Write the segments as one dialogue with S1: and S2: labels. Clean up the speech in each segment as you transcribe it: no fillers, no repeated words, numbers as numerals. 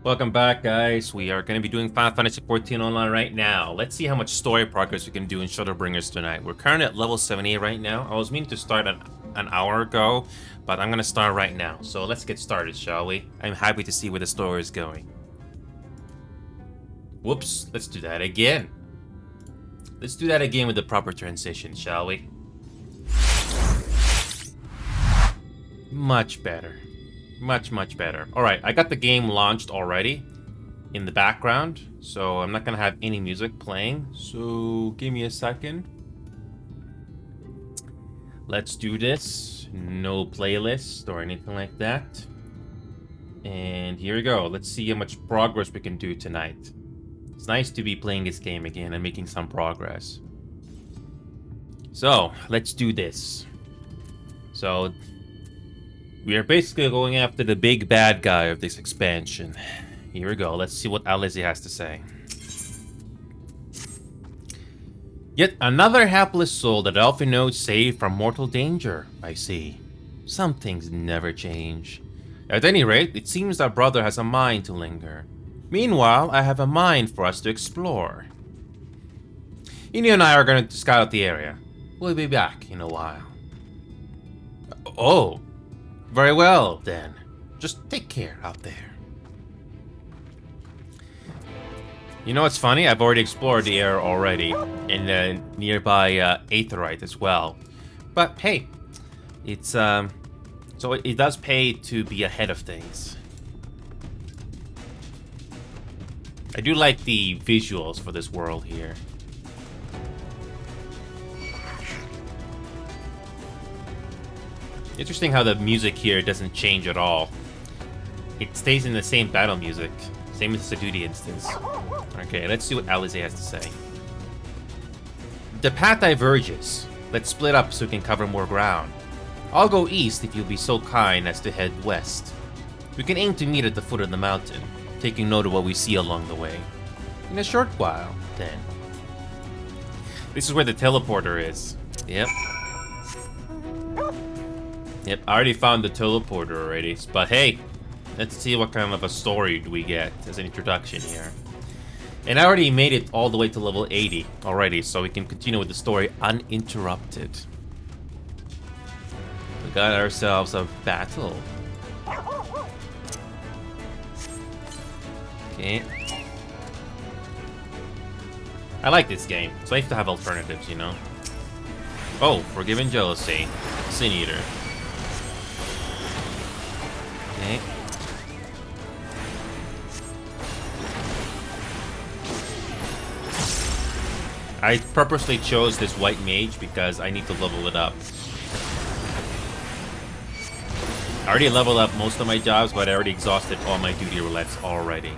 S1: Welcome back, guys. We are going to be doing Final Fantasy XIV Online right now. Let's see how much story progress we can do in Shadowbringers tonight. We're currently at level 78 right now. I was meaning to start an hour ago, but I'm going to start right now. So let's get started, shall we? I'm happy to see where the story is going. Whoops, let's do that again. Let's do that again with the proper transition, shall we? Much better. Much better. Alright, I got the game launched already in the background, so I'm not gonna have any music playing, so give me a second. Let's do this. No playlist or anything like that. And here we go. Let's see how much progress we can do tonight. It's nice to be playing this game again and making some progress. So, let's do this. So, we are basically going after the big bad guy of this expansion. Here we go. Let's see what Alizé has to say. Yet another hapless soul that Elfino saved from mortal danger, I see. Some things never change. At any rate, it seems our brother has a mind to linger. Meanwhile, I have a mind for us to explore. Inu and I are going to scout out the area. We'll be back in a while. Oh! Very well, then. Just take care out there. You know what's funny? I've already explored the area already, in the nearby Aetheryte as well. But hey, it's so it does pay to be ahead of things. I do like the visuals for this world here. Interesting how the music here doesn't change at all. It stays in the same battle music. Same as the duty instance. Okay, let's see what Alizé has to say. The path diverges. Let's split up so we can cover more ground. I'll go east if you'll be so kind as to head west. We can aim to meet at the foot of the mountain, taking note of what we see along the way. In a short while, then. This is where the teleporter is. Yep. Yep, I already found the teleporter already, but hey, let's see what kind of a story do we get as an introduction here. And I already made it all the way to level 80 already, so we can continue with the story uninterrupted. We got ourselves a battle. Okay. I like this game. It's nice to have alternatives, you know? Oh, Forgiven Jealousy. Sin Eater. Okay. I purposely chose this white mage because I need to level it up. I already leveled up most of my jobs, but I already exhausted all my duty roulettes already.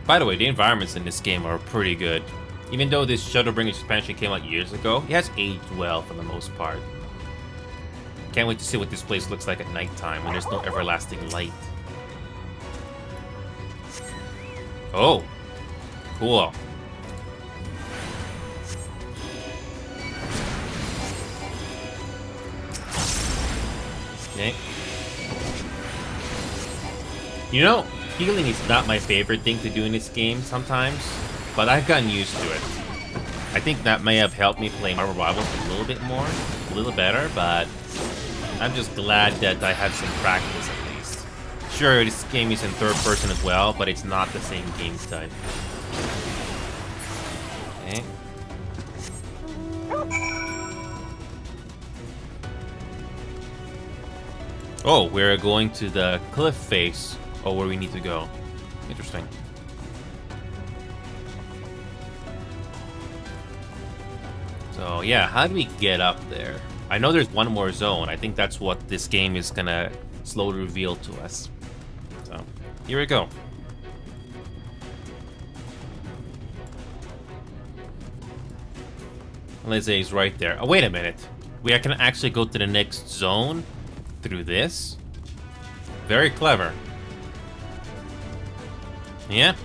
S1: By the way, the environments in this game are pretty good. Even though this Shadowbringers expansion came out years ago, it has aged well for the most part. Can't wait to see what this place looks like at nighttime when there's no everlasting light. Oh, cool. Okay. You know, healing is not my favorite thing to do in this game sometimes, but I've gotten used to it. I think that may have helped me play Marvel Rivals a little bit more, a little better, but I'm just glad that I had some practice at least. Sure, this game is in third person as well, but it's not the same game type. Okay. Oh, we're going to the cliff face, or where we need to go. Interesting. So yeah, how do we get up there? I know there's one more zone. I think that's what this game is gonna slowly reveal to us. So, here we go. Alizé is right there. Oh, wait a minute. We can actually go to the next zone through this? Very clever. Yeah.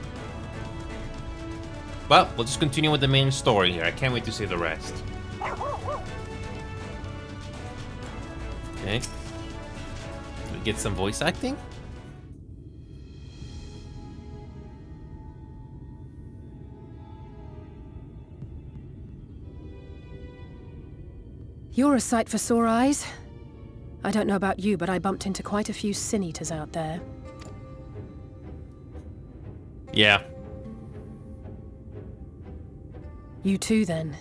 S1: Well, we'll just continue with the main story here. I can't wait to see the rest. Okay. Did we get some voice acting?
S2: You're a sight for sore eyes. I don't know about you, but I bumped into quite a few sin eaters out there.
S1: Yeah.
S2: You too, then.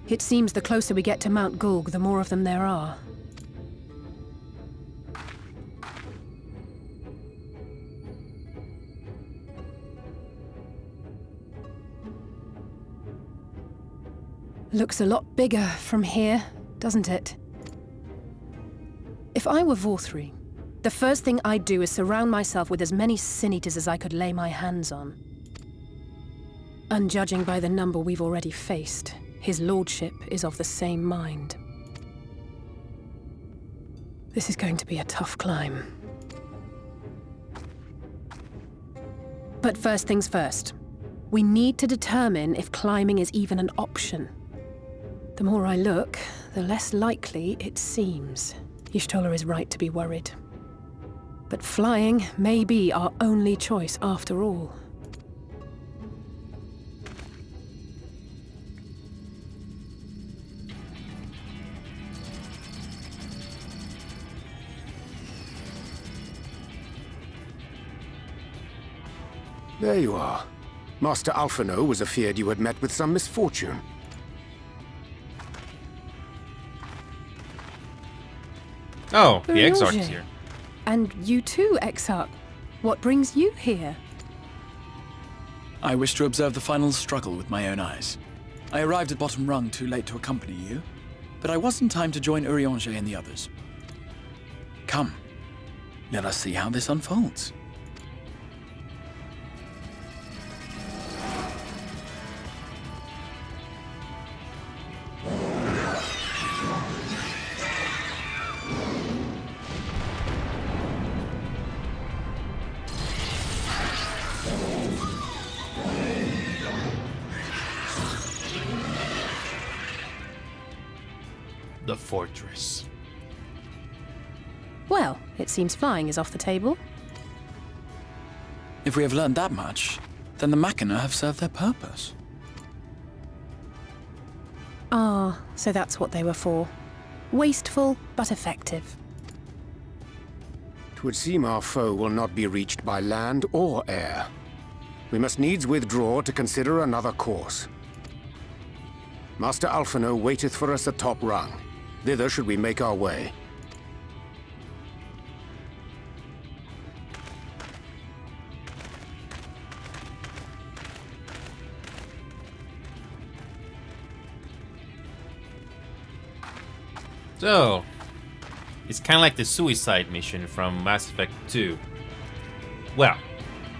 S2: It seems the closer we get to Mount Gulg, the more of them there are. Looks a lot bigger from here, doesn't it? If I were Vorthri, the first thing I'd do is surround myself with as many sin eaters as I could lay my hands on. And judging by the number we've already faced, his lordship is of the same mind. This is going to be a tough climb. But first things first. We need to determine if climbing is even an option. The more I look, the less likely it seems. Y'shtola is right to be worried. But flying may be our only choice after all.
S3: There you are. Master Alphino was afeard you had met with some misfortune.
S1: Oh, the Exarch is here.
S2: And you too, Exarch. What brings you here?
S4: I wish to observe the final struggle with my own eyes. I arrived at Bottom Rung too late to accompany you, but I was in time to join Urianger and the others. Come, let us see how this unfolds.
S1: The fortress.
S2: Well, it seems flying is off the table.
S4: If we have learned that much, then the Machina have served their purpose.
S2: Ah, so that's what they were for. Wasteful, but effective.
S3: It would seem our foe will not be reached by land or air. We must needs withdraw to consider another course. Master Alphino waiteth for us atop Rung. Thither should we make our way.
S1: So, it's kind of like the suicide mission from Mass Effect 2. Well,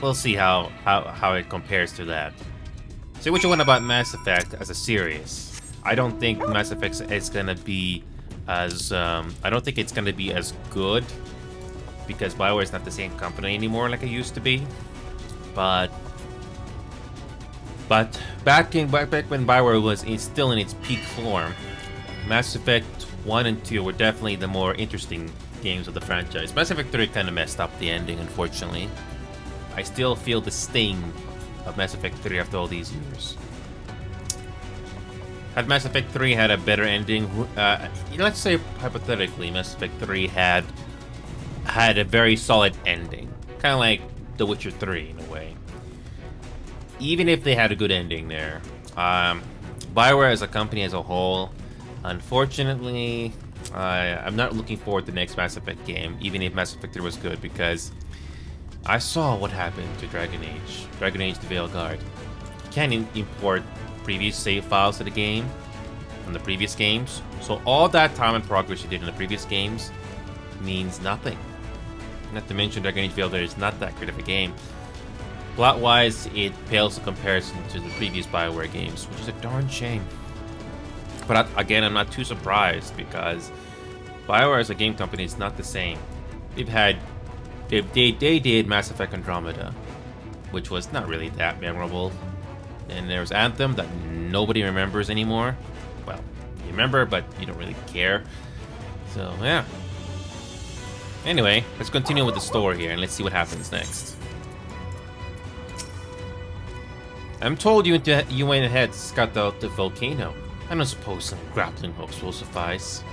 S1: we'll see how it compares to that. Say what you want about Mass Effect as a series. I don't think Mass Effect is gonna be as I don't think it's gonna be as good because BioWare is not the same company anymore like it used to be. But back when BioWare was still in its peak form, Mass Effect 1 and 2 were definitely the more interesting games of the franchise. Mass Effect 3 kind of messed up the ending, unfortunately. I still feel the sting of Mass Effect 3 after all these years. Had Mass Effect 3 had a better ending, let's say hypothetically Mass Effect 3 had a very solid ending. Kind of like The Witcher 3 in a way. Even if they had a good ending there. BioWare as a company as a whole, unfortunately, I'm not looking forward to the next Mass Effect game, even if Mass Effect 3 was good, because I saw what happened to Dragon Age the Veilguard. You can't import previous save files to the game from the previous games, so all that time and progress you did in the previous games means nothing. Not to mention Dragon Age Veilguard is not that great of a game. Plot-wise, it pales in comparison to the previous BioWare games, which is a darn shame. But again, I'm not too surprised because BioWare as a game company is not the same. They did Mass Effect Andromeda, which was not really that memorable. And there was Anthem that nobody remembers anymore. Well, you remember, but you don't really care. So yeah, Anyway, let's continue with the story here and let's see what happens next. I'm told you went ahead to scout out the volcano. I don't suppose some grappling hooks will suffice.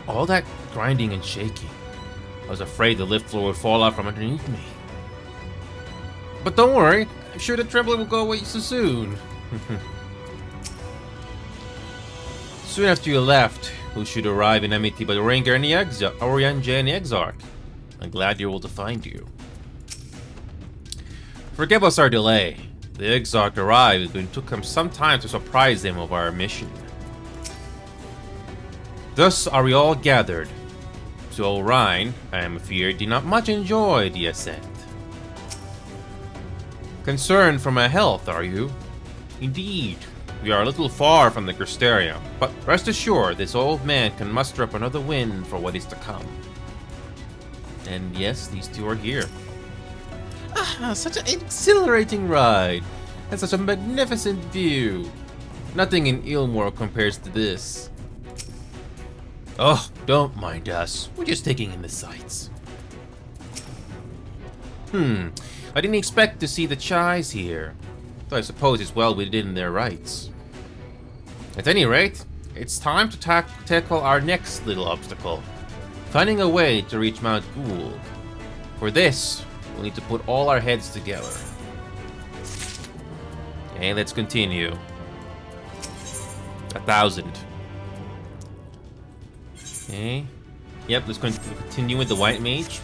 S1: All that grinding and shaking. I was afraid the lift floor would fall out from underneath me. But don't worry, I'm sure the trembling will go away so soon. Soon after you left, who should arrive in Amity but Orion and the Exarch. I'm glad you're able to find you. Forgive us our delay. The Exarch arrived, but it took him some time to surprise them of our mission. Thus are we all gathered. So Orion, I am afeard, did not much enjoy the ascent. Concerned for my health, are you? Indeed. We are a little far from the Crystarium, but rest assured this old man can muster up another wind for what is to come. And yes, these two are here. Such an exhilarating ride, and such a magnificent view. Nothing in Ilmore compares to this. Oh, don't mind us. We're just taking in the sights. I didn't expect to see the Chais here. Though I suppose it's well within their rights. At any rate, it's time to tackle our next little obstacle. Finding a way to reach Mount Gould. For this, we'll need to put all our heads together. Okay, let's continue. 1,000. Okay. Yep, let's continue with the White Mage.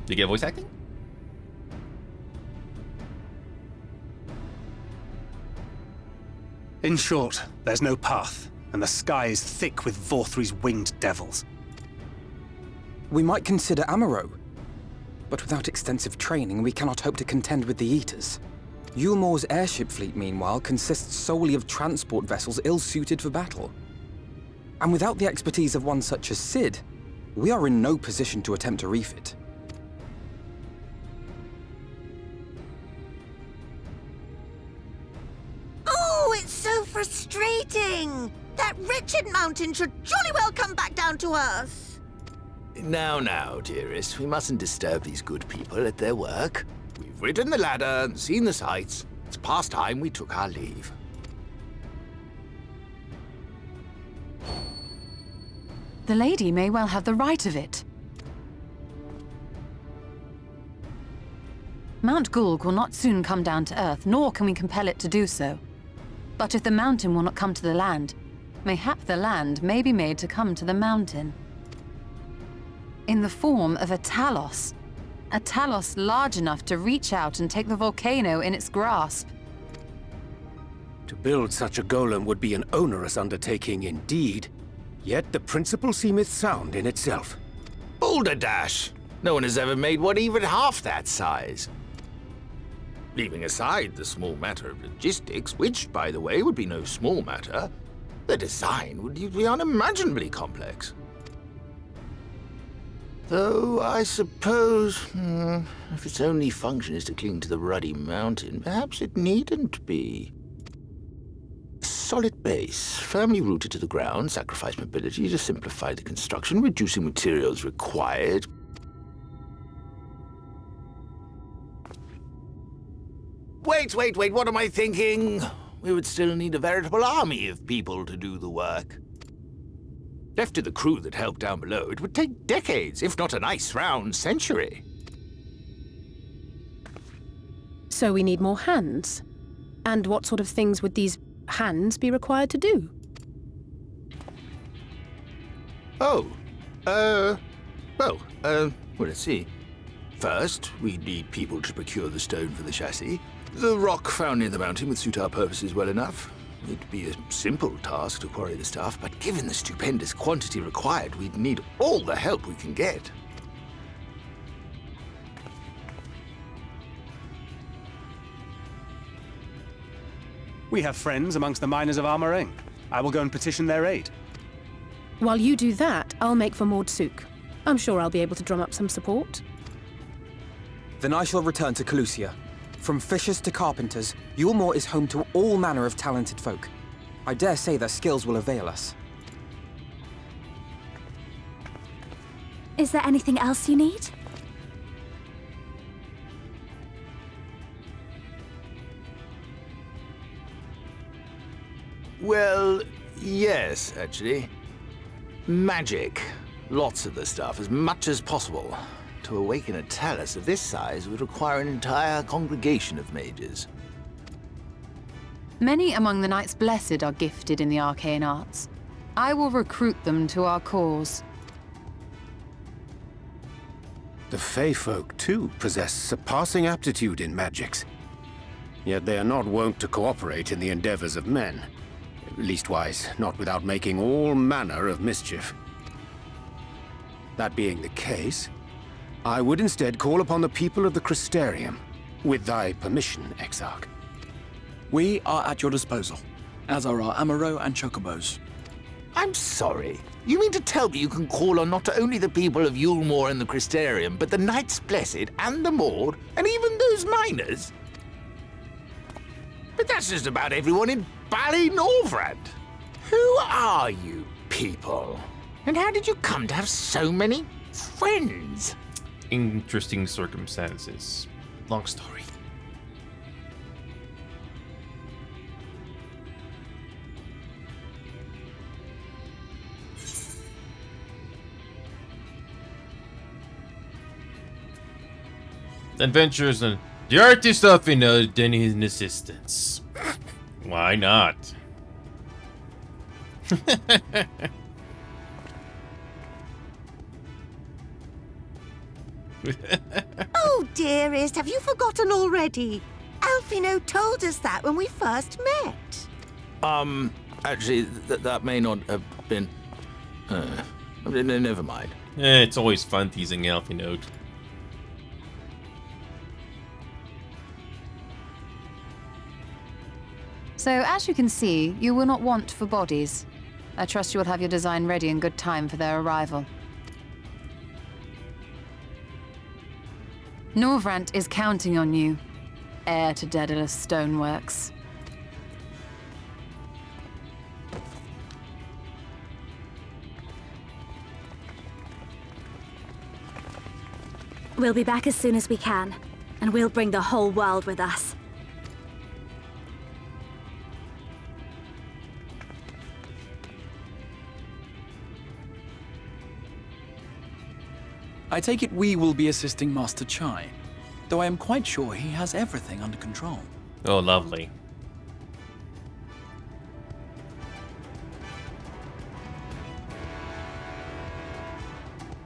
S1: Did you get voice acting?
S5: In short, there's no path, and the sky is thick with Vorthri's winged devils.
S6: We might consider Amaro, but without extensive training, we cannot hope to contend with the Eaters. Yulmore's airship fleet, meanwhile, consists solely of transport vessels ill-suited for battle. And without the expertise of one such as Cid, we are in no position to attempt to refit.
S7: It's so frustrating! That wretched mountain should jolly well come back down to us!
S8: Now, dearest, we mustn't disturb these good people at their work. We've ridden the ladder and seen the sights. It's past time we took our leave.
S9: The lady may well have the right of it. Mount Gould will not soon come down to earth, nor can we compel it to do so. But if the mountain will not come to the land, mayhap the land may be made to come to the mountain. In the form of a Talos large enough to reach out and take the volcano in its grasp.
S3: To build such a golem would be an onerous undertaking indeed, yet the principle seemeth sound in itself.
S8: Balderdash! No one has ever made one even half that size. Leaving aside the small matter of logistics, which, by the way, would be no small matter, the design would be unimaginably complex. Though, I suppose, if its only function is to cling to the ruddy mountain, perhaps it needn't be. A solid base, firmly rooted to the ground, sacrifice mobility to simplify the construction, reducing materials required. Wait, what am I thinking? We would still need a veritable army of people to do the work. Left to the crew that helped down below, it would take decades, if not a nice round century.
S2: So we need more hands. And what sort of things would these hands be required to do?
S8: Well, let's see. First, we'd need people to procure the stone for the chassis. The rock found near the mountain would suit our purposes well enough. It'd be a simple task to quarry the stuff, but given the stupendous quantity required, we'd need all the help we can get.
S5: We have friends amongst the miners of Armoring. I will go and petition their aid.
S2: While you do that, I'll make for Mordsuk. I'm sure I'll be able to drum up some support.
S6: Then I shall return to Calusia. From fishers to carpenters, Yulmore is home to all manner of talented folk. I dare say their skills will avail us.
S10: Is there anything else you need?
S8: Well, yes, actually. Magic. Lots of the stuff, as much as possible. To awaken a talus of this size would require an entire congregation of mages.
S9: Many among the Knights Blessed are gifted in the arcane arts. I will recruit them to our cause.
S3: The Fey folk, too, possess surpassing aptitude in magics. Yet they are not wont to cooperate in the endeavors of men. Leastwise, not without making all manner of mischief. That being the case, I would instead call upon the people of the Crystarium. With thy permission, Exarch.
S4: We are at your disposal, as are our Amaro and Chocobos.
S8: I'm sorry. You mean to tell me you can call on not only the people of Yulmore and the Crystarium, but the Knights Blessed and the Maud, and even those miners? But that's just about everyone in Ballynorvrand. Who are you people? And how did you come to have so many friends?
S1: Interesting circumstances. Long story. Adventures and the artist often owed his assistance. Why not?
S7: Oh, dearest, have you forgotten already? Alfino told us that when we first met.
S8: Actually, that may not have been... never mind.
S1: It's always fun teasing Alphinote.
S9: So, as you can see, you will not want for bodies. I trust you will have your design ready in good time for their arrival. Norvrant is counting on you, heir to Daedalus Stoneworks.
S10: We'll be back as soon as we can, and we'll bring the whole world with us.
S4: I take it we will be assisting Master Chai, though I am quite sure he has everything under control.
S1: Oh, lovely.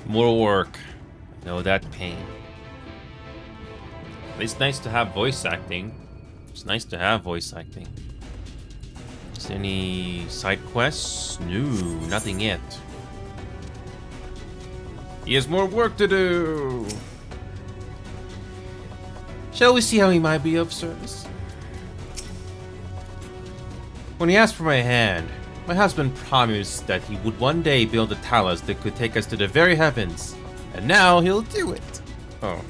S1: More work. I know that pain. It's nice to have voice acting. It's nice to have voice acting. Is there any side quests? No, nothing yet. He has more work to do. Shall we see how he might be of service? When he asked for my hand, my husband promised that he would one day build a talus that could take us to the very heavens. And now he'll do it. Oh.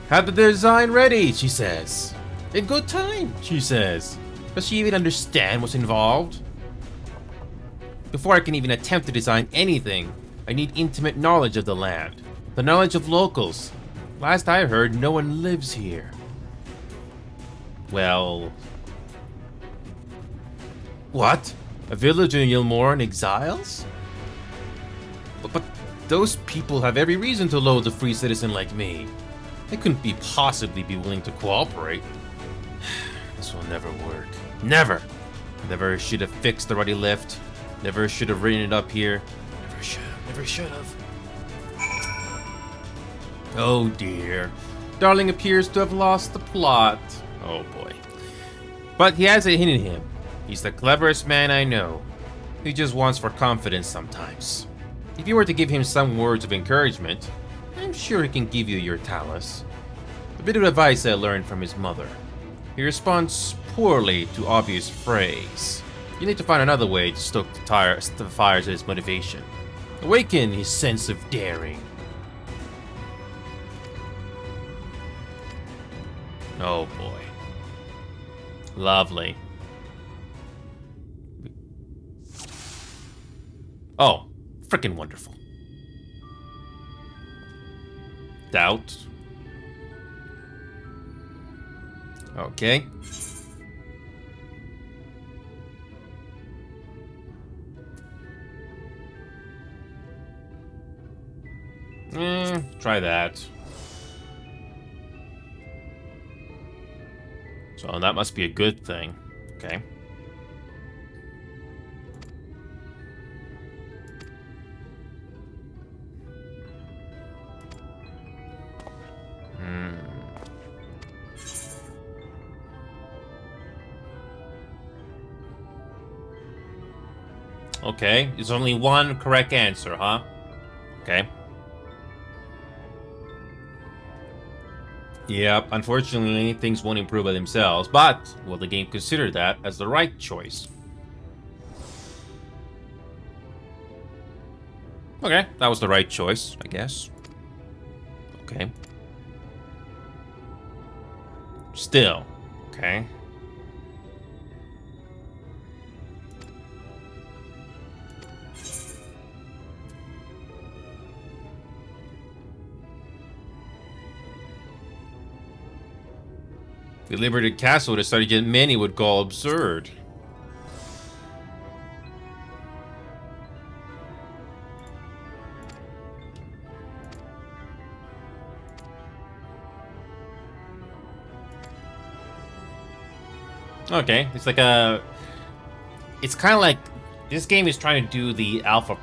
S1: Have the design ready, she says. In good time, she says. Does she even understand what's involved? Before I can even attempt to design anything, I need intimate knowledge of the land. The knowledge of locals. Last I heard, no one lives here. Well... What? A village in Yulmore and exiles? But those people have every reason to loathe a free citizen like me. They couldn't possibly be willing to cooperate. This will never work. Never! Never should have fixed the ruddy lift. Never should have written it up here. Never should have. Oh dear. Darling appears to have lost the plot. Oh boy. But he has it in him. He's the cleverest man I know. He just wants for confidence sometimes. If you were to give him some words of encouragement, I'm sure he can give you your talus. A bit of advice I learned from his mother. He responds poorly to obvious praise. You need to find another way to stoke the fires of his motivation. Awaken his sense of daring. Oh boy. Lovely. Oh, freaking wonderful. Doubt. Okay. Try that. So that must be a good thing. Okay. Okay, there's only one correct answer, huh? Okay. Yep, unfortunately, things won't improve by themselves, but will the game consider that as the right choice? Okay, that was the right choice, I guess. Okay. Still, okay. The liberated castle decided yet many would call absurd. Okay, it's like a... It's kind of like... This game is trying to do the Alpha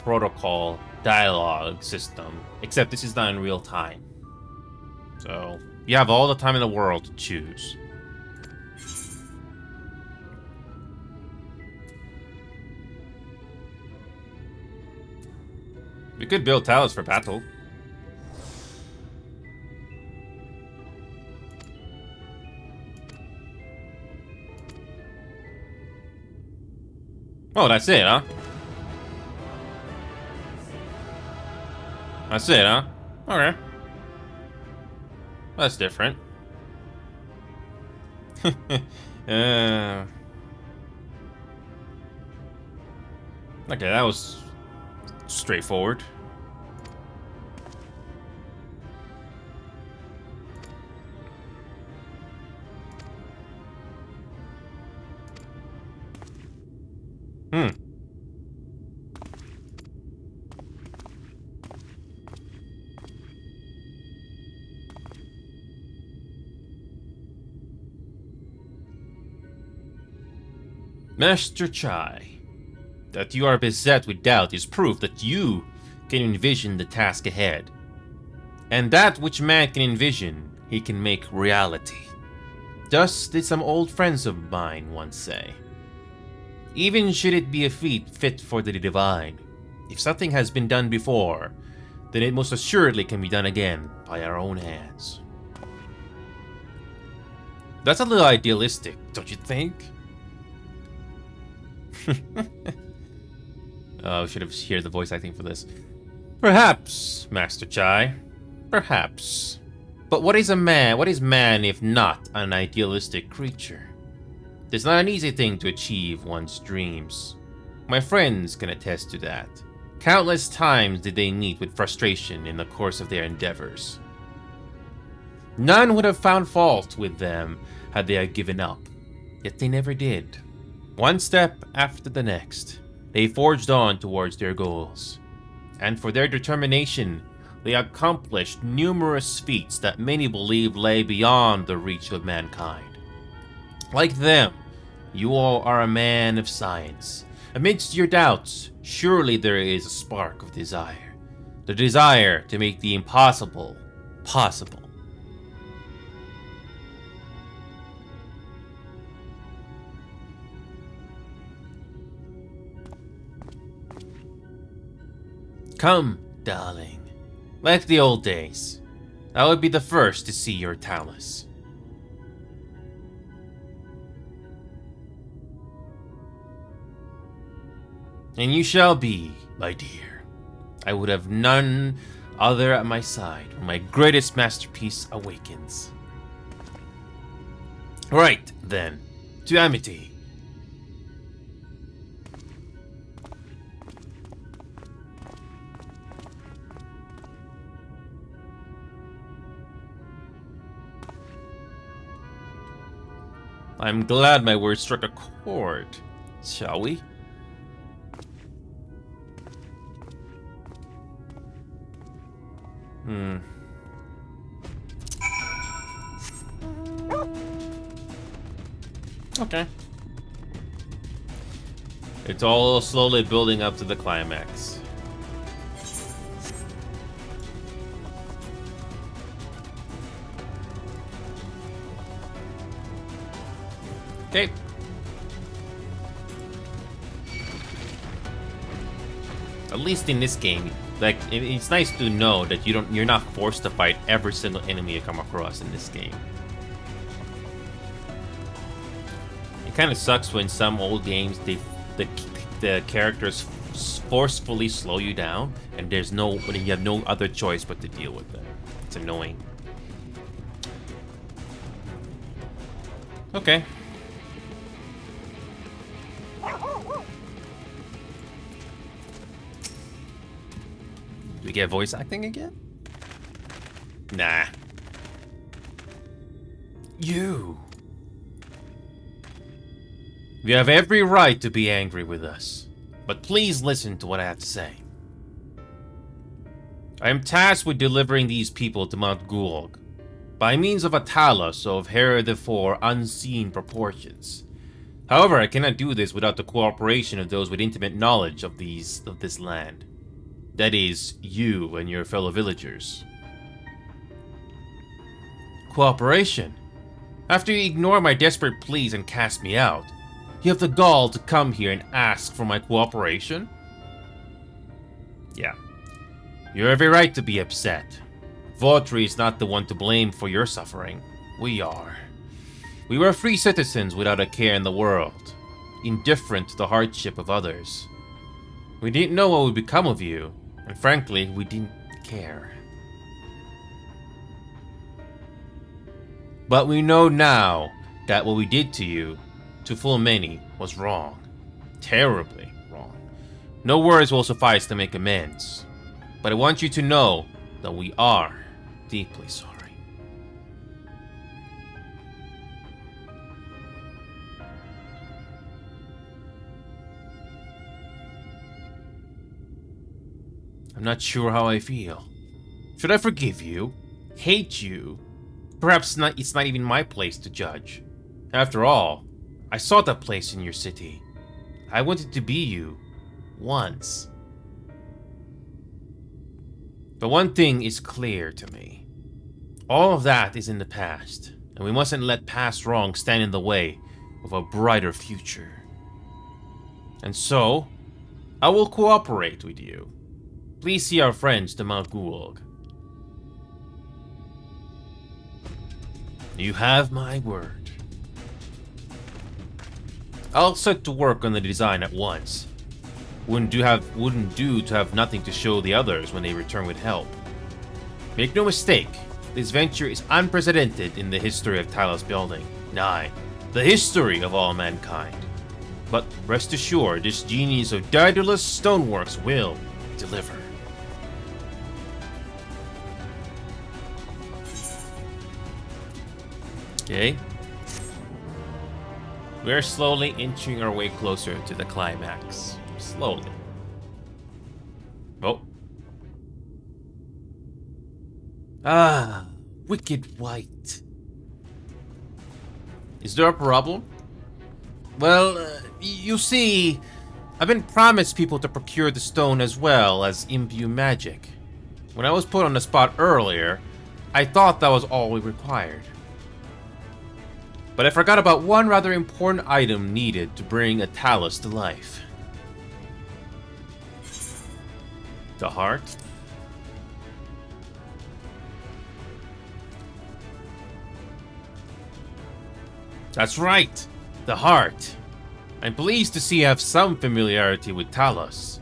S1: Protocol dialogue system, except this is not in real time. So, you have all the time in the world to choose. We could build towers for battle. Oh, that's it, huh? That's it, huh? Okay. That's different. Okay, that was straightforward. Master Chai, that you are beset with doubt is proof that you can envision the task ahead. And that which man can envision, he can make reality. Thus did some old friends of mine once say. Even should it be a feat fit for the divine, if something has been done before, then it most assuredly can be done again by our own hands. That's a little idealistic, don't you think? Oh, I should have heard the voice acting for this. Perhaps, Master Chai. Perhaps. But what is a man? What is man if not an idealistic creature? It's not an easy thing to achieve one's dreams. My friends can attest to that. Countless times did they meet with frustration in the course of their endeavors. None would have found fault with them had they given up, yet they never did. One step after the next, they forged on towards their goals. And for their determination, they accomplished numerous feats that many believe lay beyond the reach of mankind. Like them, you all are a man of science. Amidst your doubts, surely there is a spark of desire. The desire to make the impossible possible. Come, darling. Like the old days. I will be the first to see your talus. And you shall be, my dear. I would have none other at my side when my greatest masterpiece awakens. Right, then. To Amity. I'm glad my words struck a chord. Shall we? Okay. It's all slowly building up to the climax. Okay. At least in this game, like, it's nice to know that you're not forced to fight every single enemy you come across in this game. It kind of sucks when some old games the characters forcefully slow you down, and when you have no other choice but to deal with them. It's annoying. Okay. Do we get voice acting again? Nah. You have every right to be angry with us, but please listen to what I have to say. I am tasked with delivering these people to Mount Gulg by means of a talus of heretofore unseen proportions. However, I cannot do this without the cooperation of those with intimate knowledge of this land. That is, you and your fellow villagers. Cooperation? After you ignore my desperate pleas and cast me out, you have the gall to come here and ask for my cooperation? Yeah. You have every right to be upset. Vautry is not the one to blame for your suffering. We are. We were free citizens without a care in the world, indifferent to the hardship of others. We didn't know what would become of you, and frankly, we didn't care. But we know now that what we did to you, to full many, was wrong. Terribly wrong. No words will suffice to make amends. But I want you to know that we are deeply sorry. I'm not sure how I feel. Should I forgive you? Hate you? Perhaps not, it's not even my place to judge. After all, I saw that place in your city. I wanted to be you. Once. But one thing is clear to me. All of that is in the past, and we mustn't let past wrongs stand in the way of a brighter future. And so, I will cooperate with you. Please see our friends to Mount Gulg. You have my word. I'll set to work on the design at once. Wouldn't do to have nothing to show the others when they return with help. Make no mistake, this venture is unprecedented in the history of Talos building. Nay, the history of all mankind. But rest assured, this genius of Daedalus Stoneworks will deliver. Okay. We're slowly inching our way closer to the climax. Slowly. Oh. Ah, wicked white. Is there a problem? Well, you see, I've been promised people to procure the stone as well as imbue magic. When I was put on the spot earlier, I thought that was all we required. But I forgot about one rather important item needed to bring a talus to life. The heart? That's right, the heart. I'm pleased to see you have some familiarity with Talos.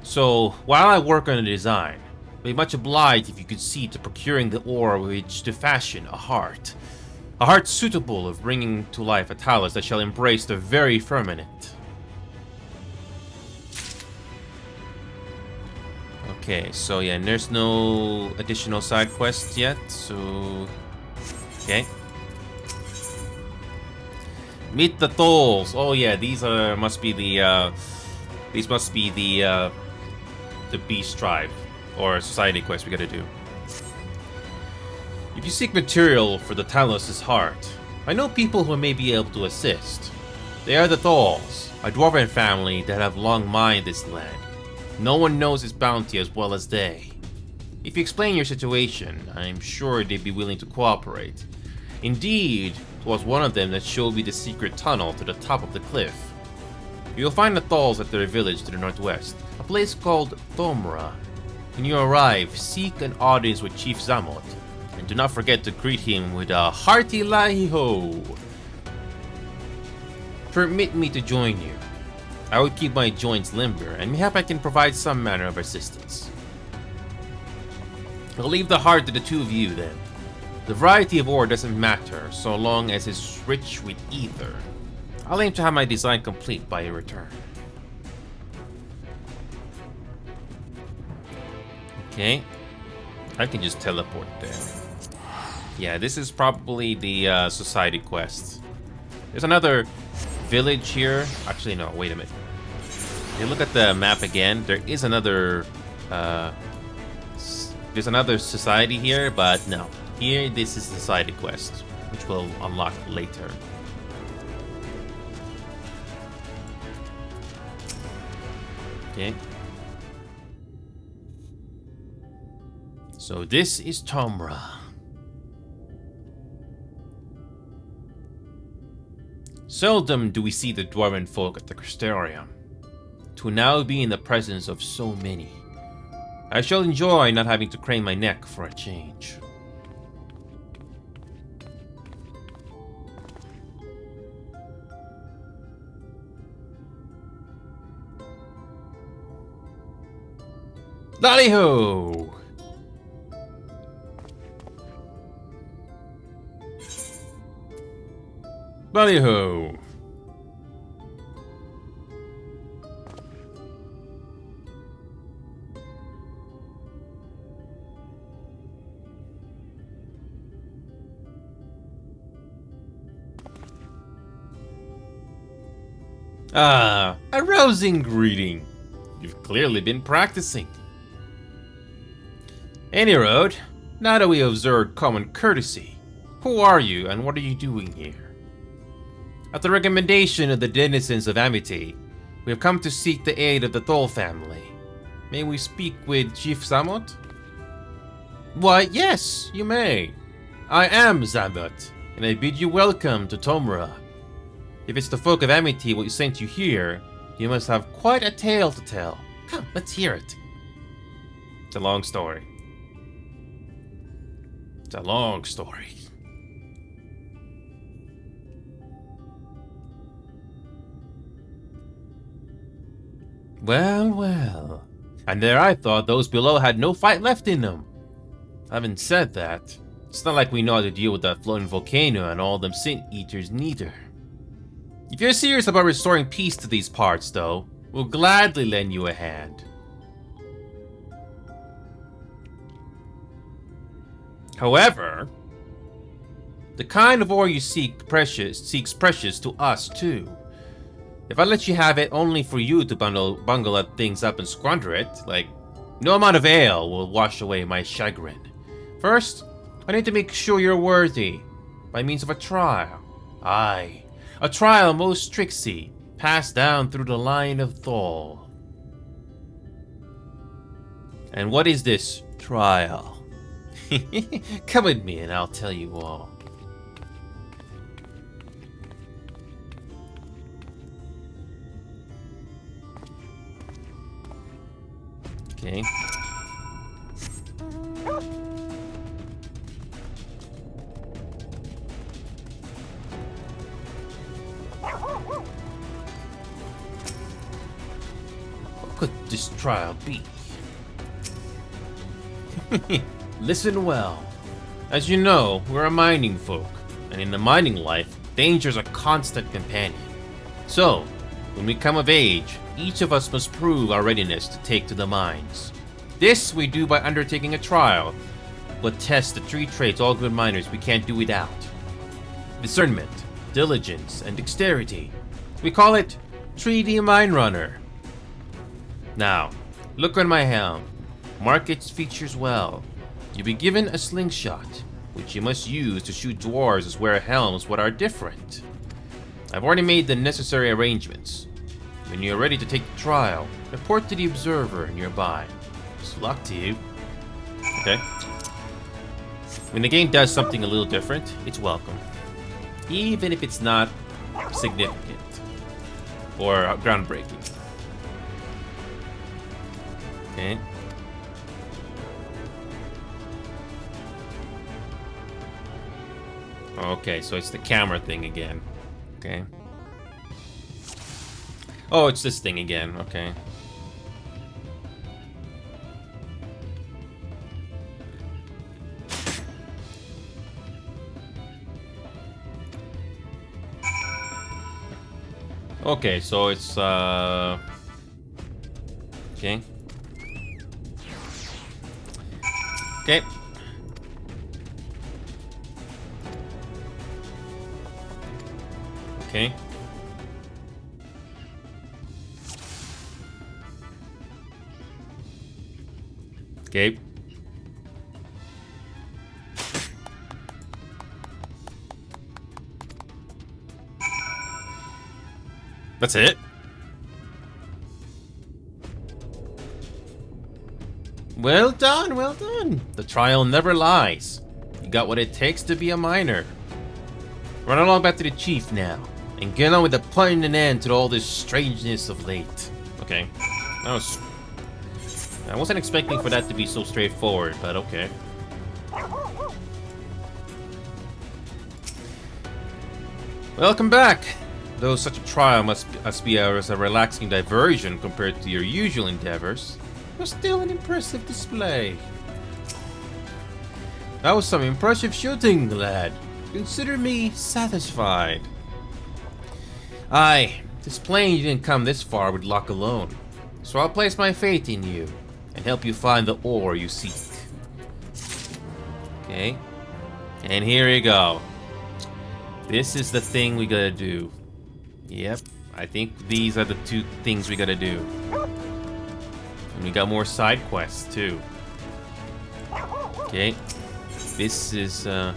S1: So, while I work on the design, I'd be much obliged if you could see to procuring the ore with which to fashion a heart. A heart suitable of bringing to life a talus that shall embrace the very firmament. Okay, so yeah, and there's no additional side quests yet, so... Okay. Meet the Tholls. Oh yeah, these must be the Beast Tribe or Society quest we gotta do. If you seek material for the Talos' heart, I know people who may be able to assist. They are the Tholls, a dwarven family that have long mined this land. No one knows its bounty as well as they. If you explain your situation, I'm sure they'd be willing to cooperate. Indeed, it was one of them that showed me the secret tunnel to the top of the cliff. You'll find the Tholls at their village to the northwest, a place called Thomra. When you arrive, seek an audience with Chief Zamot, and do not forget to greet him with a hearty lahi-ho. Permit me to join you. I would keep my joints limber, and mayhap I can provide some manner of assistance. I'll leave the heart to the two of you then. The variety of ore doesn't matter, so long as it's rich with ether. I'll aim to have my design complete by your return. Okay. I can just teleport there. Yeah, this is probably the society quest. There's another village here. Actually, no, wait a minute. If you look at the map again, there is another... there's another society here, but no. Here, this is the society quest, which we'll unlock later. Okay. So this is Thomra. Seldom do we see the dwarven folk at the Crystarium. To now be in the presence of so many. I shall enjoy not having to crane my neck for a change. Lally-ho! Lally-ho! Ah, a rousing greeting. You've clearly been practicing. Any road, now that we observed common courtesy, who are you and what are you doing here? At the recommendation of the denizens of Amity, we have come to seek the aid of the Tholl family. May we speak with Chief Zamot? Why, yes, you may. I am Zamot, and I bid you welcome to Thomra. If it's the folk of Amity what sent you here, you must have quite a tale to tell. Come, let's hear it. It's a long story. It's a long story. Well, well. And there I thought those below had no fight left in them. Having said that, it's not like we know how to deal with that floating volcano and all them Sin Eaters neither. If you're serious about restoring peace to these parts, though, we'll gladly lend you a hand. However, the kind of ore you seeks precious to us too. If I let you have it only for you to bungle things up and squander it, like, no amount of ale will wash away my chagrin. First, I need to make sure you're worthy, by means of a trial. Aye, a trial most tricksy, passed down through the line of Tholl. And what is this trial? Come with me and I'll tell you all. Okay. What could this trial be? Listen well. As you know, we're a mining folk. and in the mining life, danger's a constant companion. So, when we come of age, each of us must prove our readiness to take to the mines. This we do by undertaking a trial, but test the 3 traits all good miners we can't do without. Discernment, diligence, and dexterity. We call it 3D Mine Runner. Now, look on my helm. Mark its features well. You'll be given a slingshot, which you must use to shoot dwarves as wear helms what are different. I've already made the necessary arrangements. When you're ready to take the trial, report to the observer nearby. Just luck to you. Okay. When the game does something a little different, it's welcome. Even if it's not significant or groundbreaking. Okay. Okay, so it's the camera thing again. Okay. Oh, it's this thing again. Okay. Okay, so it's okay. Okay. Okay. Okay. That's it? Well done, well done. The trial never lies. You got what it takes to be a miner. Run along back to the chief now, and get on with the putting an end to all this strangeness of late. Okay. I wasn't expecting for that to be so straightforward, but okay. Welcome back! Though such a trial must be a relaxing diversion compared to your usual endeavors, it was still an impressive display. That was some impressive shooting, lad. Consider me satisfied. Aye, it's plain you didn't come this far with luck alone, so I'll place my faith in you and help you find the ore you seek. Okay, and here you go. This is the thing we gotta do. Yep, I think these are the 2 things we gotta do. And we got more side quests too. Okay, this is okay.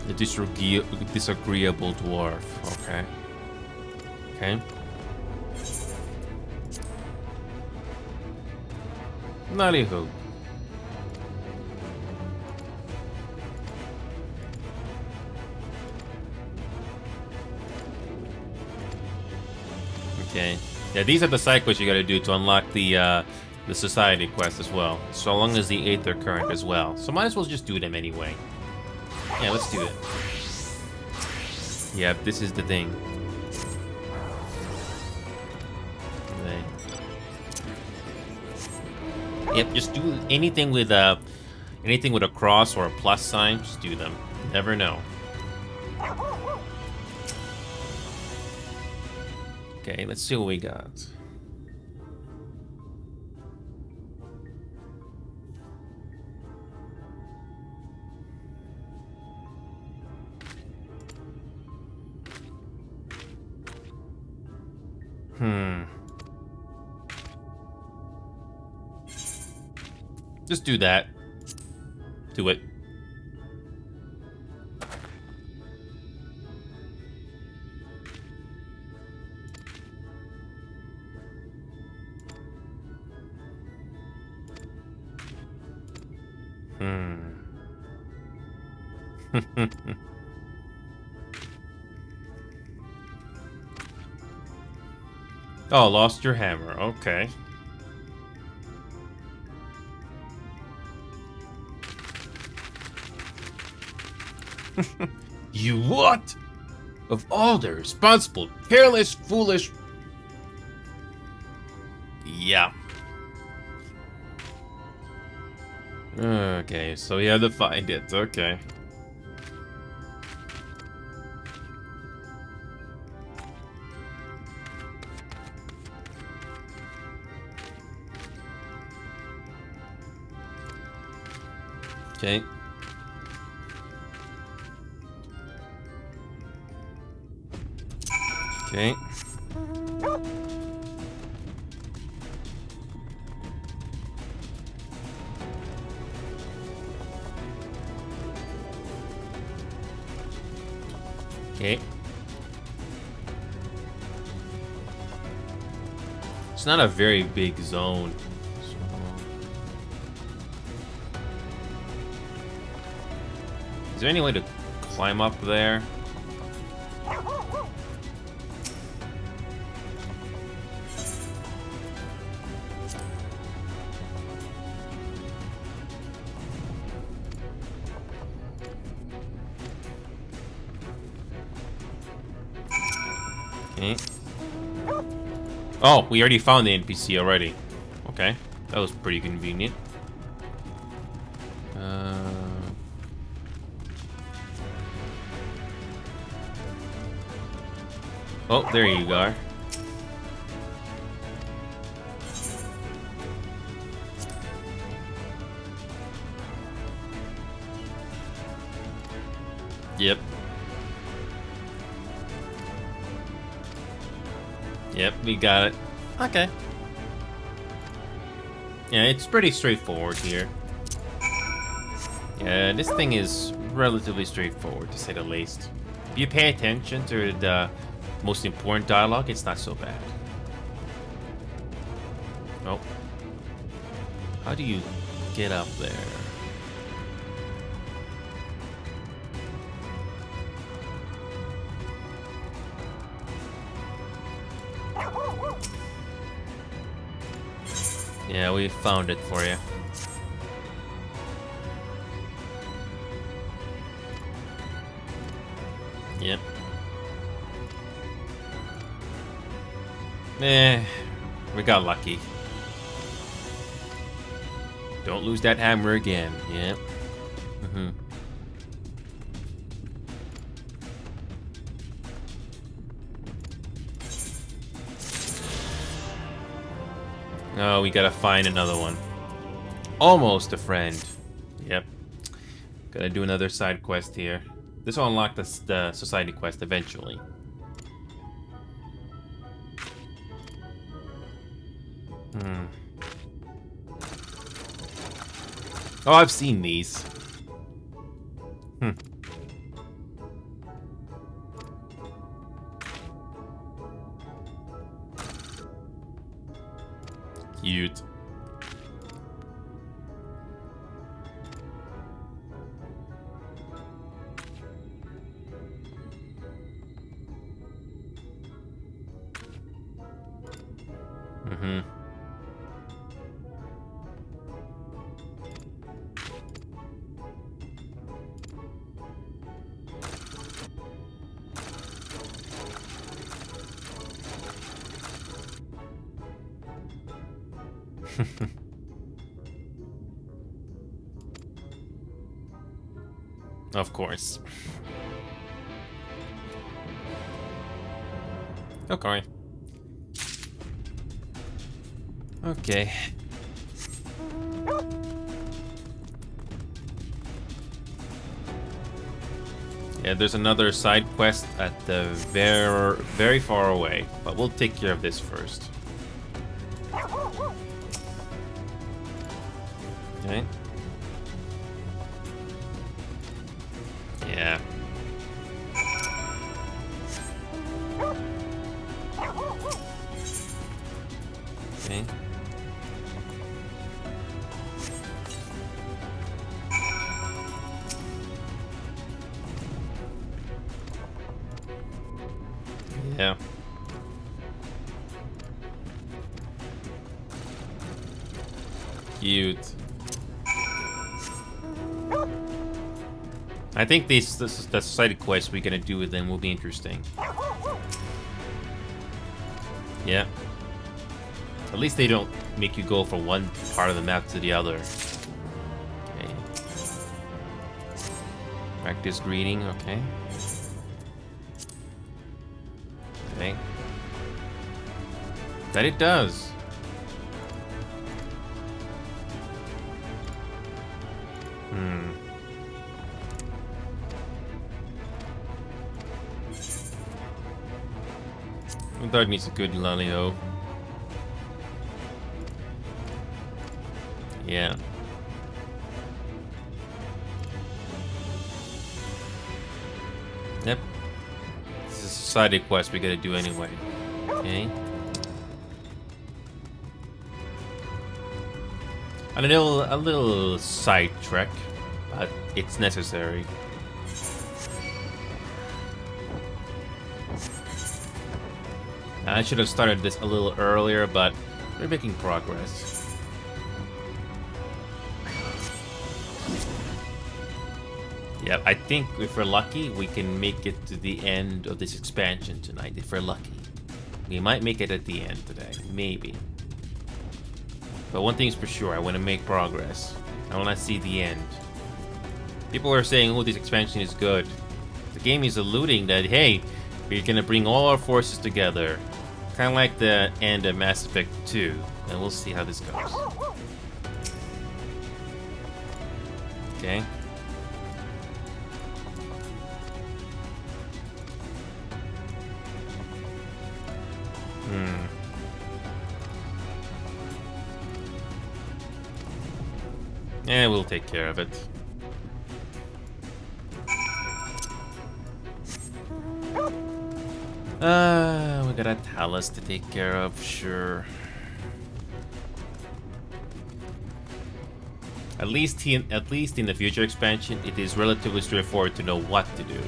S1: The disagreeable dwarf. Okay. Okay. Narihu. Okay. Yeah, these are the side quests you gotta do to unlock the society quest as well. So long as the 8th are current as well. So might as well just do them anyway. Yeah, let's do it. Yeah, this is the thing. Okay. Yep, just do anything with a cross or a plus sign. Just do them. You never know. Okay, let's see what we got. Just do that. Do it. Oh, lost your hammer. Okay. You what? Of all the responsible, careless, foolish... Yeah. Okay, so we have to find it. Okay. Okay. Okay. Okay. It's not a very big zone. So... Is there any way to climb up there? Okay. Oh, we already found the NPC already. Okay, that was pretty convenient. Oh, there you are. Yep. Yep, we got it. Okay. Yeah, it's pretty straightforward here. Yeah, this thing is relatively straightforward, to say the least. If you pay attention to the most important dialogue, it's not so bad. Oh. How do you get up there? Yeah, we found it for you. Yep. We got lucky. Don't lose that hammer again. Yep. Oh, we gotta find another one. Almost a friend. Yep. Gotta do another side quest here. This will unlock the society quest eventually. Oh, I've seen these. Cute. Of course. Okay. Okay. Yeah, there's another side quest at the very far away, but we'll take care of this first. Okay. Yeah. Okay. Yeah. Cute. I think the society quest we're gonna do with them will be interesting. Yeah. At least they don't make you go from one part of the map to the other. Okay. Practice greeting, okay. Okay. That it does. Dog needs a good lolly-ho. Yeah. Yep. This is a society quest we gotta do anyway. Okay. A little side trek, but it's necessary. I should have started this a little earlier, but we're making progress. Yeah, I think if we're lucky, we can make it to the end of this expansion tonight, if we're lucky. We might make it at the end today, maybe. But one thing's for sure, I want to make progress. I want to see the end. People are saying, oh, this expansion is good. The game is alluding that, hey, we're gonna bring all our forces together. Kind of like the end of Mass Effect 2. And we'll see how this goes. Okay. Yeah, we'll take care of it. We got a Talus to take care of, sure. At least in the future expansion, it is relatively straightforward to know what to do.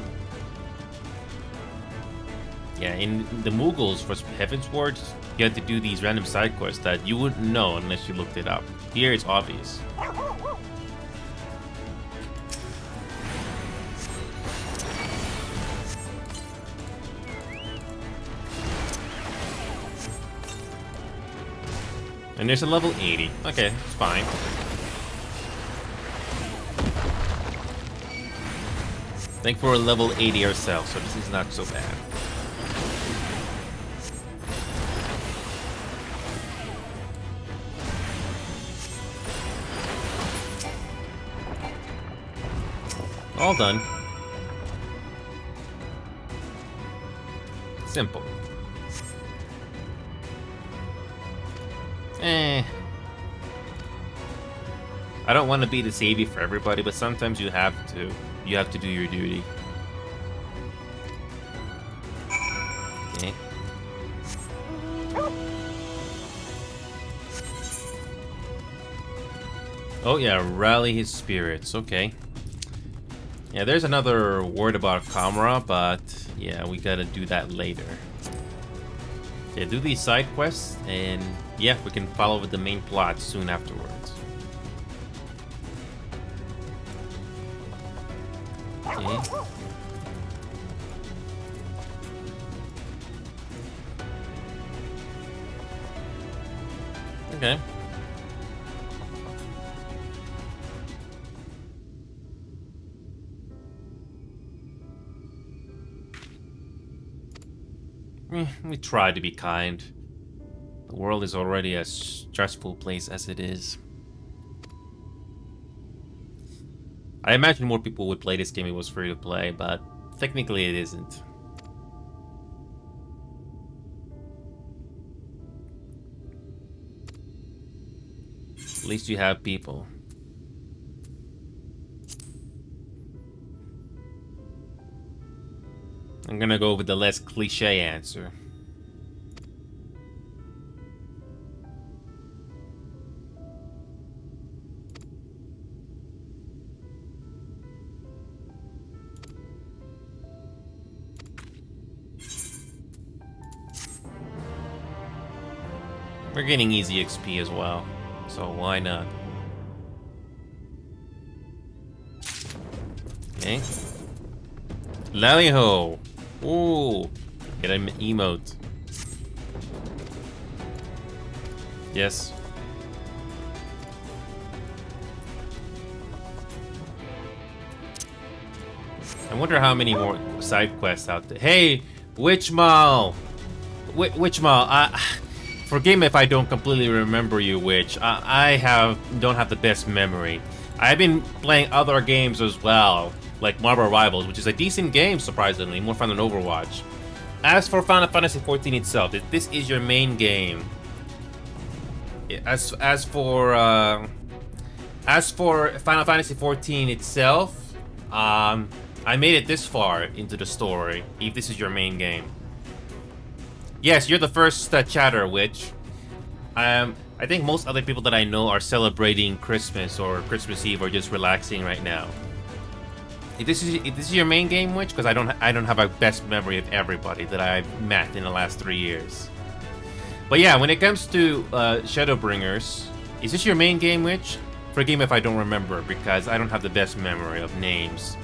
S1: Yeah, in the Mughals for Heaven's Ward, you had to do these random side quests that you wouldn't know unless you looked it up. Here, it's obvious. And there's a level 80. Okay, it's fine. I think we're a level 80 ourselves, so this is not so bad. All done. Simple. I don't want to be the savior for everybody, but sometimes you have to. You have to do your duty. Okay. Oh yeah, rally his spirits. Okay. Yeah, there's another word about Kamara, but yeah, we gotta do that later. Yeah, do these side quests, and yeah, we can follow with the main plot soon afterwards. Okay. Okay. We try to be kind. The world is already a stressful place as it is. I imagine more people would play this game if it was free to play, but technically it isn't. At least you have people. I'm gonna go with the less cliche answer. We're getting easy XP as well, so why not? Okay. Lally-ho! Ooh! Get an emote. Yes. I wonder how many more side quests out there. Hey, Witchmal! Witchmal, forgive me if I don't completely remember you, Witch. I don't have the best memory. I've been playing other games as well, like Marvel Rivals, which is a decent game, surprisingly, more fun than Overwatch. As for Final Fantasy XIV itself, if this is your main game, as for Final Fantasy XIV itself, I made it this far into the story. If this is your main game, yes, you're the first chatter, Witch. I think most other people that I know are celebrating Christmas or Christmas Eve or just relaxing right now. If this is your main game, Witch, because I don't have a best memory of everybody that I've met in the last 3 years. But yeah, when it comes to Shadowbringers, is this your main game, Witch? Forgive me if I don't remember, because I don't have the best memory of names.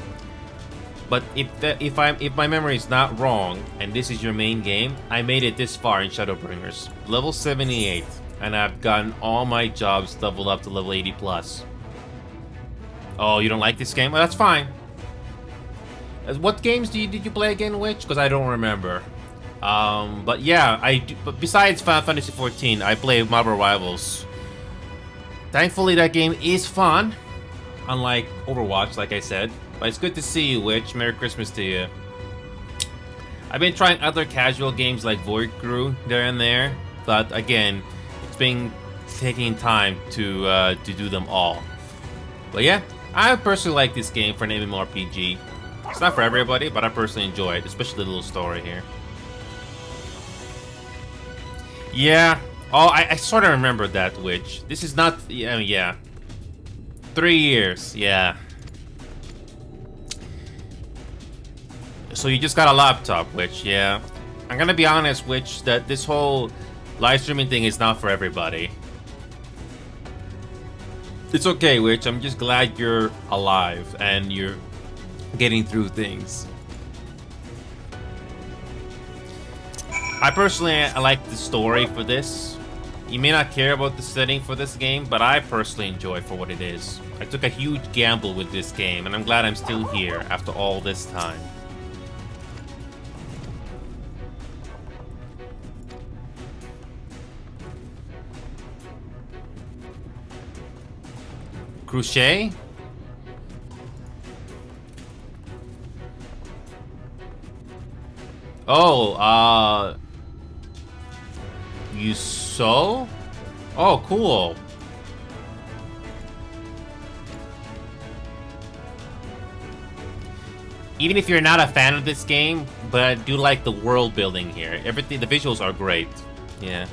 S1: But if my memory is not wrong, and this is your main game, I made it this far in Shadowbringers, level 78, and I've gotten all my jobs leveled up to level 80 plus. Oh, you don't like this game? Well, that's fine. What games did you play again, Witch? Because I don't remember. But yeah, but besides Final Fantasy XIV, I play Marvel Rivals. Thankfully, that game is fun, unlike Overwatch, like I said. But it's good to see you, Witch. Merry Christmas to you. I've been trying other casual games like Void Crew there and there, but again, it's been taking time to do them all. But yeah, I personally like this game for an MMORPG. It's not for everybody, but I personally enjoy it, especially the little story here. Yeah. Oh, I sort of remember that, Witch. This is not... yeah. 3 years, yeah. So you just got a laptop, Witch, yeah. I'm gonna be honest, Witch, that this whole live streaming thing is not for everybody. It's okay, Witch. I'm just glad you're alive and you're getting through things. I personally like the story for this. You may not care about the setting for this game, but I personally enjoy it for what it is. I took a huge gamble with this game, and I'm glad I'm still here after all this time. Crochet? Oh, you sew? Oh, cool. Even if you're not a fan of this game, but I do like the world building here. Everything, the visuals are great. Yeah.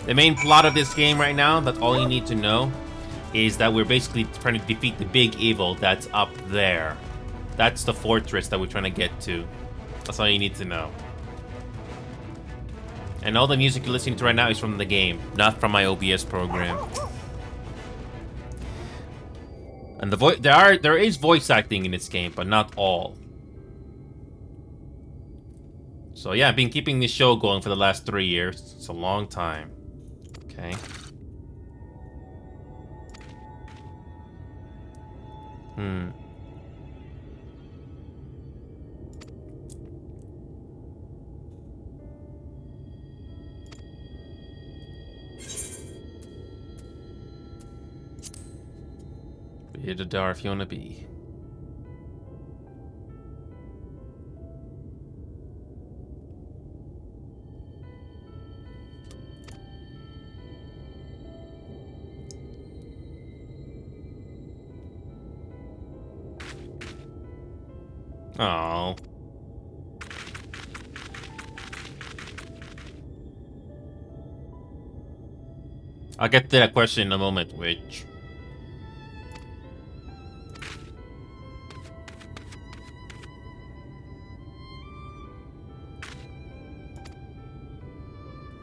S1: The main plot of this game right now, that's all you need to know, is that we're basically trying to defeat the big evil that's up there. That's the fortress that we're trying to get to. That's all you need to know. And all the music you're listening to right now is from the game, not from my OBS program. And there is voice acting in this game, but not all. So yeah, I've been keeping this show going for the last 3 years. It's a long time. Okay. Be the dar if you wanna be. Oh. I'll get to that question in a moment, Witch.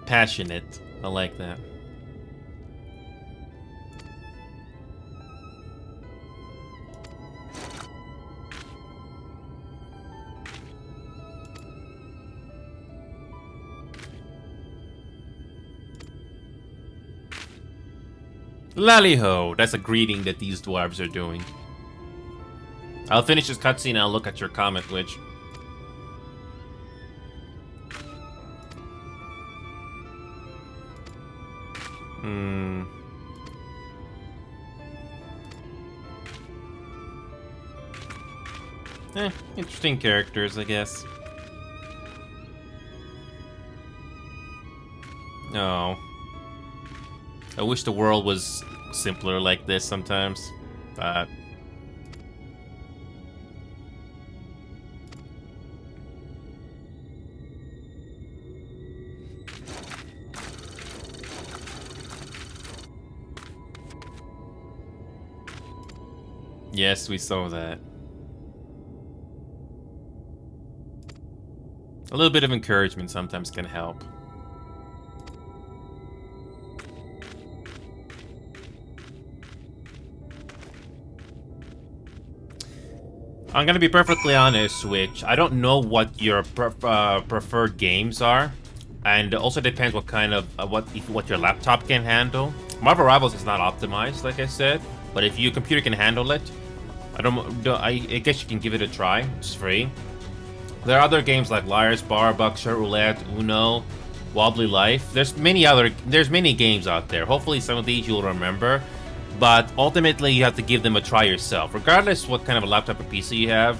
S1: Passionate. I like that. Lally-ho! That's a greeting that these dwarves are doing. I'll finish this cutscene and I'll look at your comment, Witch. Interesting characters, I guess. Oh. I wish the world was simpler like this sometimes, but... Yes, we saw that. A little bit of encouragement sometimes can help. I'm gonna be perfectly honest, Switch. I don't know what your preferred games are, and it also depends what kind of what your laptop can handle. Marvel Rivals is not optimized, like I said, but if your computer can handle it, I guess you can give it a try. It's free. There are other games like Liar's Bar, Buckshot Roulette, Uno, Wobbly Life. There's many games out there. Hopefully some of these you'll remember. But ultimately, you have to give them a try yourself. Regardless what kind of a laptop or PC you have,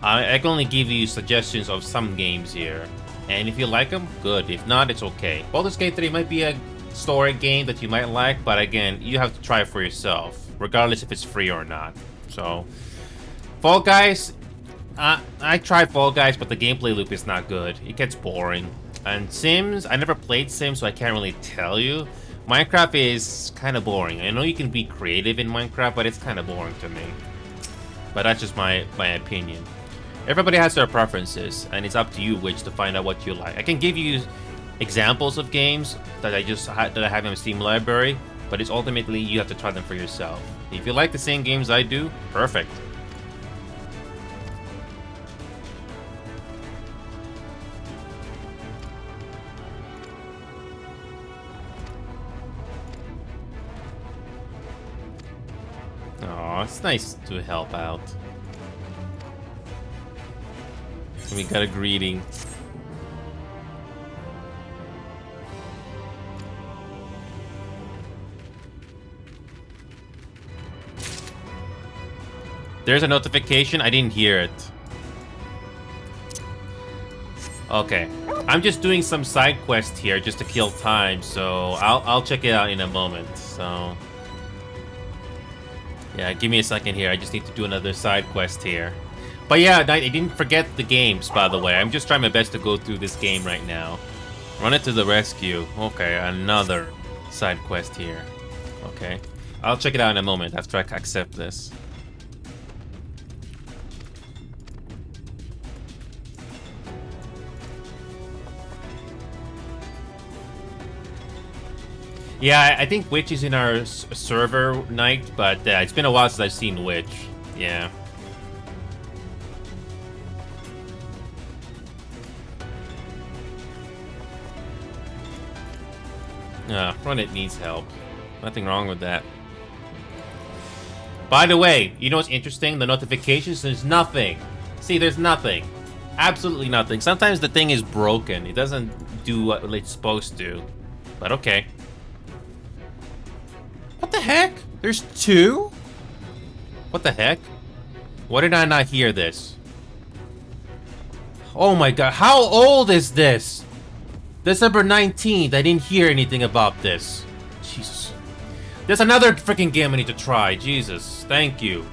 S1: I can only give you suggestions of some games here. And if you like them, good. If not, it's okay. Baldur's Gate 3 might be a story game that you might like, but again, you have to try it for yourself, regardless if it's free or not. So, Fall Guys, I tried Fall Guys, but the gameplay loop is not good. It gets boring. And Sims, I never played Sims, so I can't really tell you. Minecraft is kind of boring. I know you can be creative in Minecraft, but it's kind of boring to me. But that's just my opinion. Everybody has their preferences, and it's up to you which to find out what you like. I can give you examples of games that I have in my Steam library, but it's ultimately you have to try them for yourself. If you like the same games I do, perfect. Oh, it's nice to help out. We got a greeting. There's a notification. I didn't hear it. Okay. I'm just doing some side quest here just to kill time, so I'll check it out in a moment. So yeah, give me a second here. I just need to do another side quest here. But yeah, I didn't forget the games, by the way. I'm just trying my best to go through this game right now. Run it to the rescue. Okay, another side quest here. Okay. I'll check it out in a moment after I accept this. Yeah, I think Witch is in our server night, but it's been a while since I've seen Witch. Yeah. Run it needs help. Nothing wrong with that. By the way, you know what's interesting? The notifications, there's nothing. See, there's nothing. Absolutely nothing. Sometimes the thing is broken. It doesn't do what it's supposed to. But okay. What the heck? There's two? What the heck? Why did I not hear this? Oh my god, how old is this? December 19th, I didn't hear anything about this. Jesus. There's another freaking game I need to try. Jesus, thank you.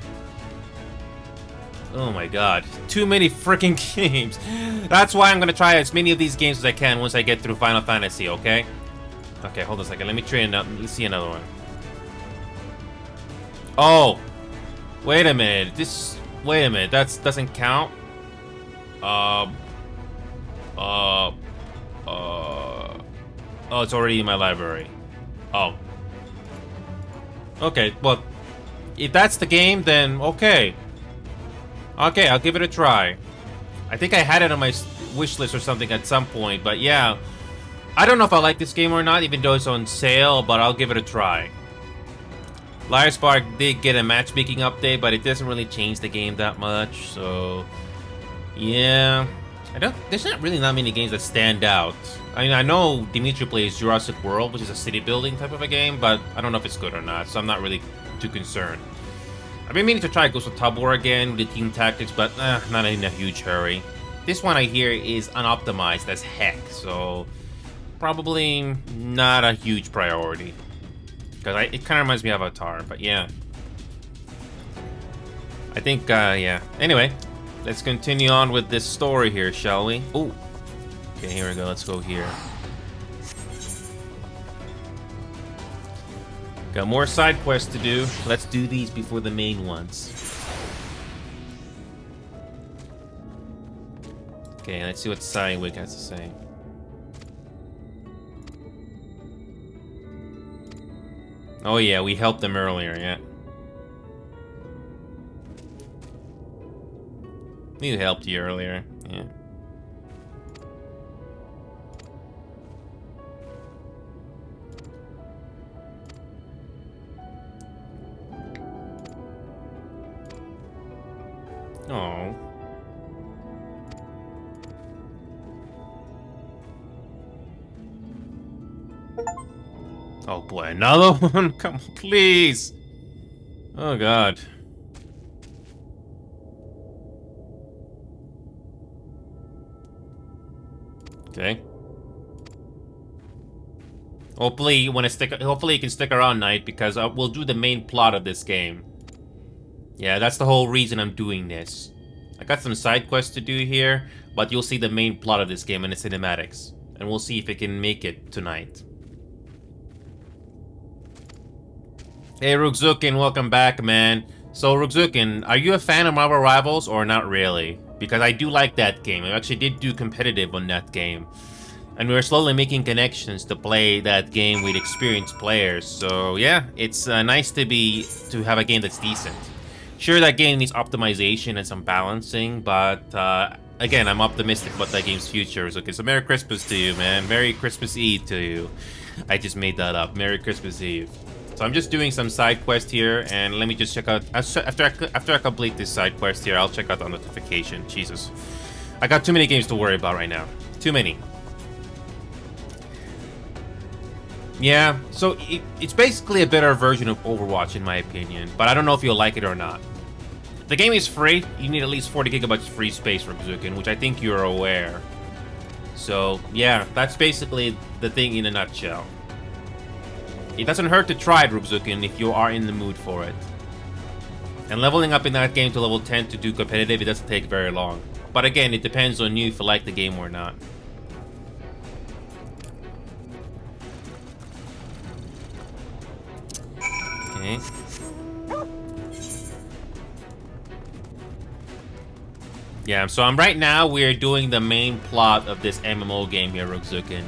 S1: Oh my god, too many freaking games. That's why I'm gonna try as many of these games as I can once I get through Final Fantasy, okay? Okay, hold on a second, let me try another, let's see another one. Oh, wait a minute. Wait a minute. That doesn't count. Oh, it's already in my library. Oh. Okay. Well, if that's the game, then okay. Okay, I'll give it a try. I think I had it on my wish list or something at some point, but yeah, I don't know if I like this game or not, even though it's on sale. But I'll give it a try. Liar Spark did get a matchmaking update, but it doesn't really change the game that much, so yeah. There's not really that many games that stand out. I mean, I know Dimitri plays Jurassic World, which is a city building type of a game, but I don't know if it's good or not, so I'm not really too concerned. I've been meaning to try Ghost of Tabor again with the team tactics, but not in a huge hurry. This one I hear is unoptimized as heck, so probably not a huge priority. Because it kind of reminds me of Avatar, but yeah. I think, yeah. Anyway, let's continue on with this story here, shall we? Oh, okay, here we go. Let's go here. Got more side quests to do. Let's do these before the main ones. Okay, let's see what Cywig has to say. Oh yeah, we helped them earlier, yeah. We helped you earlier, yeah. Oh. Oh boy, another one? Come on, please. Oh god. Okay. Hopefully you can stick around, Knight, because we'll do the main plot of this game. Yeah, that's the whole reason I'm doing this. I got some side quests to do here, but you'll see the main plot of this game and the cinematics. And we'll see if it can make it tonight. Hey Rugzukin, welcome back, man. So Rugzukin, are you a fan of Marvel Rivals or not really? Because I do like that game. I actually did do competitive on that game. And we're slowly making connections to play that game with experienced players. So yeah, it's nice to have a game that's decent. Sure, that game needs optimization and some balancing, but again, I'm optimistic about that game's future. Okay, so Merry Christmas to you, man. Merry Christmas Eve to you. I just made that up. Merry Christmas Eve. So I'm just doing some side quest here, and let me just check out. After I complete this side quest here, I'll check out the notification. Jesus, I got too many games to worry about right now. Too many. Yeah, so it's basically a better version of Overwatch in my opinion, but I don't know if you'll like it or not. The game is free. You need at least 40 gigabytes free space for Zukin, which I think you're aware. So yeah, that's basically the thing in a nutshell. It doesn't hurt to try it, Rubzukin, if you are in the mood for it. And leveling up in that game to level 10 to do competitive, it doesn't take very long. But again, it depends on you if you like the game or not. Okay. Yeah, so right now we're doing the main plot of this MMO game here, Rubzukin.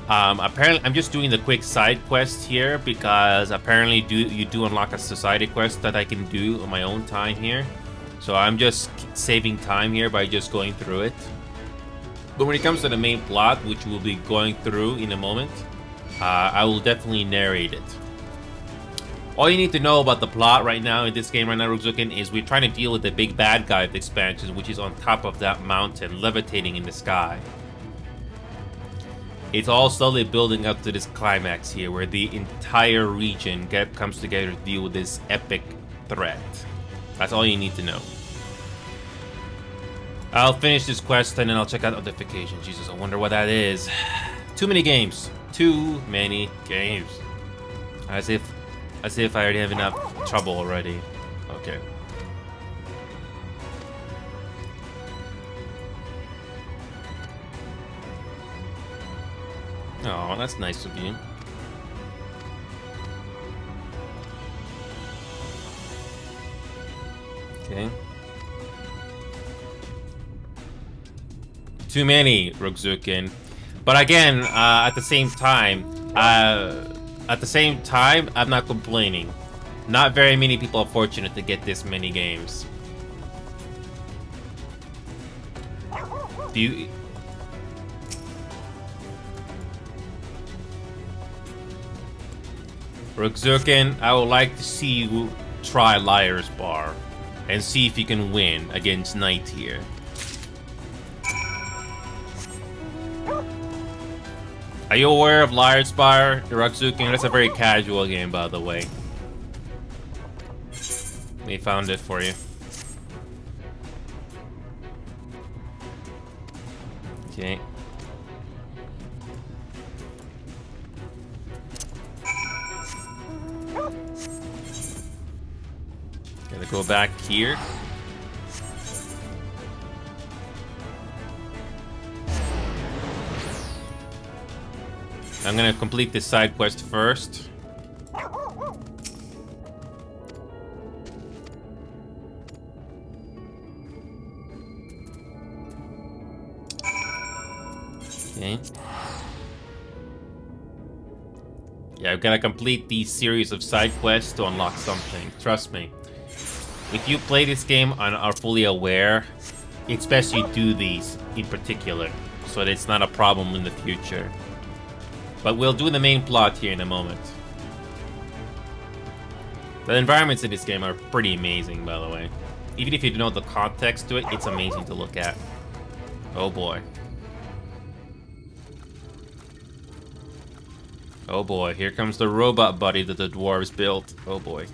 S1: Apparently, I'm just doing the quick side quest here because apparently you do unlock a society quest that I can do on my own time here. So I'm just saving time here by just going through it. But when it comes to the main plot, which we'll be going through in a moment, I will definitely narrate it. All you need to know about the plot right now in this game right now, Rubzukin, is we're trying to deal with the big bad guy of the expansion, which is on top of that mountain, levitating in the sky. It's all slowly building up to this climax here, where the entire region comes together to deal with this epic threat. That's all you need to know. I'll finish this quest and then I'll check out notification. Jesus, I wonder what that is. Too many games. Too many games. As if I already have enough trouble already. Okay. Oh, that's nice of you. Okay. Too many, Rugzukin. But again, at the same time, I'm not complaining. Not very many people are fortunate to get this many games. Do you... Rugzukin, I would like to see you try Liar's Bar and see if you can win against Knight here. Are you aware of Liar's Bar, Rugzukin? That's a very casual game, by the way. We found it for you. Okay. Gotta go back here. I'm gonna complete this side quest first. Okay. Yeah, I've gotta complete these series of side quests to unlock something. Trust me. If you play this game and are fully aware, it's best you do these in particular, so that it's not a problem in the future. But we'll do the main plot here in a moment. The environments in this game are pretty amazing, by the way. Even if you don't know the context to it, it's amazing to look at. Oh boy. Oh boy, here comes the robot buddy that the dwarves built. Oh boy.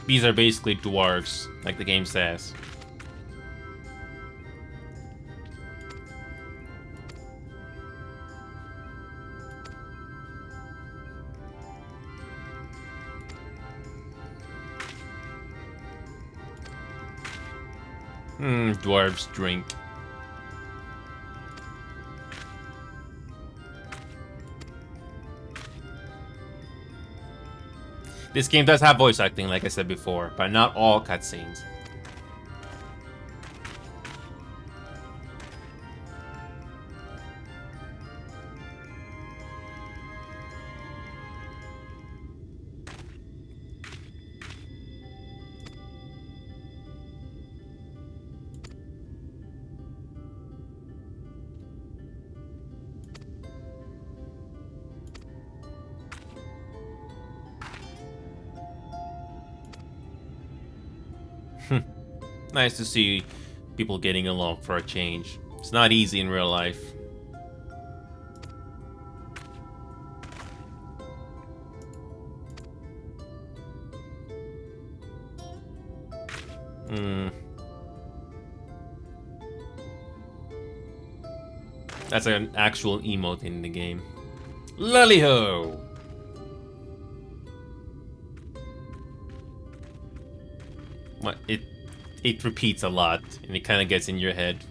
S1: These are basically dwarves, like the game says. Dwarves drink. This game does have voice acting, like I said before, but not all cutscenes. Nice to see people getting along for a change. It's not easy in real life. That's an actual emote in the game. Lollyho! What it repeats a lot, and it kind of gets in your head.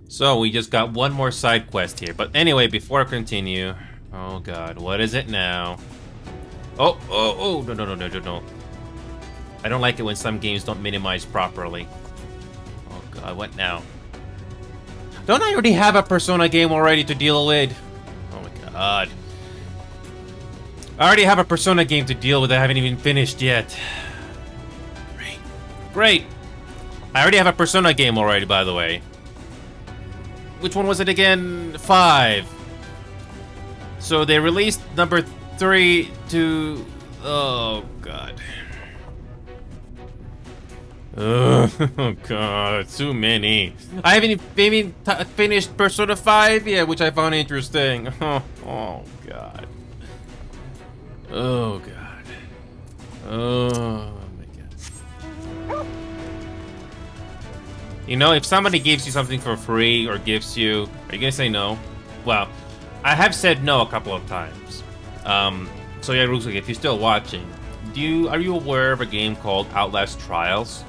S1: So we just got one more side quest here, but anyway, before I continue, oh god, what is it now? Oh, no. I don't like it when some games don't minimize properly. Oh god, what now? Don't I already have a Persona game already to deal with? Oh my god. I already have a Persona game to deal with that I haven't even finished yet. Great. I already have a Persona game already, by the way. Which one was it again? 5. So they released number 3 to... Oh god. Oh god, too many. I haven't even finished Persona 5 yet, which I found interesting. Oh god. Oh god. Oh my god. You know, if somebody gives you something for free or gives you, are you gonna say no? Well, I have said no a couple of times. So yeah, Ruxuk, if you're still watching, are you aware of a game called Outlast Trials?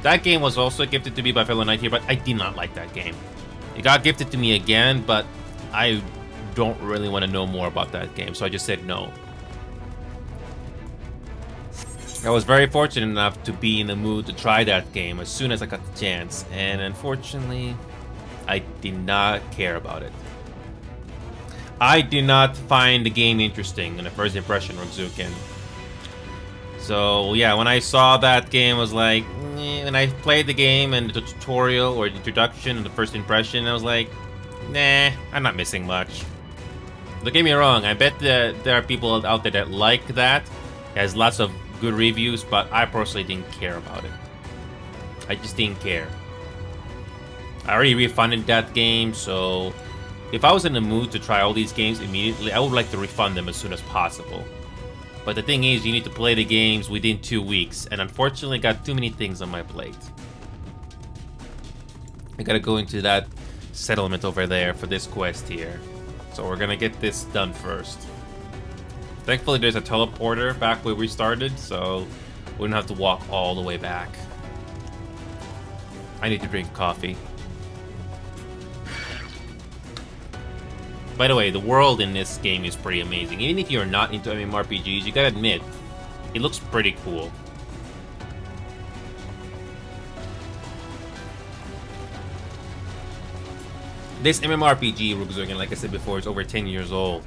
S1: That game was also gifted to me by fellow Knight here, but I did not like that game. It got gifted to me again, but I don't really want to know more about that game, so I just said no. I was very fortunate enough to be in the mood to try that game as soon as I got the chance, and unfortunately, I did not care about it. I did not find the game interesting in the first impression, Ruxuk. So yeah, when I saw that game, I was like, when I played the game and the tutorial or the introduction and the first impression, I was like, nah, I'm not missing much. Don't get me wrong, I bet that there are people out there that like that. It has lots of good reviews, but I personally didn't care about it. I just didn't care. I already refunded that game, so if I was in the mood to try all these games immediately, I would like to refund them as soon as possible. But the thing is, you need to play the games within 2 weeks, and unfortunately I got too many things on my plate. I gotta go into that settlement over there for this quest here. So we're gonna get this done first. Thankfully there's a teleporter back where we started, so we don't have to walk all the way back. I need to drink coffee. By the way, the world in this game is pretty amazing. Even if you're not into MMORPGs, you gotta admit, it looks pretty cool. This MMORPG, Ruxuk, like I said before, is over 10 years old.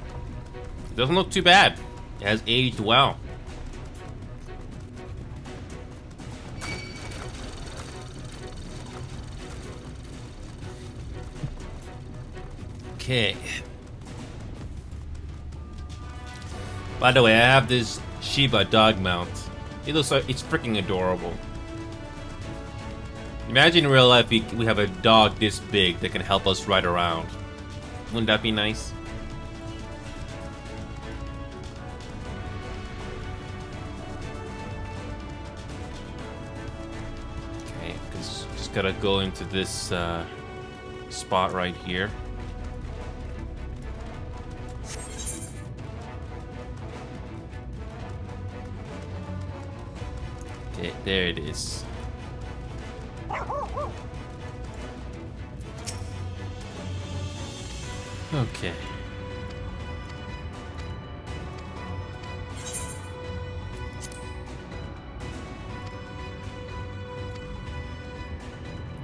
S1: It doesn't look too bad. It has aged well. Okay. By the way, I have this Shiba dog mount. It looks like it's freaking adorable. Imagine in real life we have a dog this big that can help us ride around. Wouldn't that be nice? Okay, just gotta go into this spot right here. Okay, there it is. Okay.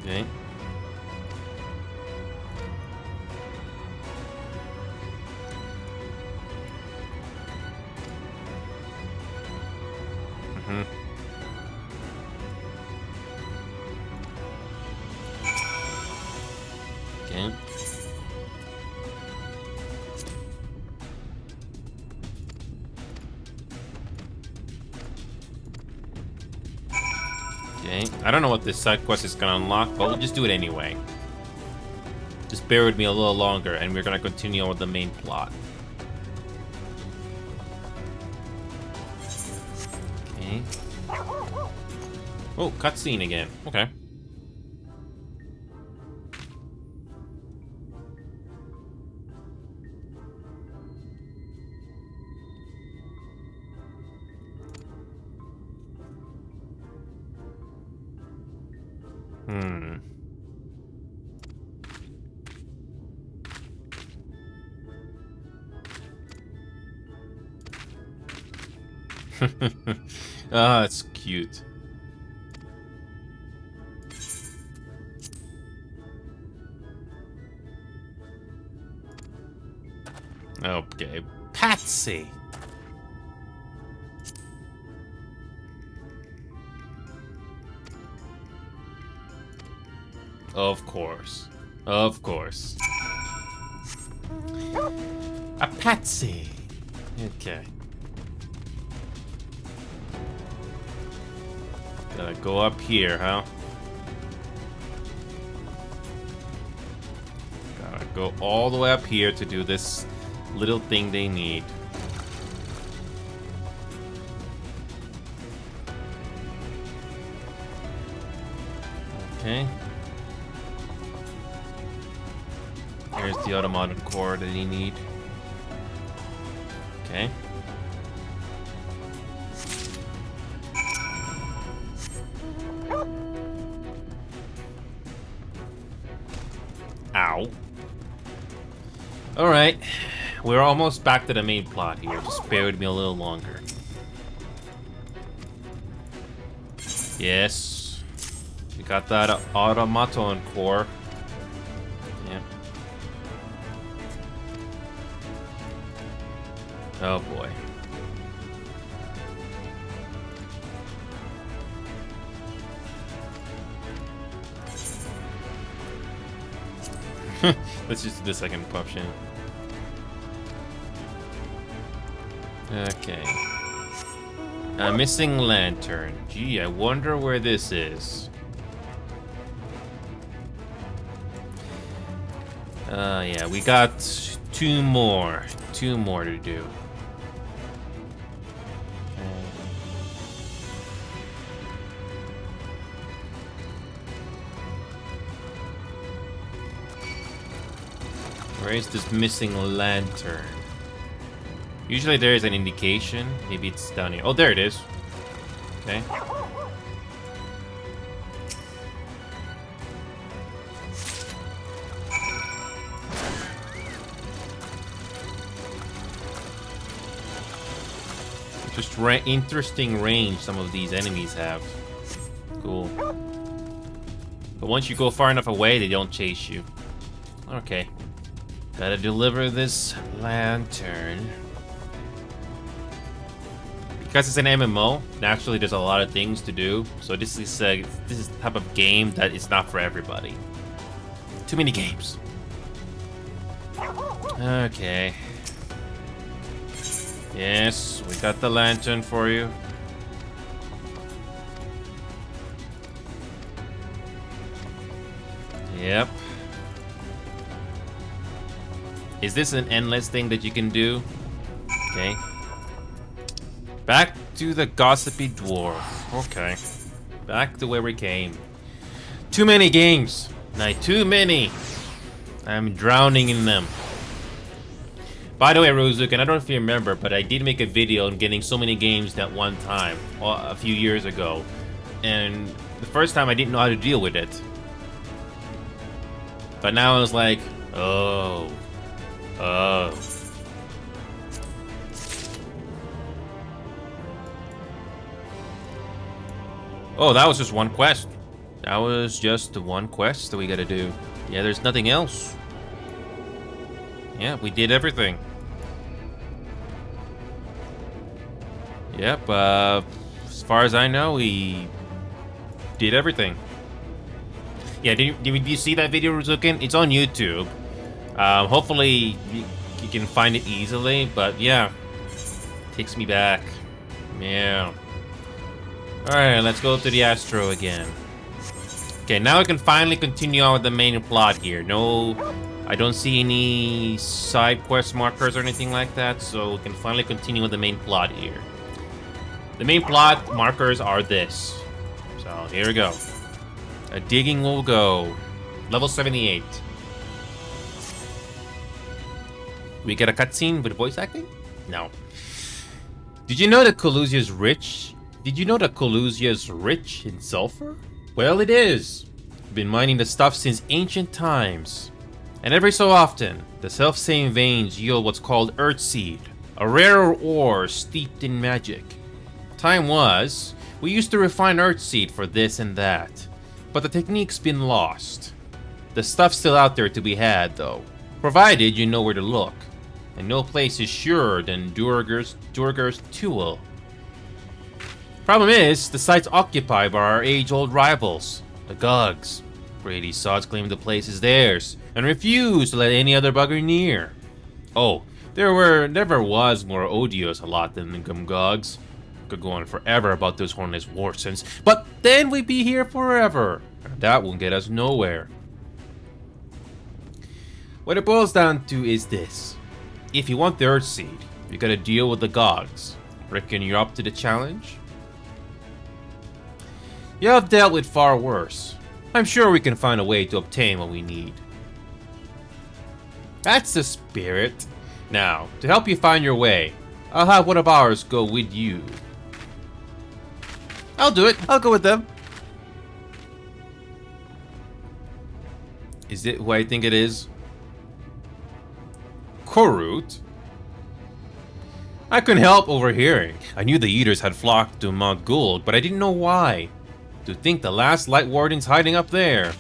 S1: Okay. Okay. Okay. I don't know what this side quest is gonna unlock, but we'll just do it anyway. Just bear with me a little longer, and we're gonna continue on with the main plot. Okay. Oh, cutscene again. Okay. Ah, it's cute. Okay, Patsy. Of course. Of course. A Patsy. Okay. Gotta go up here, huh? Gotta go all the way up here to do this little thing they need. Okay. Here's the automated core that you need. Okay. Ow. Alright. We're almost back to the main plot here. Just bear with me a little longer. Yes. We got that automaton core. Yeah. Oh boy. Let's just do the second option. Okay. A missing lantern. Gee, I wonder where this is. Yeah, we got two more to do. Where is this missing lantern? Usually there is an indication. Maybe it's down here. Oh, there it is. Okay. Just interesting range some of these enemies have. Cool. But once you go far enough away, they don't chase you. Okay. Gotta deliver this lantern. Because it's an MMO, naturally there's a lot of things to do. So this is the type of game that is not for everybody. Too many games. Okay. Yes, we got the lantern for you. Yep. Is this an endless thing that you can do? Okay. Back to the gossipy dwarf. Okay. Back to where we came. Too many games. Nah, too many. I'm drowning in them. By the way, Rozuk, and I don't know if you remember, but I did make a video on getting so many games at one time a few years ago. And the first time I didn't know how to deal with it. But now I was like, oh. Oh. Oh, that was just one quest. That was just the one quest that we gotta do. Yeah, there's nothing else. Yeah, we did everything. Yep, as far as I know, we did everything. Yeah, did you see that video, Ruzukin? It's on YouTube. Hopefully you can find it easily, but yeah. Takes me back. Yeah. Alright, let's go to the Astro again. Okay, now we can finally continue on with the main plot here. No, I don't see any side quest markers or anything like that, so we can finally continue with the main plot here. The main plot markers are this. So, here we go. A digging will go. Level 78. We get a cutscene with voice acting? No. Did you know that Colusia's rich? Did you know that Colusia's rich in sulfur? Well, it is. Been mining the stuff since ancient times. And every so often, the self-same veins yield what's called Earthseed, a rarer ore steeped in magic. Time was, we used to refine Earthseed for this and that, but the technique's been lost. The stuff's still out there to be had, though, provided you know where to look. And no place is surer than Durgar's Tuel. Problem is, the site's occupied by our age-old rivals, the Gugs. Brady Sods claim the place is theirs, and refuse to let any other bugger near. Oh, there never was more odious a lot than the Gumgogs. Could go on forever about those Hornless Warsons, but then we'd be here forever. And that won't get us nowhere. What it boils down to is this. If you want the Earthseed, you gotta deal with the gods. Reckon you're up to the challenge? You have dealt with far worse. I'm sure we can find a way to obtain what we need. That's the spirit. Now, to help you find your way, I'll have one of ours go with you. I'll do it. I'll go with them. Is it who I think it is? Korut? I couldn't help overhearing. I knew the Eaters had flocked to Mount Gould, but I didn't know why. To think the last Light Warden's hiding up there.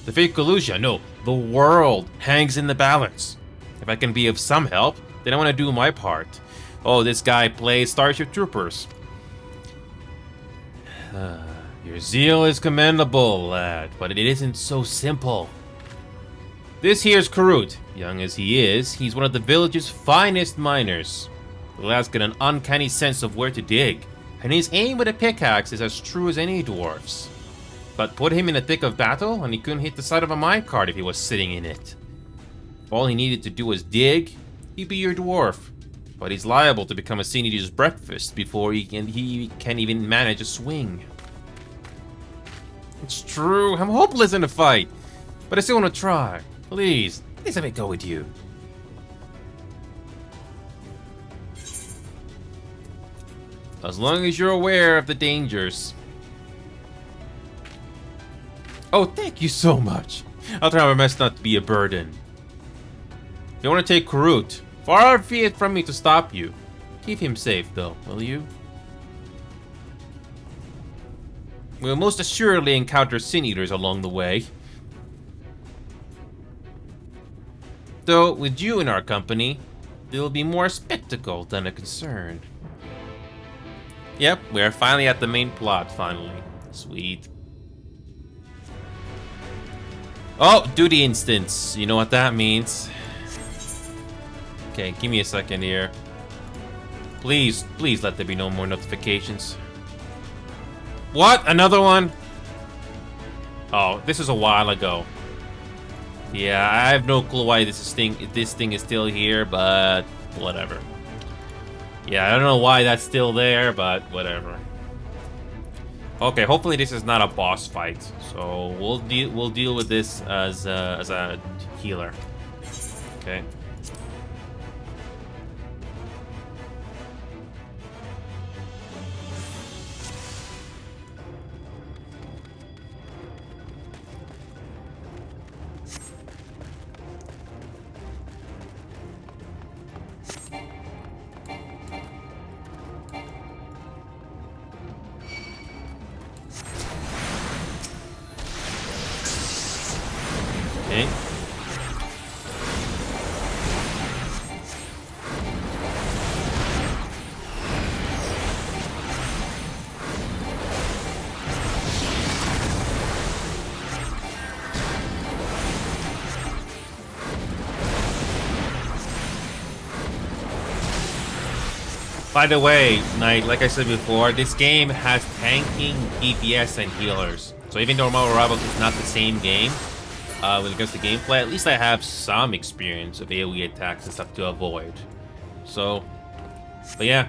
S1: The fate Kalusha, no, the world hangs in the balance. If I can be of some help, then I want to do my part. Oh, this guy plays Starship Troopers. Your zeal is commendable, lad, but it isn't so simple. This here's Korut. Young as he is, he's one of the village's finest miners. The lad's got an uncanny sense of where to dig, and his aim with a pickaxe is as true as any dwarf's. But put him in the thick of battle, and he couldn't hit the side of a minecart if he was sitting in it. If all he needed to do was dig, he'd be your dwarf. But he's liable to become a Sin Eater's breakfast before he can even manage a swing. It's true, I'm hopeless in the fight, but I still want to try. Please let me go with you. As long as you're aware of the dangers. Oh, thank you so much. I'll try my best not to be a burden. If you want to take Korut, far be it from me to stop you. Keep him safe, though, will you? We'll most assuredly encounter Sin Eaters along the way. Though, with you in our company, it'll be more a spectacle than a concern. Yep, we're finally at the main plot, finally. Sweet. Oh, duty instance. You know what that means. Okay, give me a second here. Please let there be no more notifications. What? Another one? Oh, this is a while ago. Yeah, I have no clue why this thing is still here, but whatever. Yeah, I don't know why that's still there, but whatever. Okay, hopefully this is not a boss fight. So we'll deal with this as a healer. Okay. Okay. By the way, Knight, like I said before, this game has tanking, DPS, and healers. So even though Marvel Rivals is not the same game, when it comes to gameplay, at least I have some experience of AoE attacks and stuff to avoid. So, but yeah,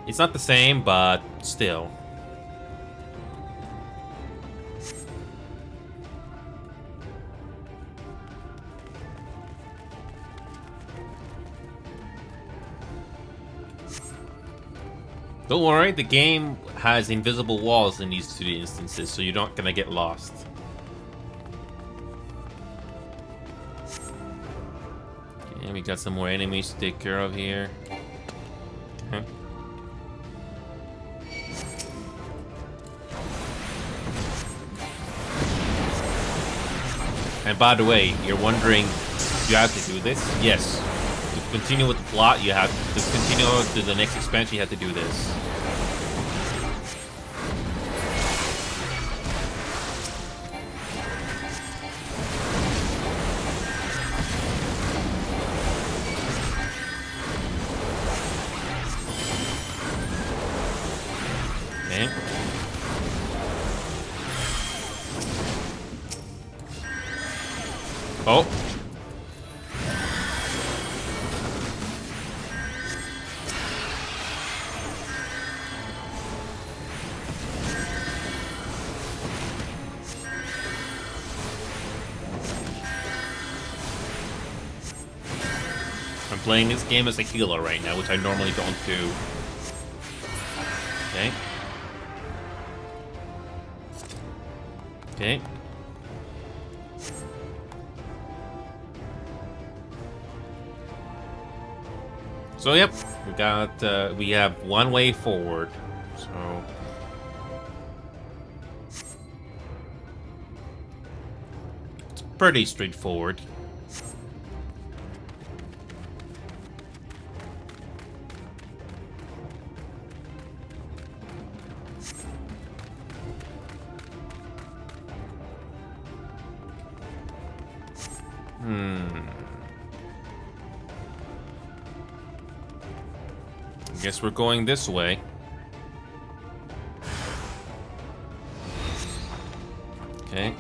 S1: it's not the same, but still. Don't worry, the game has invisible walls in these two instances, so you're not gonna get lost. Okay, we got some more enemies to take care of here. Okay. And by the way, you're wondering, do you have to do this? Yes. To continue with the plot, you have to continue to the next expansion, you have to do this. Okay. Oh. I'm playing this game as a healer right now, which I normally don't do. Okay. Okay. So yep, we have one way forward. So it's pretty straightforward. I guess we're going this way. Okay.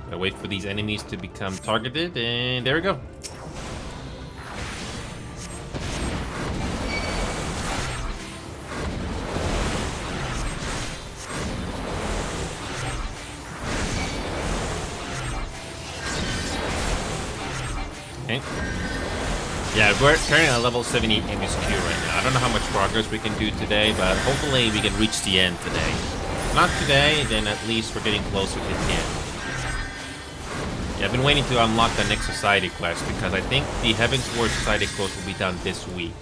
S1: Gotta wait for these enemies to become targeted, and there we go. Okay. Yeah, we're currently at level 78 MSQ right now. I don't know how much progress we can do today, but hopefully we can reach the end today. If not today, then at least we're getting closer to the end. Yeah, I've been waiting to unlock the next society quest because I think the Heaven's Ward society quest will be done this week.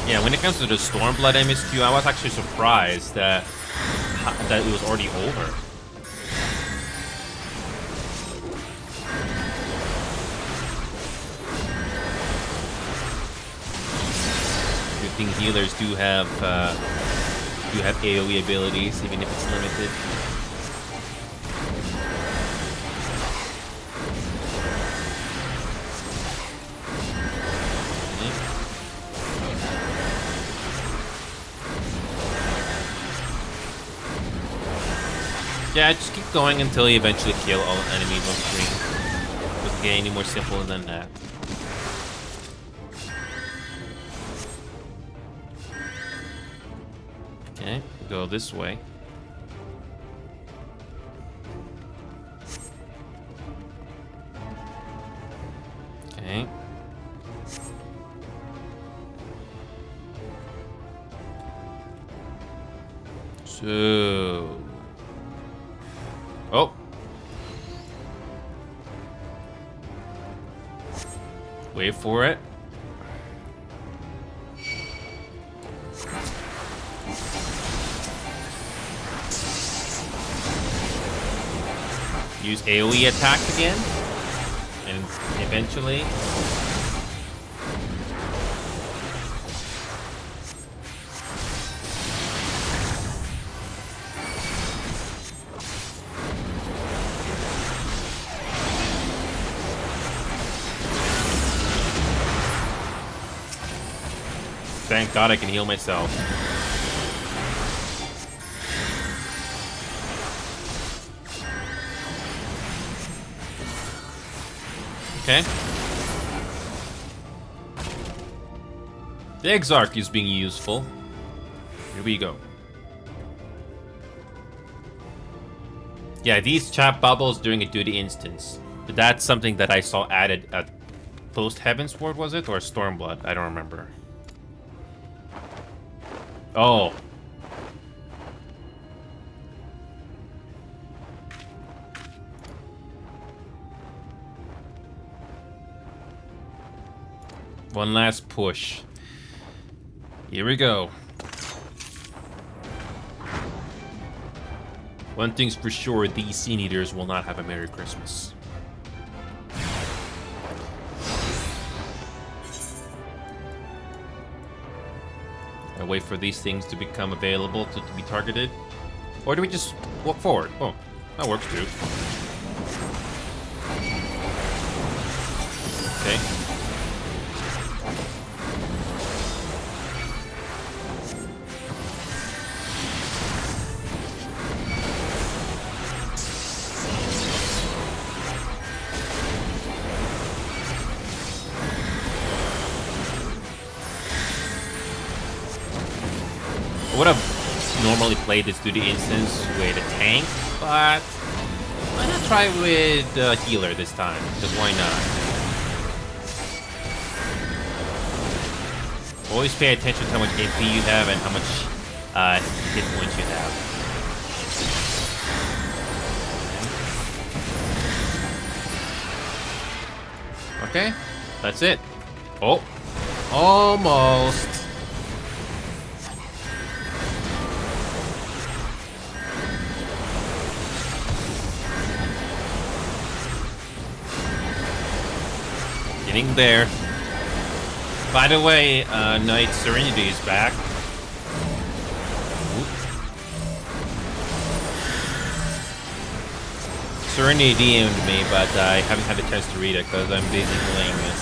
S1: Yeah, when it comes to the Stormblood MSQ, I was actually surprised that it was already over. Good thing healers do have AoE abilities, even if it's limited. Yeah, just keep going until you eventually kill all enemies on screen. Doesn't get any more simple than that. Okay, go this way. Okay. So... Oh. Wait for it. Use AoE attack again. And eventually... Thank God I can heal myself. Okay. The Exarch is being useful. Here we go. Yeah, these chat bubbles during a duty instance. That's something that I saw added at post Heaven's Ward, was it? Or Stormblood? I don't remember. Oh. One last push. Here we go. One thing's for sure, these Sin Eaters will not have a Merry Christmas. I wait for these things to become available to be targeted. Or do we just walk forward? Oh, that works too. would have normally played this duty instance with a tank, but why not try with a healer this time? Because why not? Always pay attention to how much MP you have and how much hit points you have. Okay, that's it. Oh, almost. Getting there. By the way, Knight Serenity is back. Serenity DM'd me, but I haven't had a chance to read it because I'm busy playing this.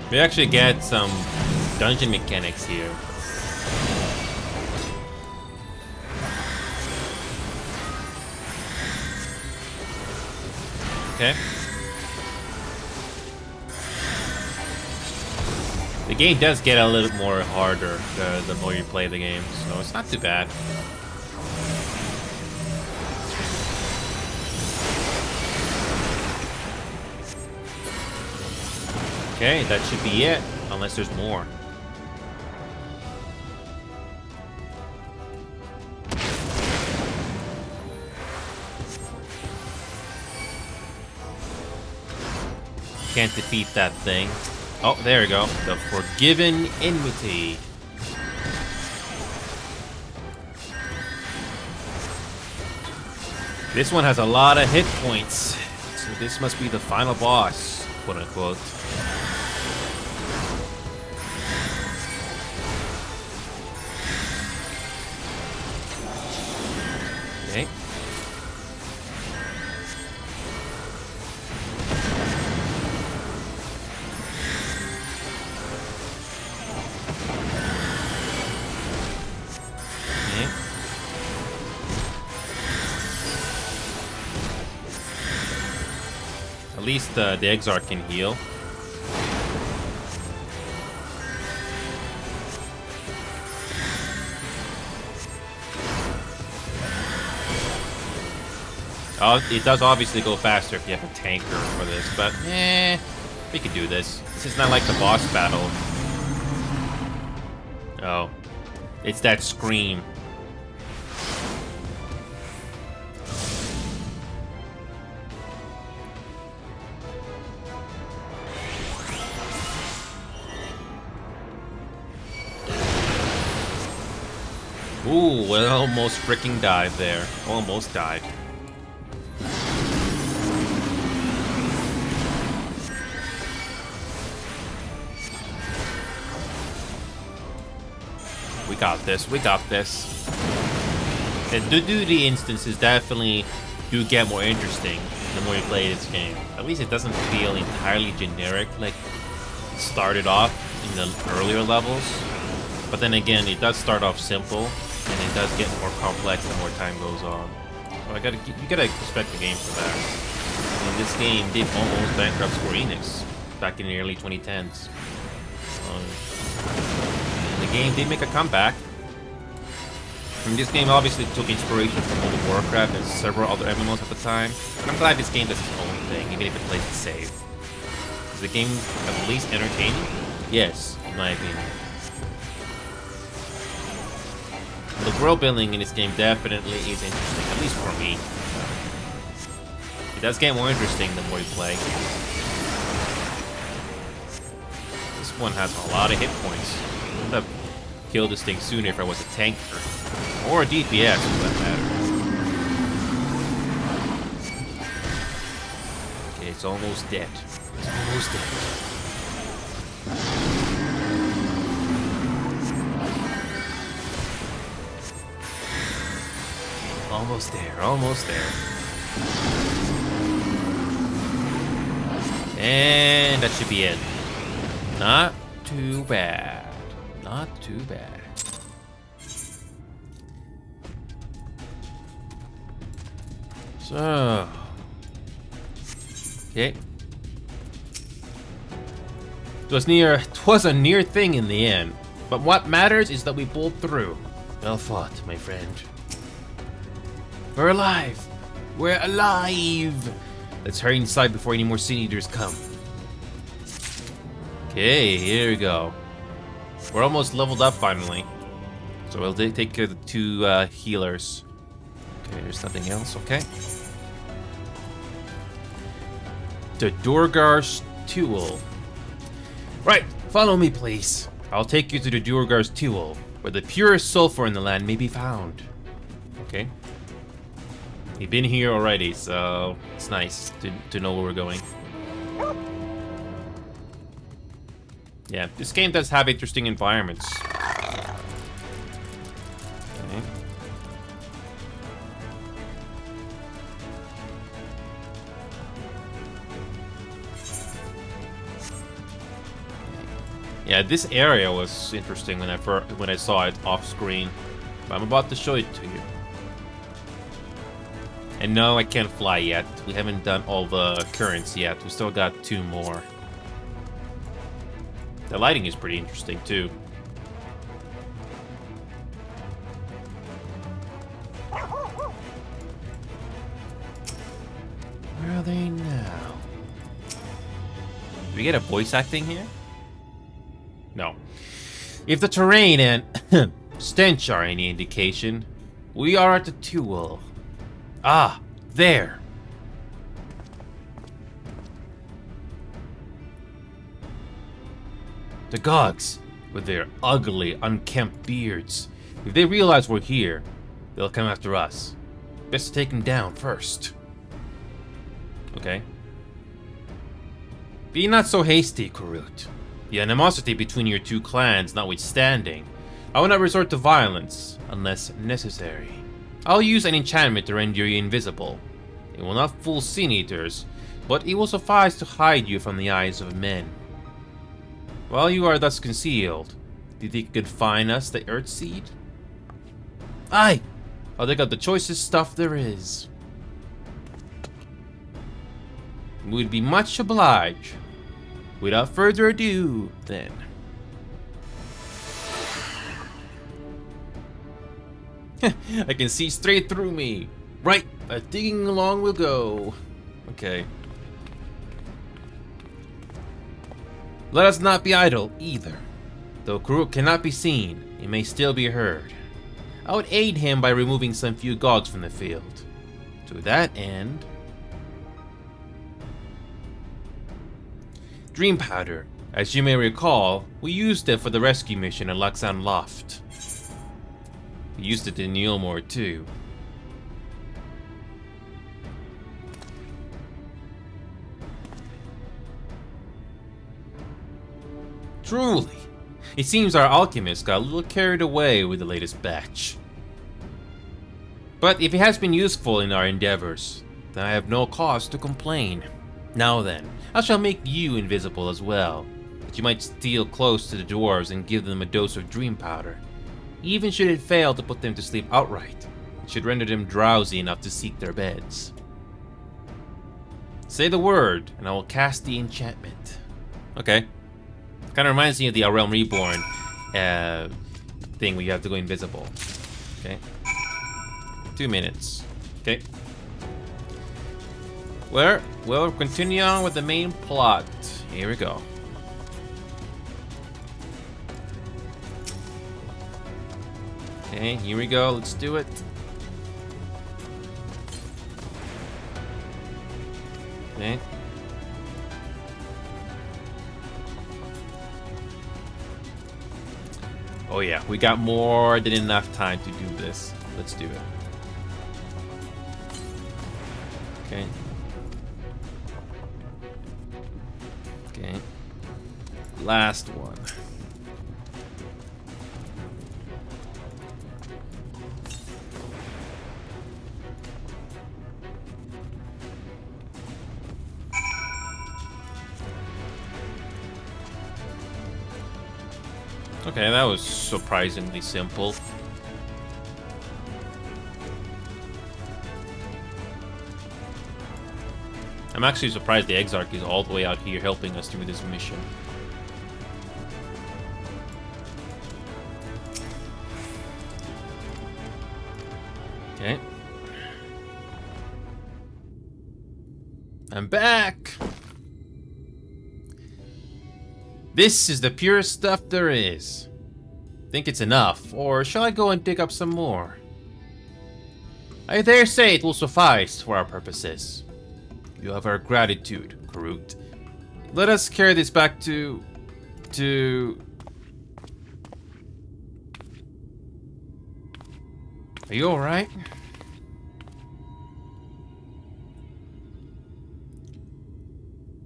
S1: We actually get some dungeon mechanics here. Okay. The game does get a little more harder the more you play the game, so it's not too bad. Okay, that should be it, unless there's more. Can't defeat that thing. Oh, there we go. The Forgiven Enmity. This one has a lot of hit points, so this must be the final boss, quote unquote. Okay. At least the Exarch can heal. It does obviously go faster if you have a tanker for this, but we could do this. This is not like the boss battle. Oh, it's that scream. Ooh, well, almost freaking died there. Almost died. We got this. We got this. And the duty instances definitely do get more interesting the more you play this game. At least it doesn't feel entirely generic like it started off in the earlier levels. But then again, it does start off simple, and it does get more complex the more time goes on. So you gotta respect the game for that. I mean, this game did almost bankrupt Square Enix back in the early 2010s. The game did make a comeback. I mean, this game obviously took inspiration from World of Warcraft and several other MMOs at the time. And I'm glad this game does its own thing, even if it plays it safe. Is the game at least entertaining? Yes, in my opinion. The world building in this game definitely is interesting, at least for me. It does get more interesting the more you play. This one has a lot of hit points. I would have killed this thing sooner if I was a tanker. Or a DPS, for that matter. Okay, it's almost dead. It's almost dead. Almost there, almost there. And that should be it. Not too bad. Not too bad. So, Okay. Twas a near thing in the end, but what matters is that we pulled through. Well fought, my friend. We're alive! We're alive! Let's hurry inside before any more Sin Eaters come. Okay, here we go. We're almost leveled up finally. So we'll take care of the two healers. Okay, there's nothing else, okay. The Durgar's Tool. Right, follow me please. I'll take you to the Durgar's Tool, where the purest sulfur in the land may be found. Okay. We've been here already, so it's nice to know where we're going. Yeah, this game does have interesting environments. Okay. Yeah, this area was interesting when I saw it off screen. But I'm about to show it to you. And no, I can't fly yet. We haven't done all the currents yet. We still got 2 more. The lighting is pretty interesting too. Where are they now? Do we get a voice acting here? No. If the terrain and stench are any indication, we are at the Tool. Ah, there. The Gogs, with their ugly, unkempt beards. If they realize we're here, they'll come after us. Best to take them down first. Okay. Be not so hasty, Kurut. The animosity between your 2 clans notwithstanding, I will not resort to violence unless necessary. I'll use an enchantment to render you invisible. It will not fool Sin Eaters, but it will suffice to hide you from the eyes of men. While you are thus concealed, do you think you could find us the Earthseed? Aye! I'll dig out the choicest stuff there is. We'd be much obliged. Without further ado, then. I can see straight through me. Right, digging along we'll go. Okay. Let us not be idle, either. Though Kuruk cannot be seen, he may still be heard. I would aid him by removing some few Gogs from the field. To that end... Dream Powder. As you may recall, we used it for the rescue mission at Luxan Loft. We used it in Neilmore too. Truly, it seems our alchemist got a little carried away with the latest batch. But if it has been useful in our endeavors, then I have no cause to complain. Now then, I shall make you invisible as well, that you might steal close to the dwarves and give them a dose of dream powder. Even should it fail to put them to sleep outright, it should render them drowsy enough to seek their beds. Say the word, and I will cast the enchantment. Okay. Kind of reminds me of the A Realm Reborn thing where you have to go invisible. Okay. 2 minutes. Okay. We'll continue on with the main plot. Here we go. Okay, here we go. Let's do it. Okay. Oh yeah, we got more than enough time to do this. Let's do it. Okay. Okay. Last one. Okay, that was surprisingly simple. I'm actually surprised the Exarch is all the way out here helping us through this mission. Okay. I'm back! This is the purest stuff there is. Think it's enough, or shall I go and dig up some more? I dare say it will suffice for our purposes. You have our gratitude, Karut. Let us carry this back to... Are you alright?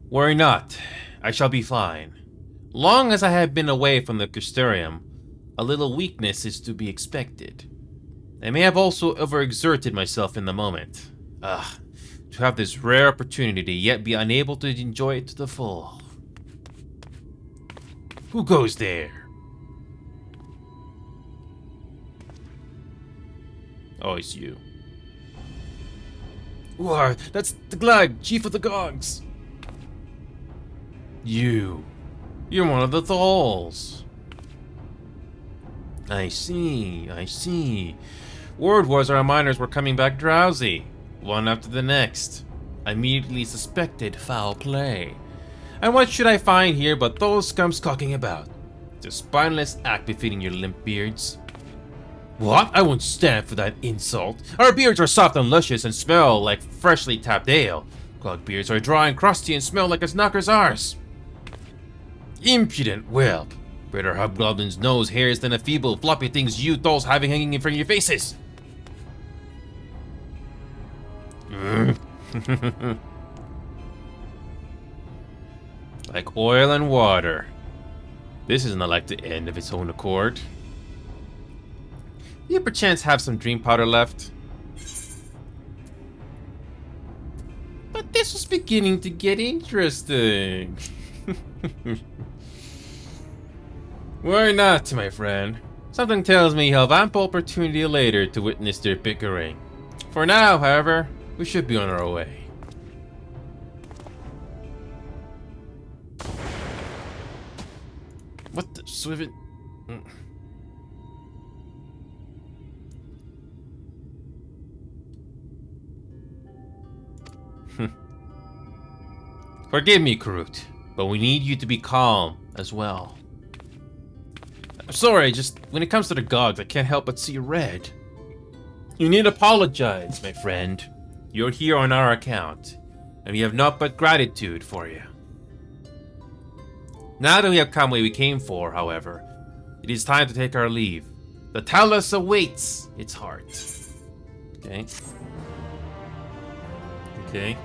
S1: Worry not. I shall be fine. Long as I have been away from the Custarium, a little weakness is to be expected. I may have also overexerted myself in the moment. To have this rare opportunity yet be unable to enjoy it to the full. Who goes there? Oh, it's you. War, that's the Glag, chief of the Gogs. You're one of the Thalls. I see. Word was our miners were coming back drowsy, one after the next. I immediately suspected foul play. And what should I find here but those scum skulking about? It's a spineless act befitting your limp beards. What? I won't stand for that insult. Our beards are soft and luscious and smell like freshly tapped ale. Clog beards are dry and crusty and smell like a knocker's arse. Impudent whelp. Better hobgoblin's nose hairs than the feeble, floppy things you dolls having hanging in front of your faces. Like oil and water. This isn't like the end of its own accord. Do you perchance have some dream powder left? But this was beginning to get interesting. Worry not, my friend. Something tells me you'll have ample opportunity later to witness their bickering. For now, however, we should be on our way. What the swivet? Forgive me, Karut, but we need you to be calm as well. I'm sorry, just when it comes to the Gogs, I can't help but see red. You need to apologize, my friend. You're here on our account, and we have naught but gratitude for you. Now that we have come where we came for, however, it is time to take our leave. The Talus awaits its heart. Okay. Okay.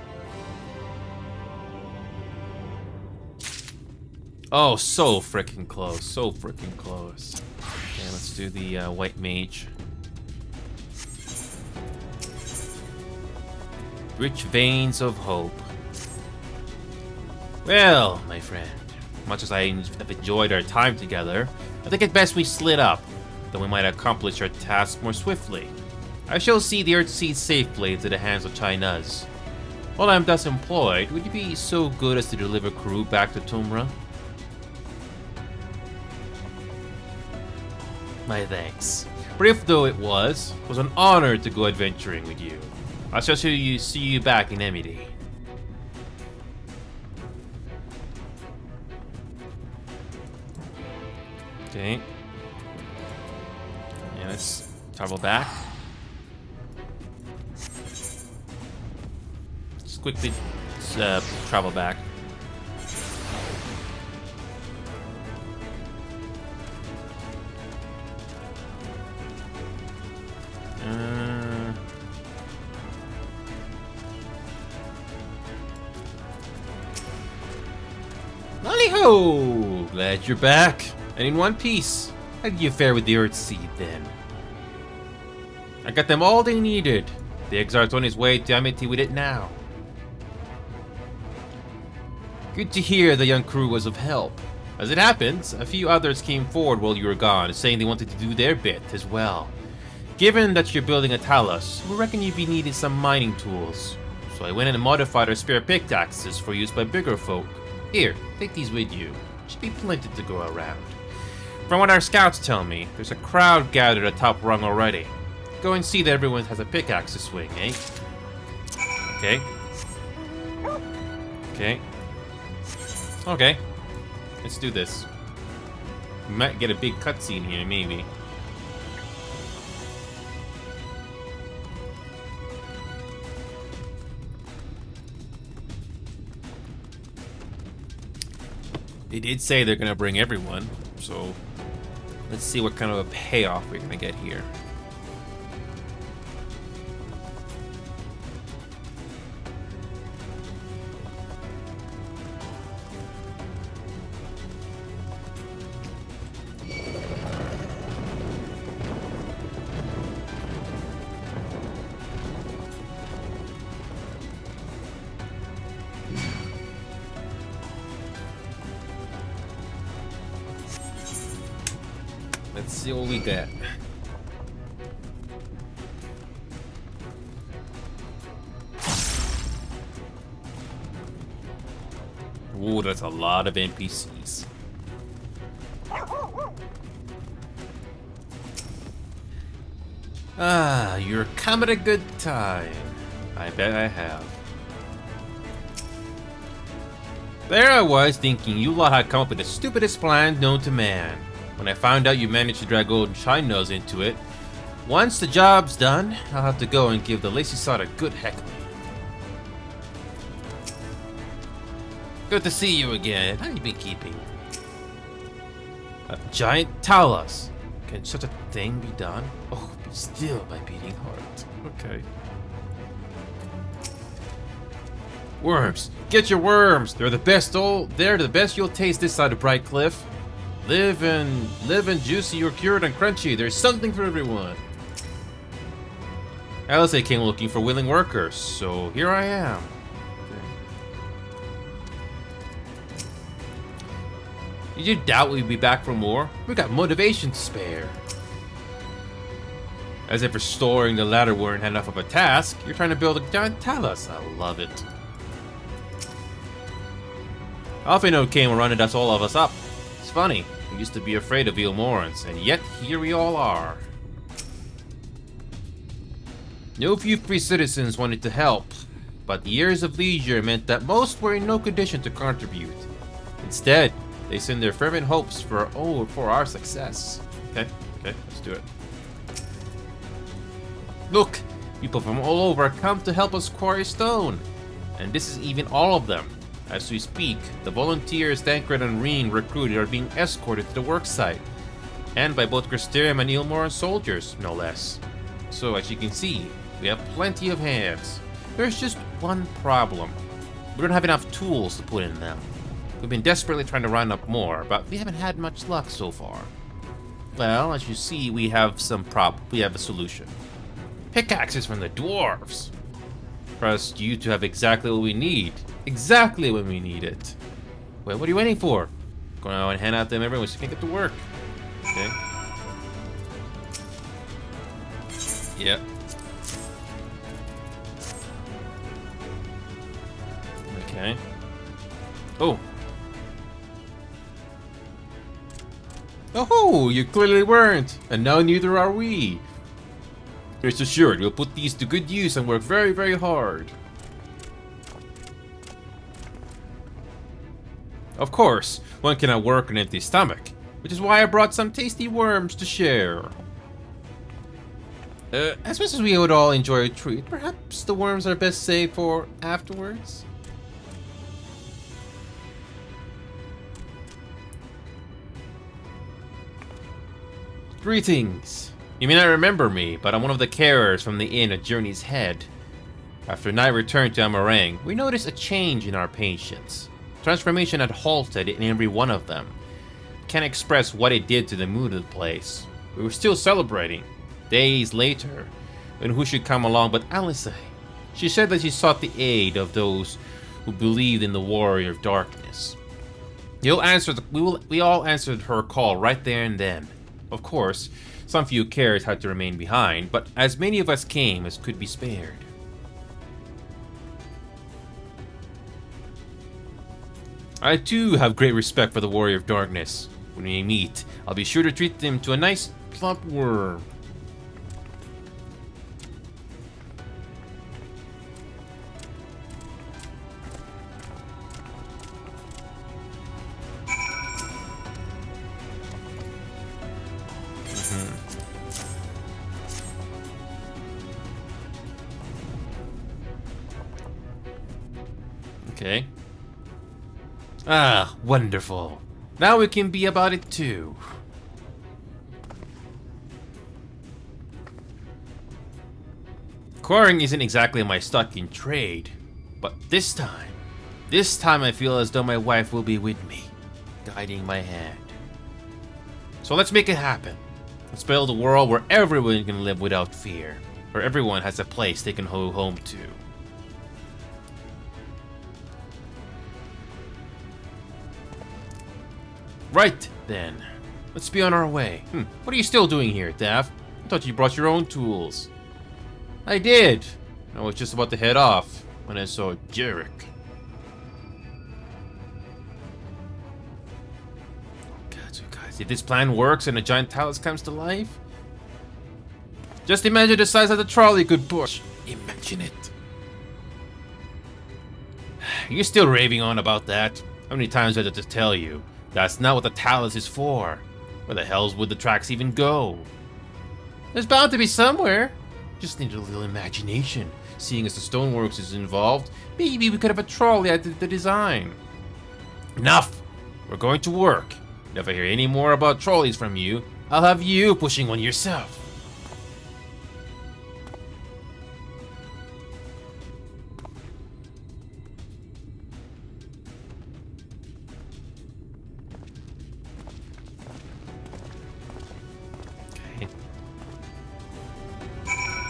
S1: Oh, so freaking close. So freaking close. Okay, let's do the white mage. Rich veins of hope. Well, my friend, much as I have enjoyed our time together, I think it best we split up, then we might accomplish our task more swiftly. I shall see the Earthseed safely into the hands of Chainuz. While I am thus employed, would you be so good as to deliver Karut back to Tumra? My thanks. Brief though it was an honor to go adventuring with you. I shall see you back in Amity. Okay. Yeah, let's travel back. Just quickly travel back. Lolly-ho! Glad you're back, and in one piece. How did you fare with the Earthseed, then? I got them all they needed. The Exarch's on his way to Amity with it now. Good to hear the young crew was of help. As it happens, a few others came forward while you were gone, saying they wanted to do their bit as well. Given that you're building a Talus, we reckon you'd be needing some mining tools. so I went and modified our spare pickaxes for use by bigger folk. Here, take these with you. Should be plenty to go around. From what our scouts tell me, there's a crowd gathered atop rung already. Go and see that everyone has a pickaxe to swing, eh? Okay. Okay. Okay. Let's do this. We might get a big cutscene here, maybe. They did say they're gonna bring everyone, so let's see what kind of a payoff we're gonna get here. Let's see what we get. Ooh, that's a lot of NPCs. Ah, you're come at a good time. I bet I have. There I was thinking you lot had come up with the stupidest plan known to man. When I found out you managed to drag old Shine Nose into it. Once the job's done, I'll have to go and give the lacy sod a good heckling. Good to see you again. How you been keeping? A giant Talos. Can such a thing be done? Oh, be still, my beating heart. Okay. Worms. Get your worms. They're the best you'll taste this side of Bright Cliff. Live and juicy or cured and crunchy. There's something for everyone. Alice came looking for willing workers, so here I am. Did you doubt we'd be back for more? We got motivation to spare. As if restoring the ladder weren't enough of a task, you're trying to build a giant Talos. I love it. Alphinaud came and rounded all of us up. It's funny. We used to be afraid of Ilmorans, and yet here we all are. No few free citizens wanted to help, but the years of leisure meant that most were in no condition to contribute. Instead, they send their fervent hopes for our success. Okay, let's do it. Look, people from all over come to help us quarry stone, and this is even all of them. As we speak, the volunteers Tancred and Reen recruited are being escorted to the worksite, and by both Crystarium and Ilmoran soldiers, no less. So as you can see, we have plenty of hands. There's just one problem. We don't have enough tools to put in them. We've been desperately trying to round up more, but we haven't had much luck so far. Well, as you see, we have a solution. Pickaxes from the dwarves. Trust you to have exactly what we need. Exactly when we need it. Wait, what are you waiting for? Going out and hand out them everyone so you can get to work. Okay. Yep. Okay. Oh. Oh, you clearly weren't. And now neither are we. Rest assured, we'll put these to good use and work very, very hard. Of course, one cannot work on an empty stomach, which is why I brought some tasty worms to share. As much as we would all enjoy a treat, perhaps the worms are best saved for afterwards? Greetings. You may not remember me, but I'm one of the carers from the inn at Journey's Head. After night return to Amarang, we noticed a change in our patients. Transformation had halted in every one of them. Can't express what it did to the mood of the place. We were still celebrating. Days later, when who should come along but Alice. She said that she sought the aid of those who believed in the Warrior of Darkness. We all answered her call right there and then. Of course, some few carers had to remain behind, but as many of us came as could be spared. I too have great respect for the Warrior of Darkness. When we meet, I'll be sure to treat them to a nice, plump worm. Okay. Ah, wonderful. Now we can be about it too. Quarrying isn't exactly my stock in trade, but this time I feel as though my wife will be with me, guiding my hand. So let's make it happen. Let's build a world where everyone can live without fear, where everyone has a place they can go home to. Right, then. Let's be on our way. What are you still doing here, Daff? I thought you brought your own tools. I did. I was just about to head off when I saw Jarek. Guys, if this plan works and a giant talus comes to life, just imagine the size of the trolley could push. Imagine it. You're still raving on about that. How many times did I have to tell you? That's not what the talus is for. Where the hell would the tracks even go? There's bound to be somewhere. Just need a little imagination. Seeing as the stoneworks is involved, maybe we could have a trolley at the design. Enough! We're going to work. If I hear any more about trolleys from you, I'll have you pushing one yourself.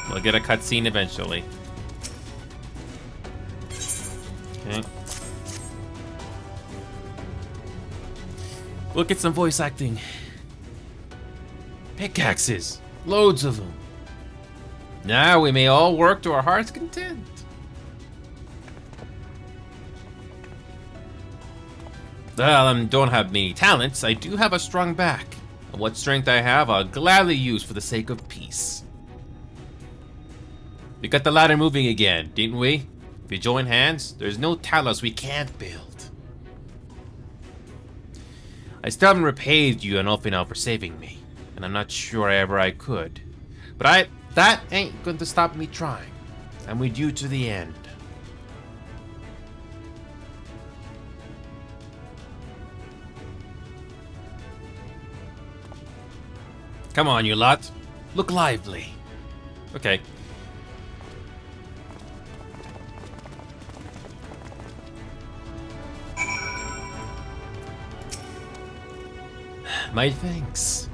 S1: We'll get a cutscene eventually. Okay. We'll get some voice acting. Pickaxes. Loads of them. Now we may all work to our heart's content. Well, I don't have many talents. I do have a strong back. And what strength I have, I'll gladly use for the sake of peace. We got the ladder moving again, didn't we? If we join hands, there's no talus we can't build. I still haven't repaid you enough for saving me, and I'm not sure ever I could. But that ain't going to stop me trying. I'm with you to the end. Come on, you lot. Look lively. Okay. My thanks.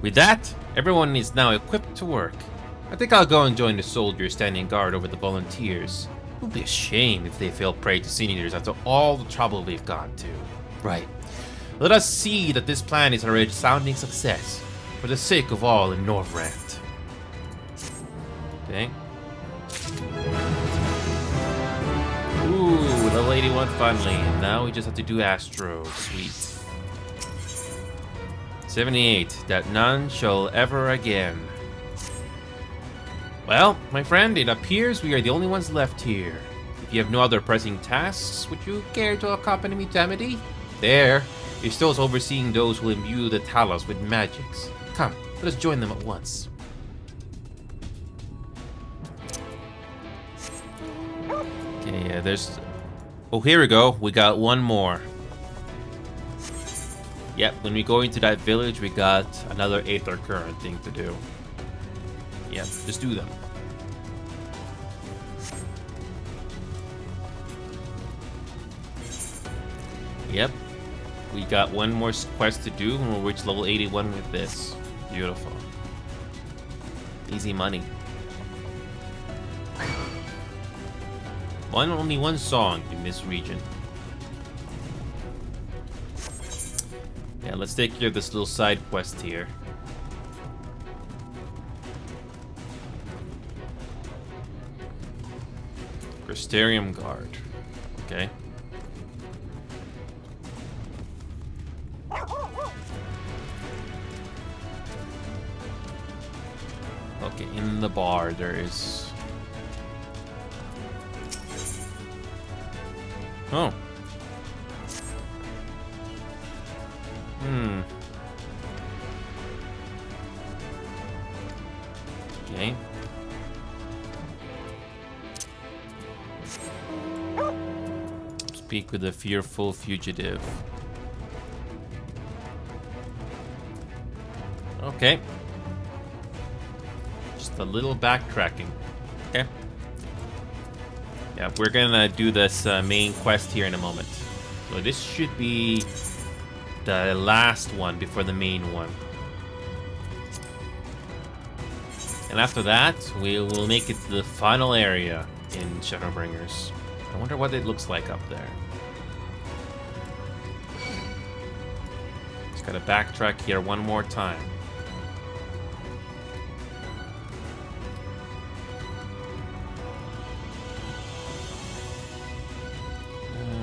S1: With that, everyone is now equipped to work. I think I'll go and join the soldiers standing guard over the volunteers. It will be a shame if they fell prey to sin eaters after all the trouble we've gone to. Right. Let us see that this plan is a resounding success, for the sake of all in Northrend. Okay. Ooh, level 81 finally. And now we just have to do Astro. Sweet. 78, that none shall ever again. Well, my friend, it appears we are the only ones left here. If you have no other pressing tasks, would you care to accompany me to Amity? There, you're still overseeing those who imbue the talus with magics. Come, let us join them at once. Okay, yeah, there's... Oh, here we go. We got one more. Yep, when we go into that village, we got another Aether Current thing to do. Yep, just do them. Yep, we got one more quest to do, and we'll reach level 81 with this. Beautiful. Easy money. Only one song in this region. Yeah, let's take care of this little side quest here. Crystarium Guard. Okay. Okay, in the bar there is... Oh. Okay. Speak with the fearful fugitive. Okay. Just a little backtracking. Okay. Yeah, we're gonna do this main quest here in a moment. So this should be the last one before the main one. And after that, we will make it to the final area in Shadowbringers. I wonder what it looks like up there. Just gotta backtrack here one more time.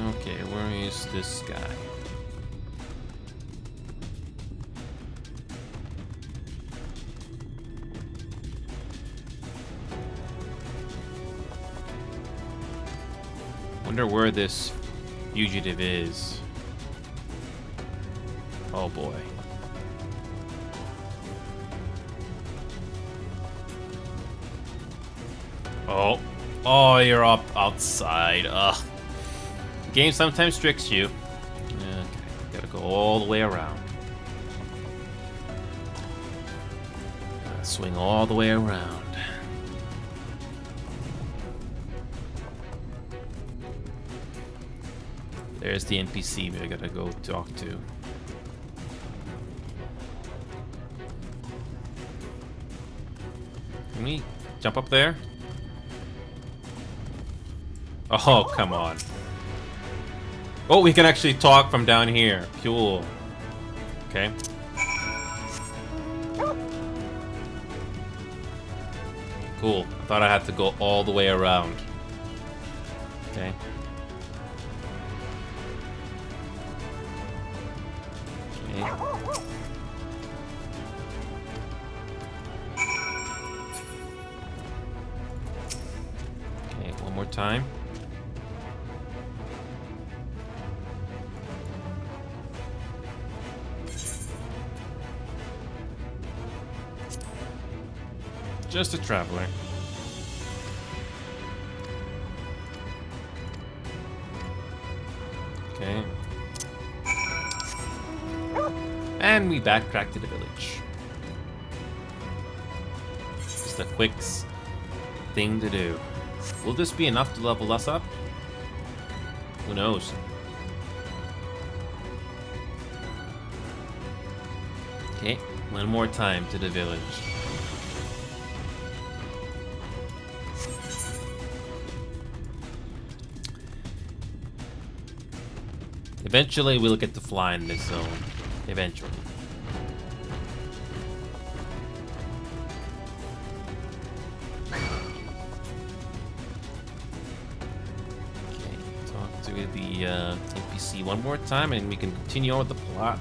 S1: Okay, where is this guy? Wonder where this fugitive is. Oh boy. Oh. Oh, you're up outside. Ugh. The game sometimes tricks you. Okay, gotta go all the way around. Gotta swing all the way around. There's the NPC we gotta go talk to. Can we jump up there? Oh, come on. Oh, we can actually talk from down here. Cool. Okay. Cool. I thought I had to go all the way around. Okay. Okay, one more time. Just a traveler. Okay. And we backtrack to the village. Just a quick thing to do. Will this be enough to level us up? Who knows? Okay, one more time to the village. Eventually we'll get to fly in this zone. Eventually. Okay, talk to the NPC one more time and we can continue on with the plot.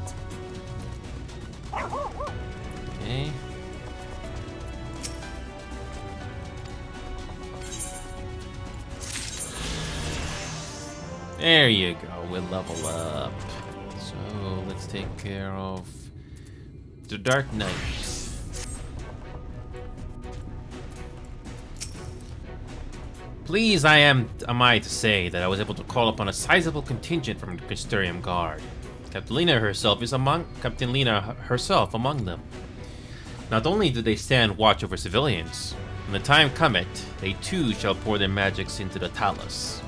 S1: Okay. There you go, we'll level up. So let's take care of the Dark Knight. Pleased am I to say that I was able to call upon a sizable contingent from the Crystarium Guard. Captain Lena herself among them. Not only do they stand watch over civilians, when the time cometh, they too shall pour their magics into the talus.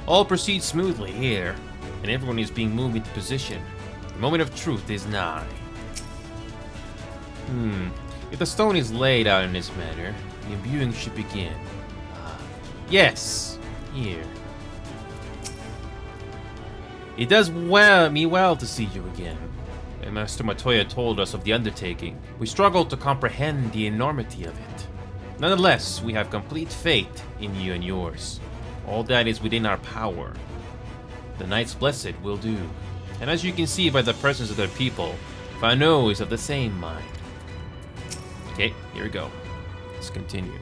S1: All proceeds smoothly here, and everyone is being moved into position. The moment of truth is nigh. If the stone is laid out in this manner, the imbuing should begin. Yes, here. It does me well to see you again. When Master Matoya told us of the undertaking, we struggled to comprehend the enormity of it. Nonetheless, we have complete faith in you and yours. All that is within our power. The Knights Blessed will do. And as you can see by the presence of their people, Fano is of the same mind. Okay, here we go. Let's continue.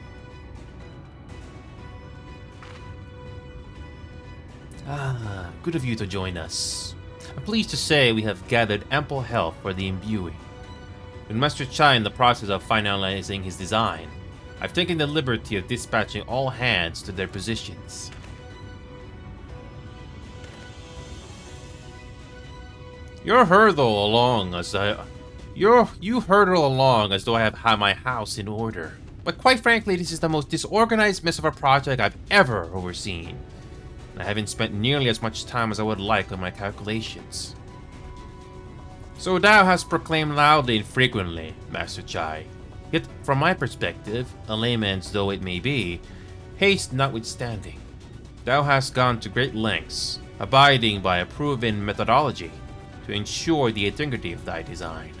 S1: Ah, good of you to join us. I'm pleased to say we have gathered ample help for the imbuing. With Master Chai in the process of finalizing his design, I've taken the liberty of dispatching all hands to their positions. You hurtle along as though I have had my house in order. But quite frankly, this is the most disorganized mess of a project I've ever overseen. I haven't spent nearly as much time as I would like on my calculations. So thou hast proclaimed loudly and frequently, Master Chai. Yet, from my perspective, a layman's though it may be, haste notwithstanding, thou hast gone to great lengths, abiding by a proven methodology, to ensure the integrity of thy design.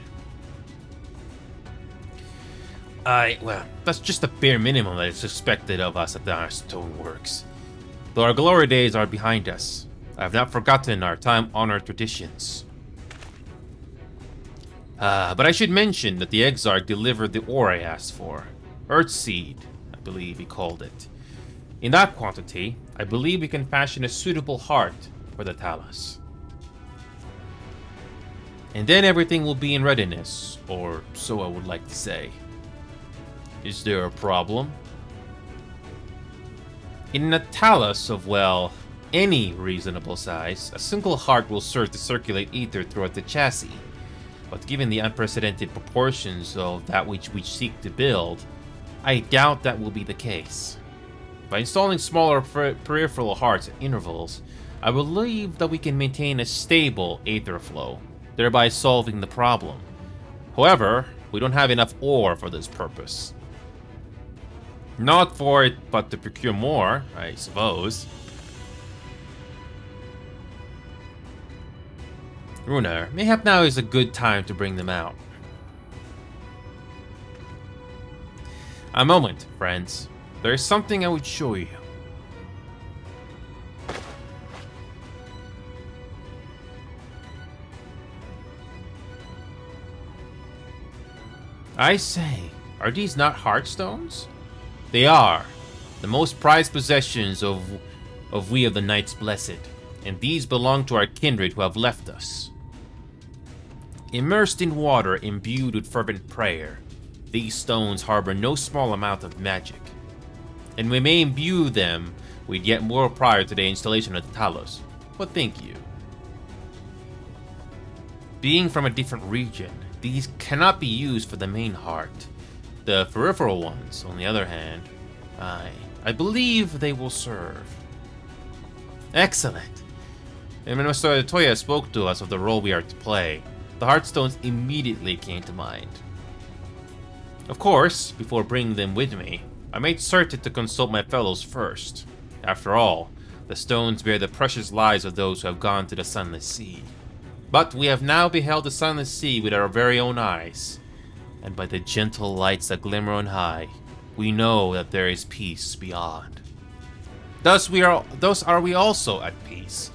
S1: Well, that's just the bare minimum that is expected of us at the Hearthstone Works. Though our glory days are behind us, I have not forgotten our time-honored traditions. But I should mention that the Exarch delivered the ore I asked for. Earthseed, I believe he called it. In that quantity, I believe we can fashion a suitable heart for the Talos. And then everything will be in readiness, or so I would like to say. Is there a problem? In a Talos of, well, any reasonable size, a single heart will serve to circulate ether throughout the chassis. But given the unprecedented proportions of that which we seek to build, I doubt that will be the case. By installing smaller peripheral hearts at intervals, I believe that we can maintain a stable aether flow, thereby solving the problem. However, we don't have enough ore for this purpose. Not for it, but to procure more, I suppose. Runar, mayhap now is a good time to bring them out. A moment, friends. There is something I would show you. I say, are these not Heartstones? They are. The most prized possessions of we of the Knights Blessed, and these belong to our kindred who have left us. Immersed in water imbued with fervent prayer, these stones harbor no small amount of magic, and we may imbue them with yet more prior to the installation of the Talos. What think you? Being from a different region, these cannot be used for the main heart. The peripheral ones, on the other hand, I believe they will serve. Excellent. And when Mr. Toya spoke to us of the role we are to play, the Heartstones immediately came to mind. Of course, before bringing them with me, I made certain to consult my fellows first. After all, the stones bear the precious lives of those who have gone to the Sunless Sea. But we have now beheld the Sunless Sea with our very own eyes, and by the gentle lights that glimmer on high, we know that there is peace beyond. Thus are we also at peace.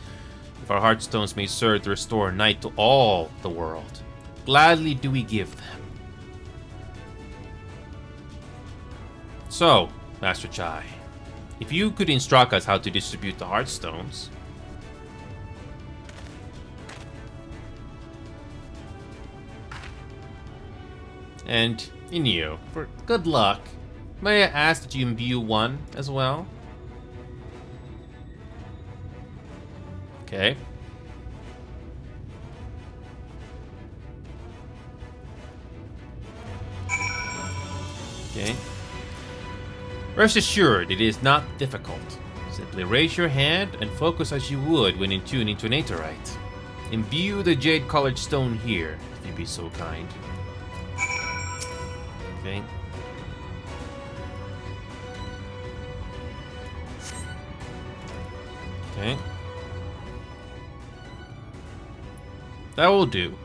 S1: If our Heartstones may serve to restore night to all the world, gladly do we give them. So, Master Chai, if you could instruct us how to distribute the Heartstones. And in you, for good luck, may I ask that you imbue one as well? Okay. Okay. Rest assured, it is not difficult. Simply raise your hand and focus as you would when in tune into Natorite. Imbue the jade-colored stone here, if you'd be so kind. Okay. Okay. That will do.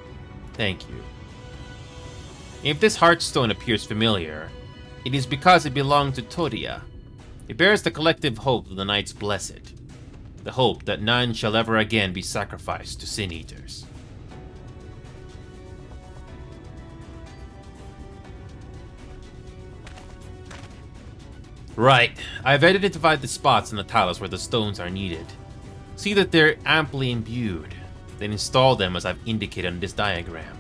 S1: Thank you. If this Heartstone appears familiar, it is because it belonged to Todia. It bears the collective hope of the Knights Blessed. The hope that none shall ever again be sacrificed to Sin Eaters. Right. I've identified the spots in the talus where the stones are needed. See that they're amply imbued. Then install them as I've indicated on this diagram.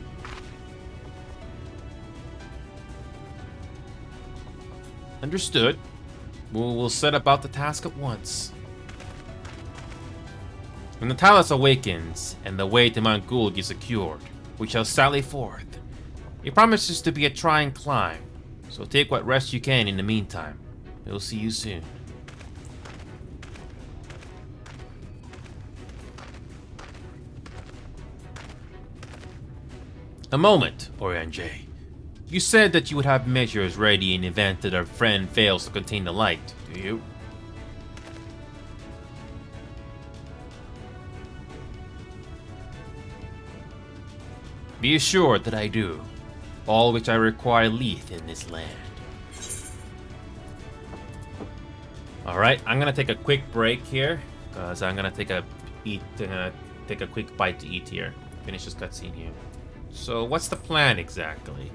S1: Understood. We'll set about the task at once. When the talus awakens and the way to Mount Gulg is secured, we shall sally forth. It promises to be a trying climb, so take what rest you can in the meantime. We'll see you soon. A moment, Oriange. You said that you would have measures ready in the event that our friend fails to contain the light, do you? Be assured that I do. All which I require leath in this land. Alright, I'm gonna take a quick break here, because I'm gonna take a quick bite to eat here. Finish this cutscene here. So what's the plan exactly?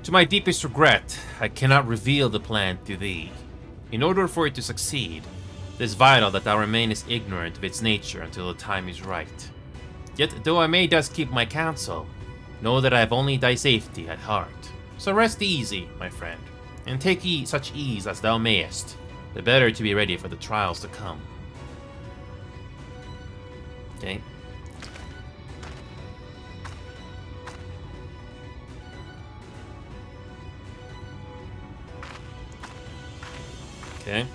S1: To my deepest regret, I cannot reveal the plan to thee. In order for it to succeed, it is vital that thou remain as ignorant of its nature until the time is right. Yet, though I may thus keep my counsel, know that I have only thy safety at heart. So rest easy, my friend, and take such ease as thou mayest, the better to be ready for the trials to come. Okay. Okay.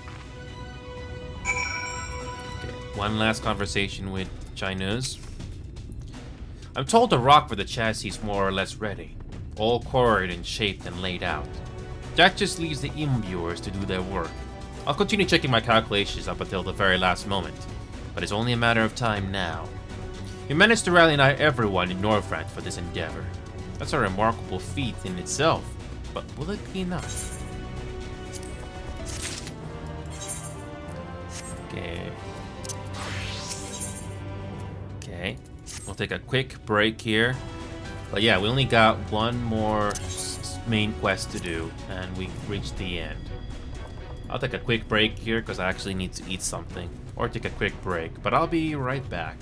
S1: One last conversation with Chinese. I'm told the rock for the chassis is more or less ready, all quarried and shaped and laid out. That just leaves the imbuers to do their work. I'll continue checking my calculations up until the very last moment, but it's only a matter of time now. We managed to rally nigh everyone in Northrend for this endeavor. That's a remarkable feat in itself, but will it be enough? Okay. Okay. We'll take a quick break here. But yeah, we only got one more main quest to do, and we reached the end. I'll take a quick break here because I actually need to eat something. Or take a quick break, but I'll be right back.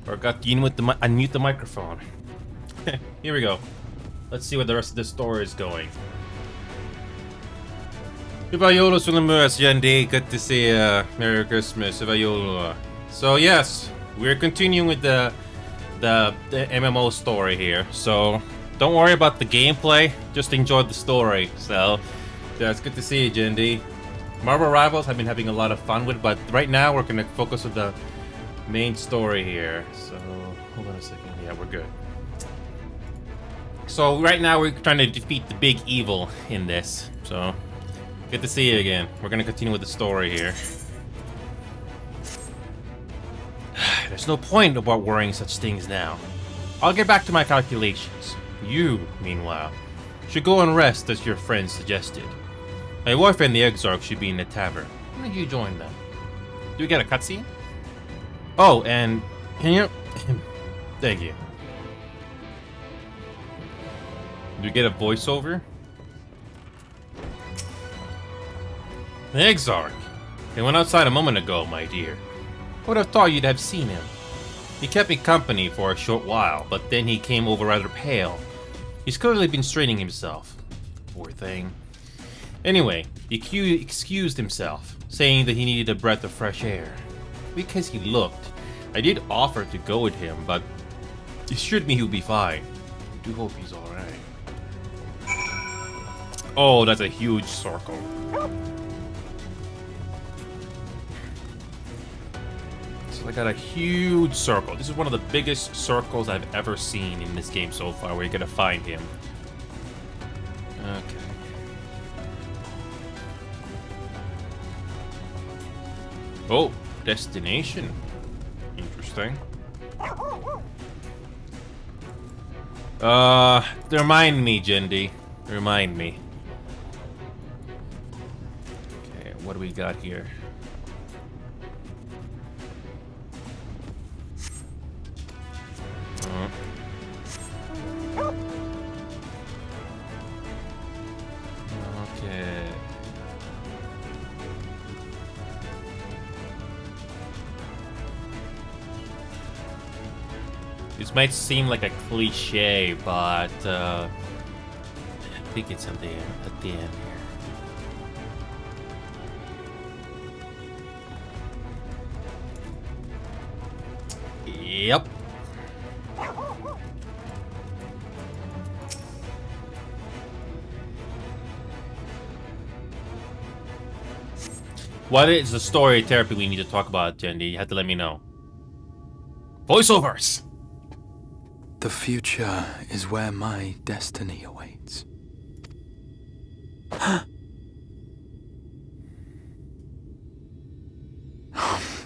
S1: Forgot to unmute the microphone. Here we go. Let's see where the rest of the story is going. Hyvää joulua sulle myös, Yendi. Good to see you. Merry Christmas. Hyvää joulua. So yes, we're continuing with the MMO story here. So don't worry about the gameplay. Just enjoy the story. So yeah, it's good to see you, Yendi. Marvel Rivals I've been having a lot of fun with, but right now we're gonna focus on the main story here. So hold on a second. Yeah, we're good. So right now we're trying to defeat the big evil in this. So good to see you again. We're gonna continue with the story here. There's no point about worrying such things now. I'll get back to my calculations. You, meanwhile, should go and rest as your friend suggested. My wife and the Exarch should be in the tavern. Why don't you join them? Do we get a cutscene? Oh, and can you... Thank you. Do we get a voiceover? The Exarch. He went outside a moment ago, my dear. I would have thought you'd have seen him. He kept me company for a short while, but then he came over rather pale. He's clearly been straining himself. Poor thing. Anyway, he excused himself, saying that he needed a breath of fresh air. Because he looked. I did offer to go with him, but he assured me he'll be fine. I do hope he's alright. Oh, that's a huge circle. So I got a huge circle. This is one of the biggest circles I've ever seen in this game so far, where you're gonna find him. Okay. Oh, destination. Interesting. Remind me, Jendi. Remind me. Okay, what do we got here? Okay. This might seem like a cliche, but I think it's at the end here. Yep. What is the story therapy we need to talk about, Jendi? You have to let me know. Voiceovers!
S6: The future is where my destiny awaits.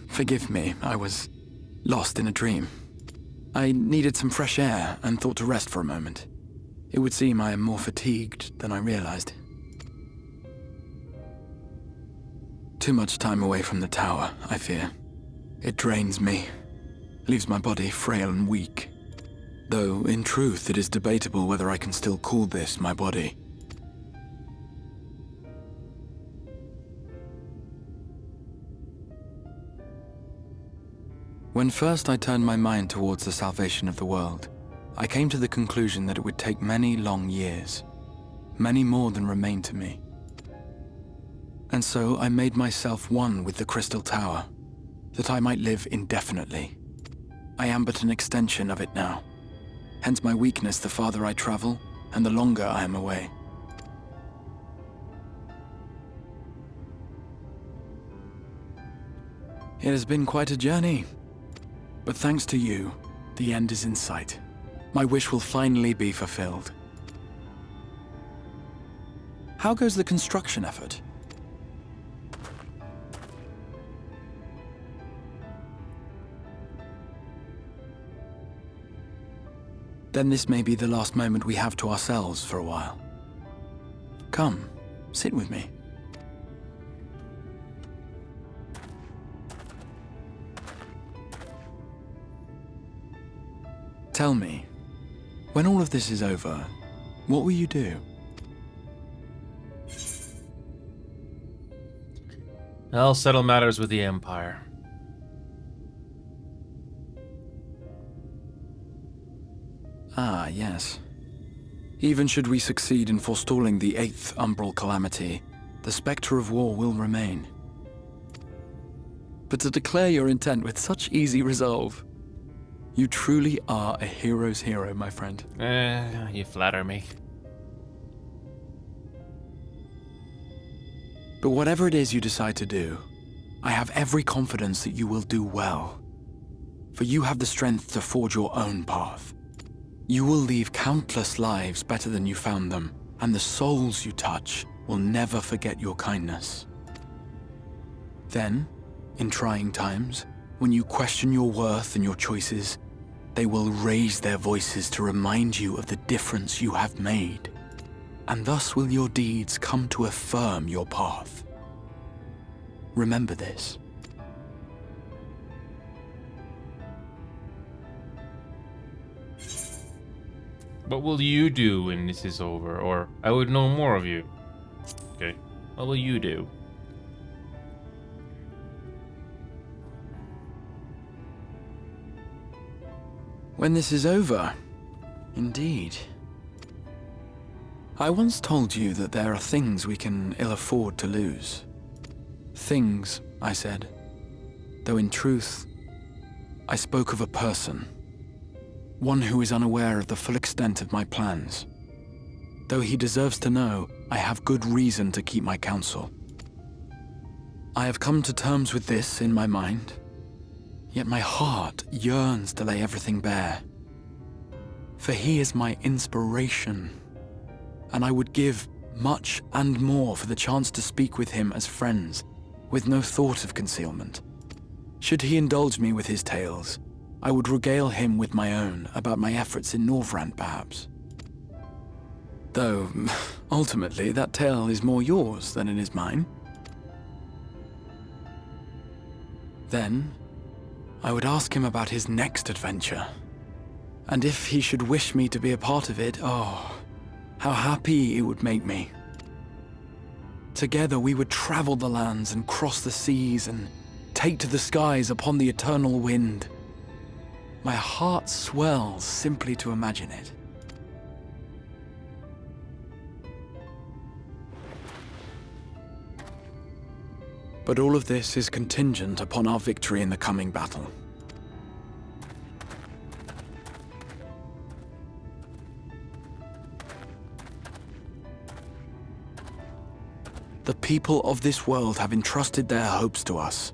S6: Forgive me, I was lost in a dream. I needed some fresh air and thought to rest for a moment. It would seem I am more fatigued than I realized. Too much time away from the tower, I fear. It drains me, leaves my body frail and weak. Though, in truth, it is debatable whether I can still call this my body. When first I turned my mind towards the salvation of the world, I came to the conclusion that it would take many long years, many more than remained to me. And so I made myself one with the Crystal Tower, that I might live indefinitely. I am but an extension of it now. Hence my weakness the farther I travel, and the longer I am away. It has been quite a journey. But thanks to you, the end is in sight. My wish will finally be fulfilled. How goes the construction effort? Then this may be the last moment we have to ourselves for a while. Come, sit with me. Tell me, when all of this is over, what will you do?
S1: I'll settle matters with the Empire.
S4: Ah, yes. Even should we succeed in forestalling the 8th Umbral Calamity, the spectre of war will remain. But to declare your intent with such easy resolve, you truly are a hero's hero, my friend.
S1: You flatter me.
S4: But whatever it is you decide to do, I have every confidence that you will do well. For you have the strength to forge your own path. You will leave countless lives better than you found them, and the souls you touch will never forget your kindness. Then, in trying times, when you question your worth and your choices, they will raise their voices to remind you of the difference you have made. And thus will your deeds come to affirm your path. Remember this.
S1: What will you do when this is over? Or I would know more of you. Okay. What will you do?
S4: When this is over, indeed. I once told you that there are things we can ill afford to lose. Things, I said, though in truth, I spoke of a person. One who is unaware of the full extent of my plans. Though he deserves to know, I have good reason to keep my counsel. I have come to terms with this in my mind, yet my heart yearns to lay everything bare. For he is my inspiration, and I would give much and more for the chance to speak with him as friends, with no thought of concealment. Should he indulge me with his tales, I would regale him with my own about my efforts in Norvrand, perhaps. Though, ultimately, that tale is more yours than it is mine. Then, I would ask him about his next adventure. And if he should wish me to be a part of it, oh, how happy it would make me. Together we would travel the lands and cross the seas and take to the skies upon the eternal wind. My heart swells simply to imagine it. But all of this is contingent upon our victory in the coming battle. The people of this world have entrusted their hopes to us.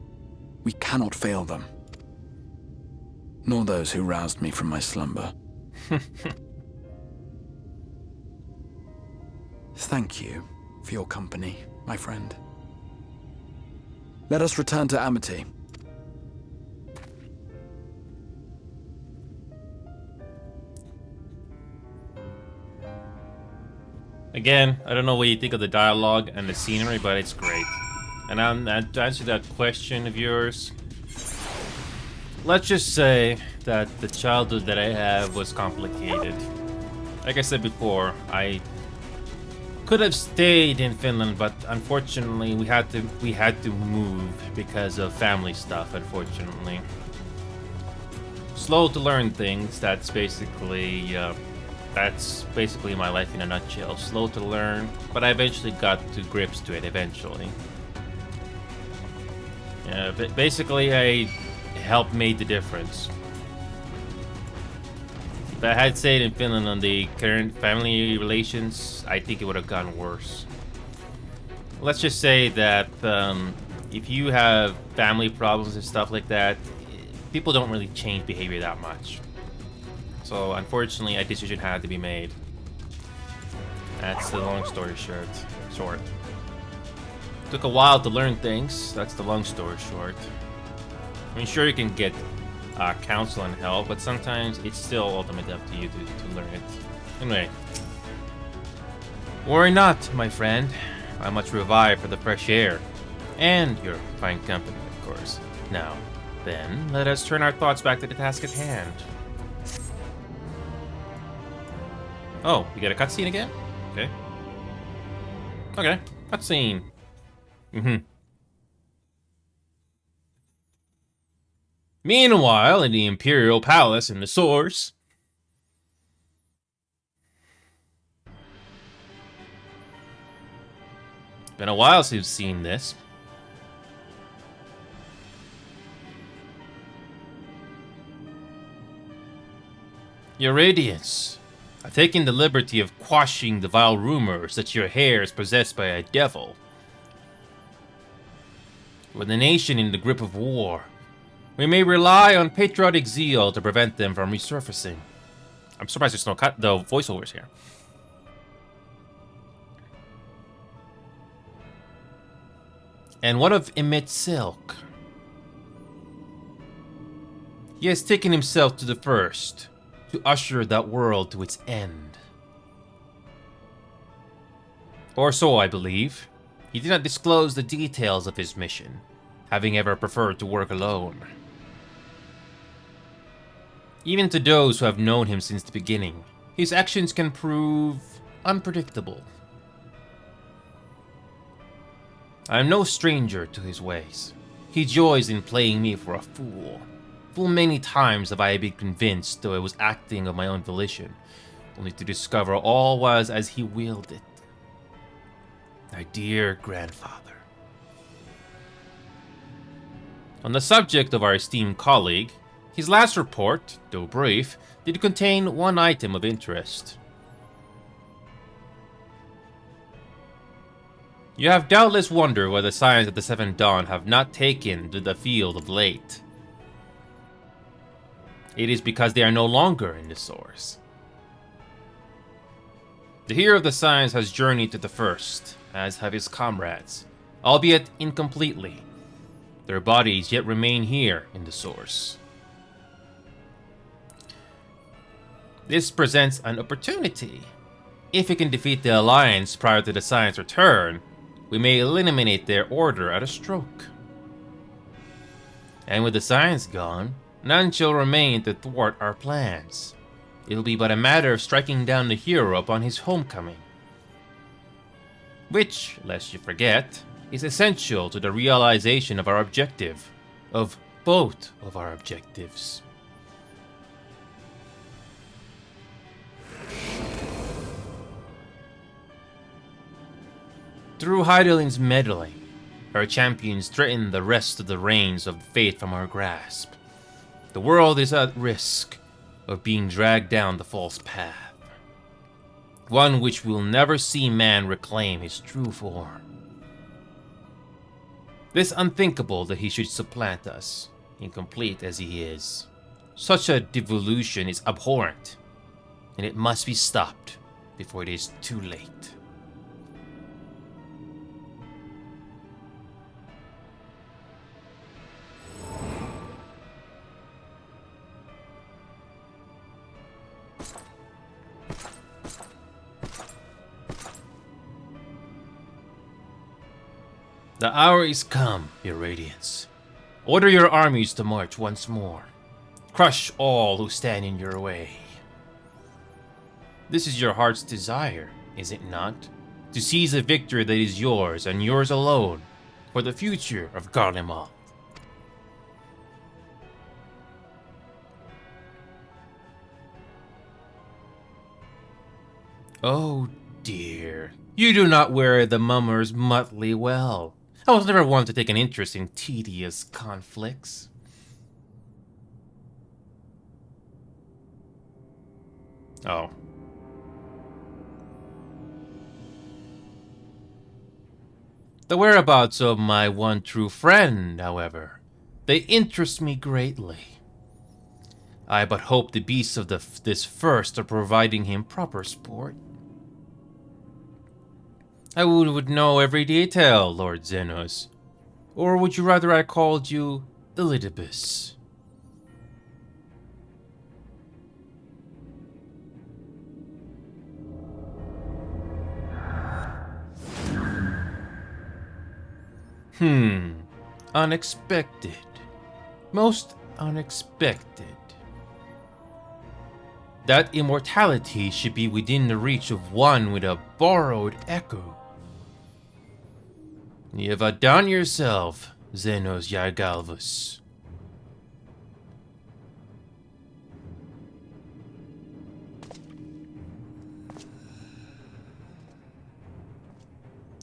S4: We cannot fail them. Nor those who roused me from my slumber. Thank you for your company, my friend. Let us return to Amity.
S1: Again, I don't know what you think of the dialogue and the scenery, but it's great. And to answer that question of yours, let's just say that the childhood that I have was complicated. Like I said before, I could have stayed in Finland, but unfortunately we had to move because of family stuff, unfortunately. Slow to learn things, that's basically my life in a nutshell. Slow to learn, but I eventually got to grips to it eventually. Yeah, but basically help made the difference. If I had stayed in Finland on the current family relations, I think it would have gone worse. Let's just say that if you have family problems and stuff like that, people don't really change behavior that much. So unfortunately, a decision had to be made. That's the long story short. Took a while to learn things. That's the long story short. I mean, sure you can get counsel and help, but sometimes it's still ultimately up to you to learn it. Anyway, worry not, my friend. I'm much revived for the fresh air and your fine company, of course. Now, then, let us turn our thoughts back to the task at hand. Oh, we get a cutscene again? Okay. Okay, cutscene. Meanwhile, in the Imperial Palace in the Source... Been a while since we've seen this. Your Radiance, I've taken the liberty of quashing the vile rumors that your hair is possessed by a devil. With the nation in the grip of war, we may rely on patriotic zeal to prevent them from resurfacing. I'm surprised there's no voiceovers here. And what of Emmett Silk? He has taken himself to the first, to usher that world to its end. Or so I believe. He did not disclose the details of his mission, having ever preferred to work alone. Even to those who have known him since the beginning, his actions can prove unpredictable. I am no stranger to his ways. He joys in playing me for a fool. Full many times have I been convinced though I was acting of my own volition, only to discover all was as he willed it. My dear grandfather. On the subject of our esteemed colleague, his last report, though brief, did contain one item of interest. You have doubtless wondered why the Scions of the Seventh Dawn have not taken to the field of late. It is because they are no longer in the Source. The hero of the Scions has journeyed to the First, as have his comrades, albeit incompletely. Their bodies yet remain here in the Source. This presents an opportunity. If we can defeat the Alliance prior to the Scions' return, we may eliminate their order at a stroke. And with the Scions gone, none shall remain to thwart our plans. It'll be but a matter of striking down the hero upon his homecoming. Which, lest you forget, is essential to the realization of our objective. Of both of our objectives. Through Hydaelyn's meddling, our champions threaten the rest of the reins of fate from our grasp. The world is at risk of being dragged down the false path. One which will never see man reclaim his true form. This unthinkable that he should supplant us, incomplete as he is. Such a devolution is abhorrent, and it must be stopped before it is too late. The hour is come, your Radiance. Order your armies to march once more. Crush all who stand in your way. This is your heart's desire, is it not? To seize a victory that is yours and yours alone for the future of Garlemald. Oh dear, you do not wear the mummer's motley well. I was never one to take an interest in tedious conflicts. Oh. The whereabouts of my one true friend, however, they interest me greatly. I but hope the beasts of this first are providing him proper sport. I would know every detail, Lord Zenos. Or would you rather I called you Elidibus? Unexpected. Most unexpected. That immortality should be within the reach of one with a borrowed echo. You have outdone yourself, Zenos Yargalvus.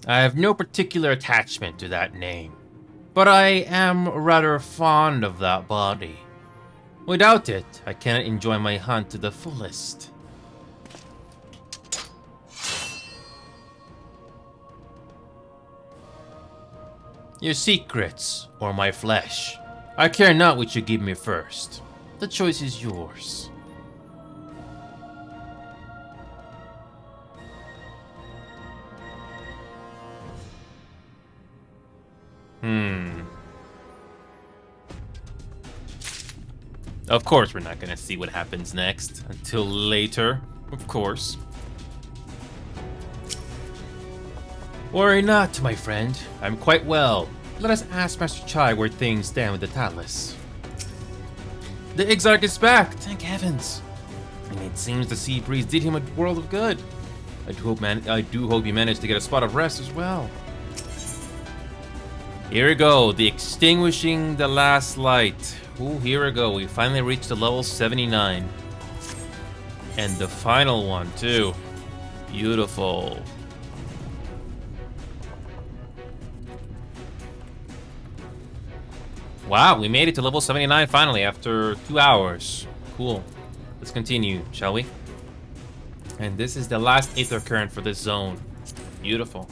S1: I have no particular attachment to that name, but I am rather fond of that body. Without it, I cannot enjoy my hunt to the fullest. Your secrets, or my flesh. I care not which you give me first. The choice is yours. Of course we're not gonna see what happens next until later, of course. Worry not, my friend. I'm quite well. Let us ask Master Chai where things stand with the Talus. The Exarch is back, thank heavens. And it seems the sea breeze did him a world of good. I do hope he managed to get a spot of rest as well. Here we go, the extinguishing the last light. Ooh, here we go. We finally reached the level 79. And the final one, too. Beautiful. Wow, we made it to level 79 finally after 2 hours. Cool. Let's continue, shall we? And this is the last Aether Current for this zone. Beautiful.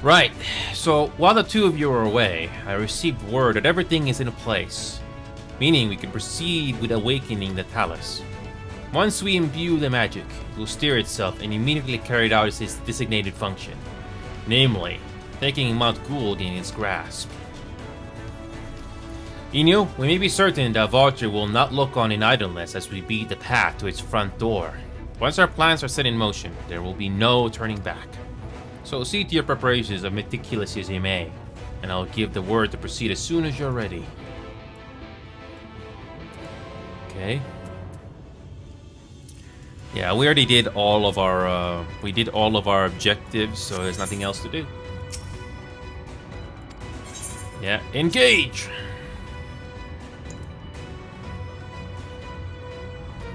S1: Right, so while the two of you are away, I received word that everything is in place, meaning we can proceed with awakening the Talus. Once we imbue the magic, it will steer itself and immediately carry out its designated function, namely, taking Mount Ghoul in its grasp. Inu, we may be certain that Vulture will not look on in idleness as we beat the path to its front door. Once our plans are set in motion, there will be no turning back. So see to your preparations as meticulous as you may, and I'll give the word to proceed as soon as you're ready. Okay. Yeah, we already did all of our objectives, so there's nothing else to do. Yeah, engage!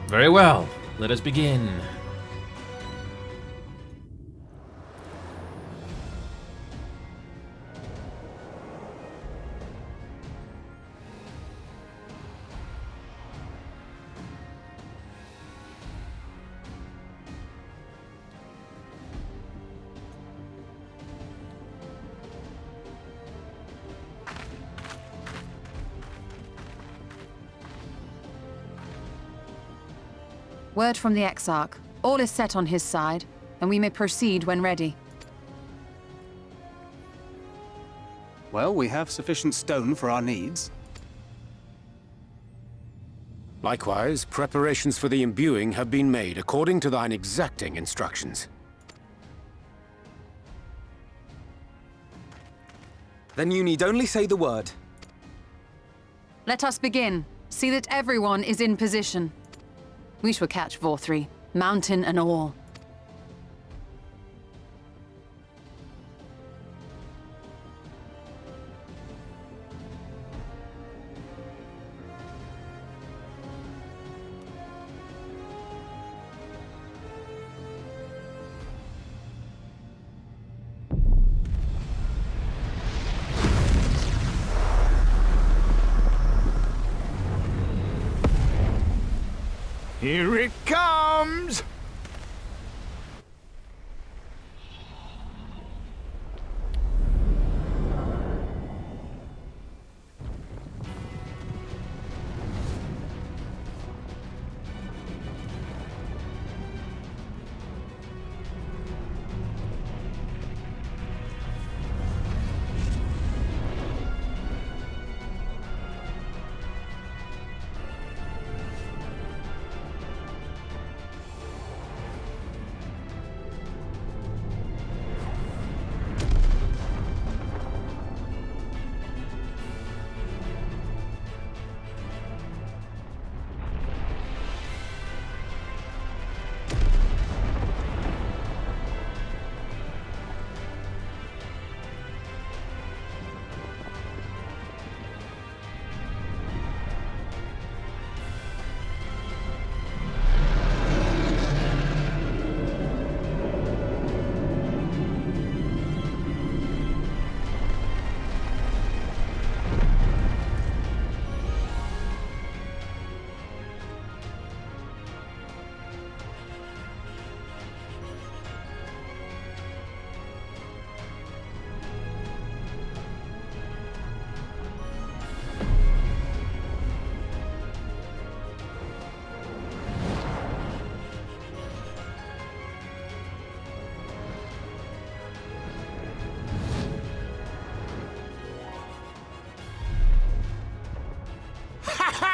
S1: Very well, let us begin.
S9: Word from the Exarch. All is set on his side, and we may proceed when ready.
S5: Well, we have sufficient stone for our needs.
S3: Likewise, preparations for the imbuing have been made according to thine exacting instructions.
S6: Then you need only say the word.
S9: Let us begin. See that everyone is in position. We shall catch Vorthri, mountain and all.
S8: Here it comes!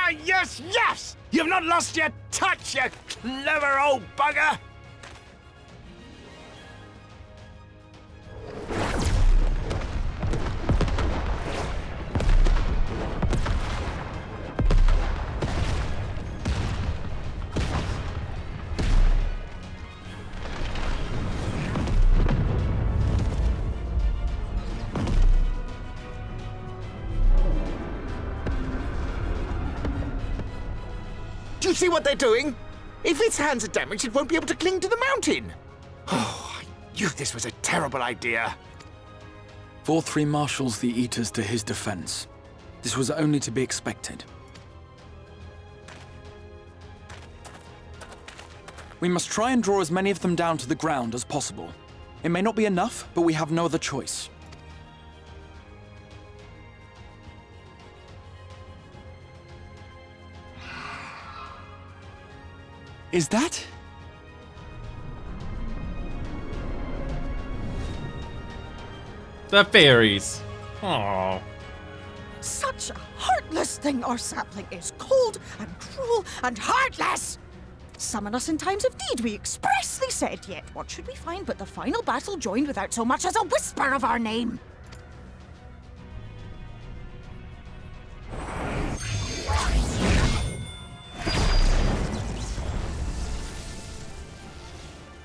S8: Ah, yes, yes! You've not lost your touch, you clever old bugger! Do you see what they're doing? If its hands are damaged, it won't be able to cling to the mountain. Oh, I knew this was a terrible idea.
S4: 4-3 marshals the Eaters to his defense. This was only to be expected. We must try and draw as many of them down to the ground as possible. It may not be enough, but we have no other choice. Is that?
S1: The fairies. Aww.
S7: Such a heartless thing our sapling is. Cold and cruel and heartless! Summon us in times of need, we expressly said. Yet what should we find but the final battle joined without so much as a whisper of our name?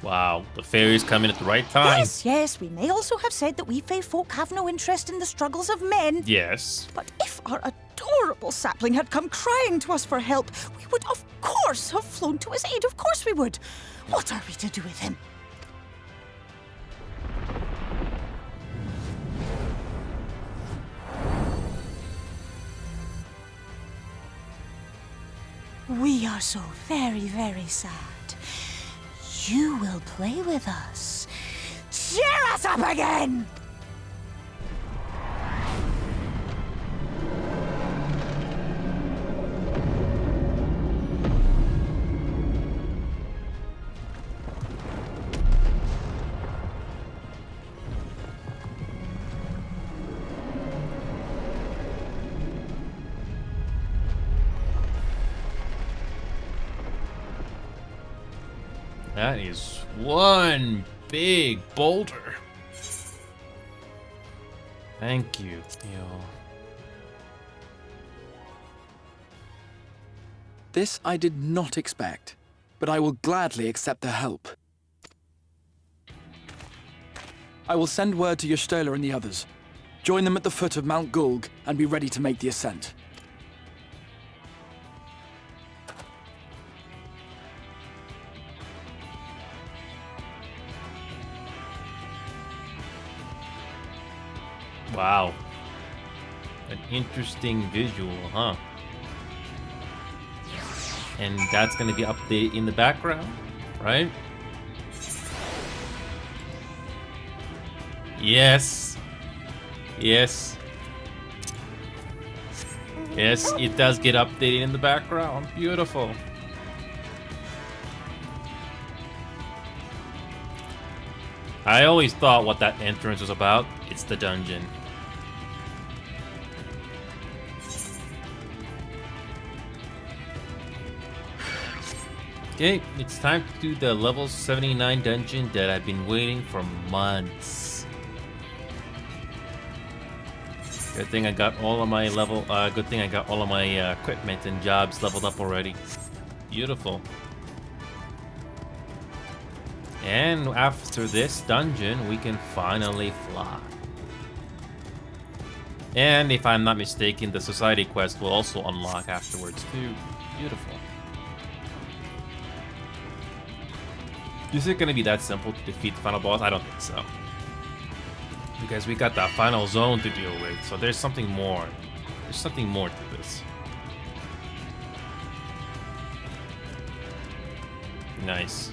S1: Wow, the fairies come in at the right time.
S7: Yes, yes, we may also have said that we Fae folk have no interest in the struggles of men.
S1: Yes.
S7: But if our adorable sapling had come crying to us for help, we would of course have flown to his aid. Of course we would. What are we to do with him? We are so very, very sad. You will play with us. Cheer us up again!
S1: That is one big boulder. Thank you, Theo.
S4: This I did not expect, but I will gladly accept the help. I will send word to Y'shtola and the others. Join them at the foot of Mount Gulg and be ready to make the ascent.
S1: Wow. An interesting visual, huh? And that's gonna be updated in the background, right? Yes. Yes. Yes, it does get updated in the background. Beautiful. I always thought what that entrance was about. It's the dungeon. Okay, it's time to do the level 79 dungeon that I've been waiting for months. Good thing I got all of my equipment and jobs leveled up already. Beautiful. And after this dungeon, we can finally fly. And if I'm not mistaken, the society quest will also unlock afterwards too. Beautiful. Is it gonna be that simple to defeat the final boss? I don't think so. Because we got that final zone to deal with, so there's something more. There's something more to this. Nice.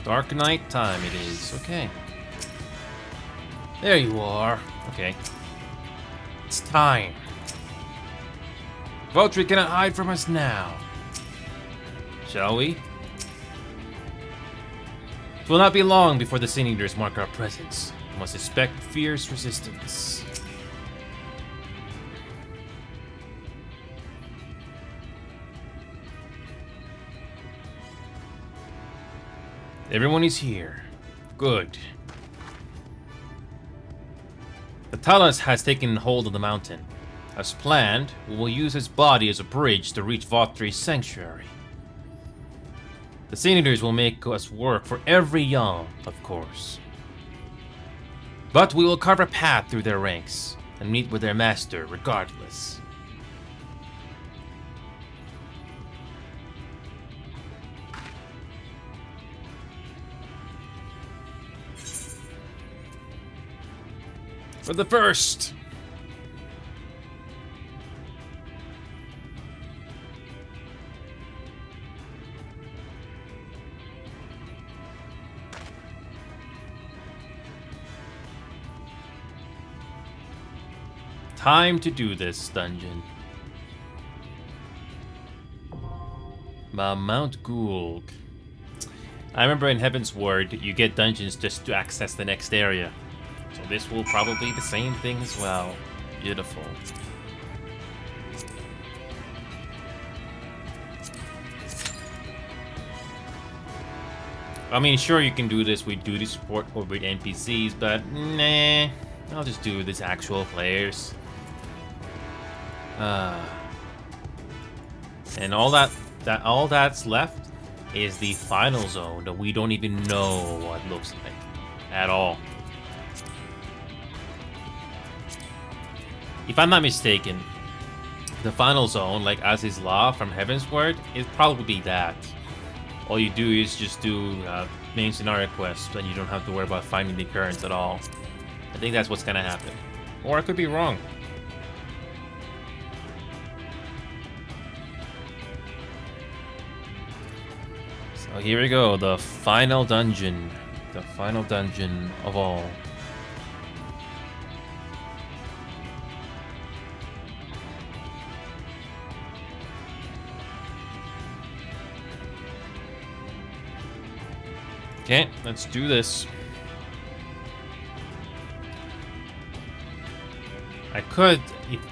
S1: Dark night time it is. Okay. There you are. Okay. It's time. Vultry cannot hide from us now. Shall we? It will not be long before the Sin Eaters mark our presence. We must expect fierce resistance. Everyone is here. Good. The Talus has taken hold of the mountain. As planned, we will use his body as a bridge to reach Votri's sanctuary. The Sin Eaters will make us work for every Yam, of course. But we will carve a path through their ranks and meet with their master regardless. For the first! Time to do this dungeon. Mount Gulg. I remember in Heaven's Word, you get dungeons just to access the next area. So this will probably be the same thing as well. Beautiful. I mean, sure, you can do this with duty support or with NPCs, but nah, I'll just do this actual players. And all that's left is the final zone that we don't even know what it looks like at all. If I'm not mistaken, the final zone, like as is law from Heaven's Word, is probably that. All you do is just do main scenario quests, and you don't have to worry about finding the occurrence at all. I think that's what's gonna happen, or I could be wrong. So here we go, the final dungeon of all. Okay, let's do this. I could,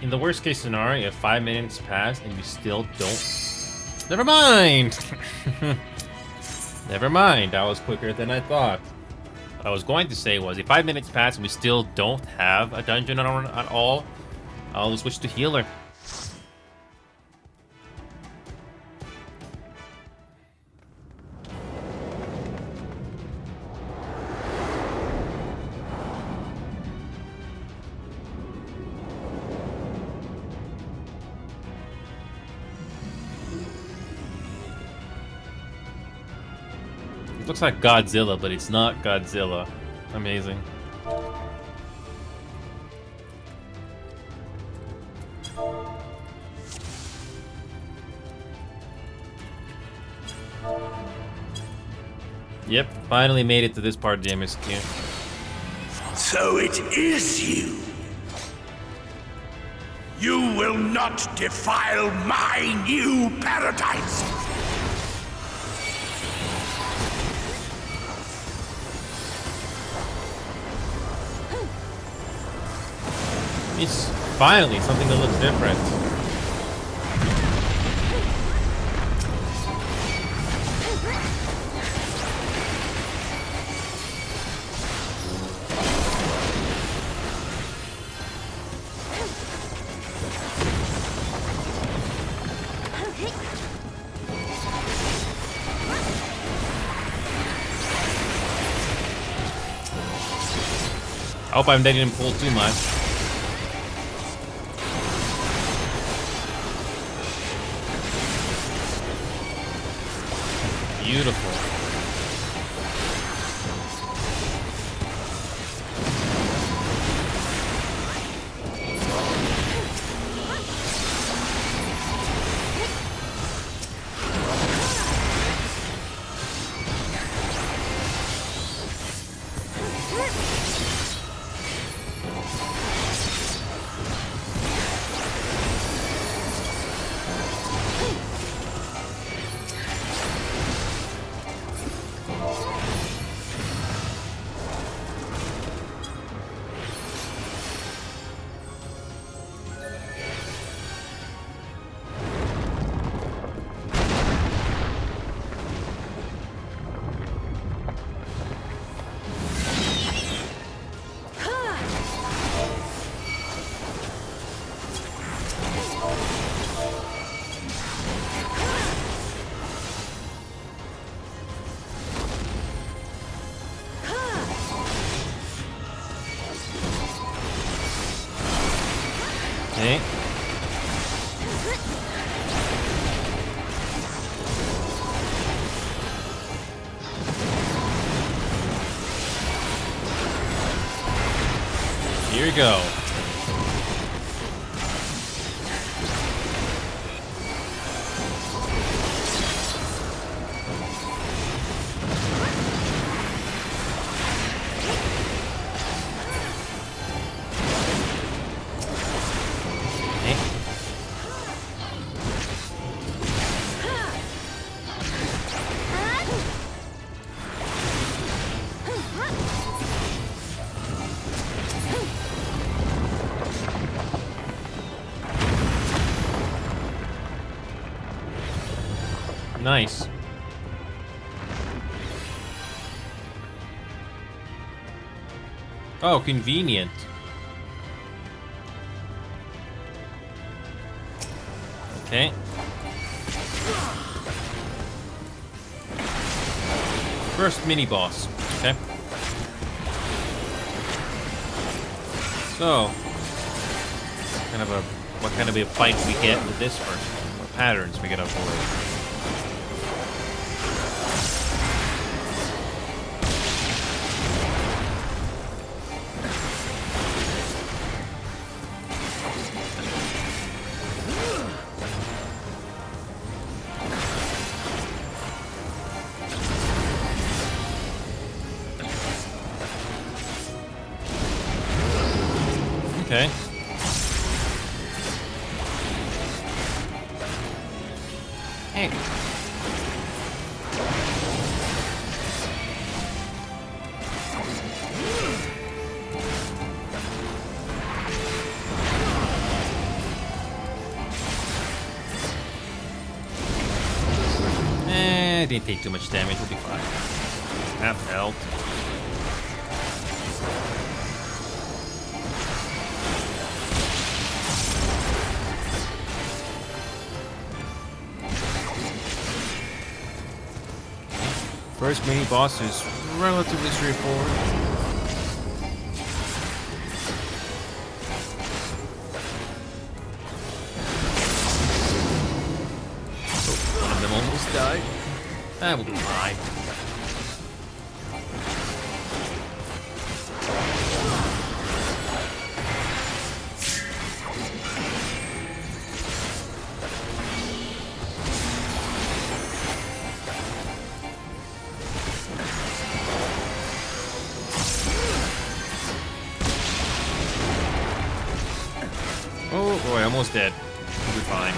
S1: in the worst case scenario, if 5 minutes pass and we still don't... Never mind! Never mind, that was quicker than I thought. What I was going to say was, if 5 minutes pass and we still don't have a dungeon at all, I'll switch to healer. It looks like Godzilla, but it's not Godzilla. Amazing. Yep, finally made it to this part of the MSQ.
S11: So it is you. You will not defile my new paradise.
S1: It's finally something that looks different. I hope they didn't pull too much. Beautiful. you go. Nice. Oh, convenient. Okay. First mini boss. Okay. So, what kind of a fight we get with this first one? What patterns we gotta avoid? Okay. Hey. Didn't take too much damage, we'll be fine. Half health. First mini boss is relatively straightforward. Oh, one of them almost died. That will be fine. Oh boy, almost dead. We'll be fine.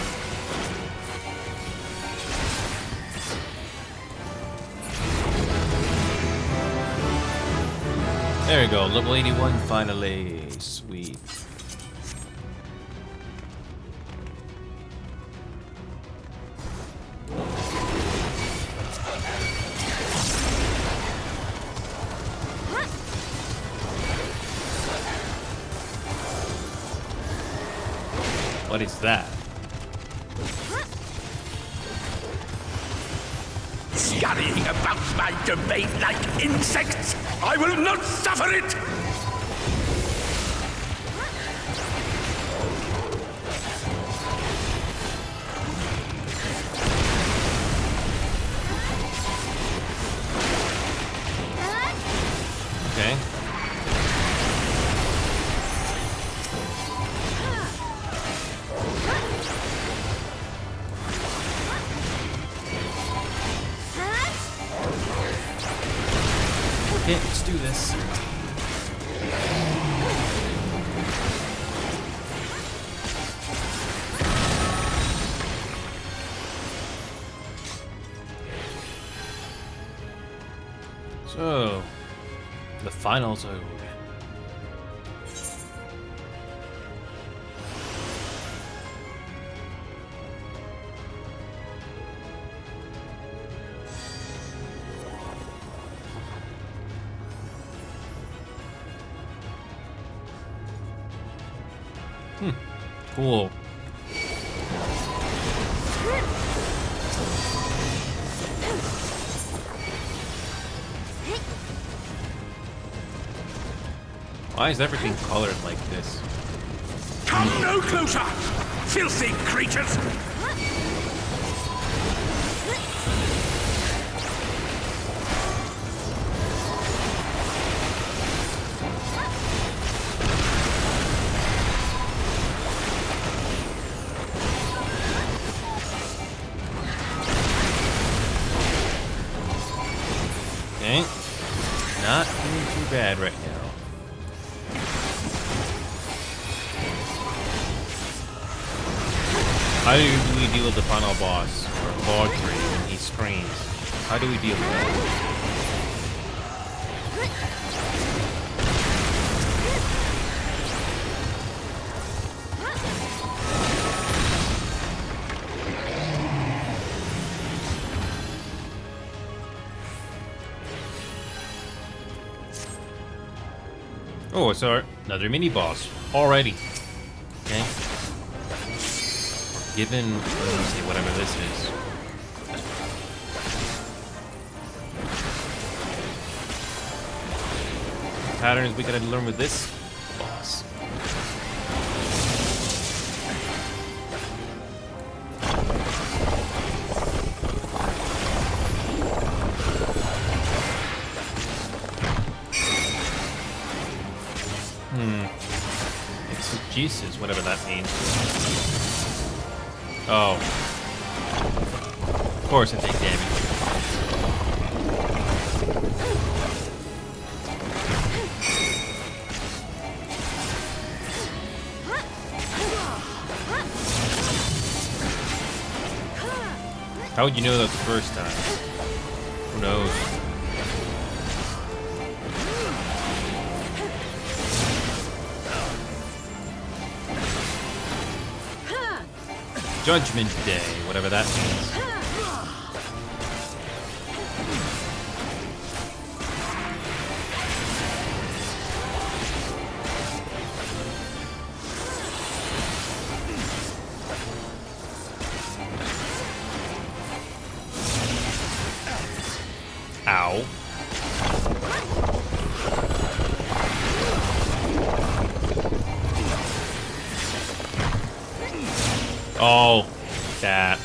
S1: There we go, level 81 finally. Sweet. What is that?
S11: Scurrying about my domain like insects! I will not suffer it!
S1: Okay. Okay, let's do this. So, the final zone. Cool. Why is everything colored like this?
S11: Come no closer! Filthy creatures!
S1: too bad right now. How do we deal with the final boss, or Bogtree, when he screams? How do we deal with that? Oh, it's another mini boss already. Okay. Given, let me see, whatever this is. Patterns we gotta learn with this boss. Exegesis, whatever that means. Oh. Of course I take damage. How would you know that the first time? Who knows? Judgment Day, whatever that means. Ow. Oh, that.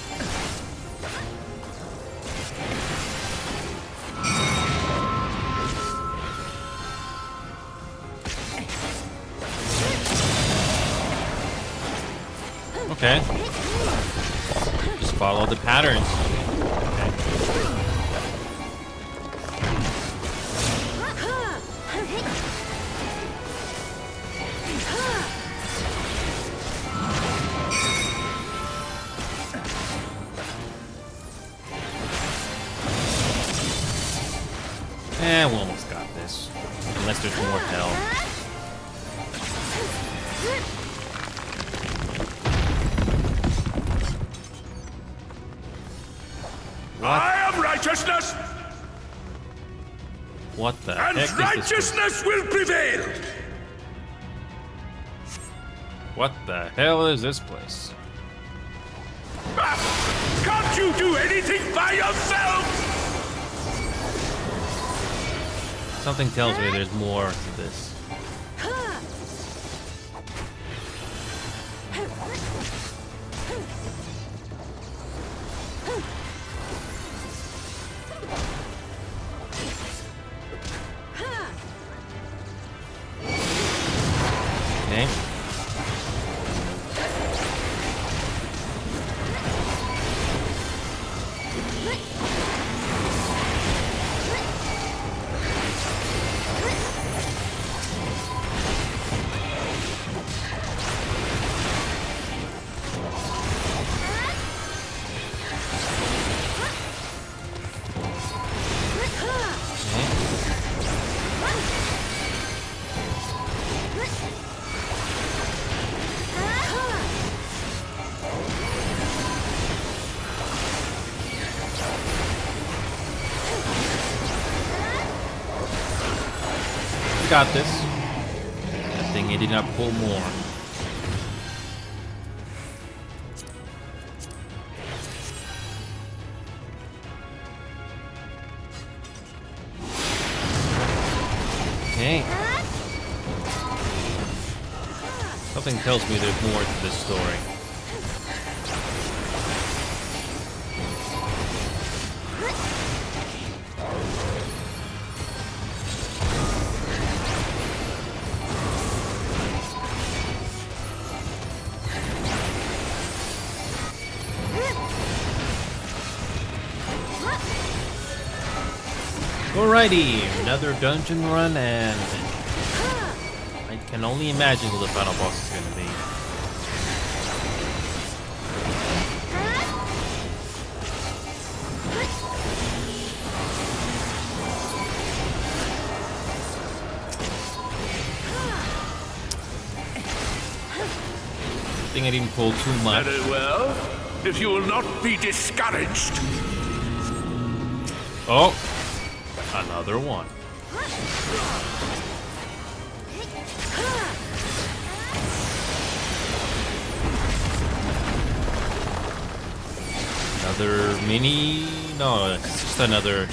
S1: Okay. Just follow the patterns. Eh, we almost got this. Unless there's more hell.
S11: I am righteousness!
S1: What the
S11: and
S1: heck is this?
S11: righteousness will prevail!
S1: What the hell is this place?
S11: Can't you do anything by yourself?
S1: Something tells me there's more to this. Okay. Got this. That thing, it did not pull more. Okay. Something tells me there's more to this story. Alrighty, another dungeon run, and I can only imagine who the final boss is going to be. I think I didn't pull too much.
S11: Very well. If you will not be discouraged.
S1: Oh, another one. Another mini? No, it's just another.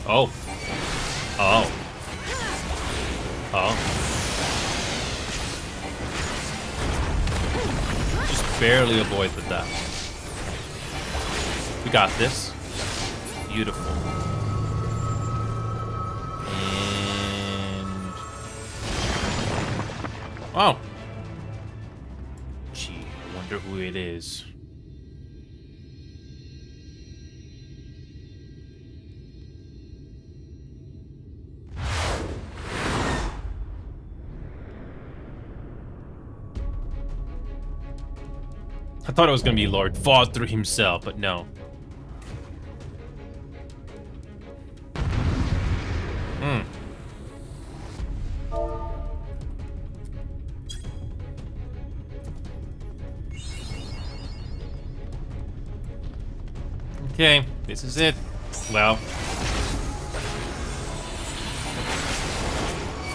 S1: Oh. Oh. Oh. Just barely avoided that. We got this. Beautiful. And... oh. Gee, I wonder who it is. I thought it was gonna be Lord Vaudreuil himself, but no. Okay, this is it. Well.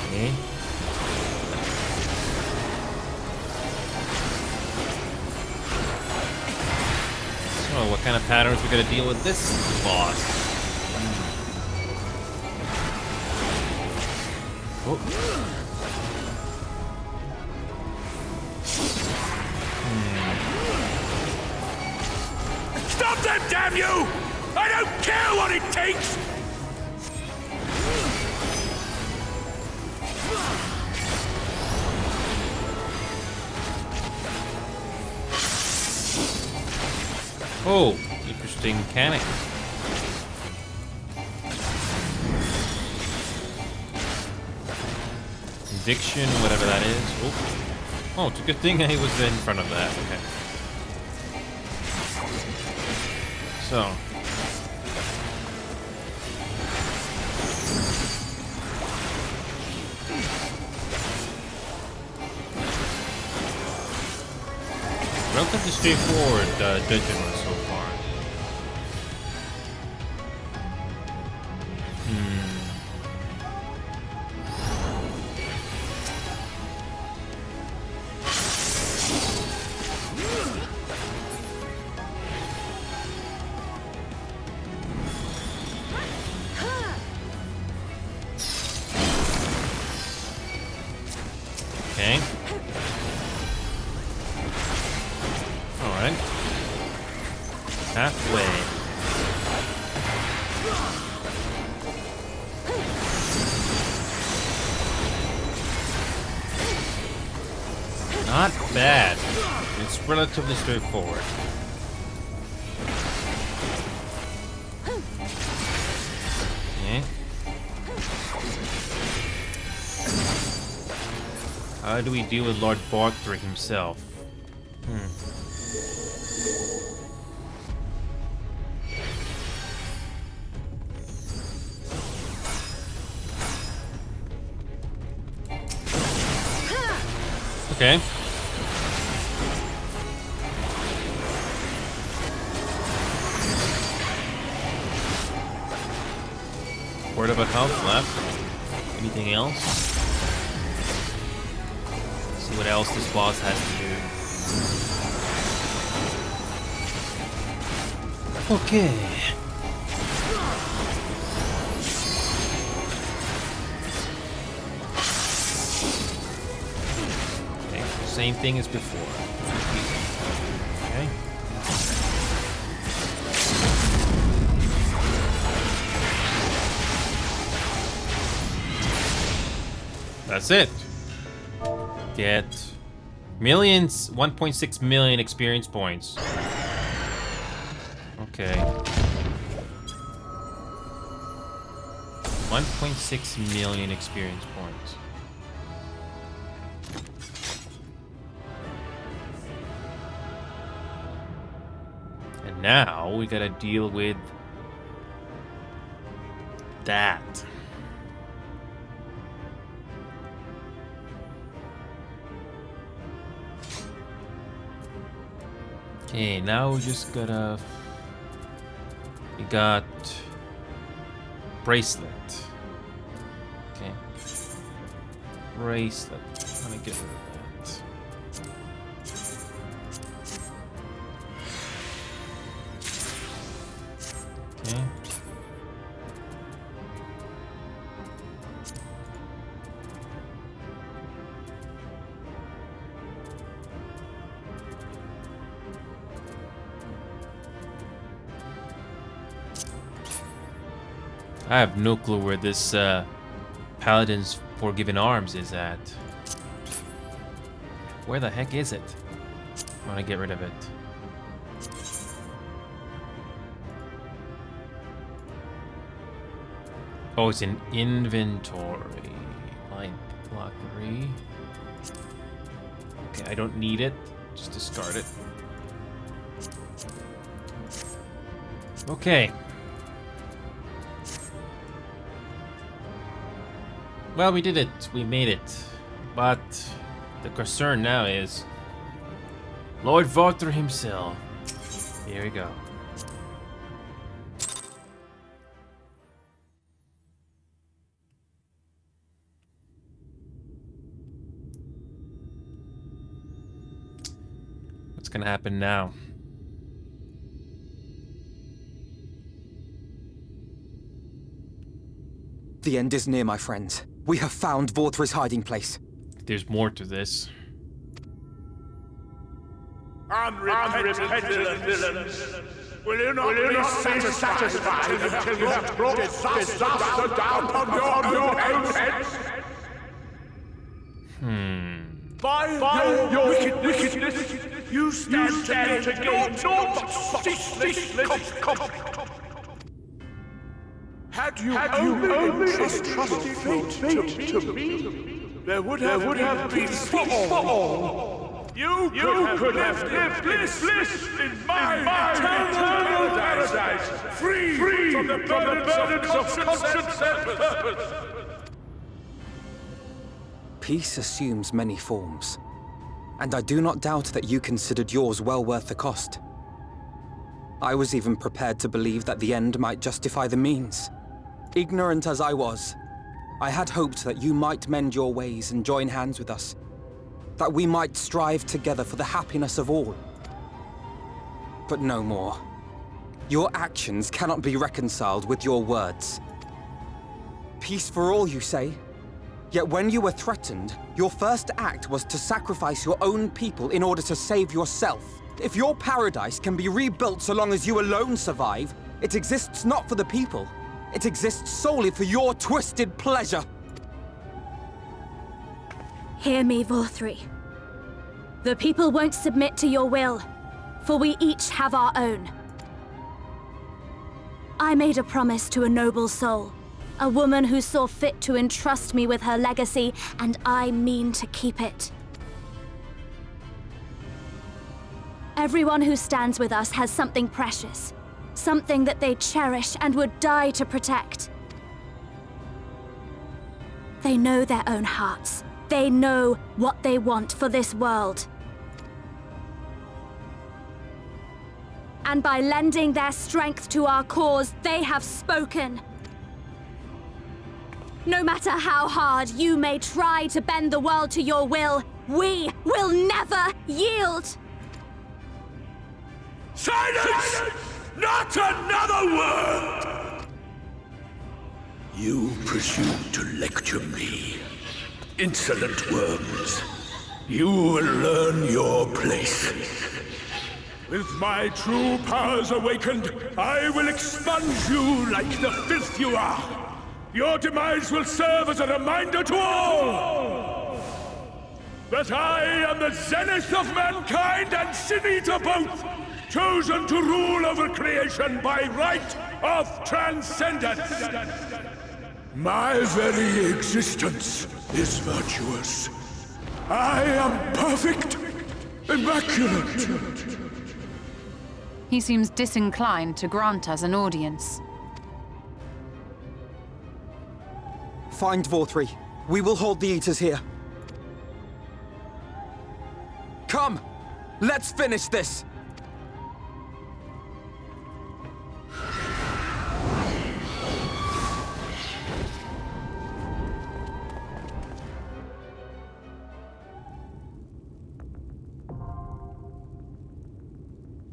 S1: Okay. So, what kind of patterns we gotta deal with this boss? Oh.
S11: Stop them, damn you! I don't care what it takes!
S1: Oh, interesting mechanic. Conviction, whatever that is. Oh, it's a good thing I was in front of that. Okay. So. Relatively straightforward dungeon run so far. Okay. Alright. Halfway. Not bad. It's relatively straightforward. Okay. How do we deal with Lord Vaudreuil himself? Okay. Word about health left. Anything else? Let's see what else this boss has to do. Okay. Same thing as before. Okay. That's it. Get Millions, 1.6 million experience points. Okay. 1.6 million experience points. And now we gotta deal with that. Okay, now we just gotta... We got... Bracelet. Okay. Bracelet. I'm gonna get rid of that. Okay. I have no clue where this Paladin's Forgiven Arms is at. Where the heck is it? I want to get rid of it. Oh, it's in inventory. Line block 3. Okay, I don't need it. Just discard it. Okay. Well, we did it. We made it. But the concern now is Lord Votter himself. Here we go. What's gonna happen now?
S6: The end is near, my friends. We have found Vorthra's hiding place.
S1: There's more to this.
S11: Unrepentant villains! Will you not be satisfied until you have brought disaster down on your own heads? By your wickedness, you stand to gain naught but ceaseless conflict. Had you only entrusted fate to me, there would have been peace for all. You could have lived bliss in my eternal paradise, free from the burdens of conscience and purpose.
S6: Peace assumes many forms, and I do not doubt that you considered yours well worth the cost. I was even prepared to believe that the end might justify the means. Ignorant as I was, I had hoped that you might mend your ways and join hands with us, that we might strive together for the happiness of all. But no more. Your actions cannot be reconciled with your words. Peace for all, you say? Yet when you were threatened, your first act was to sacrifice your own people in order to save yourself. If your paradise can be rebuilt so long as you alone survive, it exists not for the people. It exists solely for your twisted pleasure.
S10: Hear me, Vorthri. The people won't submit to your will, for we each have our own. I made a promise to a noble soul, a woman who saw fit to entrust me with her legacy, and I mean to keep it. Everyone who stands with us has something precious. Something that they cherish and would die to protect. They know their own hearts. They know what they want for this world. And by lending their strength to our cause, they have spoken. No matter how hard you may try to bend the world to your will, we will never yield!
S11: Silence! Not another word! You presume to lecture me. Insolent worms. You will learn your place. With my true powers awakened, I will expunge you like the filth you are. Your demise will serve as a reminder to all! that I am the zenith of mankind and Sin Eater both, chosen to rule over creation by right of transcendence. My very existence is virtuous. I am perfect, immaculate.
S9: He seems disinclined to grant us an audience.
S6: Find Vorthree. We will hold the Eaters here. Come! Let's finish this!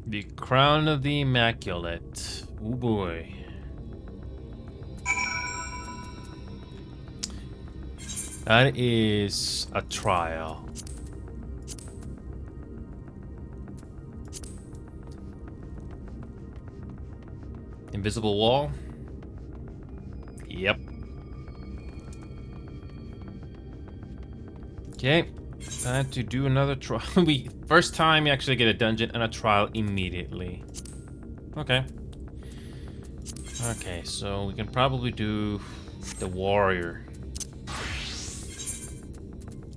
S1: The Crown of the Immaculate. Oh boy. That is a trial. Invisible wall? Yep. Okay. Time to do another trial. First time you actually get a dungeon and a trial immediately. Okay. Okay, so we can probably do the warrior.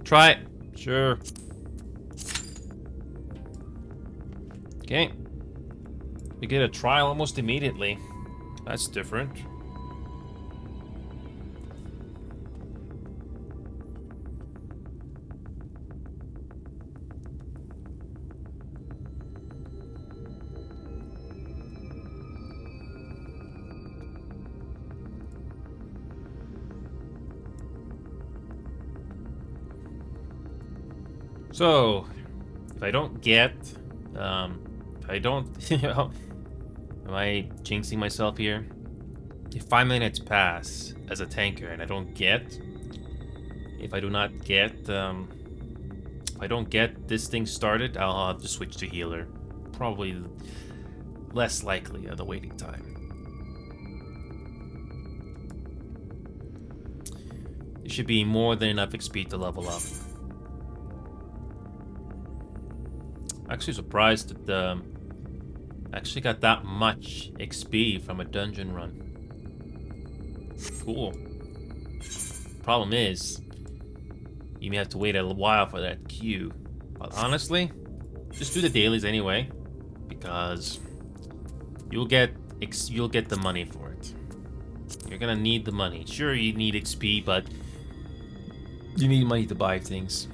S1: Try it. Sure. Okay. We get a trial almost immediately. That's different. So, if I don't get, if I don't, am I jinxing myself here? If 5 minutes pass as a tanker and I don't get, if I do not get, if I don't get this thing started, I'll have to switch to healer. Probably less likely the waiting time. It should be more than enough XP to level up. Actually surprised that actually got that much XP from a dungeon run. Cool. Problem is, you may have to wait a while for that queue. But honestly, just do the dailies anyway, because you'll get the money for it. You're gonna need the money. Sure, you need XP, but you need money to buy things.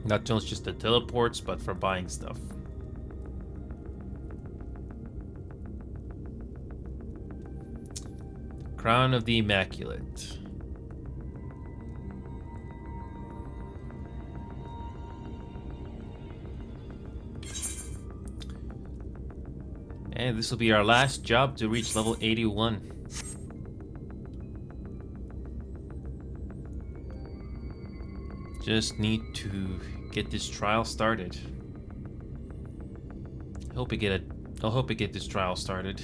S1: Not just the teleports, but for buying stuff. Crown of the Immaculate. And this will be our last job to reach level 81. Just need to get this trial started. I hope we get this trial started.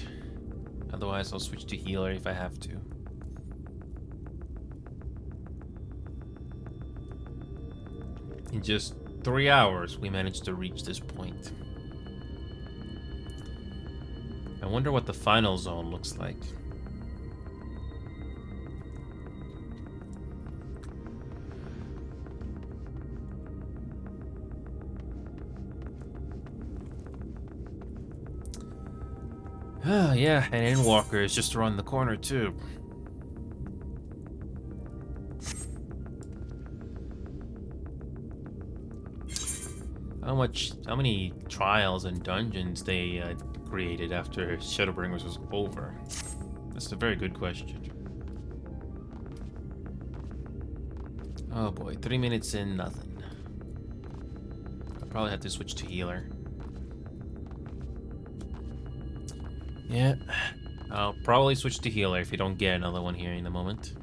S1: Otherwise, I'll switch to healer if I have to. In just 3 hours, we managed to reach this point. I wonder what the final zone looks like. Oh, yeah, and Endwalker is just around the corner, too. How many trials and dungeons they created after Shadowbringers was over? That's a very good question. Oh boy, 3 minutes in, nothing. I'll probably have to switch to healer. Yeah, I'll probably switch to healer if you don't get another one here in a moment.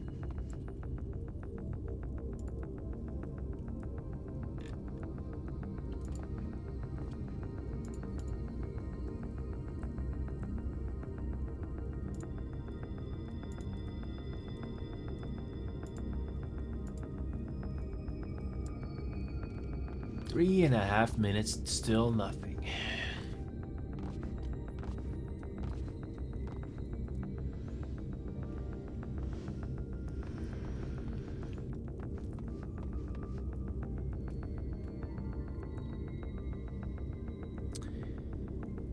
S1: 3.5 minutes, still nothing.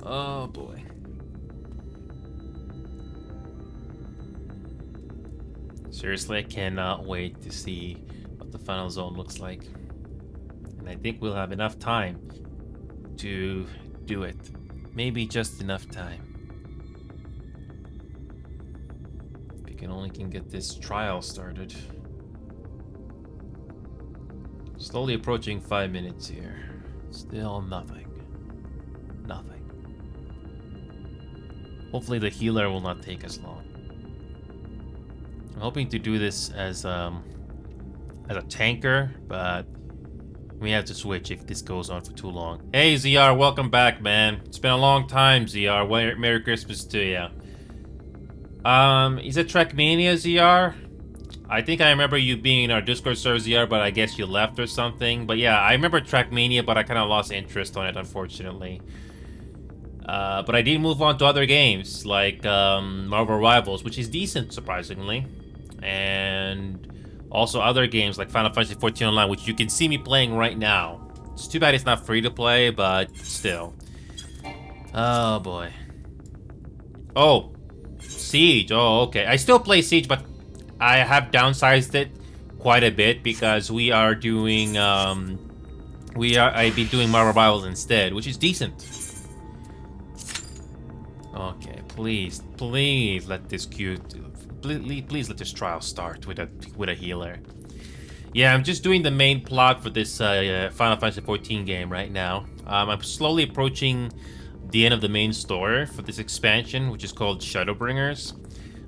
S1: Oh boy. Seriously, I cannot wait to see what the final zone looks like. And I think we'll have enough time to do it. Maybe just enough time. If we can only get this trial started. Slowly approaching 5 minutes here. Still nothing. Nothing. Hopefully the healer will not take as long. I'm hoping to do this as a tanker, but we have to switch if this goes on for too long. Hey ZR, welcome back, man. It's been a long time, ZR. Merry Christmas to you. Is it Trackmania, ZR? I think I remember you being in our Discord server, ZR, but I guess you left or something. But yeah, I remember Trackmania, but I kind of lost interest on it, unfortunately. But I did move on to other games, like Marvel Rivals, which is decent, surprisingly. And also other games like Final Fantasy XIV Online, which you can see me playing right now. It's too bad it's not free to play, but still. Oh, boy. Oh, Siege. Oh, okay. I still play Siege, but I have downsized it quite a bit because we are doing, I've been doing Marvel Rivals instead, which is decent. Okay, please let this queue, please let this trial start with a healer. Yeah, I'm just doing the main plot for this Final Fantasy XIV game right now. I'm slowly approaching the end of the main story for this expansion, which is called Shadowbringers.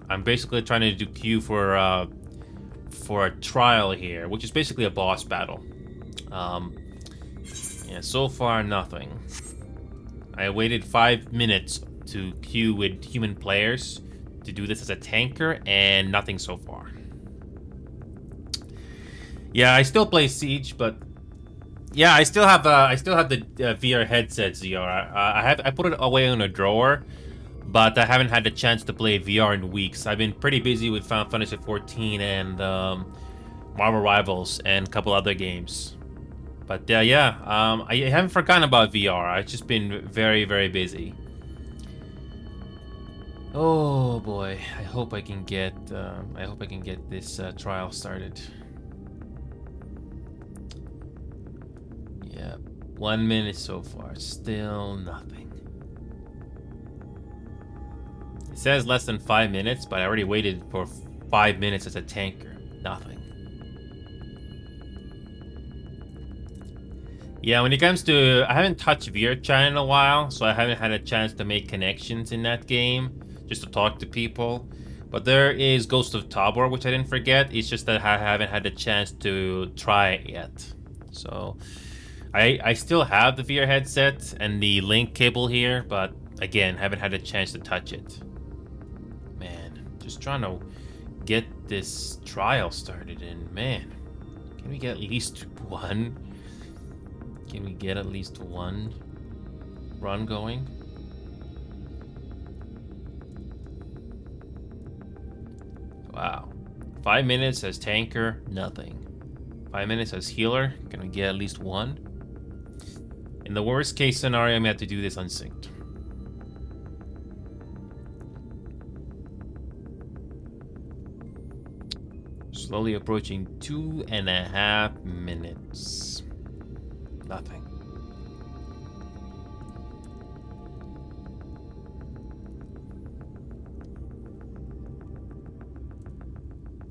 S1: I'm basically trying to do queue for a trial here, which is basically a boss battle. Yeah, so far nothing. I waited 5 minutes to queue with human players to do this as a tanker, and nothing so far. Yeah, I still play Siege, but yeah, I still have the VR headset, ZR. I put it away in a drawer, but I haven't had the chance to play VR in weeks. I've been pretty busy with Final Fantasy XIV and Marvel Rivals and a couple other games. But yeah, I haven't forgotten about VR. I've just been very, very busy. Oh boy, I hope I can get this trial started. Yeah, 1 minute so far, still nothing. It says less than 5 minutes, but I already waited for 5 minutes as a tanker. Nothing. Yeah, when it comes to, I haven't touched VRChat in a while, so I haven't had a chance to make connections in that game, just to talk to people. But there is Ghost of Tabor, which I didn't forget. It's just that I haven't had the chance to try it yet. So I still have the VR headset and the link cable here, but again, haven't had a chance to touch it. Man, just trying to get this trial started, and man, can we get at least one? Can we get at least one run going? Wow. 5 minutes as tanker, nothing. 5 minutes as healer, can we get at least one? In the worst case scenario, I'm gonna have to do this unsynced. Slowly approaching 2.5 minutes. Nothing.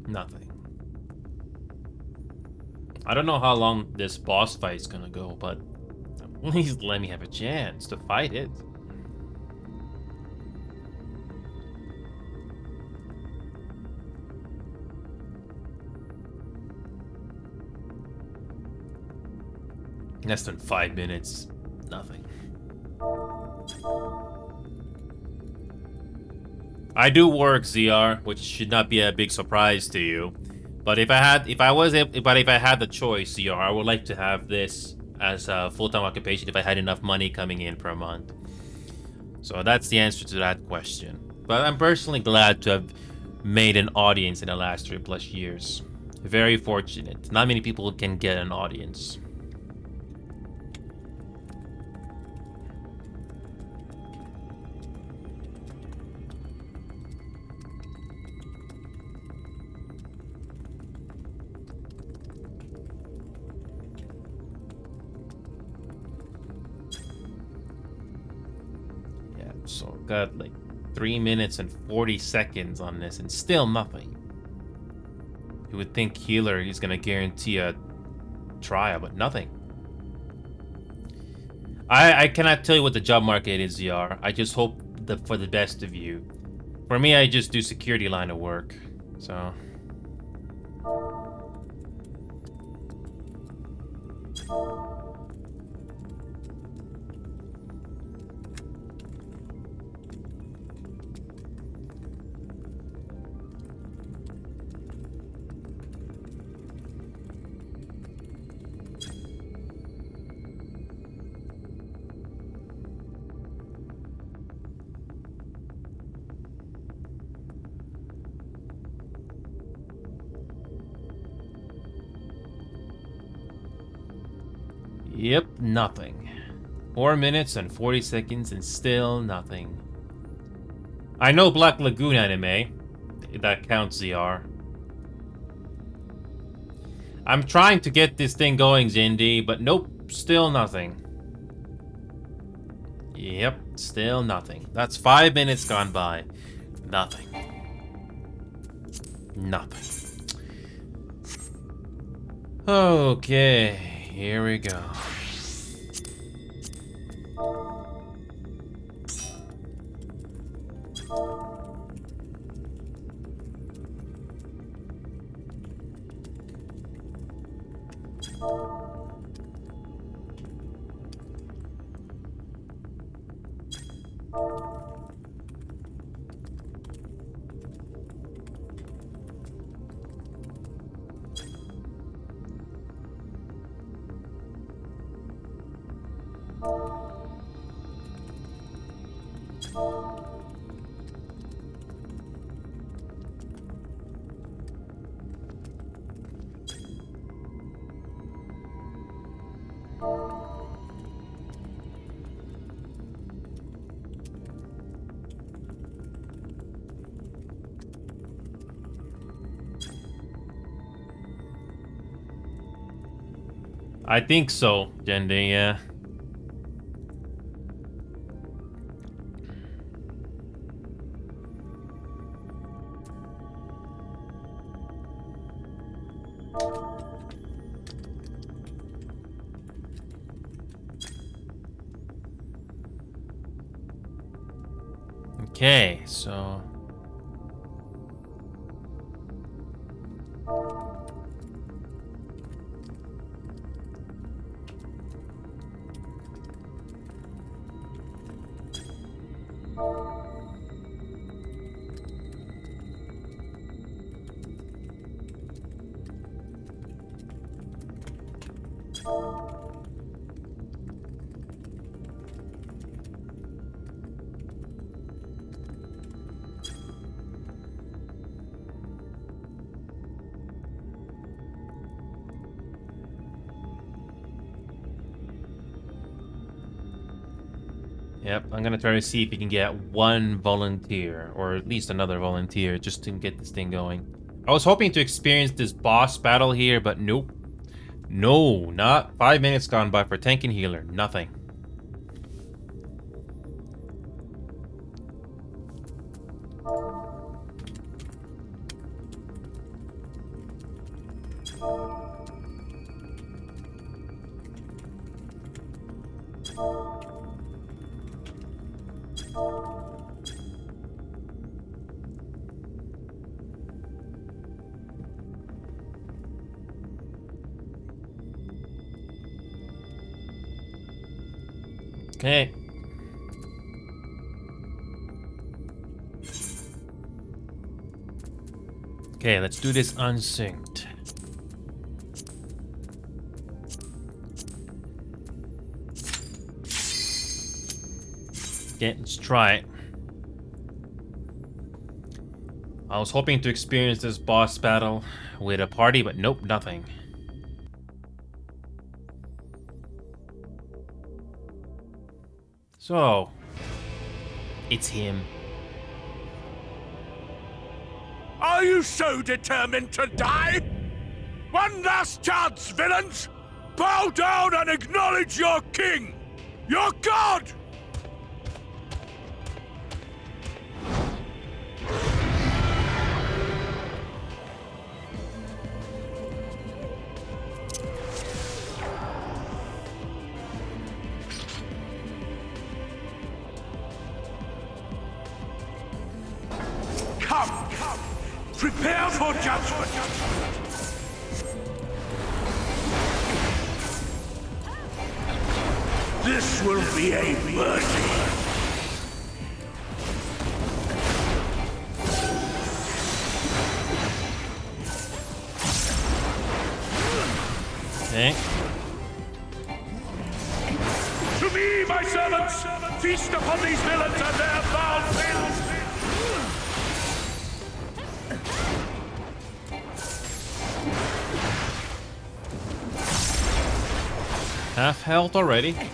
S1: Nothing. I don't know how long this boss fight is gonna go, but at least let me have a chance to fight it. Less than 5 minutes. Nothing. I do work, ZR, which should not be a big surprise to you. But if I had the choice, ZR, I would like to have this as a full-time occupation if I had enough money coming in per month. So that's the answer to that question. But I'm personally glad to have made an audience in the last 3+ years. Very fortunate. Not many people can get an audience. Yeah, so got like 3 minutes and 40 seconds on this and still nothing. You would think Healer is gonna guarantee a trial, but nothing. I cannot tell you what the job market is, ZR. I just hope for the best of you. For me, I just do security line of work, so. Yep, nothing. 4 minutes and 40 seconds and still nothing. I know Black Lagoon anime. That counts, ZR. I'm trying to get this thing going, Zindy, but nope, still nothing. Yep, still nothing. That's 5 minutes gone by. Nothing. Nothing. Okay, here we go. I think so, Jendi, yeah. Okay, so... Yep, I'm gonna try to see if we can get one volunteer, or at least another volunteer, just to get this thing going. I was hoping to experience this boss battle here, but nope. No, not 5 minutes gone by for tank and healer. Nothing. Okay. Okay, let's do this unsynced. Okay, let's try it. I was hoping to experience this boss battle with a party, but nope, nothing. So, it's him.
S11: Are you so determined to die? One last chance, villains! Bow down and acknowledge your king! Your god! Come! Prepare for judgment! This will be a mercy!
S1: Okay.
S11: To me, my servants! Feast upon these villains and their foul sins!
S1: Half health already. Okay.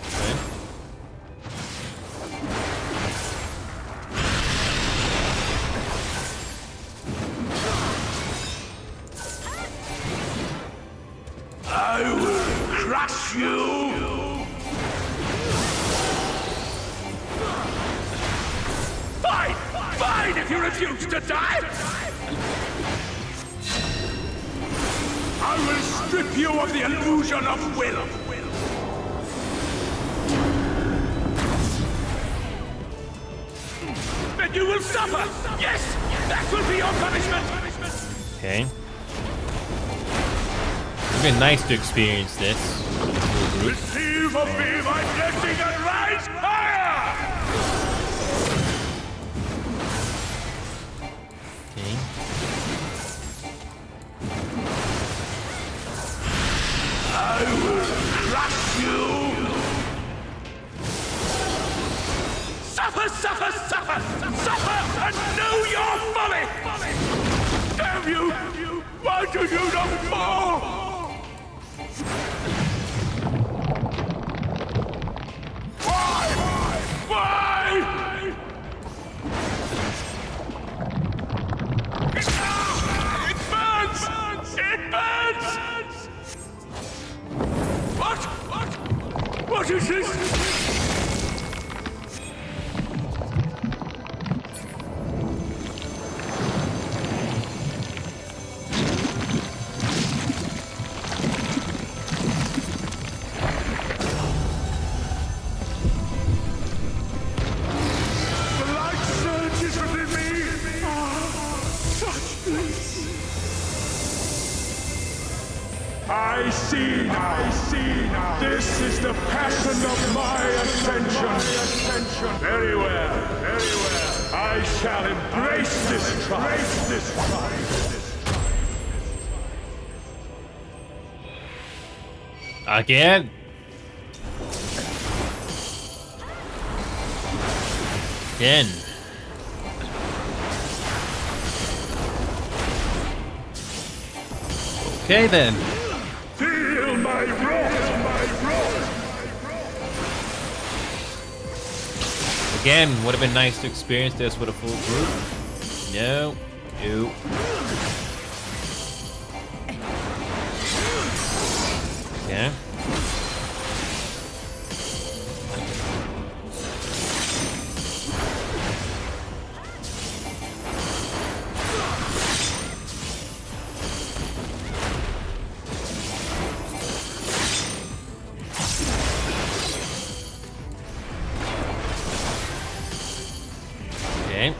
S11: I will crush you! Fine! Fine if you refuse to die! I will strip you of the illusion of will! Then you will suffer! Yes! That will be your punishment!
S1: Okay. It's been nice to experience this.
S11: Receive of me my blessing and rise higher!
S1: Okay.
S11: I will crush you! Suffer, suffer, suffer! Suffer and know your folly! Damn you! Why do you not fall? Why? It burns! It burns! What is this? I see now. This is the passion of my ascension. Very well, very well. I shall embrace this trial.
S1: Again? Again. Okay then.
S11: Feel my wrath,
S1: Again, would have been nice to experience this with a full group. No. Nope. Okay. Okay.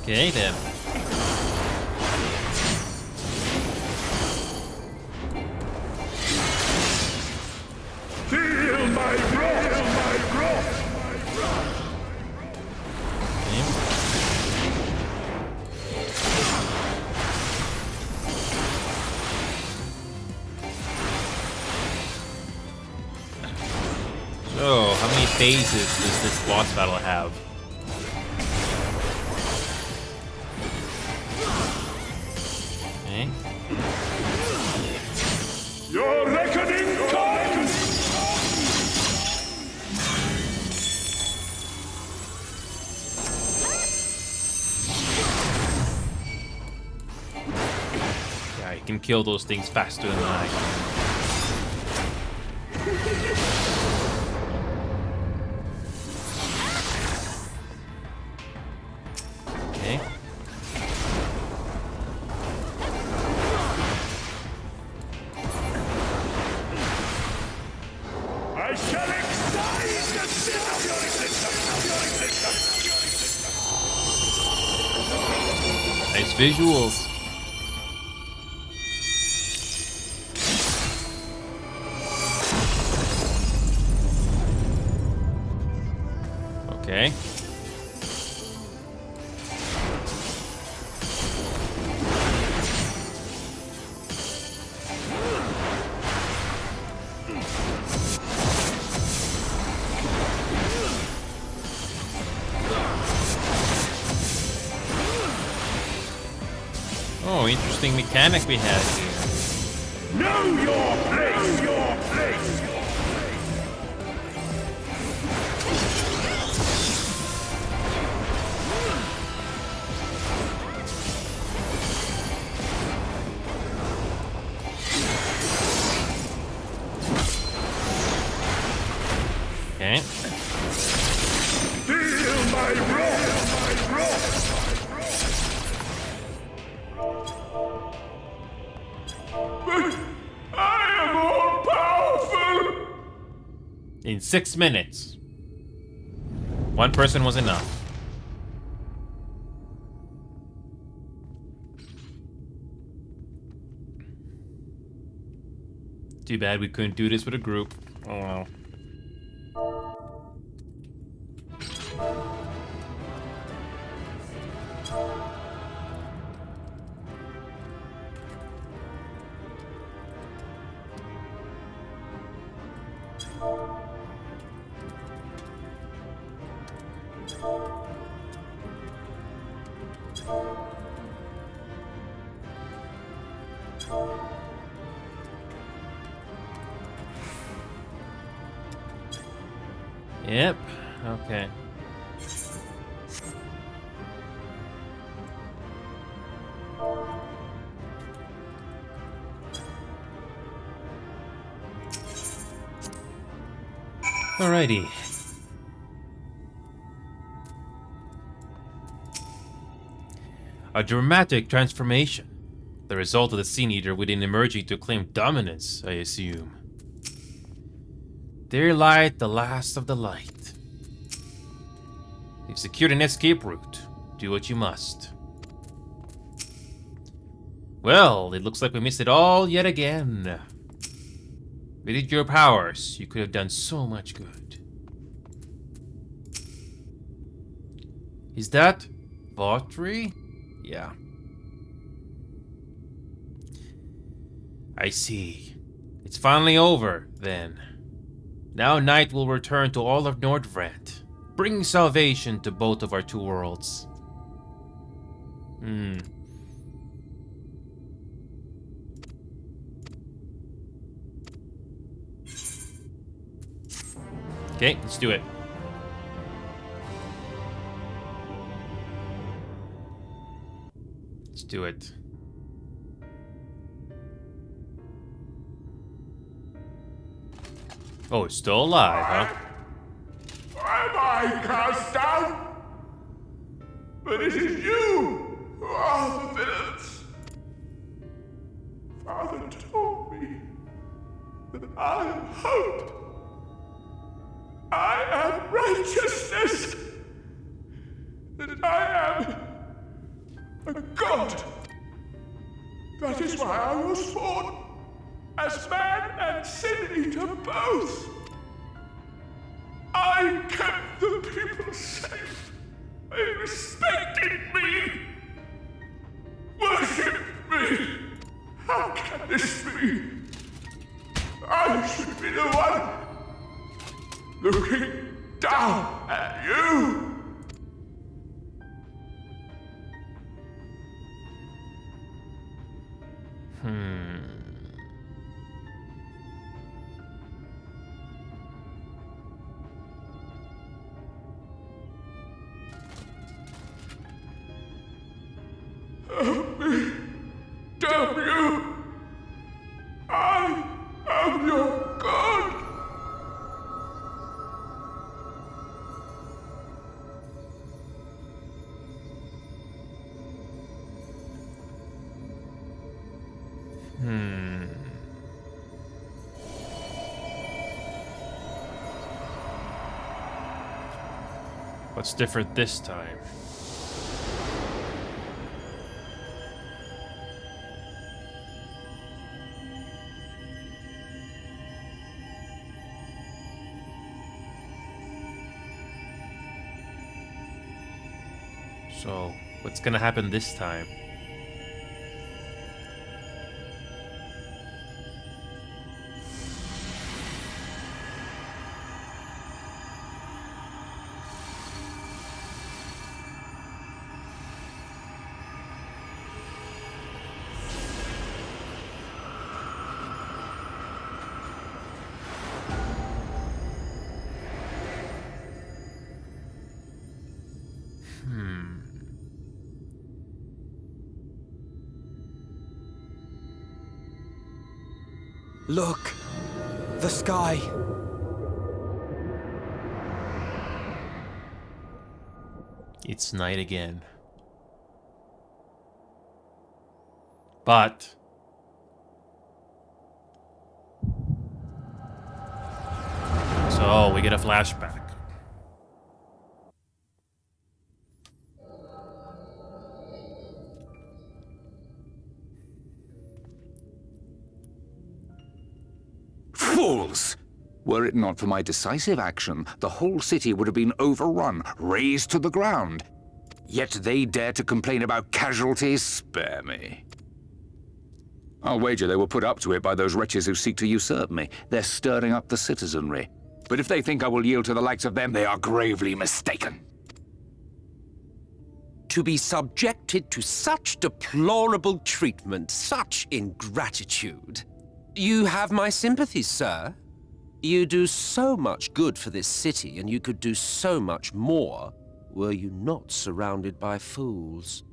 S1: Okay then.
S11: feel my wrath.
S1: phases does this boss battle have? Okay.
S11: Your reckoning comes!
S1: Yeah, you can kill those things faster than I can. Okay.
S11: I shall excise the sin of your existence!
S1: Nice visuals. Okay. Oh, interesting mechanic we have here.
S11: Know your place! Your place!
S1: Okay.
S11: Feel my wrath! My wrath! But I am all powerful!
S1: In 6 minutes. One person was enough. Too bad we couldn't do this with a group. Oh well. Yep. Okay. Alrighty. A dramatic transformation. The result of the Sin Eater within emerging to claim dominance, I assume. Dear light, the last of the light. You've secured an escape route. Do what you must. Well, it looks like we missed it all yet again. With your powers, you could have done so much good. Is that Vautry? Yeah. I see. It's finally over, then. Now night will return to all of Nordvrant, bringing salvation to both of our two worlds. Okay, let's do it. Let's do it. Oh, it's still alive, huh?
S11: Am I cast down? But it is you who are the villains. Father told me that I am hope. I am righteousness. That I am a god. That is why I was born. As man and sin eater both. I kept the people safe. They respected me. Worshipped me. How can this be? I should be the one looking down at you! Help me! Damn you! I am your god!
S1: What's different this time? So, what's gonna happen this time?
S6: Look! The sky!
S1: It's night again. But so we get a flashback.
S12: Fools! Were it not for my decisive action, the whole city would have been overrun, razed to the ground. Yet they dare to complain about casualties? Spare me. I'll wager they were put up to it by those wretches who seek to usurp me. They're stirring up the citizenry. But if they think I will yield to the likes of them, they are gravely mistaken.
S13: To be subjected to such deplorable treatment, such ingratitude. You have my sympathies, sir. You do so much good for this city, and you could do so much more were you not surrounded by fools.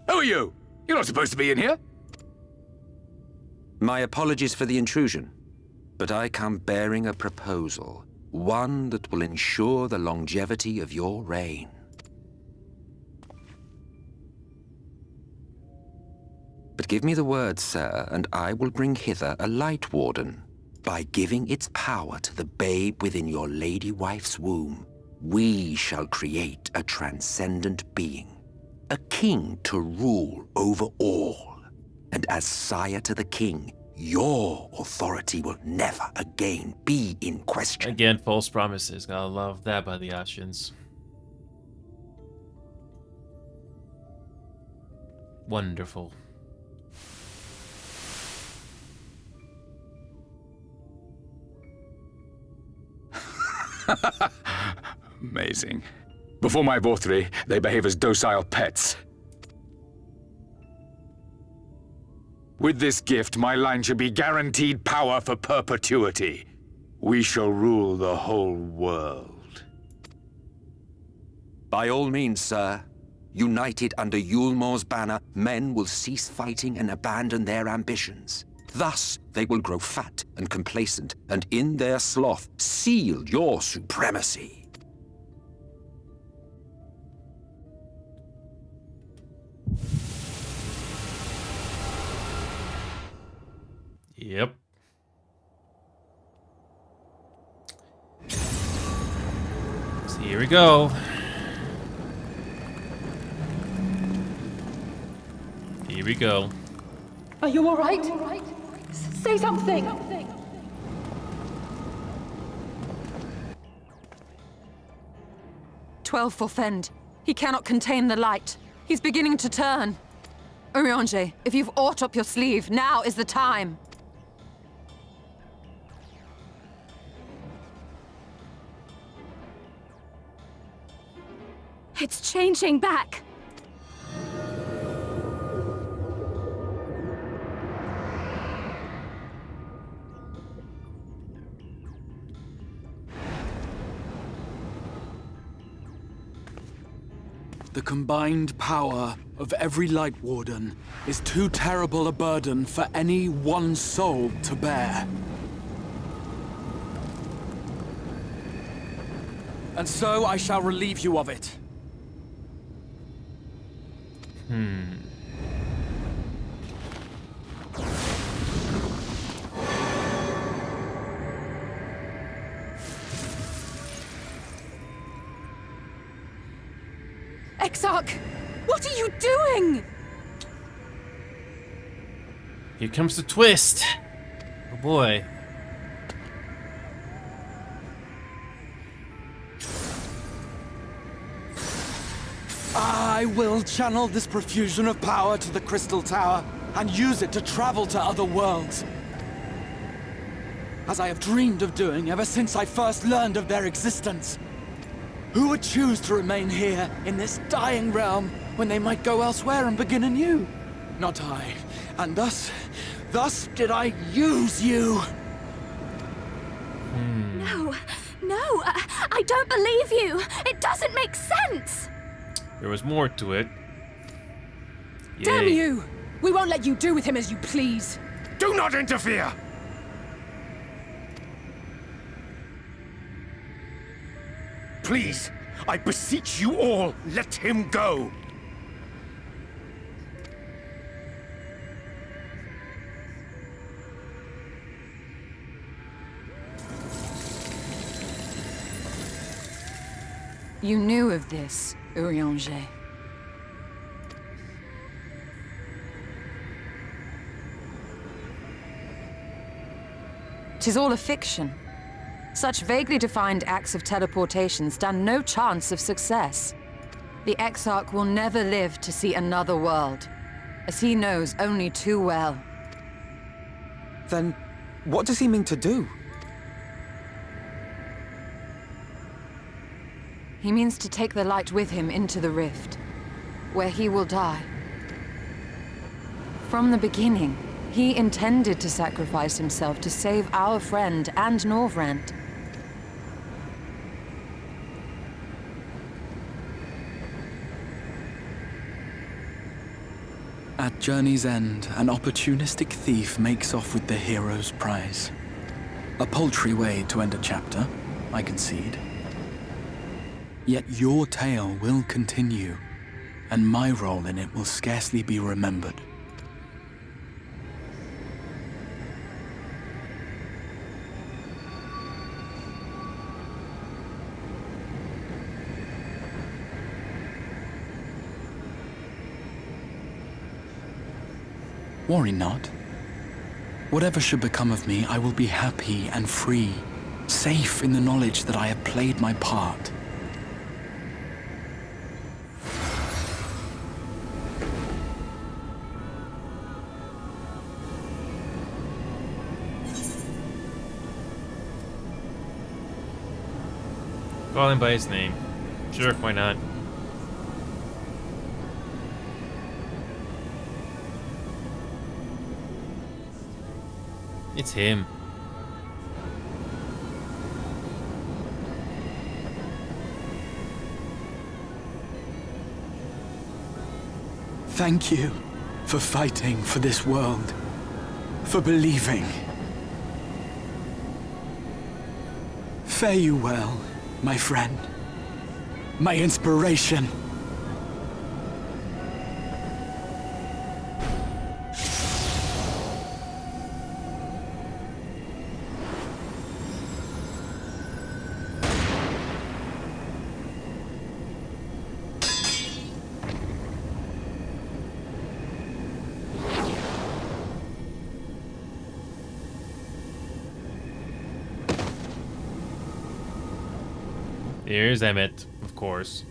S12: Who are you? You're not supposed to be in here.
S13: My apologies for the intrusion, but I come bearing a proposal, one that will ensure the longevity of your reign. But give me the word, sir, and I will bring hither a light warden. By giving its power to the babe within your lady wife's womb, we shall create a transcendent being, a king to rule over all. And as sire to the king, your authority will never again be in question.
S1: Again, false promises. Gotta love that by the Ashins. Wonderful.
S12: Amazing. Before my Vorthri, they behave as docile pets. With this gift, my line shall be guaranteed power for perpetuity. We shall rule the whole world.
S13: By all means, sir. United under Yulmor's banner, men will cease fighting and abandon their ambitions. Thus, they will grow fat and complacent, and in their sloth, seal your supremacy.
S1: Yep. So here we go. Here we go.
S2: Are you all right? Say something!
S9: 12 for Fend. He cannot contain the light. He's beginning to turn. Urianger, if you've aught up your sleeve, now is the time.
S10: It's changing back.
S4: The combined power of every Light Warden is too terrible a burden for any one soul to bear. And so I shall relieve you of it.
S2: Exarch! What are you doing?
S1: Here comes the twist. Oh boy.
S4: I will channel this profusion of power to the Crystal Tower and use it to travel to other worlds. As I have dreamed of doing ever since I first learned of their existence. Who would choose to remain here in this dying realm when they might go elsewhere and begin anew? Not I. And thus did I use you.
S10: No, I don't believe you. It doesn't make sense.
S1: There was more to it.
S2: Damn
S1: Yay.
S2: you! We won't let you do with him as you please.
S3: Do not interfere! Please, I beseech you all, let him go!
S9: You knew of this, Urianger. Tis all a fiction. Such vaguely defined acts of teleportation stand no chance of success. The Exarch will never live to see another world, as he knows only too well.
S6: Then, what does he mean to do?
S9: He means to take the light with him into the rift, where he will die. From the beginning, he intended to sacrifice himself to save our friend and Norvrent.
S4: At journey's end, an opportunistic thief makes off with the hero's prize. A paltry way to end a chapter, I concede. Yet your tale will continue, and my role in it will scarcely be remembered. Worry not. Whatever should become of me, I will be happy and free, safe in the knowledge that I have played my part.
S1: Call him by his name. Sure, why not? It's him.
S4: Thank you for fighting for this world, for believing. Fare you well, my friend, my inspiration.
S1: Here's Emmett, of course.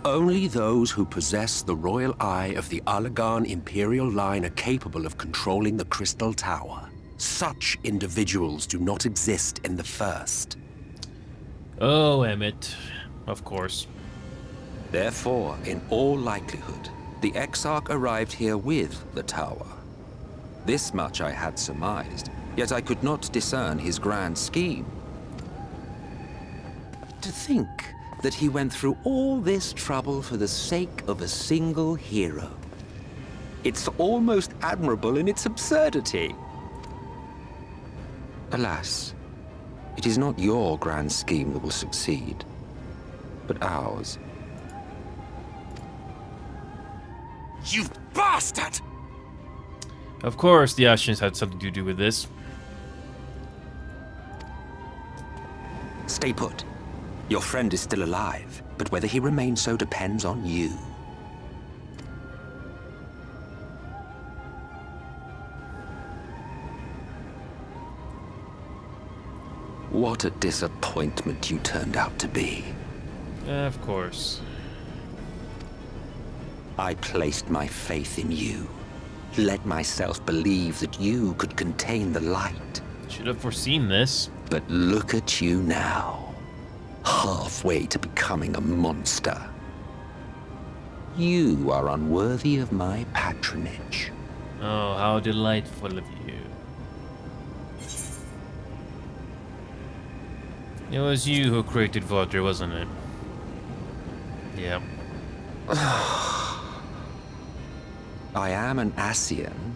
S13: Only those who possess the royal eye of the Allagan Imperial line are capable of controlling the Crystal Tower. Such individuals do not exist in the First.
S1: Oh, Emmett. Of course.
S13: Therefore, in all likelihood, the Exarch arrived here with the tower. This much I had surmised, yet I could not discern his grand scheme. To think that he went through all this trouble for the sake of a single hero. It's almost admirable in its absurdity. Alas, it is not your grand scheme that will succeed, but ours.
S12: You bastard!
S1: Of course, the Ashians had something to do with this.
S13: Stay put. Your friend is still alive, but whether he remains so depends on you. What a disappointment you turned out to be.
S1: Of course.
S13: I placed my faith in you. Let myself believe that you could contain the light.
S1: Should have foreseen this.
S13: But look at you now. Halfway to becoming a monster. You are unworthy of my patronage.
S1: Oh, how delightful of you. It was you who created Vodra, wasn't it? Yeah.
S13: I am an Ascian.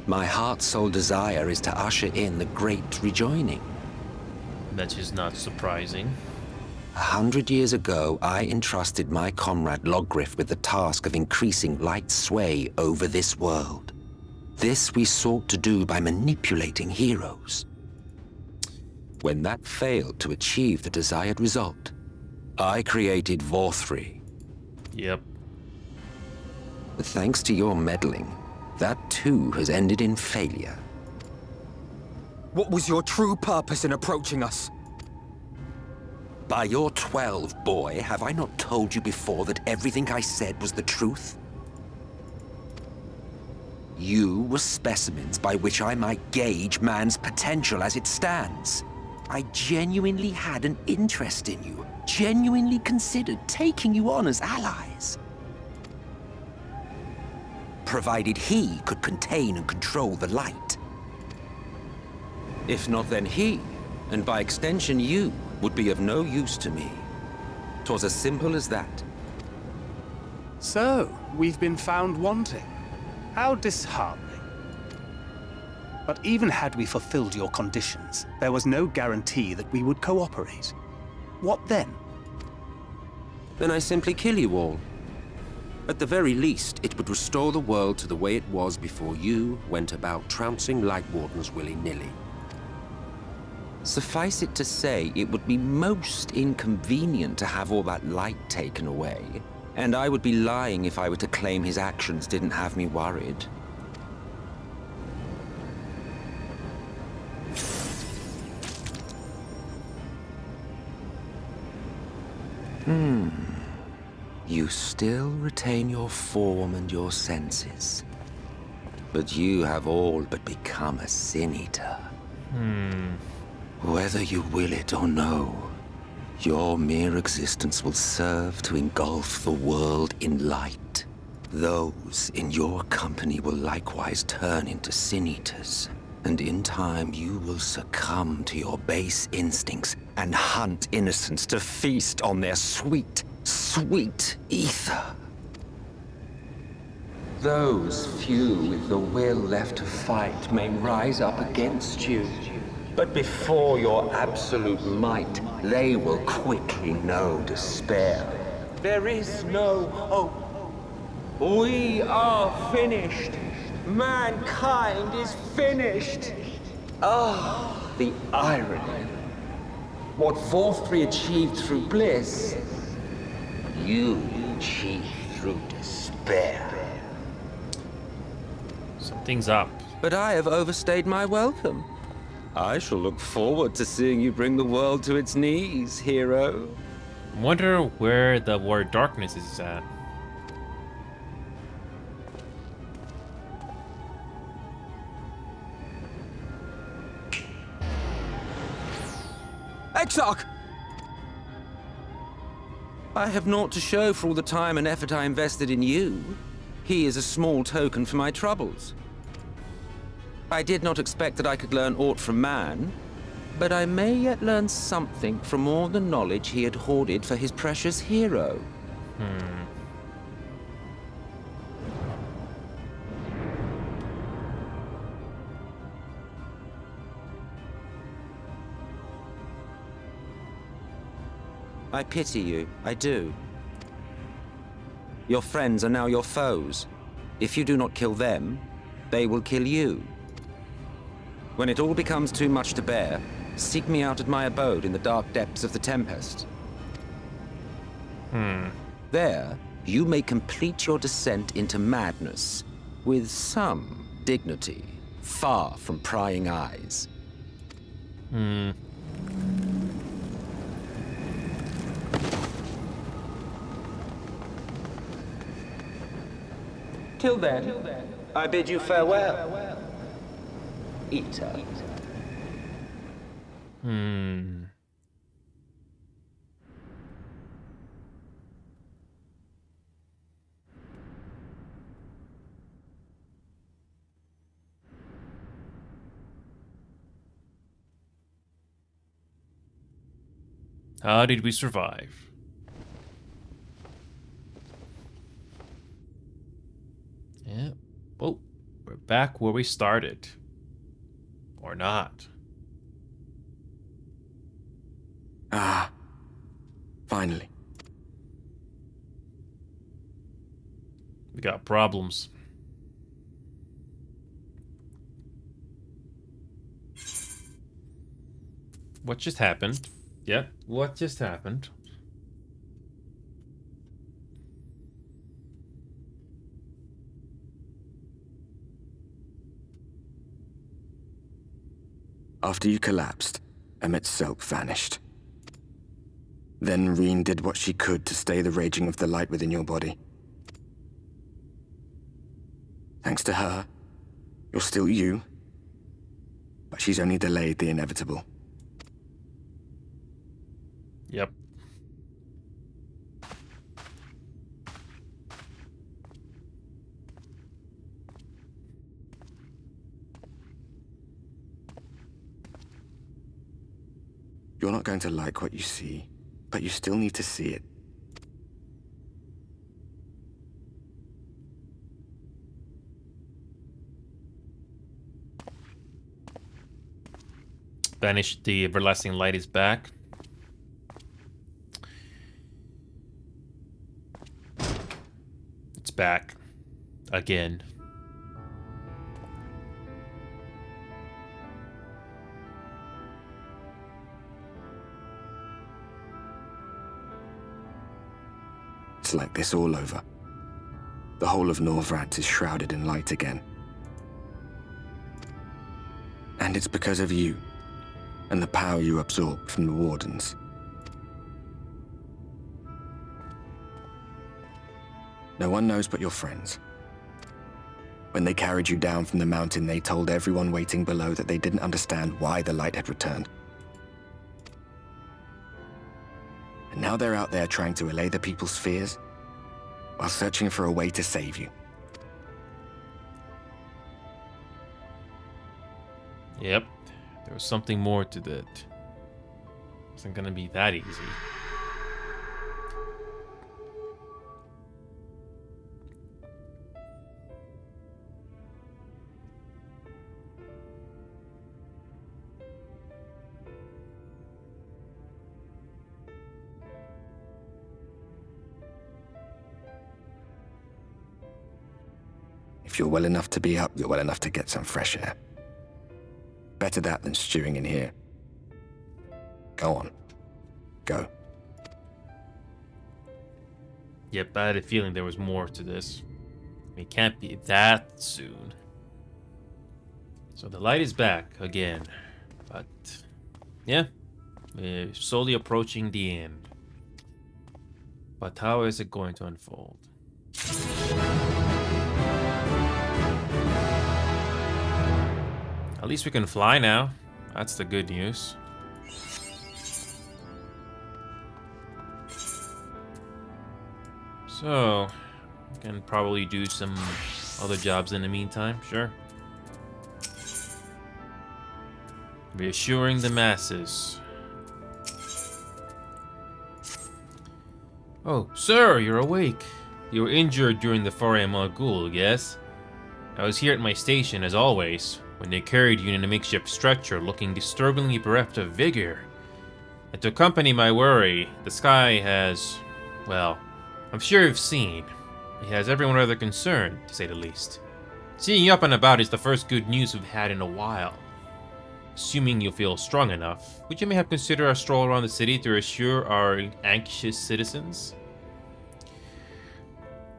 S13: My heart's sole desire is to usher in the great rejoining.
S1: That is not surprising.
S13: 100 years ago, I entrusted my comrade Logriff with the task of increasing light's sway over this world. This we sought to do by manipulating heroes. When that failed to achieve the desired result, I created Vorthri.
S1: Yep.
S13: But thanks to your meddling, that too has ended in failure.
S6: What was your true purpose in approaching us?
S13: By your 12, boy, have I not told you before that everything I said was the truth? You were specimens by which I might gauge man's potential as it stands. I genuinely had an interest in you, genuinely considered taking you on as allies. Provided he could contain and control the light. If not, then he, and by extension you, would be of no use to me. 'Twas as simple as that.
S5: So, we've been found wanting. How disheartening. But even had we fulfilled your conditions, there was no guarantee that we would cooperate. What then?
S13: Then I simply kill you all. At the very least, it would restore the world to the way it was before you went about trouncing Light Wardens willy-nilly. Suffice it to say, it would be most inconvenient to have all that light taken away, and I would be lying if I were to claim his actions didn't have me worried. You still retain your form and your senses. But you have all but become a Sin Eater. Whether you will it or no, your mere existence will serve to engulf the world in light. Those in your company will likewise turn into Sin Eaters, and in time you will succumb to your base instincts and hunt innocents to feast on their sweet, sweet ether. Those few with the will left to fight may rise up against you. But before your absolute might, they will quickly know despair. There is no hope. We are finished. Mankind is finished. Ah, the irony. What Vorthri achieved through bliss, you achieved through despair.
S1: Something's up.
S13: But I have overstayed my welcome. I shall look forward to seeing you bring the world to its knees, hero.
S1: I wonder where the word darkness is at.
S13: Exarch! I have naught to show for all the time and effort I invested in you. He is a small token for my troubles. I did not expect that I could learn aught from man, but I may yet learn something from all the knowledge he had hoarded for his precious hero. I pity you, I do. Your friends are now your foes. If you do not kill them, they will kill you. When it all becomes too much to bear, seek me out at my abode in the dark depths of the Tempest. There, you may complete your descent into madness with some dignity, far from prying eyes. Till then, I bid you farewell. Eater.
S1: How did we survive? Yeah. Oh, we're back where we started. Or not.
S6: Ah. Finally.
S1: We got problems. What just happened? Yep, what just happened?
S6: After you collapsed, Emmet's self vanished. Then Reen did what she could to stay the raging of the light within your body. Thanks to her, you're still you, but she's only delayed the inevitable.
S1: Yep.
S6: You're not going to like what you see, but you still need to see it.
S1: Banish the everlasting light is back. It's back. Again.
S6: It's like this all over. The whole of Norvrad is shrouded in light again. And it's because of you, and the power you absorb from the Wardens. No one knows but your friends. When they carried you down from the mountain, they told everyone waiting below that they didn't understand why the light had returned. And now they're out there trying to allay the people's fears, while searching for a way to save you.
S1: Yep. There was something more to that. It wasn't gonna be that easy.
S6: If you're well enough to be up, you're well enough to get some fresh air. Better that than stewing in here. Go on. Go.
S1: Yep, I had a feeling there was more to this. It can't be that soon. So the light is back again. But, yeah. We're slowly approaching the end. But how is it going to unfold? At least we can fly now. That's the good news. So, we can probably do some other jobs in the meantime, sure. Reassuring the masses. Oh, sir, you're awake. You were injured during the foray Mogul, yes? I was here at my station, as always, when they carried you in a makeshift stretcher looking disturbingly bereft of vigor. And to accompany my worry, the sky has, well, I'm sure you've seen. It has everyone rather concerned, to say the least. Seeing you up and about is the first good news we've had in a while. Assuming you feel strong enough, would you mayhap consider a stroll around the city to reassure our anxious citizens?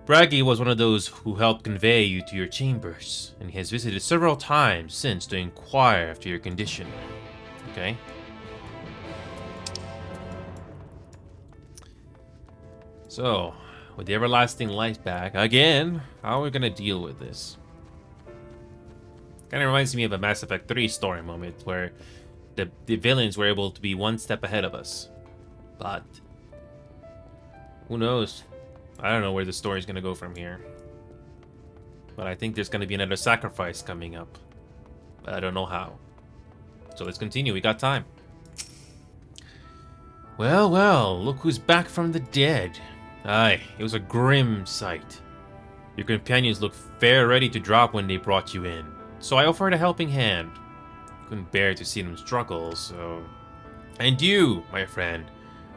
S1: Bragi was one of those who helped convey you to your chambers, and he has visited several times since to inquire after your condition. Okay. So, with the everlasting light back, again, how are we gonna deal with this? Kind of reminds me of a Mass Effect 3 story moment where the villains were able to be one step ahead of us. But who knows? I don't know where the story's gonna go from here. But I think there's gonna be another sacrifice coming up. But I don't know how. So let's continue, we got time. Well, well, look who's back from the dead. Aye, it was a grim sight. Your companions looked fair ready to drop when they brought you in, so I offered a helping hand. Couldn't bear to see them struggle, so... And you, my friend,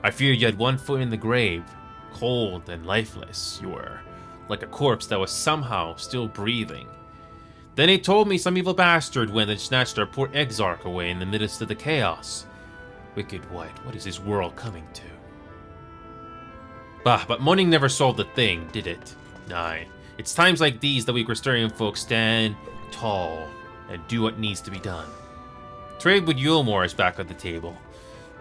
S1: I feared you had one foot in the grave. Cold and lifeless, you were, like a corpse that was somehow still breathing. Then they told me some evil bastard went and snatched our poor exarch away in the midst of the chaos. Wicked what is this world coming to? Bah, but mourning never solved the thing, did it? Aye, it's times like these that we Crystarian folk stand tall and do what needs to be done. Trade with Yulmore is back at the table.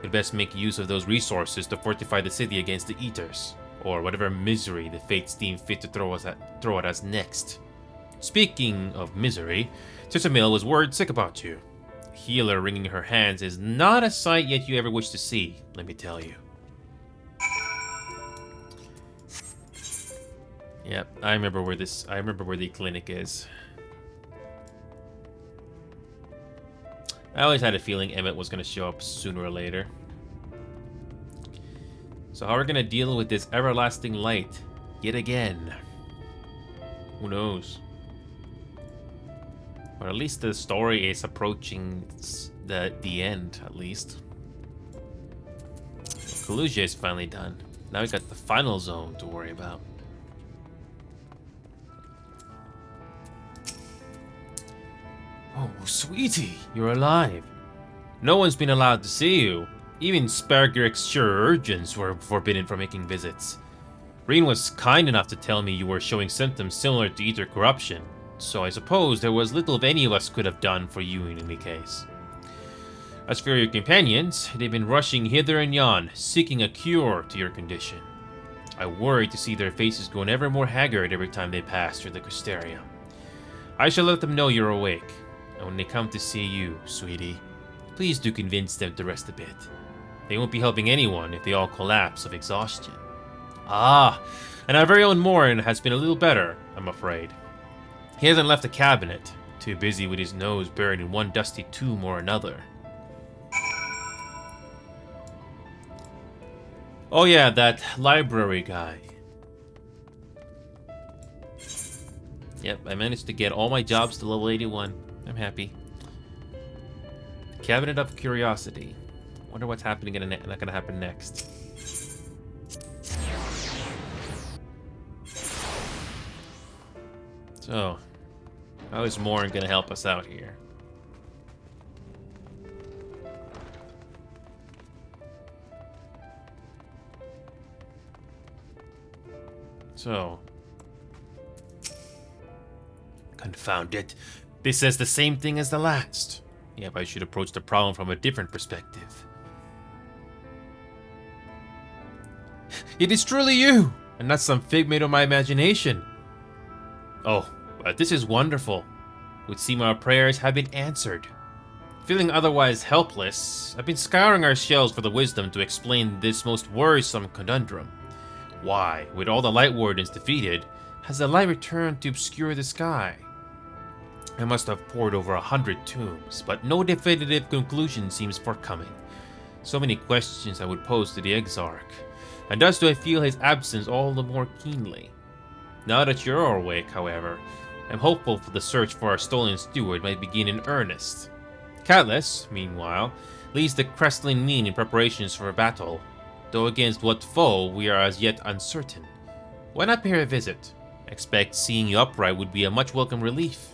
S1: We'd best make use of those resources to fortify the city against the Eaters, or whatever misery the fates deem fit to throw at us next. Speaking of misery, Tisamil was word sick about you. A healer wringing her hands is not a sight yet you ever wish to see, let me tell you. Yep, I remember where the clinic is. I always had a feeling Emmett was going to show up sooner or later. So how are we going to deal with this everlasting light yet again? Who knows? Or at least the story is approaching the end, at least. Kalusia is finally done. Now we got the final zone to worry about. Oh, sweetie, you're alive. No one's been allowed to see you. Even Spargirik's chirurgeons were forbidden from making visits. Reen was kind enough to tell me you were showing symptoms similar to Ether corruption, so I suppose there was little of any of us could have done for you in any case. As for your companions, they've been rushing hither and yon, seeking a cure to your condition. I worry to see their faces grown ever more haggard every time they pass through the Crystarium. I shall let them know you're awake. And when they come to see you, sweetie, please do convince them to rest a bit. They won't be helping anyone if they all collapse of exhaustion. Ah, and our very own Morin has been a little better, I'm afraid. He hasn't left the cabinet, too busy with his nose buried in one dusty tomb or another. Oh yeah, that library guy. Yep, I managed to get all my jobs to level 81. I'm happy. Cabinet of Curiosity. Wonder what's happening not gonna happen next. So, how is Morin gonna help us out here? So, confound it. This says the same thing as the last. Yep, I should approach the problem from a different perspective. It is truly you, and not some figment of my imagination. Oh, but this is wonderful. It would seem our prayers have been answered. Feeling otherwise helpless, I've been scouring our shells for the wisdom to explain this most worrisome conundrum. Why, with all the Light Wardens defeated, has the light returned to obscure the sky? I must have pored over 100 tombs, but no definitive conclusion seems forthcoming. So many questions I would pose to the Exarch, and thus do I feel his absence all the more keenly. Now that you're awake, however, I'm hopeful for the search for our stolen steward might begin in earnest. Catelys, meanwhile, leads the Crestline Mean in preparations for a battle, though against what foe we are as yet uncertain. Why not pay her a visit? I expect seeing you upright would be a much welcome relief.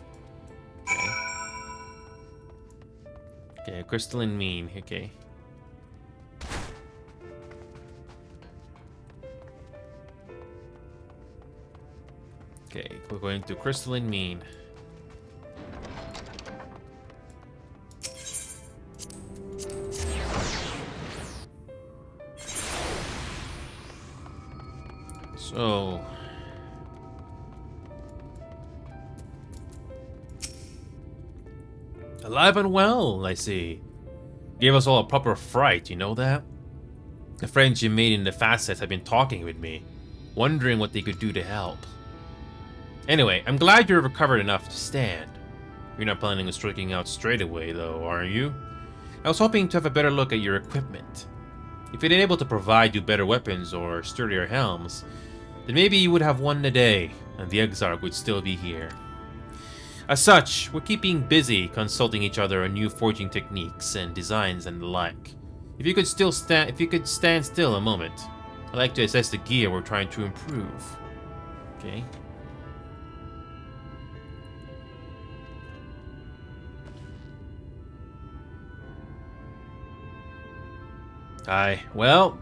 S1: Okay, Crystalline Mean, okay. Okay, we're going to Crystalline Mean. So... alive and well, I see. Gave us all a proper fright, you know that? The friends you made in the facets have been talking with me, wondering what they could do to help. Anyway, I'm glad you're recovered enough to stand. You're not planning on striking out straight away, though, are you? I was hoping to have a better look at your equipment. If you'd been able to provide you better weapons or sturdier helms, then maybe you would have won the day, and the Exarch would still be here. As such, we're keeping busy consulting each other on new forging techniques and designs and the like. If you could stand still a moment, I'd like to assess the gear we're trying to improve. Okay. Aye, well,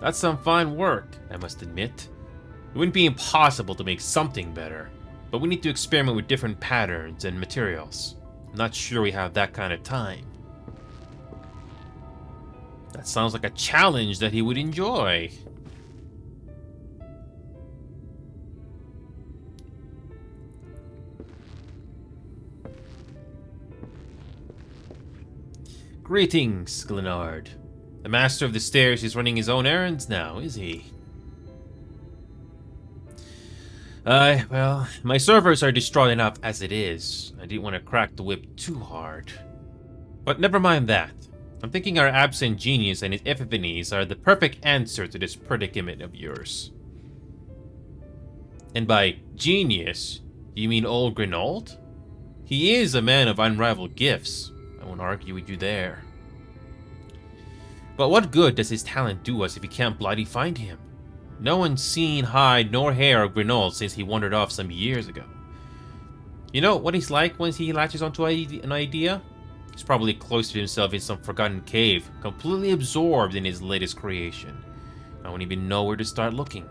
S1: that's some fine work, I must admit. It wouldn't be impossible to make something better, but we need to experiment with different patterns and materials. I'm not sure we have that kind of time. That sounds like a challenge that he would enjoy. Greetings, Glenard. The master of the stairs is running his own errands now, is he? Well, my servers are distraught enough as it is. I didn't want to crack the whip too hard. But never mind that. I'm thinking our absent genius and his epiphanies are the perfect answer to this predicament of yours. And by genius, you mean old Grenold? He is a man of unrivaled gifts. I won't argue with you there. But what good does his talent do us if we can't bloody find him? No one's seen hide nor hair of Grenold since he wandered off some years ago. You know what he's like once he latches onto an idea? He's probably cloistered himself in some forgotten cave, completely absorbed in his latest creation. I won't even know where to start looking.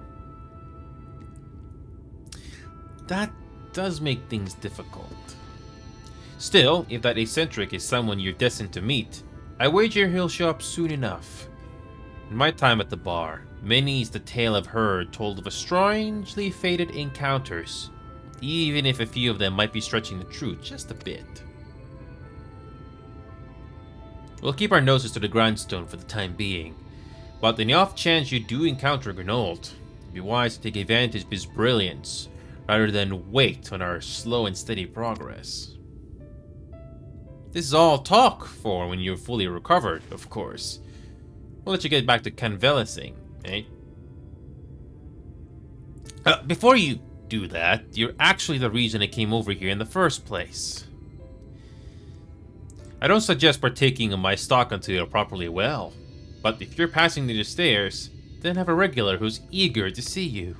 S1: That does make things difficult. Still, if that eccentric is someone you're destined to meet, I wager he'll show up soon enough. In my time at the bar, many's the tale I've heard told of a strangely fated encounters, even if a few of them might be stretching the truth just a bit. We'll keep our noses to the grindstone for the time being, but in the off chance you do encounter Grenold, it'd be wise to take advantage of his brilliance, rather than wait on our slow and steady progress. This is all talk for when you're fully recovered, of course. We'll let you get back to canvassing, eh? Before you do that, you're actually the reason I came over here in the first place. I don't suggest partaking of my stock until you're properly well, but if you're passing near the stairs, then have a regular who's eager to see you.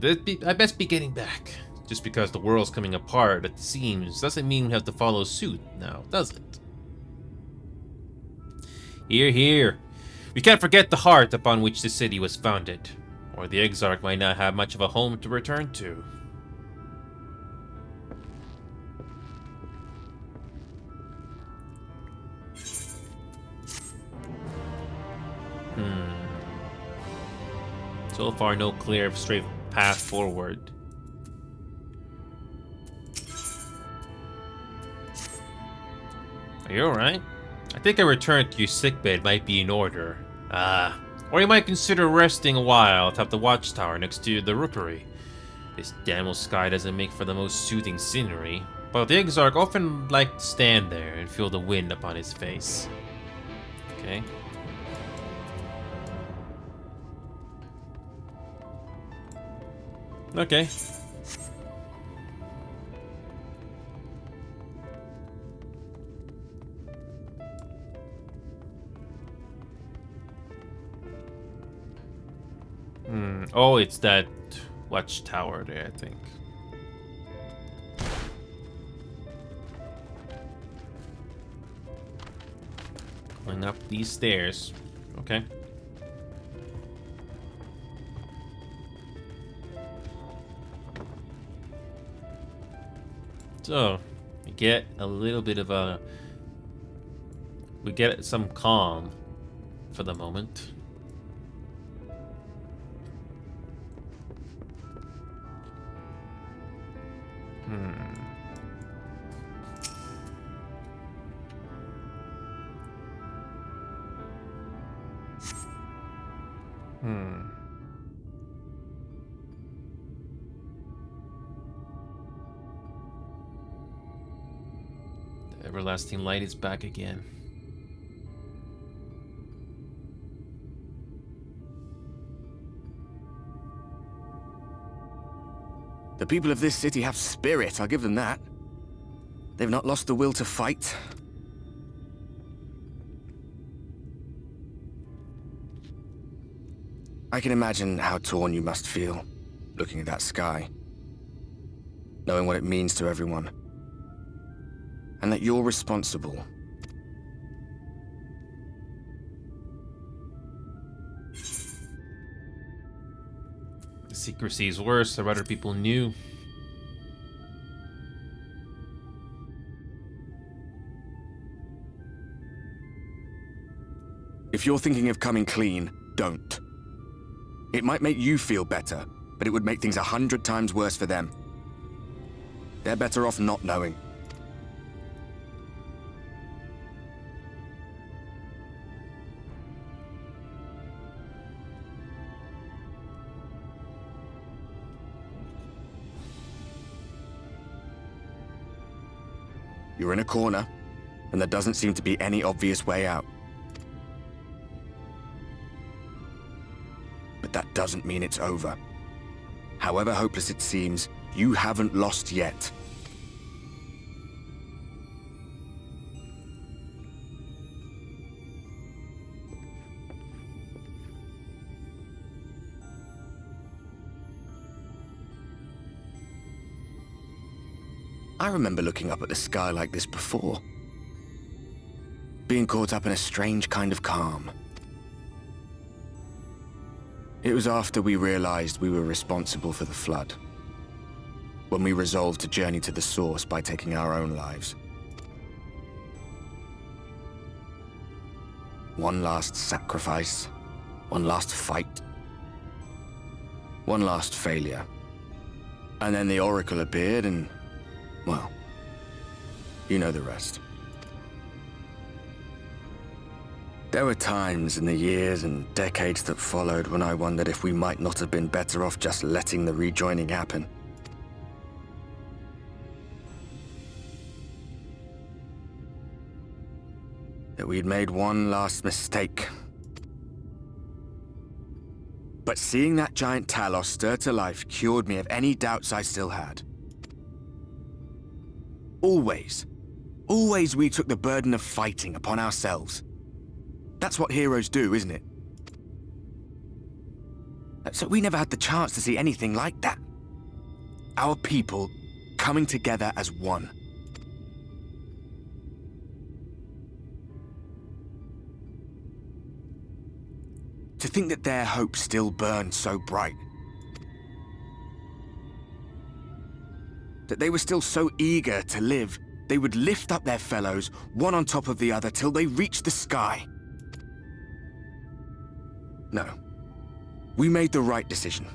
S1: I best be getting back. Just because the world's coming apart at the seams doesn't mean we have to follow suit now, does it? Hear, hear. We can't forget the heart upon which the city was founded, or the Exarch might not have much of a home to return to. So far, no clear, straight path forward. Are you alright? I think a return to your sickbed might be in order. Or you might consider resting a while atop the watchtower next to the rookery. This damn sky doesn't make for the most soothing scenery, but the Exarch often liked to stand there and feel the wind upon his face. Okay. Okay. Oh, it's that watchtower there, I think. Going up these stairs. Okay. So, we get a little bit of a... We get some calm for the moment. The everlasting light is back again.
S14: The people of this city have spirit, I'll give them that. They've not lost the will to fight. I can imagine how torn you must feel, looking at that sky. Knowing what it means to everyone. And that you're responsible.
S1: The secrecy is worse, or other people knew.
S14: If you're thinking of coming clean, don't. It might make you feel better, but it would make things 100 times worse for them. They're better off not knowing. You're in a corner, and there doesn't seem to be any obvious way out. But that doesn't mean it's over. However hopeless it seems, you haven't lost yet. I remember looking up at the sky like this before. Being caught up in a strange kind of calm. It was after we realized we were responsible for the flood. When we resolved to journey to the source by taking our own lives. One last sacrifice. One last fight. One last failure. And then the Oracle appeared and... well, you know the rest. There were times in the years and decades that followed when I wondered if we might not have been better off just letting the rejoining happen. That we'd made one last mistake. But seeing that giant Talos stir to life cured me of any doubts I still had. Always we took the burden of fighting upon ourselves. That's what heroes do, isn't it? So we never had the chance to see anything like that. Our people coming together as one. To think that their hope still burned so bright. That they were still so eager to live, they would lift up their fellows, one on top of the other, till they reached the sky. No. We made the right decision.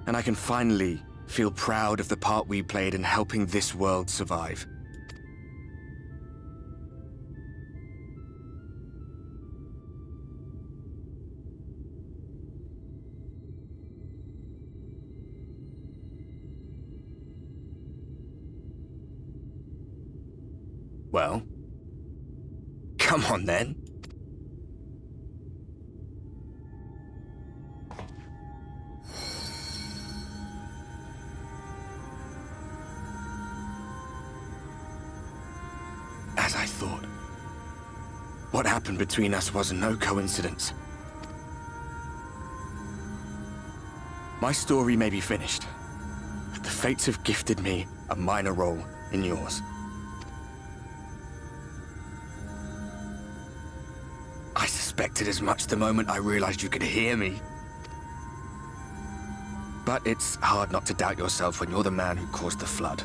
S14: And I can finally feel proud of the part we played in helping this world survive. Well, come on then. As I thought. What happened between us was no coincidence. My story may be finished, but the fates have gifted me a minor role in yours. I suspected as much the moment I realized you could hear me. But it's hard not to doubt yourself when you're the man who caused the flood.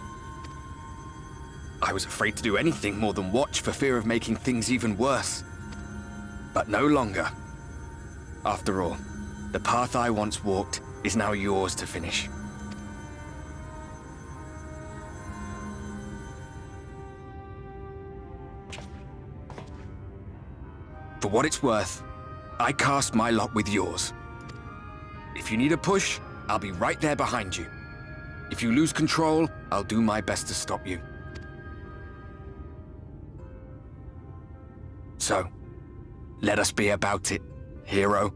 S14: I was afraid to do anything more than watch for fear of making things even worse. But no longer. After all, the path I once walked is now yours to finish. For what it's worth, I cast my lot with yours. If you need a push, I'll be right there behind you. If you lose control, I'll do my best to stop you. So, let us be about it, hero.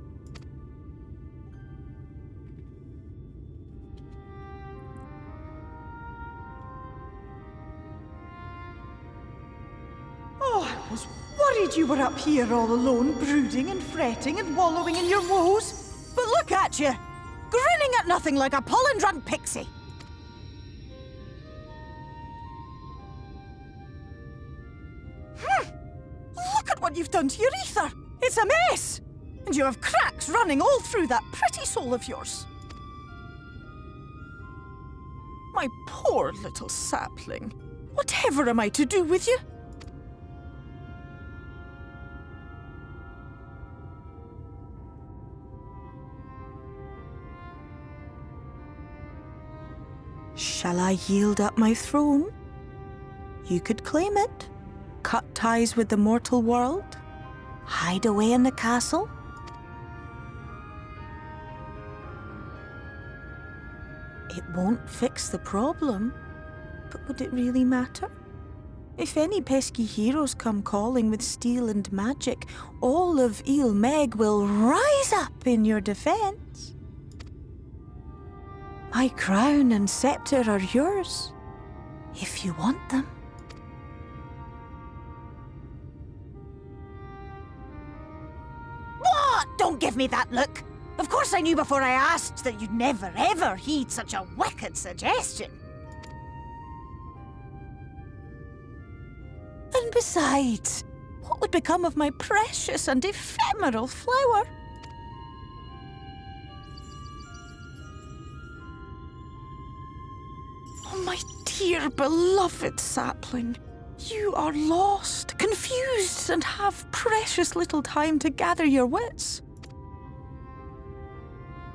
S7: Oh, I was worried you were up here all alone, brooding and fretting and wallowing in your woes. But look at you, grinning at nothing like a pollen-drunk pixie. Look at what you've done to your ether. It's a mess. And you have cracks running all through that pretty soul of yours. My poor little sapling. Whatever am I to do with you? Shall I yield up my throne? You could claim it, cut ties with the mortal world, hide away in the castle. It won't fix the problem, but would it really matter? If any pesky heroes come calling with steel and magic, all of Il Meg will rise up in your defense. My crown and scepter are yours, if you want them. What? Don't give me that look! Of course I knew before I asked that you'd never ever heed such a wicked suggestion. And besides, what would become of my precious and ephemeral flower? Oh, my dear beloved sapling. You are lost, confused, and have precious little time to gather your wits.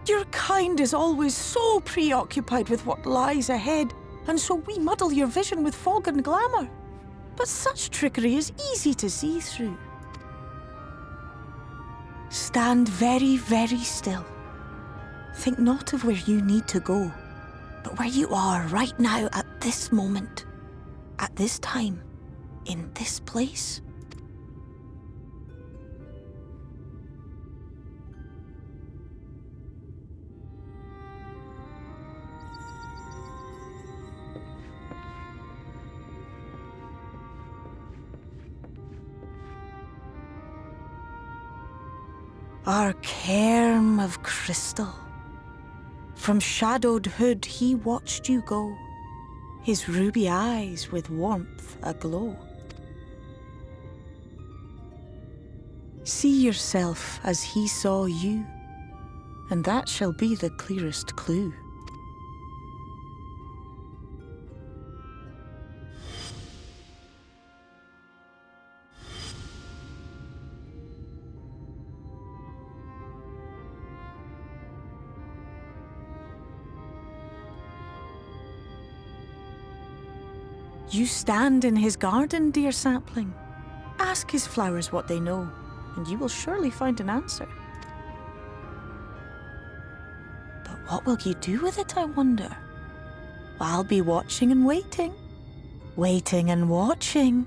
S7: Your kind is always so preoccupied with what lies ahead, and so we muddle your vision with fog and glamour. But such trickery is easy to see through. Stand very, very still. Think not of where you need to go, but where you are right now at this moment, at this time, in this place. Our cairn of crystal. From shadowed hood he watched you go, his ruby eyes with warmth aglow. See yourself as he saw you, and that shall be the clearest clue. You stand in his garden, dear sapling. Ask his flowers what they know, and you will surely find an answer. But what will you do with it, I wonder? I'll be watching and waiting. Waiting and watching.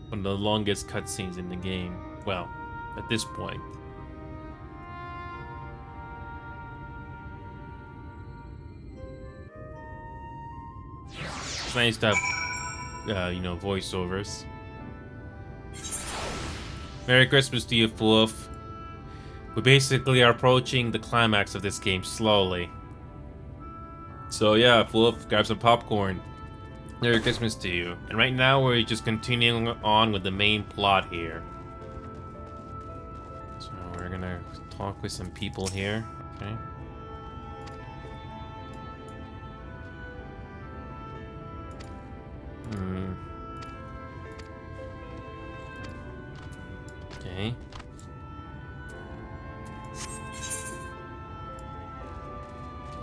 S1: One of the longest cutscenes in the game. Well, at this point. It's nice to have, you know, voiceovers. Merry Christmas to you, Fluff. We basically are approaching the climax of this game slowly. So yeah, Fluff, grab some popcorn. Merry Christmas to you. And right now we're just continuing on with the main plot here. So we're gonna talk with some people here. Okay. Okay.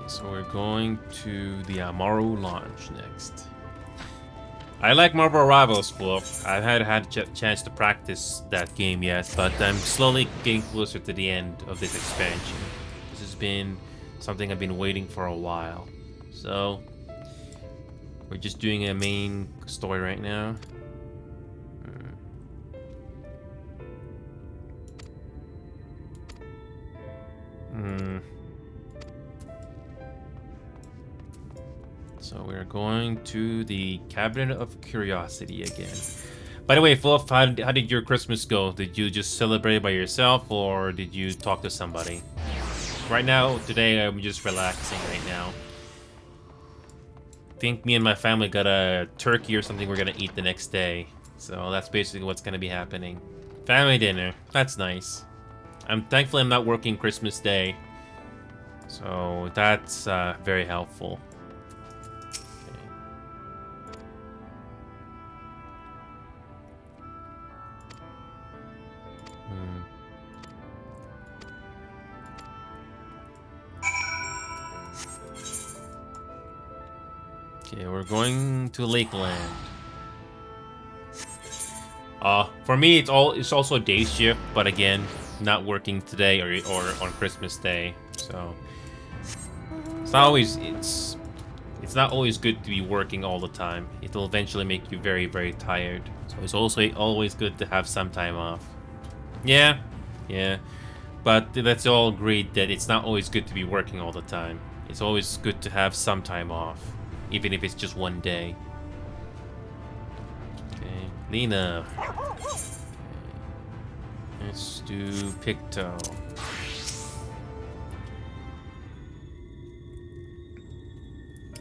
S1: So we're going to the Amaru launch next. I like Marvel Rivals, Fluff. I haven't had a chance to practice that game yet, but I'm slowly getting closer to the end of this expansion. This has been something I've been waiting for a while. So, we're just doing a main story right now. So we're going to the Cabinet of Curiosity again. By the way, Fluff, how did your Christmas go? Did you just celebrate by yourself, or did you talk to somebody? Right now, today, I'm just relaxing right now. I think me and my family got a turkey or something we're gonna eat the next day. So that's basically what's gonna be happening. Family dinner. That's nice. Thankfully I'm not working Christmas Day. So that's very helpful. Okay, we're going to Lakeland. For me, it's also day shift, but again, not working today or on Christmas Day, so it's not always good to be working all the time. It'll eventually make you very, very tired. So it's also always good to have some time off. Yeah, but let's all agree that it's not always good to be working all the time. It's always good to have some time off, even if it's just one day. Okay, Lena. Okay. Let's do Picto.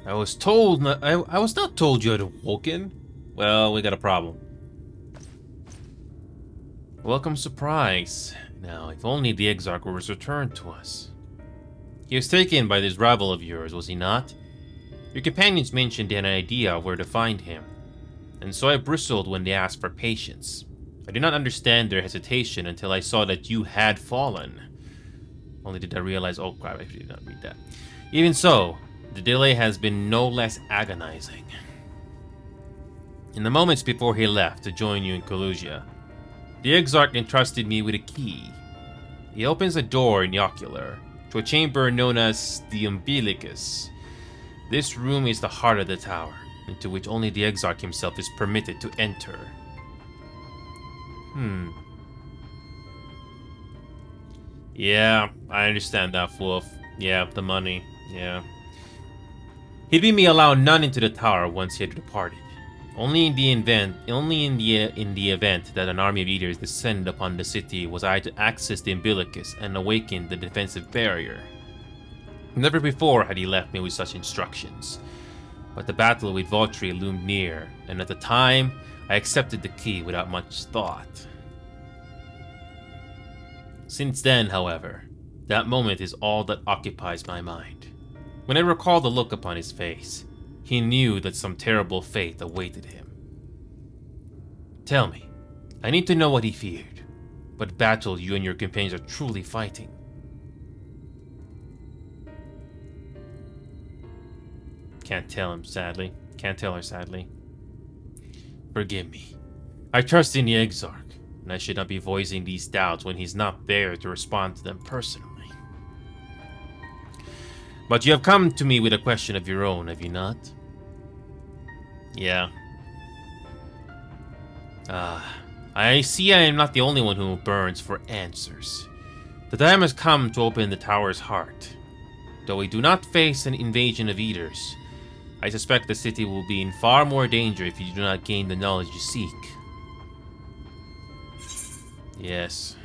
S1: I was not told you had awoken. Well, we got a problem. Welcome surprise. Now, if only the Exarch was returned to us. He was taken by this rival of yours, was he not? Your companions mentioned they had an idea of where to find him, and so I bristled when they asked for patience. I did not understand their hesitation until I saw that you had fallen. Only did I realize, oh crap, I did not read that. Even so, the delay has been no less agonizing. In the moments before he left to join you in Collusia, the Exarch entrusted me with a key. He opens a door in the ocular to a chamber known as the Umbilicus. This room is the heart of the tower, into which only the Exarch himself is permitted to enter. Yeah, I understand that, Wolf. Yeah, the money. Yeah. He bid me allow none into the tower once he had departed. Only in the event that an army of eaters descended upon the city was I to access the Umbilicus and awaken the defensive barrier. Never before had he left me with such instructions. But the battle with Valtry loomed near, and at the time, I accepted the key without much thought. Since then, however, that moment is all that occupies my mind. When I recall the look upon his face, he knew that some terrible fate awaited him. Tell me, I need to know what he feared. What battle you and your companions are truly fighting. Can't tell him, sadly. Can't tell her, sadly. Forgive me. I trust in the Exarch, and I should not be voicing these doubts when he's not there to respond to them personally. But you have come to me with a question of your own, have you not? Yeah. I see I am not the only one who burns for answers. The time has come to open the tower's heart. Though we do not face an invasion of eaters, I suspect the city will be in far more danger if you do not gain the knowledge you seek. Yes.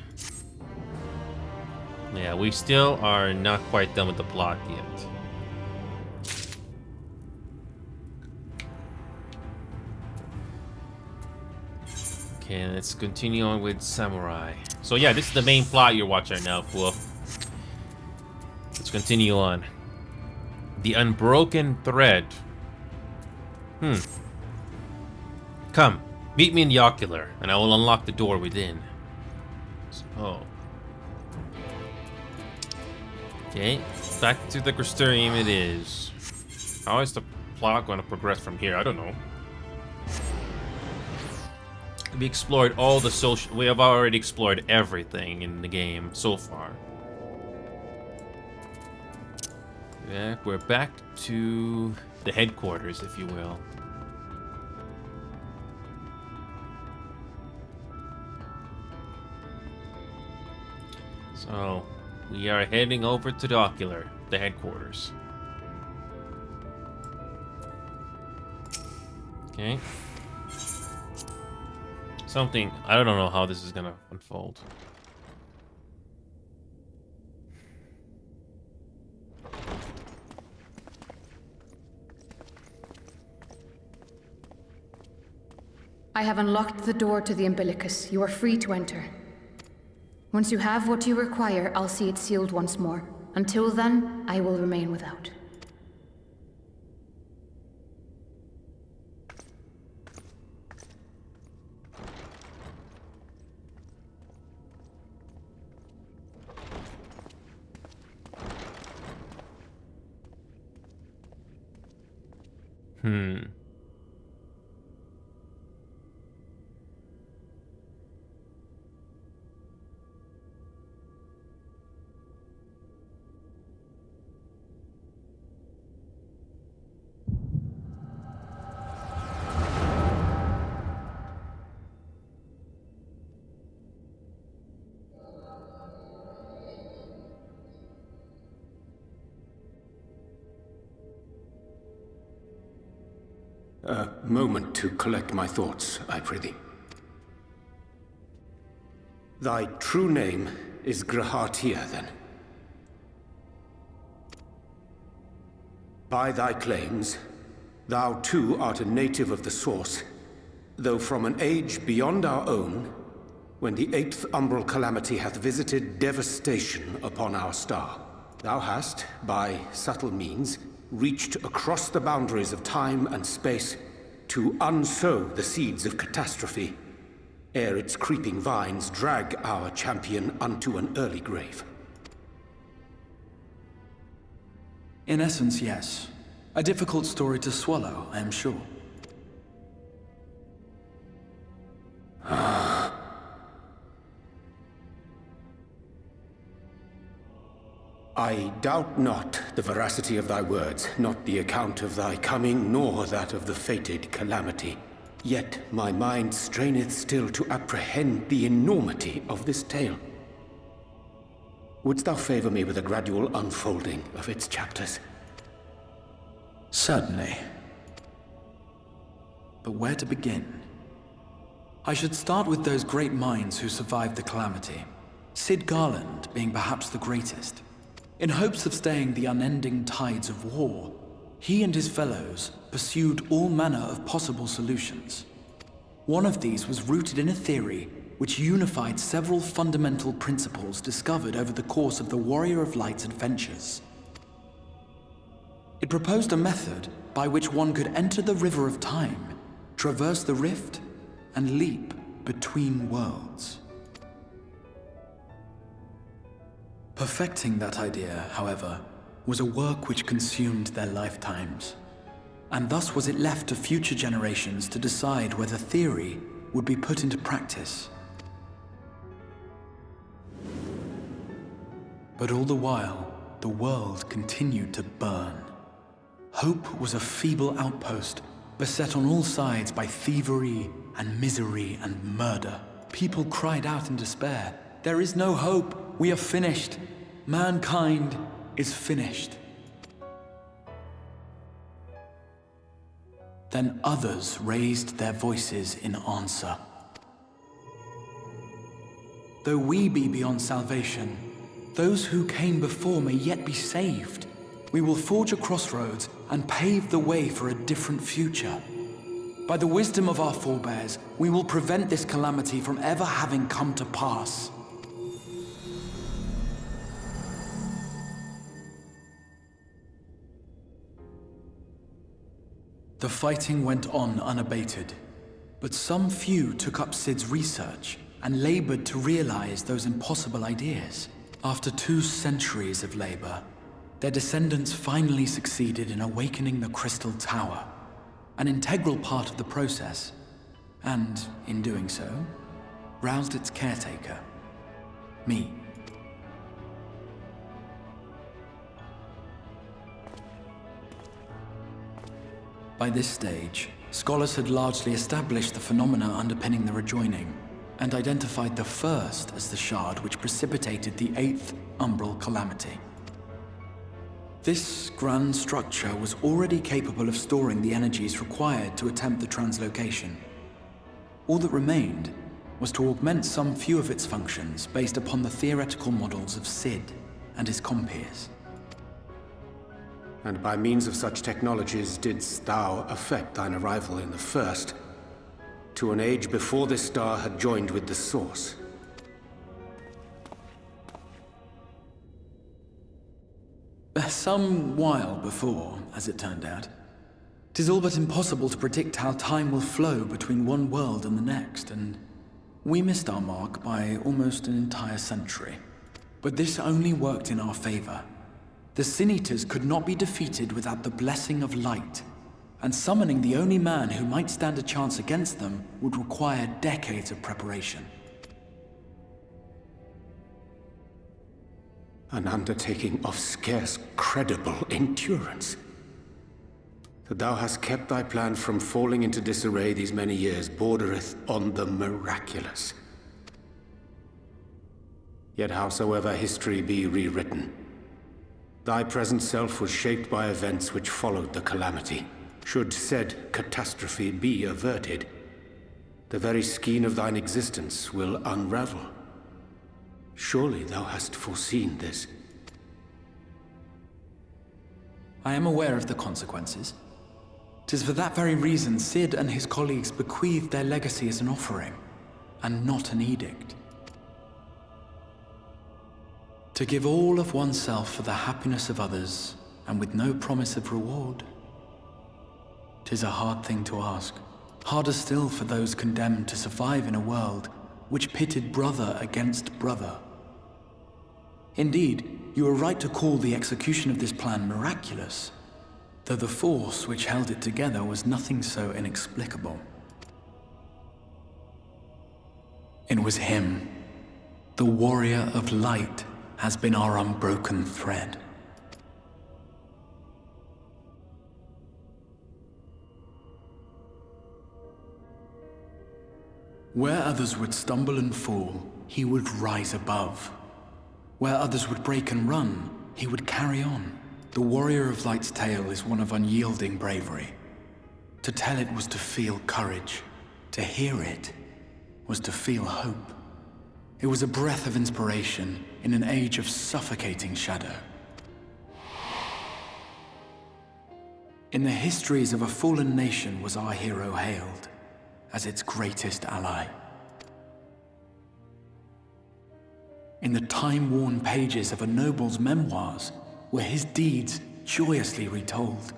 S1: Yeah, we still are not quite done with the plot yet. Okay, let's continue on with Samurai. So yeah, this is the main plot you're watching right now, Fool. Let's continue on. The Unbroken Thread. Come, meet me in the Ocular, and I will unlock the door within. So. Okay, back to the Crystarium it is. How is the plot going to progress from here? I don't know. We explored all the social... We have already explored everything in the game so far. Yeah, we're back to the headquarters, if you will. So, we are heading over to the Ocular, the headquarters. Okay. Something... I don't know how this is gonna unfold.
S15: I have unlocked the door to the umbilicus. You are free to enter. Once you have what you require, I'll see it sealed once more. Until then, I will remain without.
S3: A moment to collect my thoughts, I prithee. Thy true name is Grahatia, then? By thy claims, thou too art a native of the Source, though from an age beyond our own, when the 8th umbral calamity hath visited devastation upon our star. Thou hast, by subtle means, reached across the boundaries of time and space to unsow the seeds of catastrophe, ere its creeping vines drag our champion unto an early grave.
S4: In essence, yes. A difficult story to swallow, I am sure.
S3: I doubt not the veracity of thy words, not the account of thy coming, nor that of the fated calamity. Yet my mind straineth still to apprehend the enormity of this tale. Wouldst thou favor me with a gradual unfolding of its chapters?
S4: Certainly. But where to begin? I should start with those great minds who survived the calamity. Sid Garland being perhaps the greatest. In hopes of staying the unending tides of war, he and his fellows pursued all manner of possible solutions. One of these was rooted in a theory which unified several fundamental principles discovered over the course of the Warrior of Light's adventures. It proposed a method by which one could enter the River of Time, traverse the rift, and leap between worlds. Perfecting that idea, however, was a work which consumed their lifetimes, and thus was it left to future generations to decide whether theory would be put into practice. But all the while, the world continued to burn. Hope was a feeble outpost, beset on all sides by thievery and misery and murder. People cried out in despair, "There is no hope! We are finished! Mankind is finished!" Then others raised their voices in answer. Though we be beyond salvation, those who came before may yet be saved. We will forge a crossroads and pave the way for a different future. By the wisdom of our forebears, we will prevent this calamity from ever having come to pass. The fighting went on unabated, but some few took up Sid's research and labored to realize those impossible ideas. After 2 centuries of labor, their descendants finally succeeded in awakening the Crystal Tower, an integral part of the process, and, in doing so, roused its caretaker, me. By this stage, scholars had largely established the phenomena underpinning the rejoining, and identified the first as the shard which precipitated the 8th Umbral Calamity. This grand structure was already capable of storing the energies required to attempt the translocation. All that remained was to augment some few of its functions based upon the theoretical models of Sid and his compeers.
S3: And by means of such technologies didst thou effect thine arrival in the first, to an age before this star had joined with the Source.
S4: Some while before, as it turned out. 'Tis all but impossible to predict how time will flow between one world and the next, and we missed our mark by almost an entire century. But this only worked in our favor. The Sin Eaters could not be defeated without the blessing of light, and summoning the only man who might stand a chance against them would require decades of preparation.
S3: An undertaking of scarce credible endurance. That thou hast kept thy plan from falling into disarray these many years bordereth on the miraculous. Yet howsoever history be rewritten, thy present self was shaped by events which followed the calamity. Should said catastrophe be averted, the very skein of thine existence will unravel. Surely thou hast foreseen this.
S4: I am aware of the consequences. 'Tis for that very reason Sid and his colleagues bequeathed their legacy as an offering, and not an edict. To give all of oneself for the happiness of others, and with no promise of reward. 'Tis a hard thing to ask. Harder still for those condemned to survive in a world which pitted brother against brother. Indeed, you are right to call the execution of this plan miraculous, though the force which held it together was nothing so inexplicable. It was him. The warrior of light has been our unbroken thread. Where others would stumble and fall, he would rise above. Where others would break and run, he would carry on. The warrior of light's tale is one of unyielding bravery. To tell it was to feel courage. To hear it was to feel hope. It was a breath of inspiration in an age of suffocating shadow. In the histories of a fallen nation was our hero hailed as its greatest ally. In the time-worn pages of a noble's memoirs were his deeds joyously retold.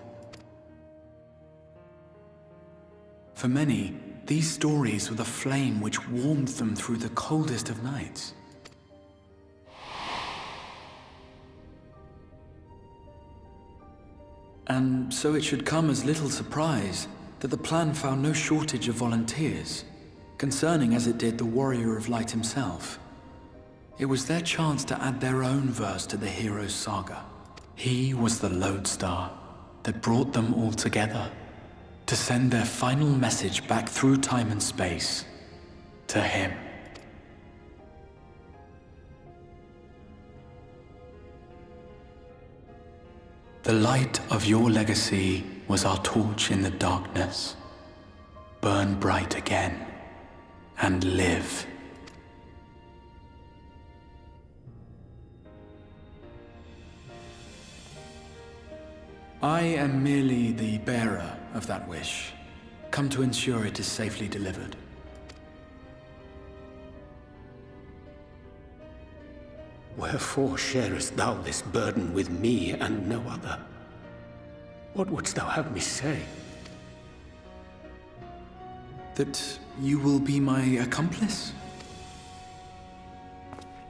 S4: For many, these stories were the flame which warmed them through the coldest of nights. And so it should come as little surprise that the plan found no shortage of volunteers, concerning as it did the Warrior of Light himself. It was their chance to add their own verse to the hero's saga. He was the lodestar that brought them all together, to send their final message back through time and space to him. The light of your legacy was our torch in the darkness. Burn bright again and live. I am merely the bearer of that wish, come to ensure it is safely delivered.
S3: Wherefore sharest thou this burden with me and no other? What wouldst thou have me say?
S4: That you will be my accomplice?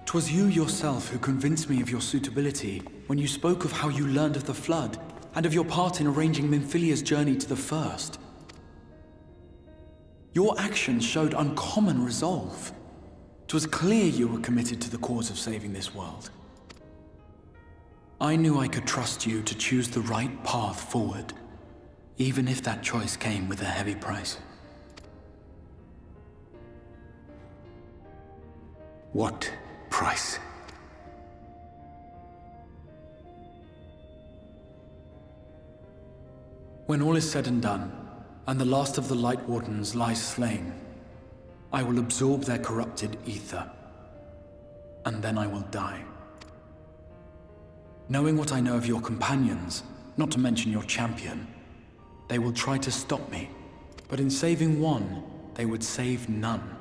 S4: 'Twas you yourself who convinced me of your suitability when you spoke of how you learned of the Flood and of your part in arranging Minfilia's journey to the First. Your actions showed uncommon resolve. 'Twas clear you were committed to the cause of saving this world. I knew I could trust you to choose the right path forward, even if that choice came with a heavy price.
S3: What price?
S4: When all is said and done, and the last of the Light Wardens lies slain, I will absorb their corrupted ether, and then I will die. Knowing what I know of your companions, not to mention your champion, they will try to stop me, but in saving one, they would save none.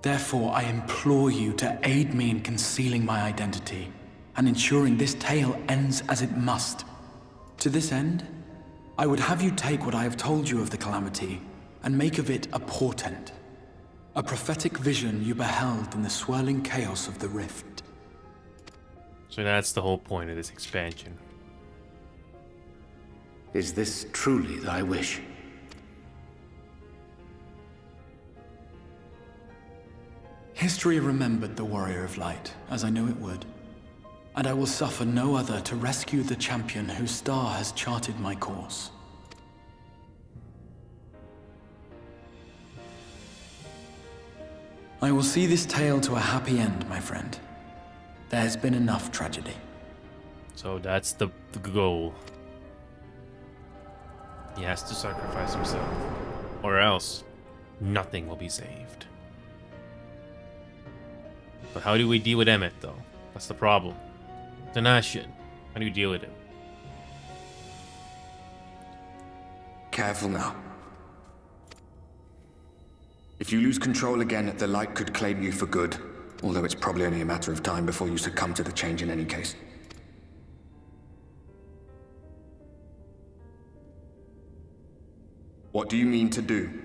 S4: Therefore, I implore you to aid me in concealing my identity, and ensuring this tale ends as it must. To this end, I would have you take what I have told you of the Calamity, and make of it a portent. A prophetic vision you beheld in the swirling chaos of the Rift.
S1: So that's the whole point of this expansion.
S3: Is this truly thy wish?
S4: History remembered the Warrior of Light, as I knew it would. And I will suffer no other to rescue the champion whose star has charted my course. I will see this tale to a happy end, my friend. There has been enough tragedy.
S1: So that's the goal. He has to sacrifice himself, or else nothing will be saved. But how do we deal with Emmett, though? That's the problem. Donation. How do you deal with him?
S14: Careful now. If you lose control again, the Light could claim you for good, although it's probably only a matter of time before you succumb to the change in any case. What do you mean to do?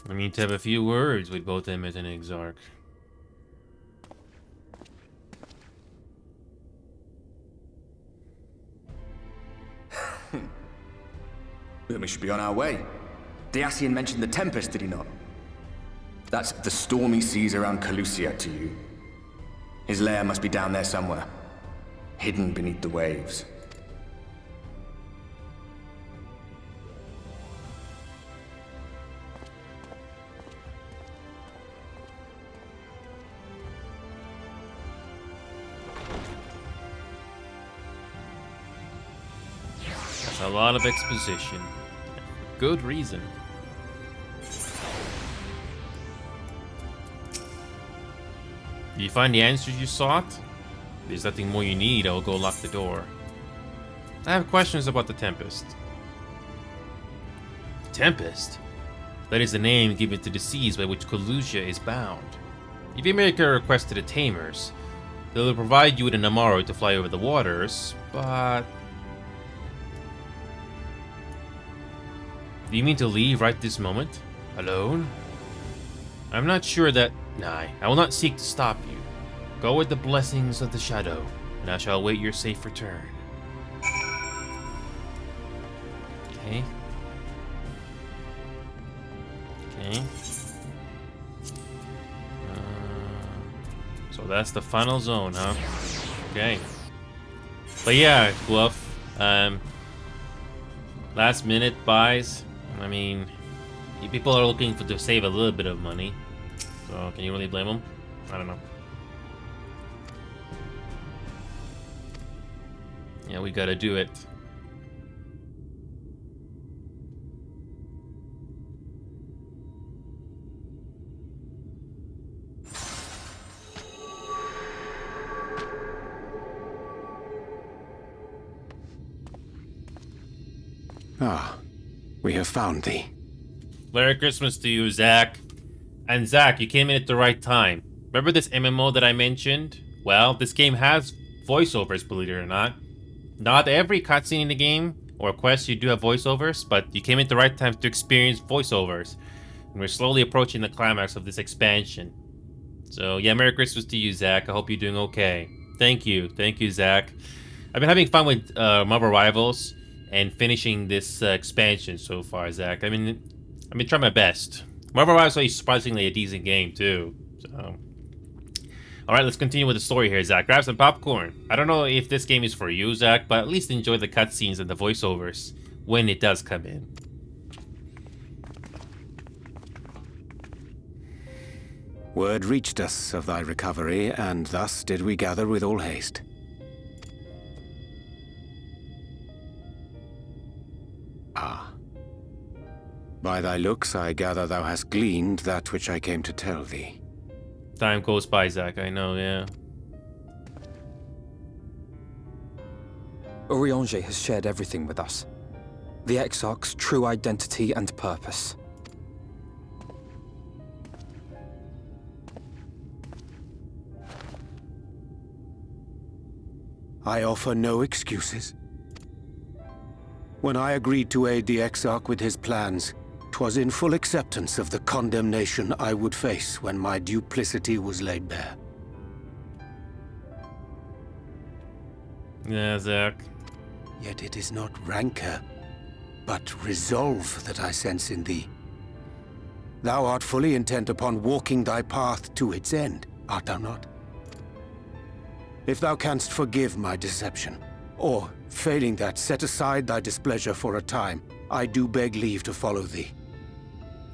S1: I mean to have a few words with both Emmett and Exarch.
S14: Then we should be on our way. Diassian mentioned the Tempest, did he not? That's the stormy seas around Calusia to you. His lair must be down there somewhere, hidden beneath the waves.
S1: That's a lot of exposition. Good reason. Did you find the answers you sought? If there's nothing more you need, I'll go lock the door. I have questions about the Tempest. Tempest? That is the name given to the seas by which Calusia is bound. If you make a request to the Tamers, they'll provide you with an Amaro to fly over the waters, but... Do you mean to leave right this moment? Alone? I'm not sure that... Nah, I will not seek to stop you. Go with the blessings of the Shadow, and I shall await your safe return. Okay. Okay. So that's the final zone, huh? Okay. But yeah, Bluff. Last minute buys. I mean, people are looking to save a little bit of money. So can you really blame them? I don't know. Yeah, we gotta do it.
S3: Ah, we have found thee.
S1: Merry Christmas to you, Zach. And Zach, you came in at the right time. Remember this MMO that I mentioned? Well, this game has voiceovers, believe it or not. Not every cutscene in the game or quest you do have voiceovers, but you came at the right time to experience voiceovers. And we're slowly approaching the climax of this expansion. So yeah, Merry Christmas to you, Zach. I hope you're doing okay. Thank you, Zach. I've been having fun with Marvel Rivals and finishing this expansion so far, Zach. I've been trying my best. Marvel Rivals is surprisingly a decent game too. So, all right, let's continue with the story here, Zach. Grab some popcorn. I don't know if this game is for you, Zach, but at least enjoy the cutscenes and the voiceovers when it does come in.
S3: Word reached us of thy recovery, and thus did we gather with all haste. Ah. By thy looks, I gather thou hast gleaned that which I came to tell thee.
S1: Time goes by, Zach, I know, yeah.
S6: Urianger has shared everything with us. The Exarch's true identity and purpose.
S3: I offer no excuses. When I agreed to aid the Exarch with his plans, 'twas in full acceptance of the condemnation I would face when my duplicity was laid bare.
S1: Yeah, Zach.
S3: Yet it is not rancor, but resolve that I sense in thee. Thou art fully intent upon walking thy path to its end, art thou not? If thou canst forgive my deception, or, failing that, set aside thy displeasure for a time, I do beg leave to follow thee.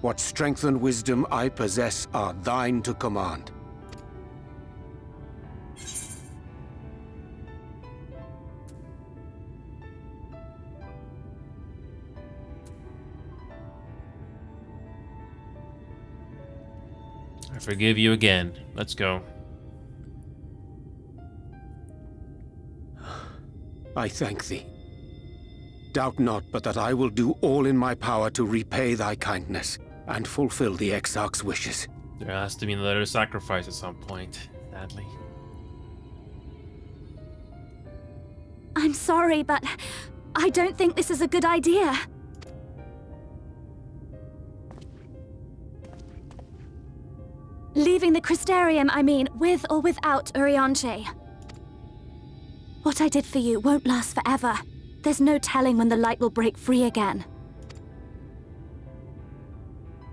S3: What strength and wisdom I possess are thine to command.
S1: I forgive you again. Let's go.
S3: I thank thee. Doubt not but that I will do all in my power to repay thy kindness and fulfill the Exarch's wishes.
S1: There has to be another sacrifice at some point, sadly.
S10: I'm sorry, but I don't think this is a good idea. Leaving the Crystarium, I mean, with or without Urianger. What I did for you won't last forever. There's no telling when the light will break free again.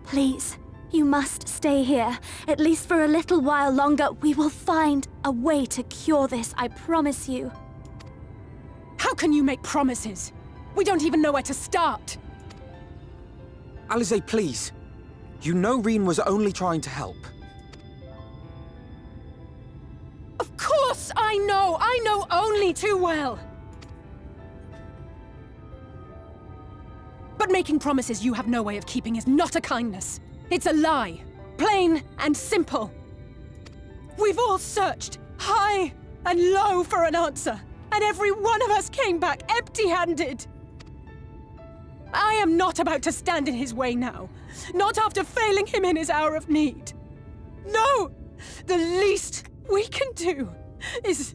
S10: Please, you must stay here, at least for a little while longer. We will find a way to cure this, I promise you.
S2: How can you make promises? We don't even know where to start.
S6: Alisaie, please. You know Reen was only trying to help.
S2: Of course I know! I know only too well! But making promises you have no way of keeping is not a kindness. It's a lie. Plain and simple. We've all searched high and low for an answer, and every one of us came back empty-handed. I am not about to stand in his way now. Not after failing him in his hour of need. No!
S7: The least we can do is...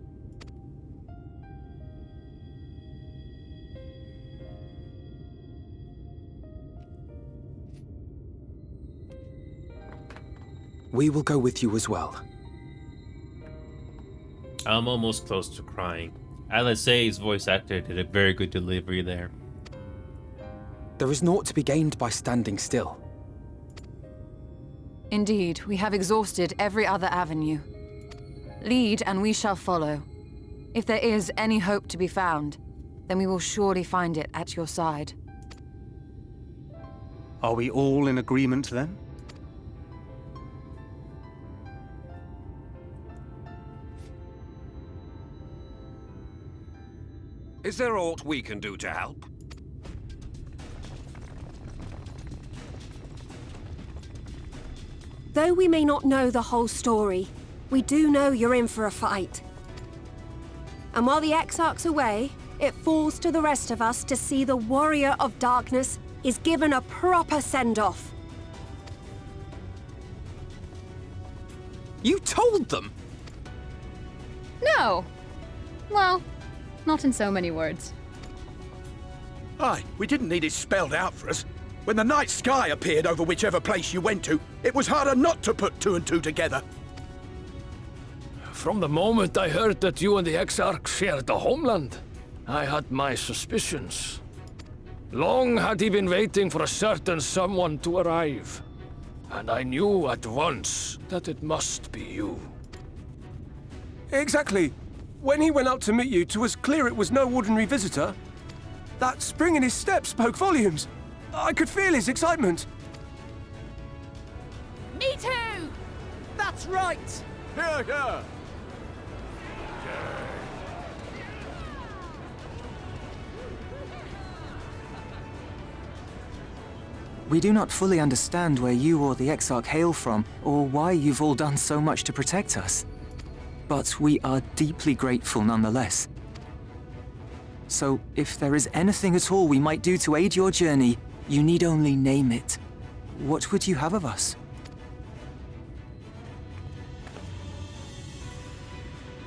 S6: We will go with you as well.
S1: I'm almost close to crying. Alisaie's voice actor did a very good delivery there.
S6: There is naught to be gained by standing still.
S9: Indeed, we have exhausted every other avenue. Lead, and we shall follow. If there is any hope to be found, then we will surely find it at your side.
S5: Are we all in agreement then?
S16: Is there aught we can do to help?
S17: Though we may not know the whole story, we do know you're in for a fight. And while the Exarch's away, it falls to the rest of us to see the Warrior of Darkness is given a proper send-off.
S6: You told them?
S15: No. Well, not in so many words.
S11: Aye, we didn't need it spelled out for us. When the night sky appeared over whichever place you went to, it was harder not to put two and two together.
S18: From the moment I heard that you and the Exarch shared the homeland, I had my suspicions. Long had he been waiting for a certain someone to arrive, and I knew at once that it must be you.
S19: Exactly. When he went out to meet you, 'twas clear it was no ordinary visitor. That spring in his step spoke volumes. I could feel his excitement.
S7: Me too! That's right!
S11: Here, here!
S6: We do not fully understand where you or the Exarch hail from, or why you've all done so much to protect us. But we are deeply grateful nonetheless. So, if there is anything at all we might do to aid your journey, you need only name it. What would you have of us?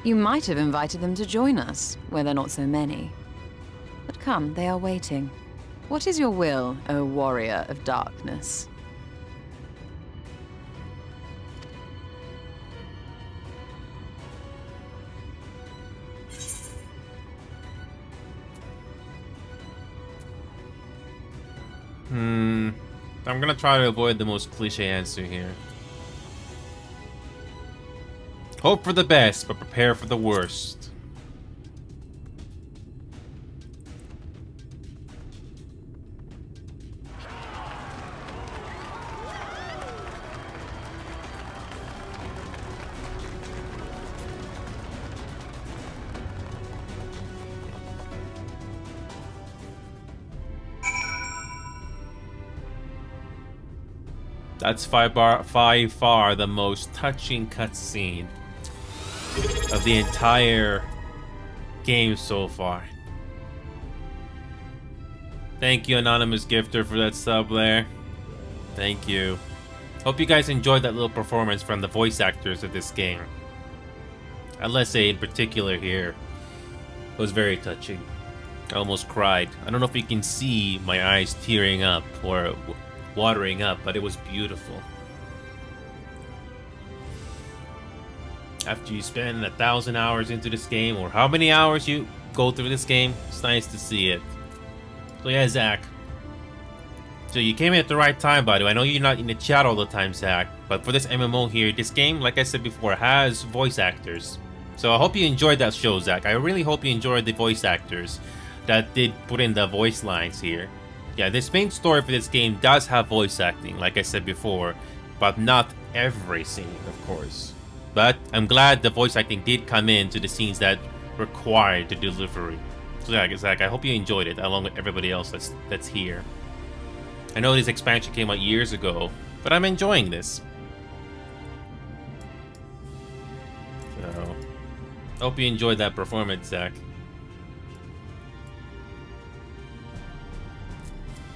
S9: You might have invited them to join us, where there are not so many. But come, they are waiting. What is your will, O Warrior of Darkness?
S1: I'm gonna try to avoid the most cliche answer here. Hope for the best, but prepare for the worst. That's by far the most touching cutscene of the entire game so far. Thank you, Anonymous Gifter, for that sub there. Thank you. Hope you guys enjoyed that little performance from the voice actors of this game. Alessia in particular here was very touching. I almost cried. I don't know if you can see my eyes tearing up or watering up, but it was beautiful. After you spend 1,000 hours into this game, or how many hours you go through this game, it's nice to see it. So yeah, Zach. So you came in at the right time, by the way. I know you're not in the chat all the time, Zach, but for this MMO here, this game, like I said before, has voice actors. So I hope you enjoyed that show, Zach. I really hope you enjoyed the voice actors that did put in the voice lines here. Yeah, this main story for this game does have voice acting, like I said before, but not every scene, of course. But I'm glad the voice acting did come into the scenes that required the delivery. So yeah, Zach, I hope you enjoyed it, along with everybody else that's here. I know this expansion came out years ago, but I'm enjoying this. So, hope you enjoyed that performance, Zach.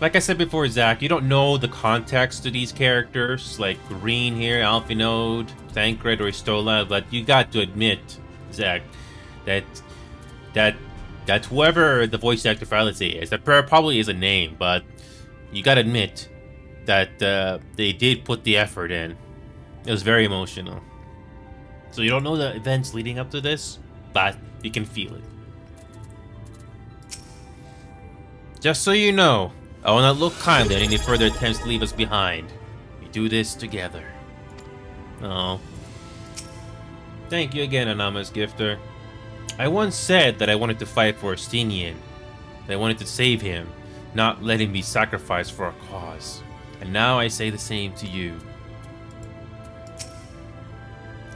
S1: Like I said before, Zach, you don't know the context to these characters, like Green here, Alphinaud, Thancred, or Istola, but you got to admit, Zach, that whoever the voice actor for Alice is, that probably is a name, but you gotta admit that they did put the effort in. It was very emotional. So you don't know the events leading up to this, but you can feel it. Just so you know, I will not look kindly at any further attempts to leave us behind. We do this together. Oh. Thank you again, anonymous gifter. I once said that I wanted to fight for Estinian. That I wanted to save him, not let him be sacrificed for a cause. And now I say the same to you.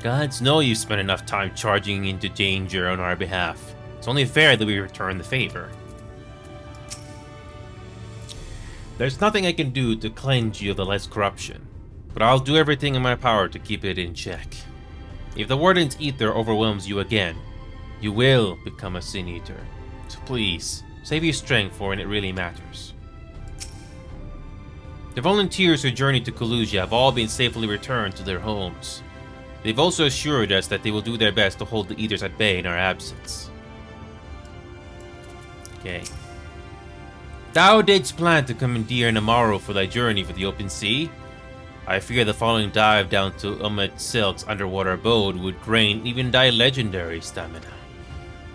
S1: Gods know you spent enough time charging into danger on our behalf. It's only fair that we return the favor. There's nothing I can do to cleanse you of the less corruption, but I'll do everything in my power to keep it in check. If the Warden's ether overwhelms you again, you will become a Sin Eater. So please, save your strength for when it really matters. The volunteers who journeyed to Kalusia have all been safely returned to their homes. They've also assured us that they will do their best to hold the Eaters at bay in our absence. Okay. Thou didst plan to commandeer Namaro for thy journey for the open sea. I fear the following dive down to Umet Silk's underwater abode would drain even thy legendary stamina.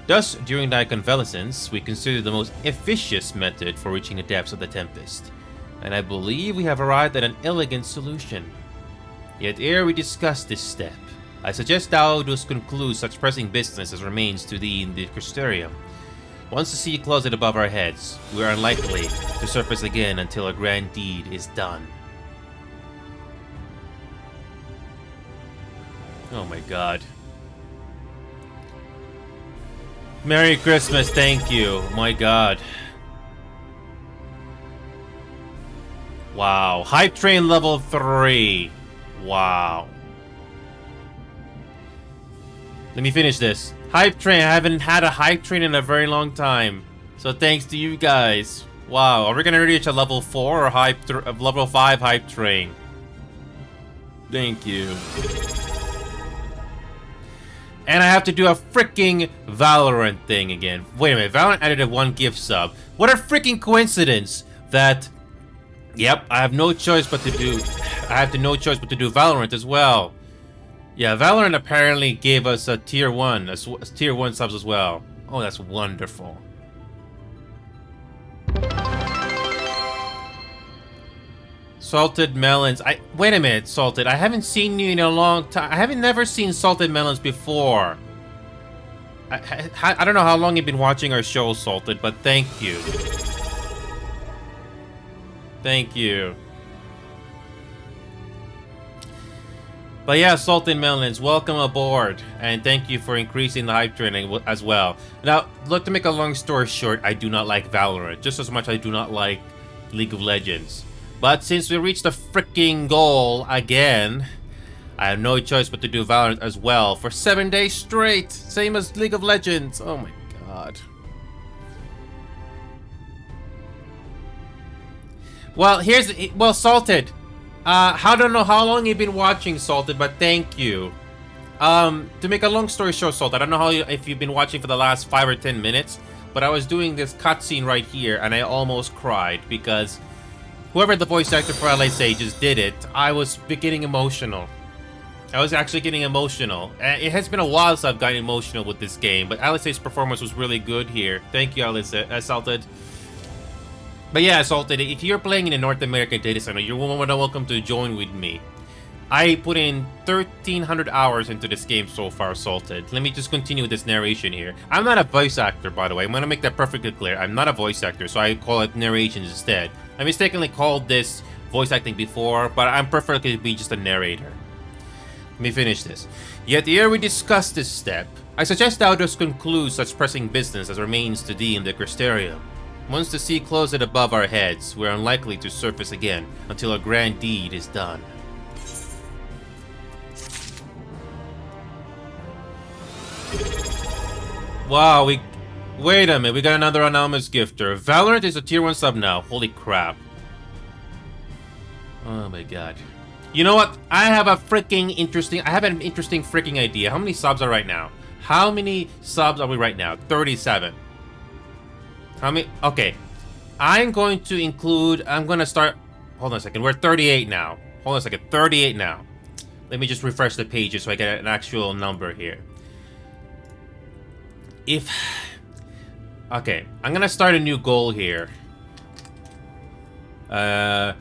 S1: Thus, during thy convalescence, we considered the most efficient method for reaching the depths of the Tempest, and I believe we have arrived at an elegant solution. Yet ere we discuss this step, I suggest thou dost conclude such pressing business as remains to thee in the Crystarium. Once the sea closes above our heads, we are unlikely to surface again until a grand deed is done. Oh my god. Merry Christmas, thank you. My god. Wow. Hype Train level 3. Wow. Let me finish this. Hype Train. I haven't had a Hype Train in a very long time. So thanks to you guys. Wow. Are we gonna reach a level 4 or level 5 Hype Train? Thank you. And I have to do a freaking Valorant thing again. Wait a minute, Valorant added a 1 gift sub. What a freaking coincidence that... Yep, I have no choice but to do... I have no choice but to do Valorant as well. Yeah, Valorant apparently gave us a tier 1, a tier 1 subs as well. Oh, that's wonderful. Salted melons. Wait a minute, Salted. I haven't seen you in a long time. I haven't never seen salted melons before. I don't know how long you've been watching our show, Salted, but thank you. Thank you. But yeah, Salted Melons, welcome aboard, and thank you for increasing the hype training as well. Now, look, to make a long story short, I do not like Valorant, just as much I do not like League of Legends. But since we reached the freaking goal again, I have no choice but to do Valorant as well for 7 days straight, same as League of Legends. Oh my god. Well, Salted. I don't know how long you've been watching, Salted, but thank you. To make a long story short, Salted, I don't know if you've been watching for the last 5 or 10 minutes, but I was doing this cutscene right here, and I almost cried because whoever the voice actor for LA Sages did it, I was getting emotional. I was actually getting emotional. It has been a while since I've gotten emotional with this game, but Alice's performance was really good here. Thank you, Alice, Salted. But yeah, Salted, if you're playing in a North American data center, you're more than welcome to join with me. I put in 1,300 hours into this game so far, Salted. Let me just continue with this narration here. I'm not a voice actor, by the way. I'm going to make that perfectly clear. I'm not a voice actor, so I call it narrations instead. I mistakenly called this voice acting before, but I'm perfectly be just a narrator. Let me finish this. Yet ere we discuss this step, I suggest thou dost conclude such pressing business as remains to thee in the Crystarium. Once the sea closes above our heads, we're unlikely to surface again until a grand deed is done. Wow, Wait a minute, we got another anonymous gifter. Valorant is a tier 1 sub now. Holy crap. Oh my god. You know what? I have an interesting freaking idea. How many subs are right now? How many subs are we right now? 37. How many? Okay. I'm going to start. Hold on a second. We're at 38 now. Hold on a second. 38 now. Let me just refresh the pages so I get an actual number here. Okay, I'm gonna start a new goal here. So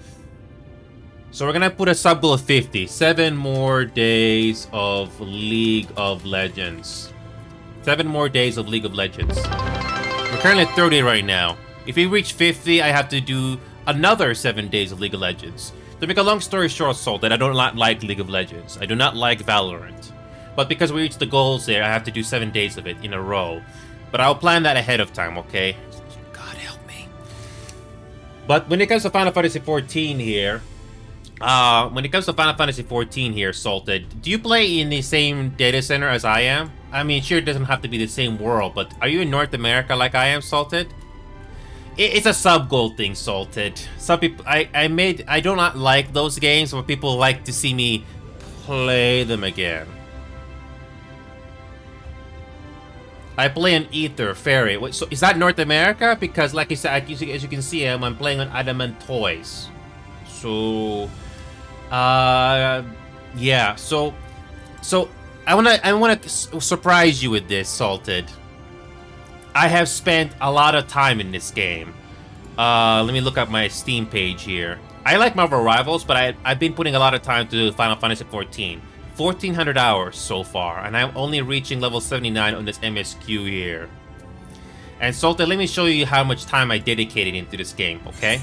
S1: we're gonna put a sub goal of 50. 7 more days of League of Legends. 7 more days of League of Legends. We're currently at 30 right now. If we reach 50, I have to do another 7 days of League of Legends. To make a long story short, Salted, I do not like League of Legends. I do not like Valorant. But because we reached the goals there, I have to do 7 days of it in a row. But I'll plan that ahead of time, okay? God help me. But when it comes to Final Fantasy XIV here, Salted, do you play in the same data center as I am? I mean, sure, it doesn't have to be the same world, but are you in North America like I am, Salted? It's a sub-goal thing, Salted. Some people, I do not like those games, but people like to see me play them again. I play an Ether Fairy. Wait, so is that North America? Because like I said, as you can see, I'm playing on Adamant Toys. So, yeah. So I wanna surprise you with this, Salted. I have spent a lot of time in this game. Let me look at my Steam page here. I like Marvel Rivals, but I've been putting a lot of time to Final Fantasy XIV. 1,400 hours so far, and I'm only reaching level 79 on this MSQ here. And Salted, let me show you how much time I dedicated into this game, okay?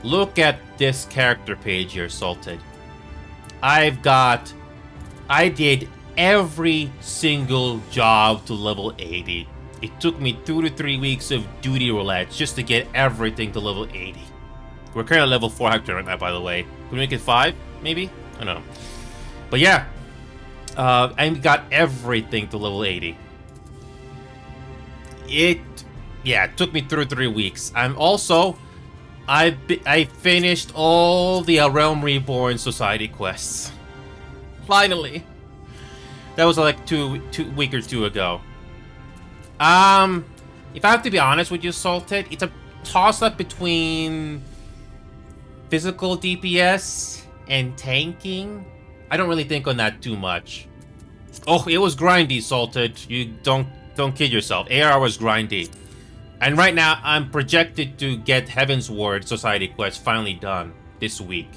S1: Look at this character page here, Salted. I did every single job to level 80. It took me 2 to 3 weeks of duty roulettes just to get everything to level 80. We're currently at level 400 right now, by the way. Can we make it 5, maybe? I don't know. But yeah. I got everything to level 80. It took me 2 to 3 weeks. I finished all the Realm Reborn Society quests. Finally. That was like a week or two ago. If I have to be honest with you, Salted, it's a toss-up between physical DPS and tanking. I don't really think on that too much. Oh, it was grindy, Salted. You don't kid yourself. AR was grindy. And right now, I'm projected to get Heaven's Ward Society quest finally done this week.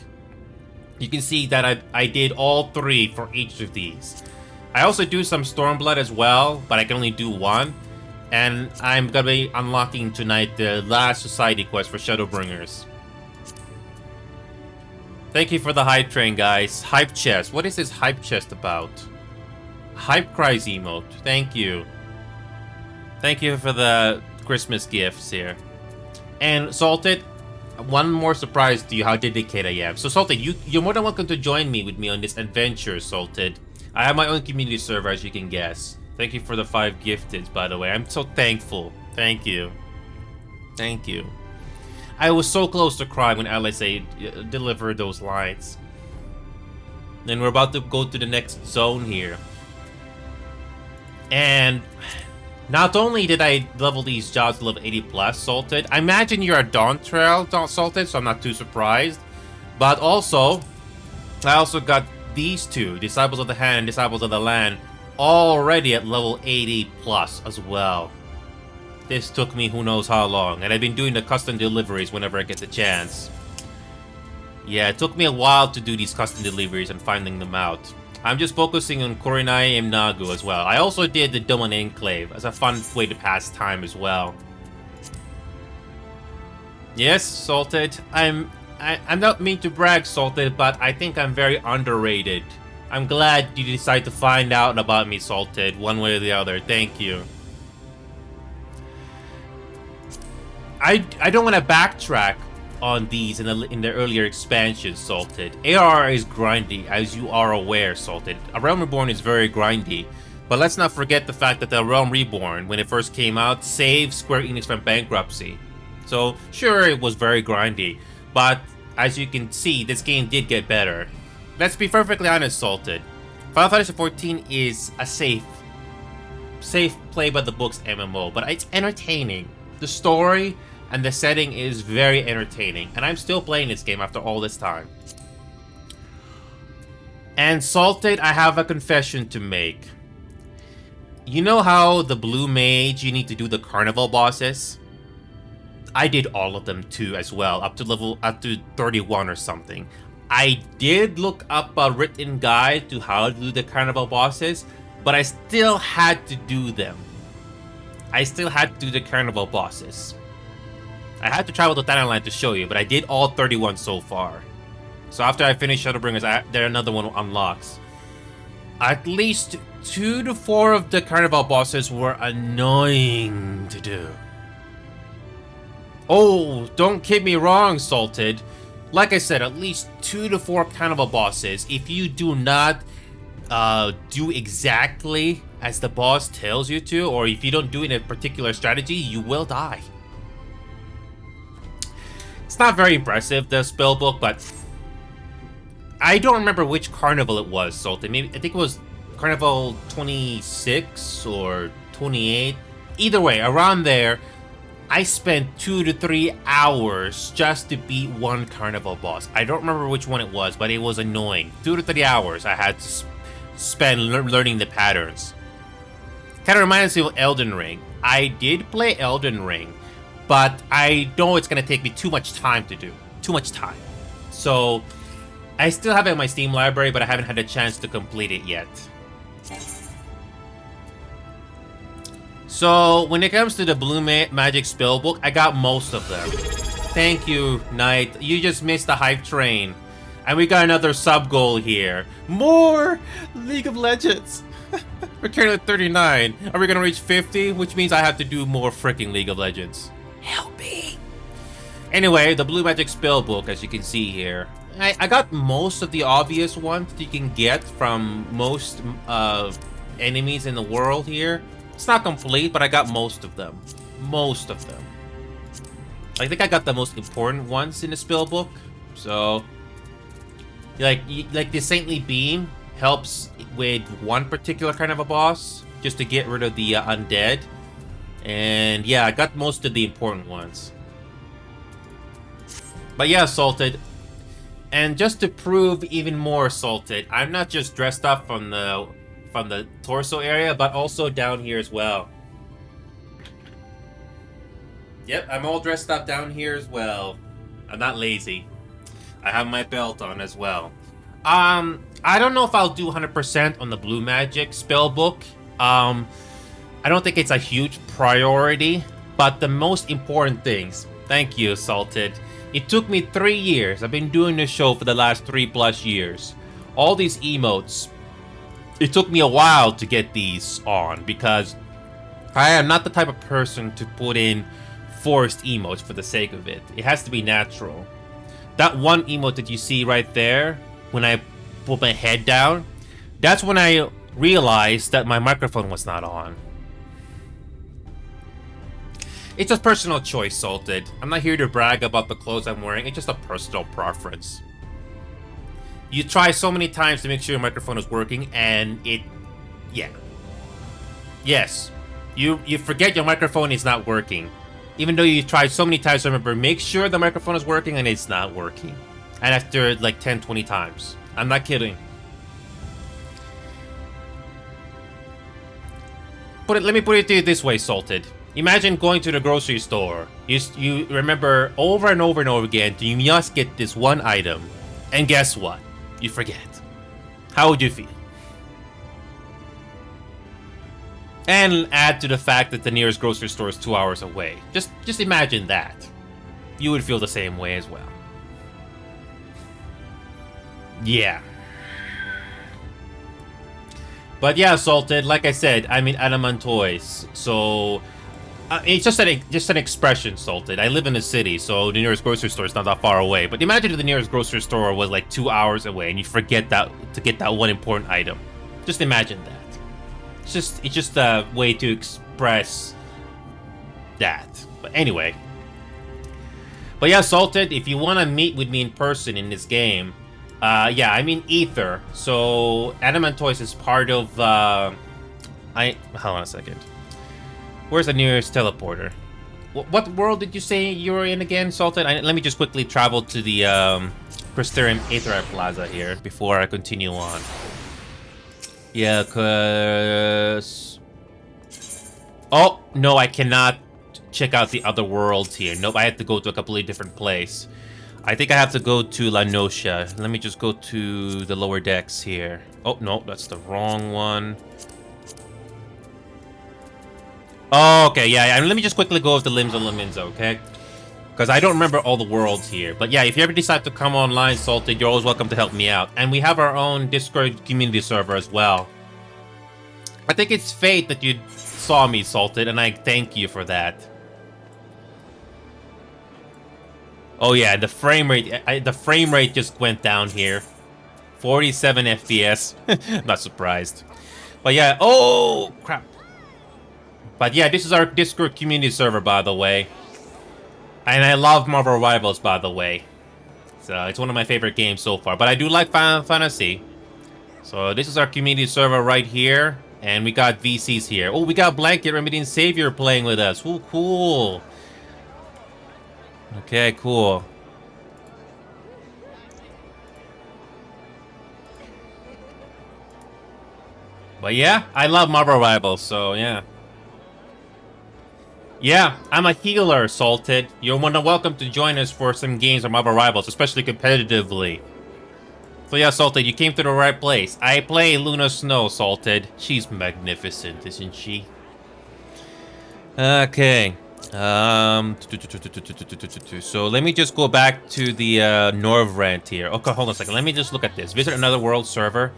S1: You can see that I did all 3 for each of these. I also do some Stormblood as well, but I can only do 1. And I'm gonna be unlocking tonight the last Society quest for Shadowbringers. Thank you for the hype train, guys. Hype chest. What is this hype chest about? Hype cries emote. Thank you. Thank you for the Christmas gifts here. And Salted, one more surprise to you how dedicated I am. So Salted, you're more than welcome to join me on this adventure, Salted. I have my own community server, as you can guess. Thank you for the 5 gifteds, by the way. I'm so thankful. Thank you. Thank you. I was so close to crying when LSA delivered those lines. And we're about to go to the next zone here. And not only did I level these jobs to level 80 plus, Salted, I imagine you're a Dawn Trail, Salted, so I'm not too surprised. But also, I also got these 2, Disciples of the Hand and Disciples of the Land, already at level 80 plus as well. This took me who knows how long, and I've been doing the custom deliveries whenever I get the chance. Yeah, it took me a while to do these custom deliveries and finding them out. I'm just focusing on Kurenai and Nagu as well. I also did the Doman Enclave as a fun way to pass time as well. Yes, Salted, I'm not mean to brag, Salted, but I think I'm very underrated. I'm glad you decided to find out about me, Salted, one way or the other. Thank you. I don't want to backtrack on these in the earlier expansions, Salted. AR is grindy, as you are aware, Salted. A Realm Reborn is very grindy. But let's not forget the fact that the Realm Reborn, when it first came out, saved Square Enix from bankruptcy. So, sure, it was very grindy, but as you can see, this game did get better. Let's be perfectly honest, Salted. Final Fantasy XIV is a safe play by the books MMO, but it's entertaining. The story and the setting is very entertaining, and I'm still playing this game after all this time. And Salted, I have a confession to make. You know how the Blue Mage, you need to do the carnival bosses? I did all of them too as well, up to 31 or something. I did look up a written guide to how to do the carnival bosses, but I still had to do them. I still had to do the carnival bosses. I had to travel to Thanaline to show you, but I did all 31 so far. So after I finish Shadowbringers, there another one unlocks. At least 2 to 4 of the carnival bosses were annoying to do. Oh, don't get me wrong, Salted. Like I said, at least 2 to 4 carnival bosses. If you do not do exactly as the boss tells you to, or if you don't do it in a particular strategy, you will die. It's not very impressive, the spellbook, but I don't remember which carnival it was, Salted. Maybe I think it was Carnival 26 or 28. Either way, around there, I spent 2 to 3 hours just to beat one carnival boss. I don't remember which one it was, but it was annoying. 2 to 3 hours I had to spend learning the patterns. Kind of reminds me of Elden Ring. I did play Elden Ring, but I know it's going to take me too much time to do. Too much time. So, I still have it in my Steam library, but I haven't had a chance to complete it yet. So, when it comes to the Blue Magic Spellbook, I got most of them. Thank you, Knight. You just missed the hype train. And we got another sub-goal here. More League of Legends. We're currently at 39. Are we gonna reach 50? Which means I have to do more freaking League of Legends. Help me. Anyway, the Blue Magic Spellbook, as you can see here. I got most of the obvious ones that you can get from most enemies in the world here. It's not complete, but I got most of them. Most of them. I think I got the most important ones in the spellbook. So, like the Saintly Beam helps with one particular kind of a boss, just to get rid of the undead. And yeah, I got most of the important ones. But yeah, Salted. And just to prove even more, Salted, I'm not just dressed up from the torso area, but also down here as well. Yep, I'm all dressed up down here as well. I'm not lazy. I have my belt on as well. I don't know if I'll do 100% on the Blue Magic Spellbook. I don't think it's a huge priority, but the most important things. Thank you, Salted. It took me 3 years. I've been doing this show for the last 3+ years. All these emotes, it took me a while to get these on because I am not the type of person to put in forced emotes for the sake of it. It has to be natural. That one emote that you see right there, when I put my head down, that's when I realized that my microphone was not on. It's a personal choice, Salted. I'm not here to brag about the clothes I'm wearing. It's just a personal preference. You try so many times to make sure your microphone is working, and yeah. Yes, you forget your microphone is not working. Even though you tried so many times to remember, make sure the microphone is working, and it's not working. And after like 10, 20 times. I'm not kidding. Let me put it to you this way, Salted. Imagine going to the grocery store. You remember over and over and over again, you must get this one item. And guess what? You forget. How would you feel? And add to the fact that the nearest grocery store is 2 hours away. Just imagine that. You would feel the same way as well. Yeah. But yeah, Salted, like I said, I'm in Adaman Toys, so it's just an expression, Salted. I live in a city, so the nearest grocery store is not that far away. But imagine if the nearest grocery store was like 2 hours away, and you forget that to get that one important item. Just imagine that. It's just a way to express that. But anyway. But yeah, Salted, if you want to meet with me in person in this game, yeah, I'm in Ether. So Adamantoise is part of, hold on a second. Where's the nearest teleporter? What world did you say you were in again, Salted? Let me just quickly travel to the Prysterium Aether Plaza here before I continue on. Yeah, cause... Oh, no, I cannot check out the other worlds here. Nope, I have to go to a completely different place. I think I have to go to La Nocia. Let me just go to the lower decks here. Oh, no, that's the wrong one. Oh, okay, yeah, let me just quickly go with the Limbs of Laminza, okay? Because I don't remember all the worlds here. But yeah, if you ever decide to come online, Salted, you're always welcome to help me out. And we have our own Discord community server as well. I think it's fate that you saw me, Salted, and I thank you for that. Oh yeah, the frame rate just went down here. 47 FPS. Not surprised. But yeah, oh crap. But yeah, this is our Discord community server, by the way. And I love Marvel Rivals, by the way. So it's one of my favorite games so far. But I do like Final Fantasy. So this is our community server right here. And we got VCs here. Oh, we got Blanket, Remedy, and Savior playing with us. Ooh, cool. Okay, cool. But yeah, I love Marvel Rivals, so yeah. Yeah, I'm a healer, Salted. You're welcome to join us for some games of Marvel Rivals, especially competitively. So yeah, Salted, you came to the right place. I play Luna Snow, Salted. She's magnificent, isn't she? Okay. So let me just go back to the Norvrent here. Okay, hold on a second. Let me just look at this. Visit another world server.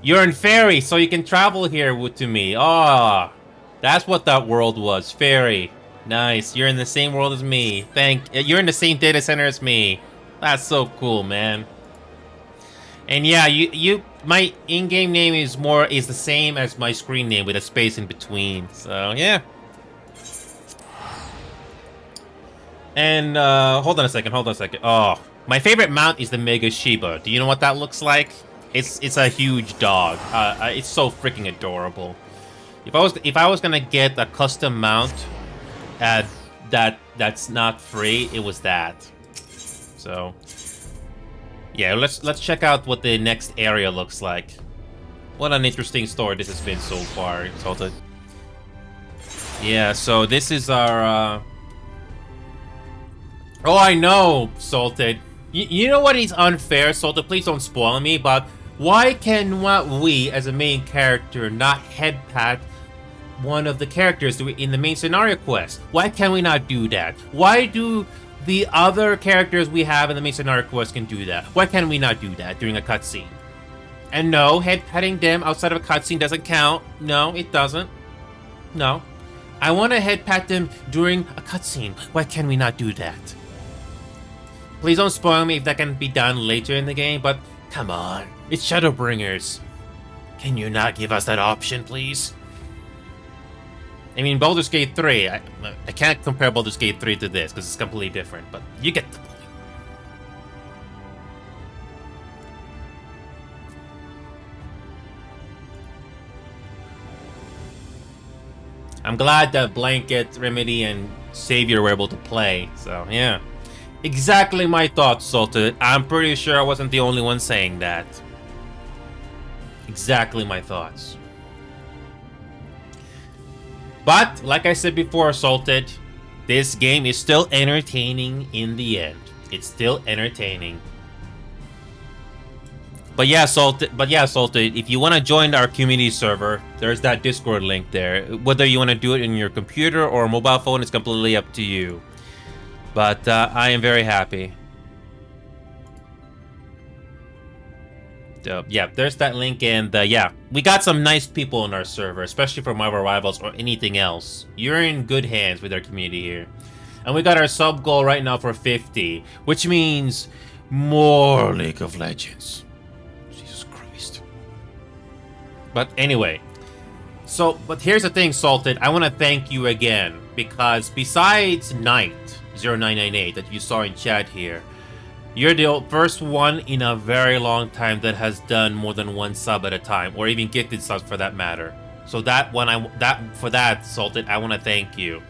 S1: You're in Fairy, so you can travel here to me. Ah, that's what that world was. Fairy. Nice. You're in the same world as me. You're in the same data center as me. That's so cool, man. And yeah, my in-game name is the same as my screen name with a space in between. So yeah. And hold on a second. Oh, my favorite mount is the Mega Shiba. Do you know what that looks like? It's a huge dog. It's so freaking adorable. If I was gonna get a custom mount, that's not free, it was that. So yeah, let's check out what the next area looks like. What an interesting story this has been so far, Salted. Yeah, so this is our Oh, I know, Salted. You know what is unfair, Salted? Please don't spoil me, but why cannot we, as a main character, not head pat one of the characters in the main scenario quest? Why can we not do that? Why do the other characters we have in the main scenario quest can do that? Why can we not do that during a cutscene? And no, head patting them outside of a cutscene doesn't count. No, it doesn't. No. I want to head pat them during a cutscene. Why can we not do that? Please don't spoil me if that can be done later in the game, but come on. It's Shadowbringers. Can you not give us that option, please? I mean, Baldur's Gate 3, I can't compare Baldur's Gate 3 to this, because it's completely different, but you get the point. I'm glad that Blanket, Remedy, and Savior were able to play, so yeah. Exactly my thoughts, Salted. I'm pretty sure I wasn't the only one saying that. Exactly my thoughts. But, like I said before, Salted, this game is still entertaining in the end. It's still entertaining. But yeah, Salted, if you want to join our community server, there's that Discord link there. Whether you want to do it in your computer or mobile phone, it's completely up to you. But I am very happy. So, yeah, there's that link, and yeah, we got some nice people in our server, especially for Marvel Rivals or anything else. You're in good hands with our community here. And we got our sub goal right now for 50, which means more League of Legends. Jesus Christ. But anyway, So, but here's the thing, Salted. I want to thank you again, because besides Knight0998 that you saw in chat here, you're the first one in a very long time that has done more than one sub at a time, or even gifted subs for that matter. So for that, Salted, I want to thank you.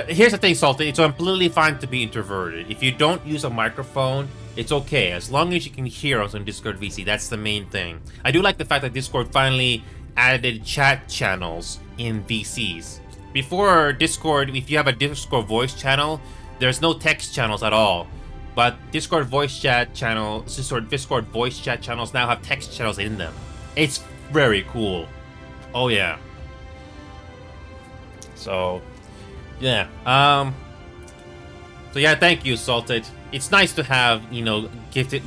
S1: Here's the thing, Salted. It's completely fine to be introverted. If you don't use a microphone, it's okay. As long as you can hear us on Discord VC, that's the main thing. I do like the fact that Discord finally added chat channels in VCs. Before Discord, if you have a Discord voice channel, there's no text channels at all. But Discord voice chat channels now have text channels in them. It's very cool. Oh yeah. So yeah. So yeah, thank you, Salted. It's nice to have, you know,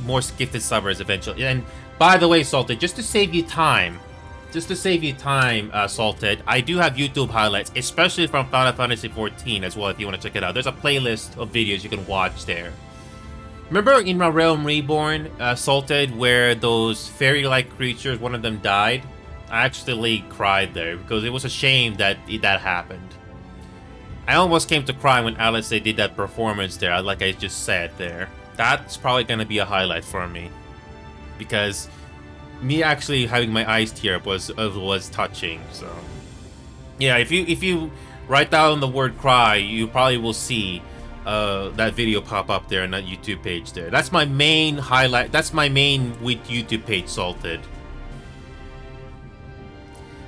S1: more gifted subbers eventually. And by the way, Salted, just to save you time, Salted, I do have YouTube highlights, especially from Final Fantasy XIV as well, if you want to check it out. There's a playlist of videos you can watch there. Remember in My Realm Reborn, Salted, where those fairy-like creatures, one of them died? I actually cried there, because it was a shame that that happened. I almost came to cry when Alice did that performance there, like I just said there. That's probably going to be a highlight for me. Because me actually having my eyes tear up was touching, so... Yeah, if you write down the word cry, you probably will see that video pop up there on that YouTube page there. That's my main highlight. That's my main with YouTube page, Salted.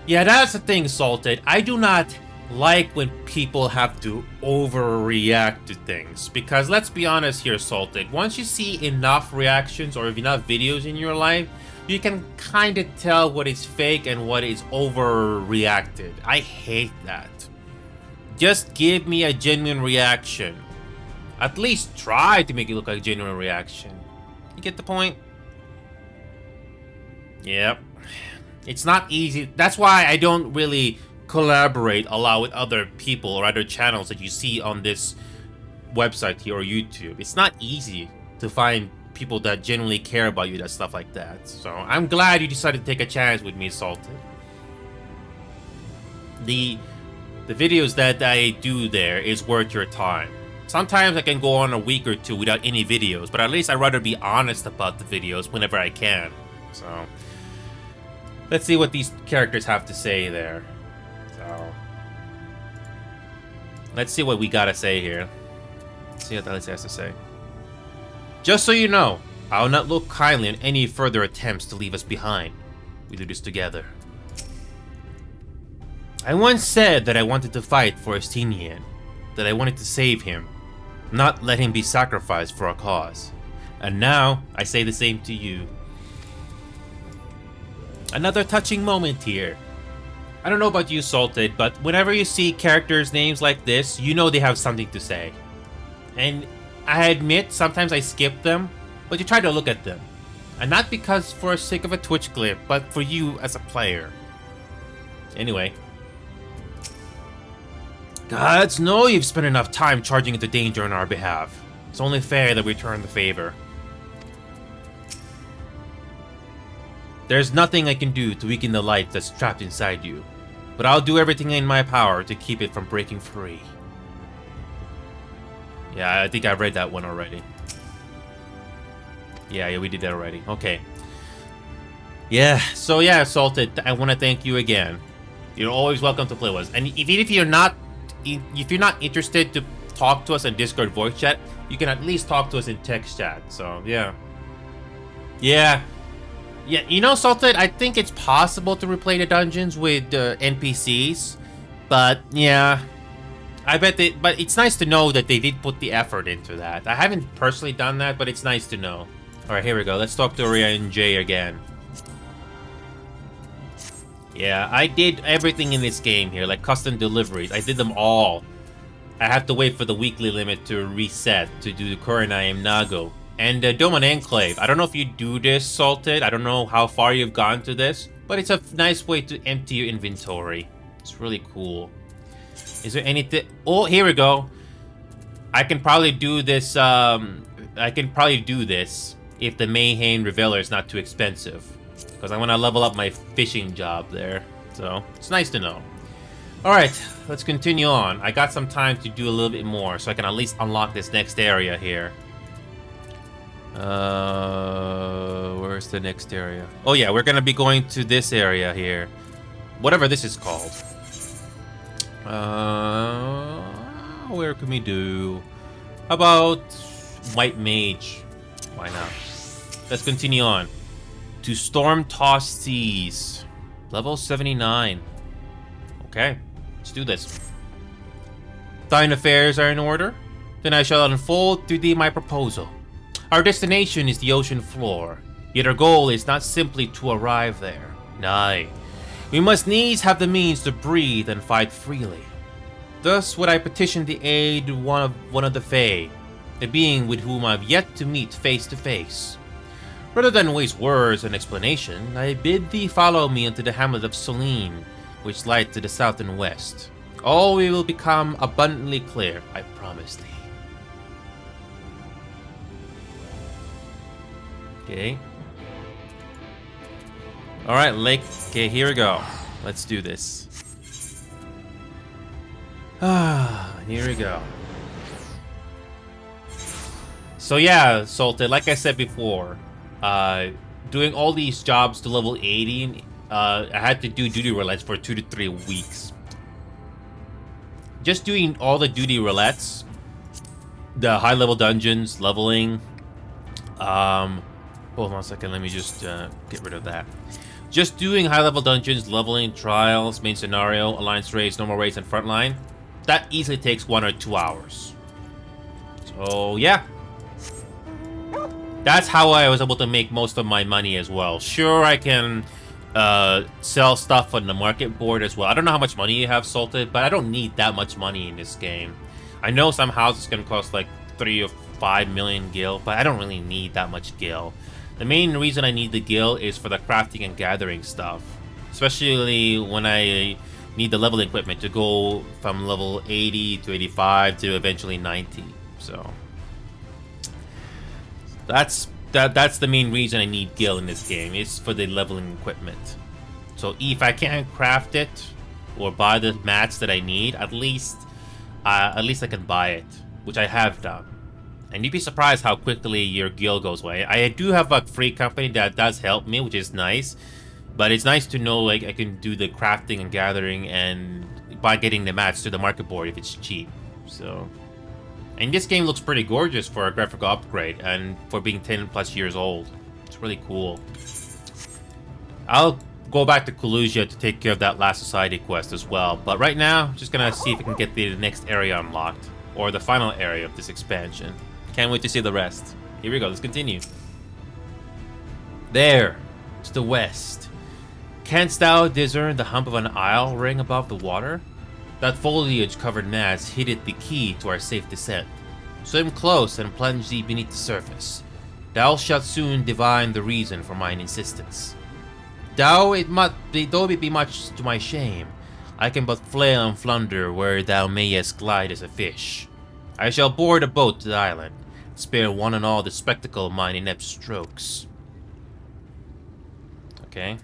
S1: Yeah, that's the thing, Salted. I do not like when people have to overreact to things, because let's be honest here, Salted. Once you see enough reactions or enough videos in your life, you can kind of tell what is fake and what is overreacted. I hate that. Just give me a genuine reaction. At least try to make it look like a genuine reaction. You get the point? Yep. It's not easy. That's why I don't really collaborate a lot with other people or other channels that you see on this website here or YouTube. It's not easy to find people that genuinely care about you, that stuff like that. So I'm glad you decided to take a chance with me, Salted. The videos that I do there is worth your time. Sometimes I can go on a week or two without any videos, but at least I'd rather be honest about the videos whenever I can. So let's see what these characters have to say there. So let's see what we gotta say here. Let's see what Alice has to say. Just so you know, I will not look kindly on any further attempts to leave us behind. We do this together. I once said that I wanted to fight for Estinian, that I wanted to save him, not let him be sacrificed for a cause. And now, I say the same to you. Another touching moment here. I don't know about you, Salted, but whenever you see characters' names like this, you know they have something to say. And I admit, sometimes I skip them, but you try to look at them. And not because for the sake of a Twitch clip, but for you as a player. Anyway. Gods know you've spent enough time charging into danger on our behalf. It's only fair that we return the favor. There's nothing I can do to weaken the light that's trapped inside you, but I'll do everything in my power to keep it from breaking free. Yeah, I think I read that one already. Yeah, we did that already. Okay. Yeah, so yeah, Salted, I want to thank you again. You're always welcome to play with us. And even if you're not interested to talk to us in Discord voice chat, you can at least talk to us in text chat. So, yeah. Yeah, you know, Salted, I think it's possible to replay the dungeons with NPCs. But, yeah. I bet but it's nice to know that they did put the effort into that. I haven't personally done that, but it's nice to know. Alright, here we go. Let's talk to Urianger again. Yeah, I did everything in this game here, like custom deliveries. I did them all. I have to wait for the weekly limit to reset to do the Kurenai Nago. And Doman Enclave. I don't know if you do this, Salted. I don't know how far you've gone to this, but it's a nice way to empty your inventory. It's really cool. Is there anything? Oh, here we go. I can probably do this. If the Mayhem Revealer is not too expensive, because I want to level up my fishing job there. So, it's nice to know. Alright, let's continue on. I got some time to do a little bit more, so I can at least unlock this next area here. Where's the next area? Oh yeah, we're gonna be going to this area here. Whatever this is called. Where can we do? How about White Mage? Why not? Let's continue on. To Storm-Tossed Seas. Level 79. Okay, let's do this. Thine affairs are in order? Then I shall unfold to thee my proposal. Our destination is the ocean floor, yet our goal is not simply to arrive there. Nay, we must needs have the means to breathe and fight freely. Thus would I petition the aid one of the Fae, the being with whom I've yet to meet face to face. Rather than waste words and explanation, I bid thee follow me into the hamlet of Selene, which lies to the south and west. All will become abundantly clear, I promise thee. Okay. Alright, Lake. Okay, here we go. Let's do this. Here we go. So yeah, Salted, like I said before, doing all these jobs to level 80, I had to do duty roulettes for 2 to 3 weeks. Just doing all the duty roulettes, the high level dungeons, leveling, hold on a second, let me just get rid of that. Just doing high level dungeons, leveling, trials, main scenario, alliance raids, normal raids, and frontline, that easily takes 1 or 2 hours. So yeah. That's how I was able to make most of my money as well. Sure, I can sell stuff on the market board as well. I don't know how much money you have, Salted, but I don't need that much money in this game. I know some houses can cost like 3 or 5 million gil, but I don't really need that much gil. The main reason I need the gil is for the crafting and gathering stuff. Especially when I need the leveling equipment to go from level 80 to 85 to eventually 90. So that's the main reason I need gil in this game. It's for the leveling equipment. So if I can't craft it or buy the mats that I need, at least I can buy it, which I have done. And you'd be surprised how quickly your gil goes away. I do have a free company that does help me, which is nice. But it's nice to know like I can do the crafting and gathering and by getting the mats to the market board if it's cheap. So, and this game looks pretty gorgeous for a graphical upgrade and for being 10 plus years old. It's really cool. I'll go back to Kalusia to take care of that last society quest as well. But right now, just gonna see if I can get the next area unlocked or the final area of this expansion. Can't wait to see the rest. Here we go, let's continue. There, to the west. Canst thou discern the hump of an isle ring above the water? That foliage-covered mass hideth the key to our safe descent. Swim close and plunge thee beneath the surface. Thou shalt soon divine the reason for mine insistence. Though it be much to my shame, I can but flail and flounder where thou mayest glide as a fish. I shall board a boat to the island, spare one and all the spectacle of mine inept strokes. Okay.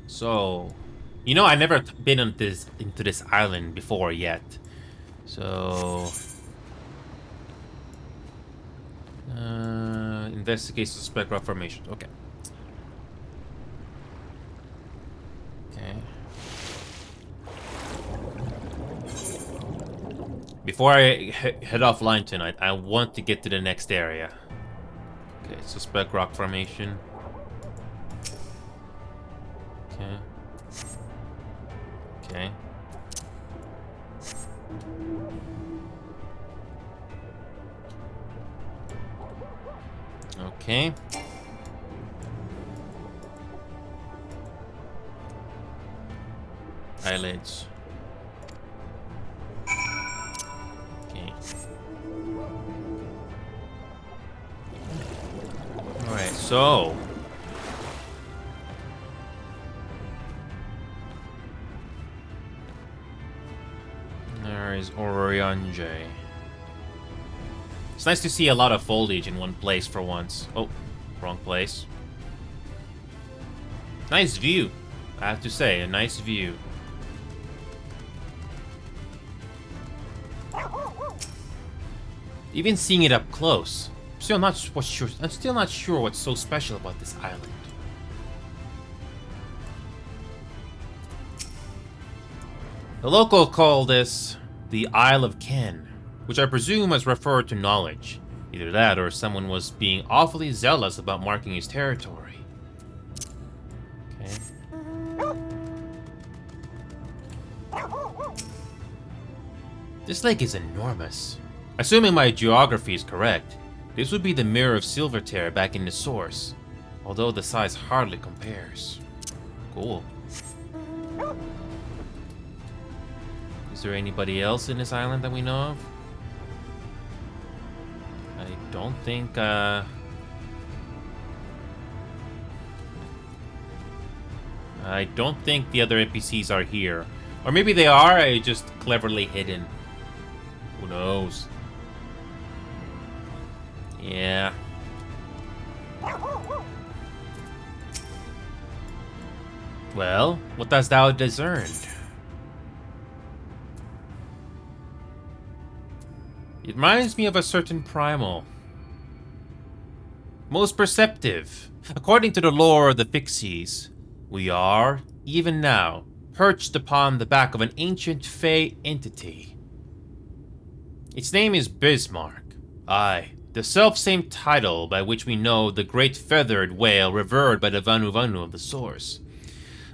S1: So, you know, I've never been on into this island before yet. So, investigate suspect rock formation. Okay. Okay. Before I head offline tonight, I want to get to the next area. Okay, suspect rock formation. Okay. Okay. Okay. Eyelids. Okay. Alright, so there is Orionje. It's nice to see a lot of foliage in one place for once. Oh, wrong place. Nice view, I have to say, a nice view. Even seeing it up close, I'm still not sure what's so special about this island. The local call this the Isle of Ken, which I presume has referred to knowledge. Either that or someone was being awfully zealous about marking his territory. Okay. This lake is enormous. Assuming my geography is correct, this would be the Mirror of Silverterre back in the source, although the size hardly compares. Cool. Is there anybody else in this island that we know of? I don't think, I don't think the other NPCs are here. Or maybe they are, I just cleverly hidden. Who knows? Yeah. Well, what dost thou discern? It reminds me of a certain primal. Most perceptive. According to the lore of the Pixies, we are, even now, perched upon the back of an ancient Fey entity. Its name is Bismarck. Aye, the self-same title by which we know the great feathered whale revered by the Vanu Vanu of the source.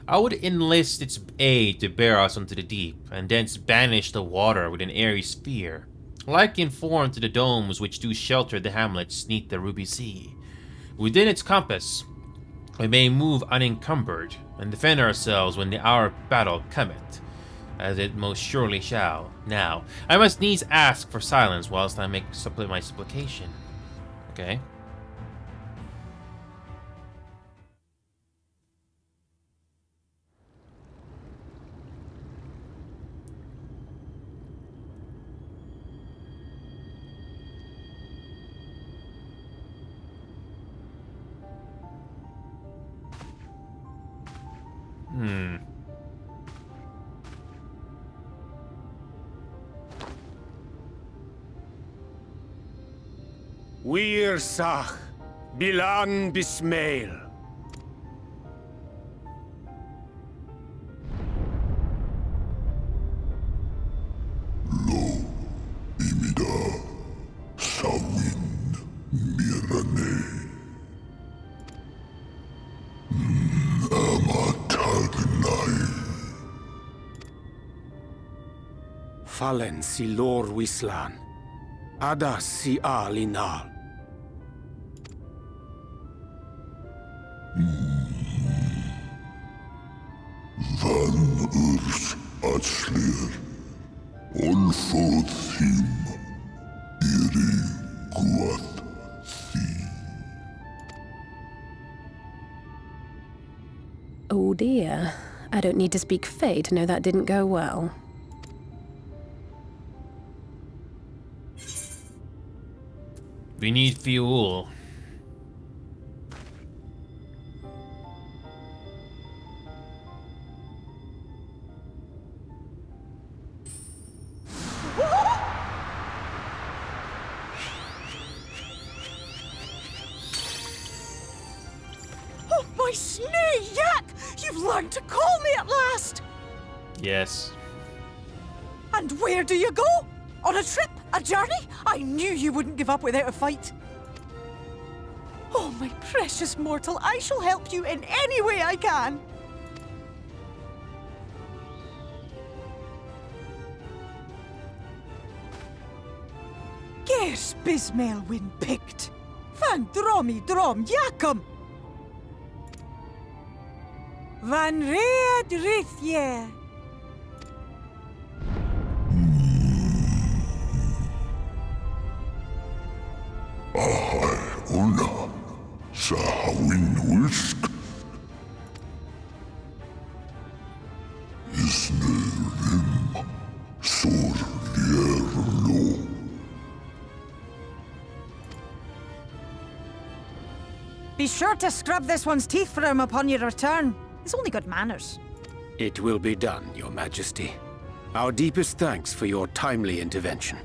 S1: I would enlist its aid to bear us onto the deep, and thence banish the water with an airy sphere, like in form to the domes which do shelter the hamlets neath the Ruby Sea. Within its compass, we may move unencumbered, and defend ourselves when the hour of battle cometh, as it most surely shall. Now, I must needs ask for silence whilst I make my supplication. Okay.
S3: Wir Sach, Bilan Bismail. Fallen si lor wislan, ada si alinal.
S11: Van urs atslir, olfod thim, iri guath thi.
S2: Oh dear. I don't need to speak Fey to know that didn't go well.
S1: We need fuel.
S7: Oh, my sney yak! You've learned to call me at last!
S1: Yes.
S7: And where do you go? On a trip? A journey? I knew you wouldn't give up without a fight. Oh, my precious mortal, I shall help you in any way I can. Gers Bismail win picked. Van dromi drom yakum. Van red rithye.
S11: Ahai una, sa hawin wisk. Isne rim, sur lierlo.
S7: Be sure to scrub this one's teeth for him upon your return. He's only good manners.
S3: It will be done, Your Majesty. Our deepest thanks for your timely intervention.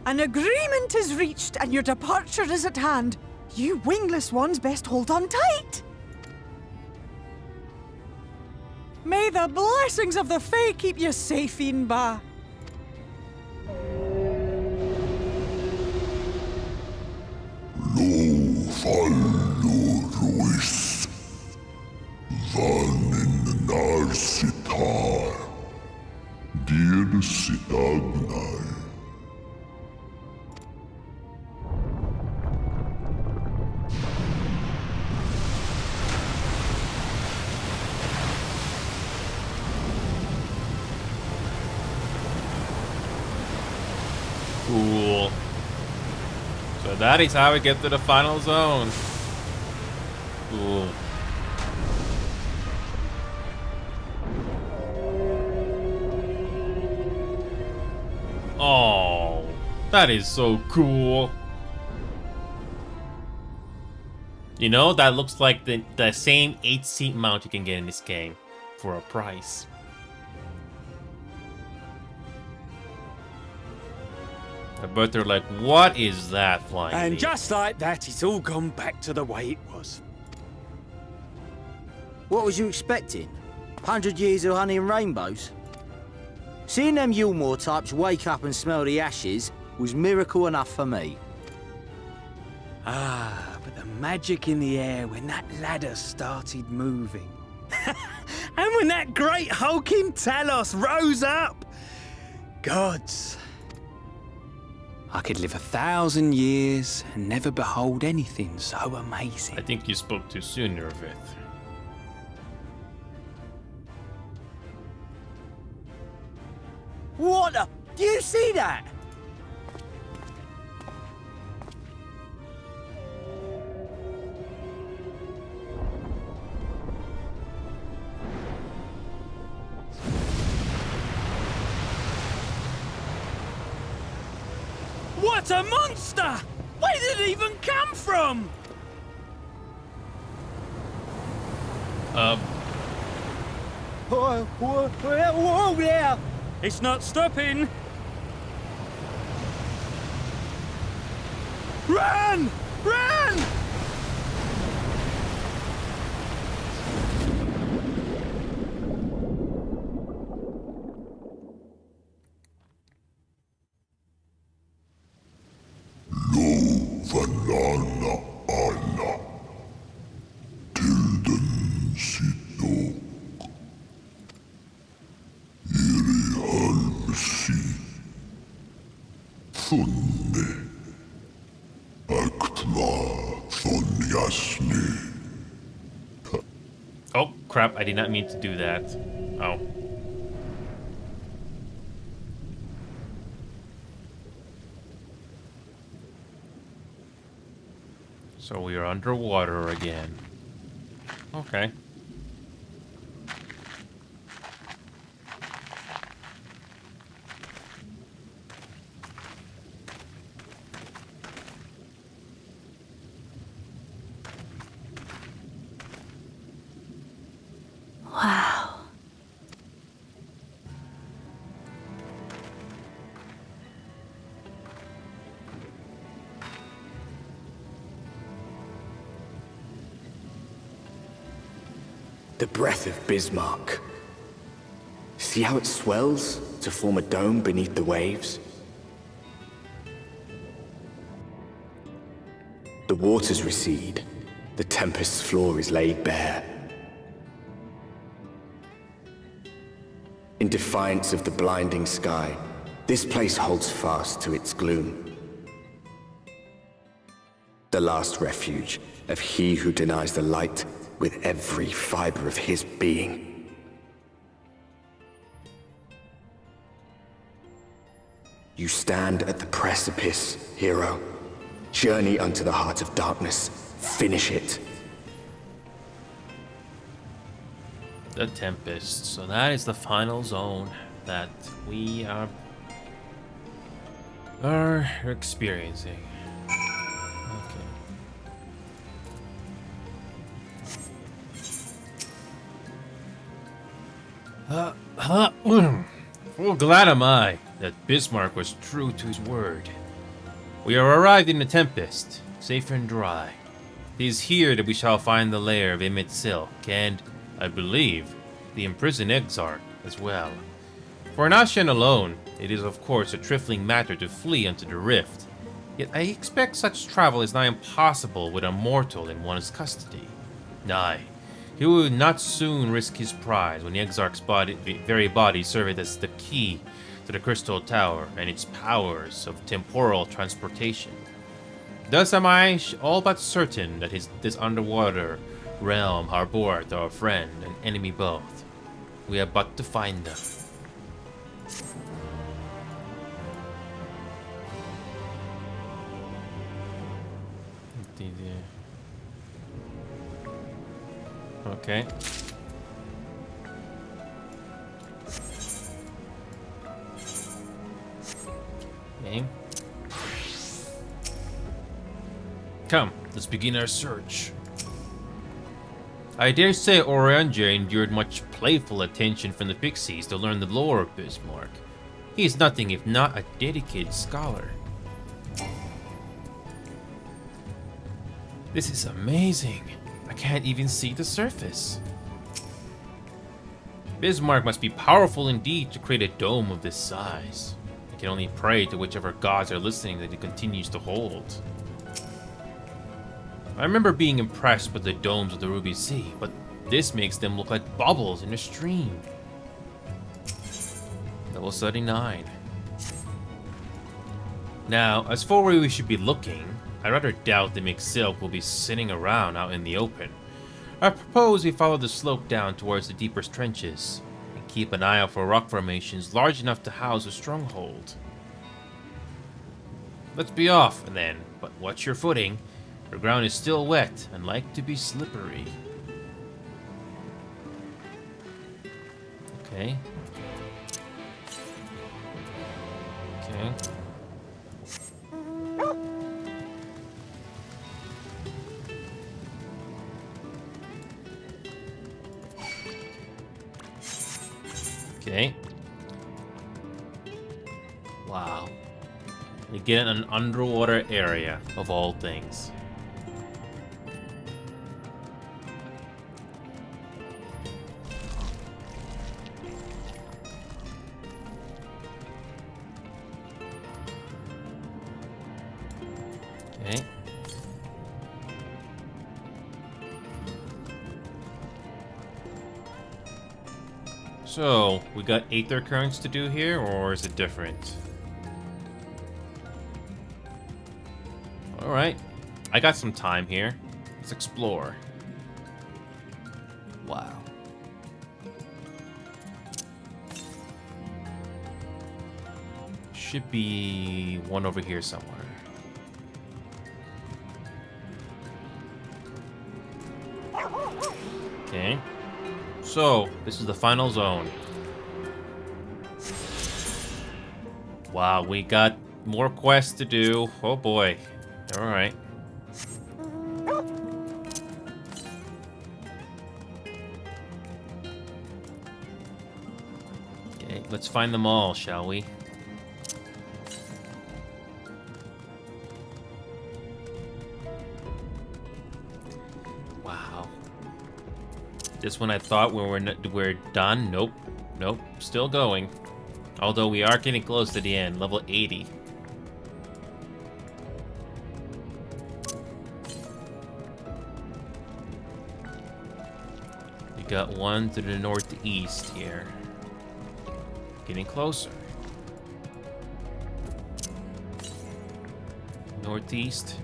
S7: An agreement is reached and your departure is at hand. You wingless ones best hold on tight. May the blessings of the Fae keep you safe, Inba.
S11: Falluruis Vanin Narsitar Dir Sitagnai.
S1: Cool. So that is how we get to the final zone. Cool. Oh, that is so cool. You know, that looks like the same 8-seat mount you can get in this game for a price. But they're like, what is that flying?
S20: And
S1: meat?
S20: just like that, it's all gone back to the way it was.
S21: What was you expecting? 100 years of honey and rainbows? Seeing them Yulmore types wake up and smell the ashes was miracle enough for me.
S20: Ah, but the magic in the air when that ladder started moving. And when that great hulking Talos rose up. Gods. I could live 1,000 years and never behold anything so amazing.
S1: I think you spoke too soon, Nervith.
S21: What the? Do you see that?
S20: What a monster! Where did it even come from? Whoa there! It's not stopping! Run! Run!
S11: Vanana Ana Tilden Sito Iri Halmsi Funne Aktma Thonyasni.
S1: Oh, crap, I did not mean to do that. Oh. So we are underwater again. Okay.
S10: Wow.
S14: The breath of Bismarck. See how it swells to form a dome beneath the waves? The waters recede. The tempest's floor is laid bare. In defiance of the blinding sky, this place holds fast to its gloom. The last refuge of he who denies the light with every fiber of his being. You stand at the precipice, hero. Journey unto the heart of darkness. Finish it.
S1: The Tempest. So that is the final zone that we are experiencing. Okay. Well, glad am I that Bismarck was true to his word. We are arrived in the Tempest, safe and dry. It is here that we shall find the lair of Emmett Silk, and, I believe, the imprisoned Exarch as well. For an Ashen alone, it is of course a trifling matter to flee unto the rift, yet I expect such travel is nigh impossible with a mortal in one's custody. Nay, he would not soon risk his prize when the Exarch's very body served as the key to the Crystal Tower and its powers of temporal transportation. Thus am I all but certain that this underwater realm harboureth our friend and enemy both. We have but to find them. Okay. Okay. Come, let's begin our search. I dare say Oriander endured much playful attention from the Pixies to learn the lore of Bismarck. He is nothing if not a dedicated scholar. This is amazing. I can't even see the surface. Bismarck must be powerful indeed to create a dome of this size. I can only pray to whichever gods are listening that he continues to hold. I remember being impressed with the domes of the Ruby Sea, but this makes them look like bubbles in a stream. Level 39. Now, as for where we should be looking, I rather doubt that McSilk will be sitting around out in the open. I propose we follow the slope down towards the deeper trenches, and keep an eye out for rock formations large enough to house a stronghold. Let's be off, then, but watch your footing. The ground is still wet and like to be slippery. Okay. Okay. Okay. Wow. We get in an underwater area, of all things. Okay. So, we got Aether Currents to do here, or is it different? Alright. I got some time here. Let's explore. Wow. Should be one over here somewhere. Okay. So, this is the final zone. Wow, we got more quests to do. Oh boy. Alright. Okay, let's find them all, shall we? Wow. This one I thought we're done. Nope. Nope. Still going. Although we are getting close to the end. Level 80. We got one to the northeast here. Getting closer. Northeast.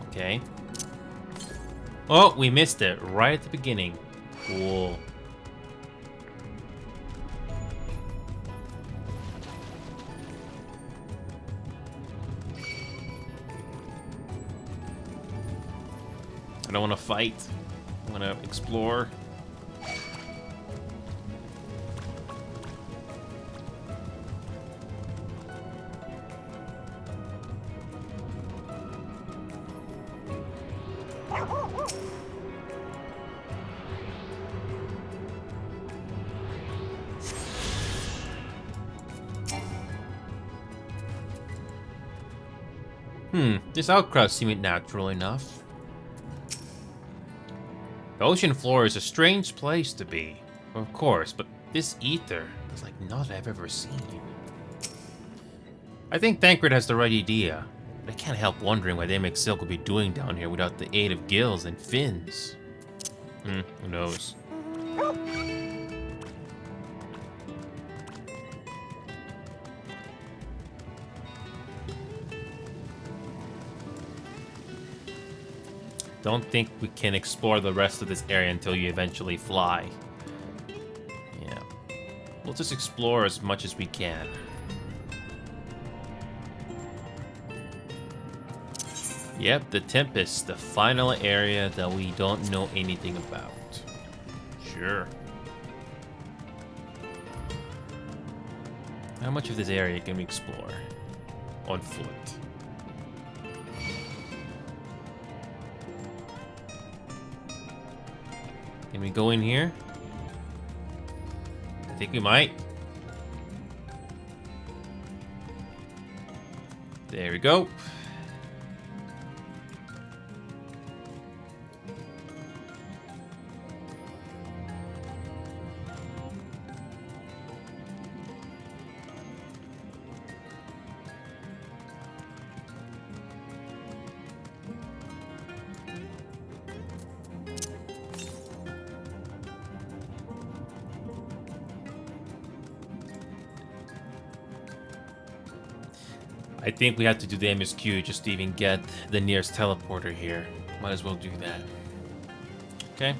S1: Okay. Oh, we missed it right at the beginning. Cool. I don't want to fight. I want to explore. This outcrop seemed natural enough. The ocean floor is a strange place to be, of course, but this ether is like nothing I've ever seen. I think Thancred has the right idea, but I can't help wondering what Emek Silk would be doing down here without the aid of gills and fins. Who knows? Don't think we can explore the rest of this area until you eventually fly. Yeah. We'll just explore as much as we can. Yep, the Tempest, the final area that we don't know anything about. Sure. How much of this area can we explore on foot? Can we go in here? I think we might. There we go. I think we have to do the MSQ just to even get the nearest teleporter here. Might as well do that. Okay.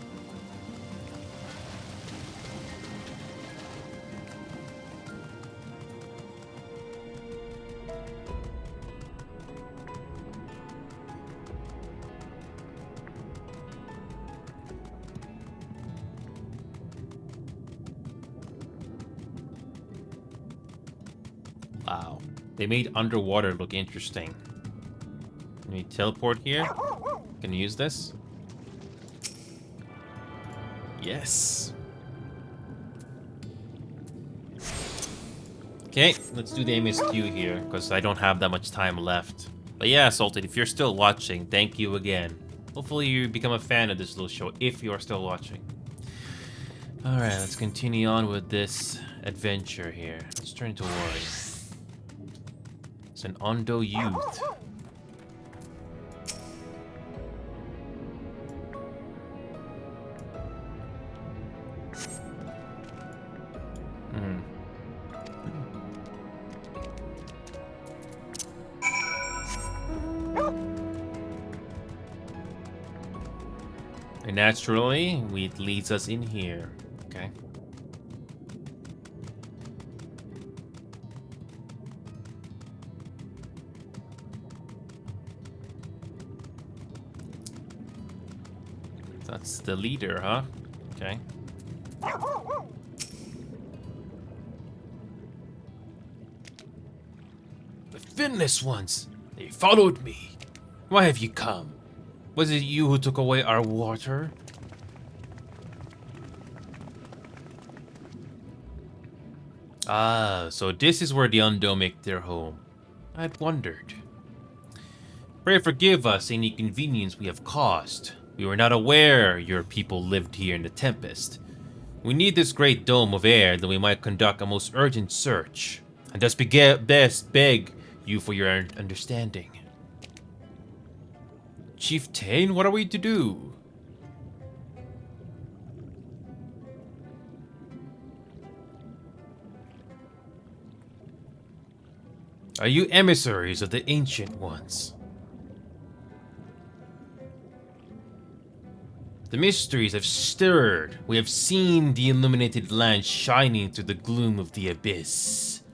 S1: Wow. They made underwater look interesting. Can we teleport here? Can we use this? Yes. Okay, let's do the MSQ here, because I don't have that much time left. But yeah, Salted, if you're still watching, thank you again. Hopefully you become a fan of this little show, if you are still watching. Alright, let's continue on with this adventure here. Let's turn to Worry. It's an Ondo youth. And naturally, it leads us in here. Okay. That's the leader, huh? Okay. The Finless ones! They followed me. Why have you come? Was it you who took away our water? Ah, so this is where the Undo make their home. I'd wondered. Pray forgive us any inconvenience we have caused. We were not aware your people lived here in the Tempest. We need this great dome of air that we might conduct a most urgent search, and thus best beg you for your understanding. Chieftain, what are we to do? Are you emissaries of the Ancient Ones? The mysteries have stirred. We have seen the illuminated land shining through the gloom of the abyss.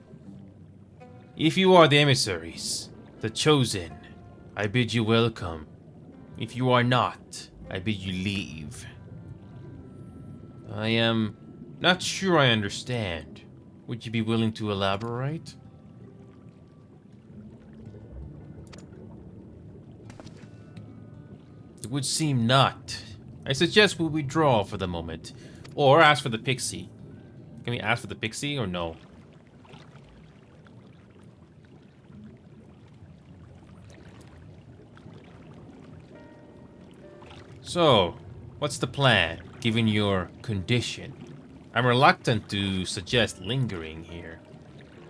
S1: If you are the emissaries, the chosen, I bid you welcome. If you are not, I bid you leave. I am not sure I understand. Would you be willing to elaborate? It would seem not. I suggest we withdraw for the moment, or ask for the pixie. Can we ask for the pixie or no? So, what's the plan, given your condition? I'm reluctant to suggest lingering here.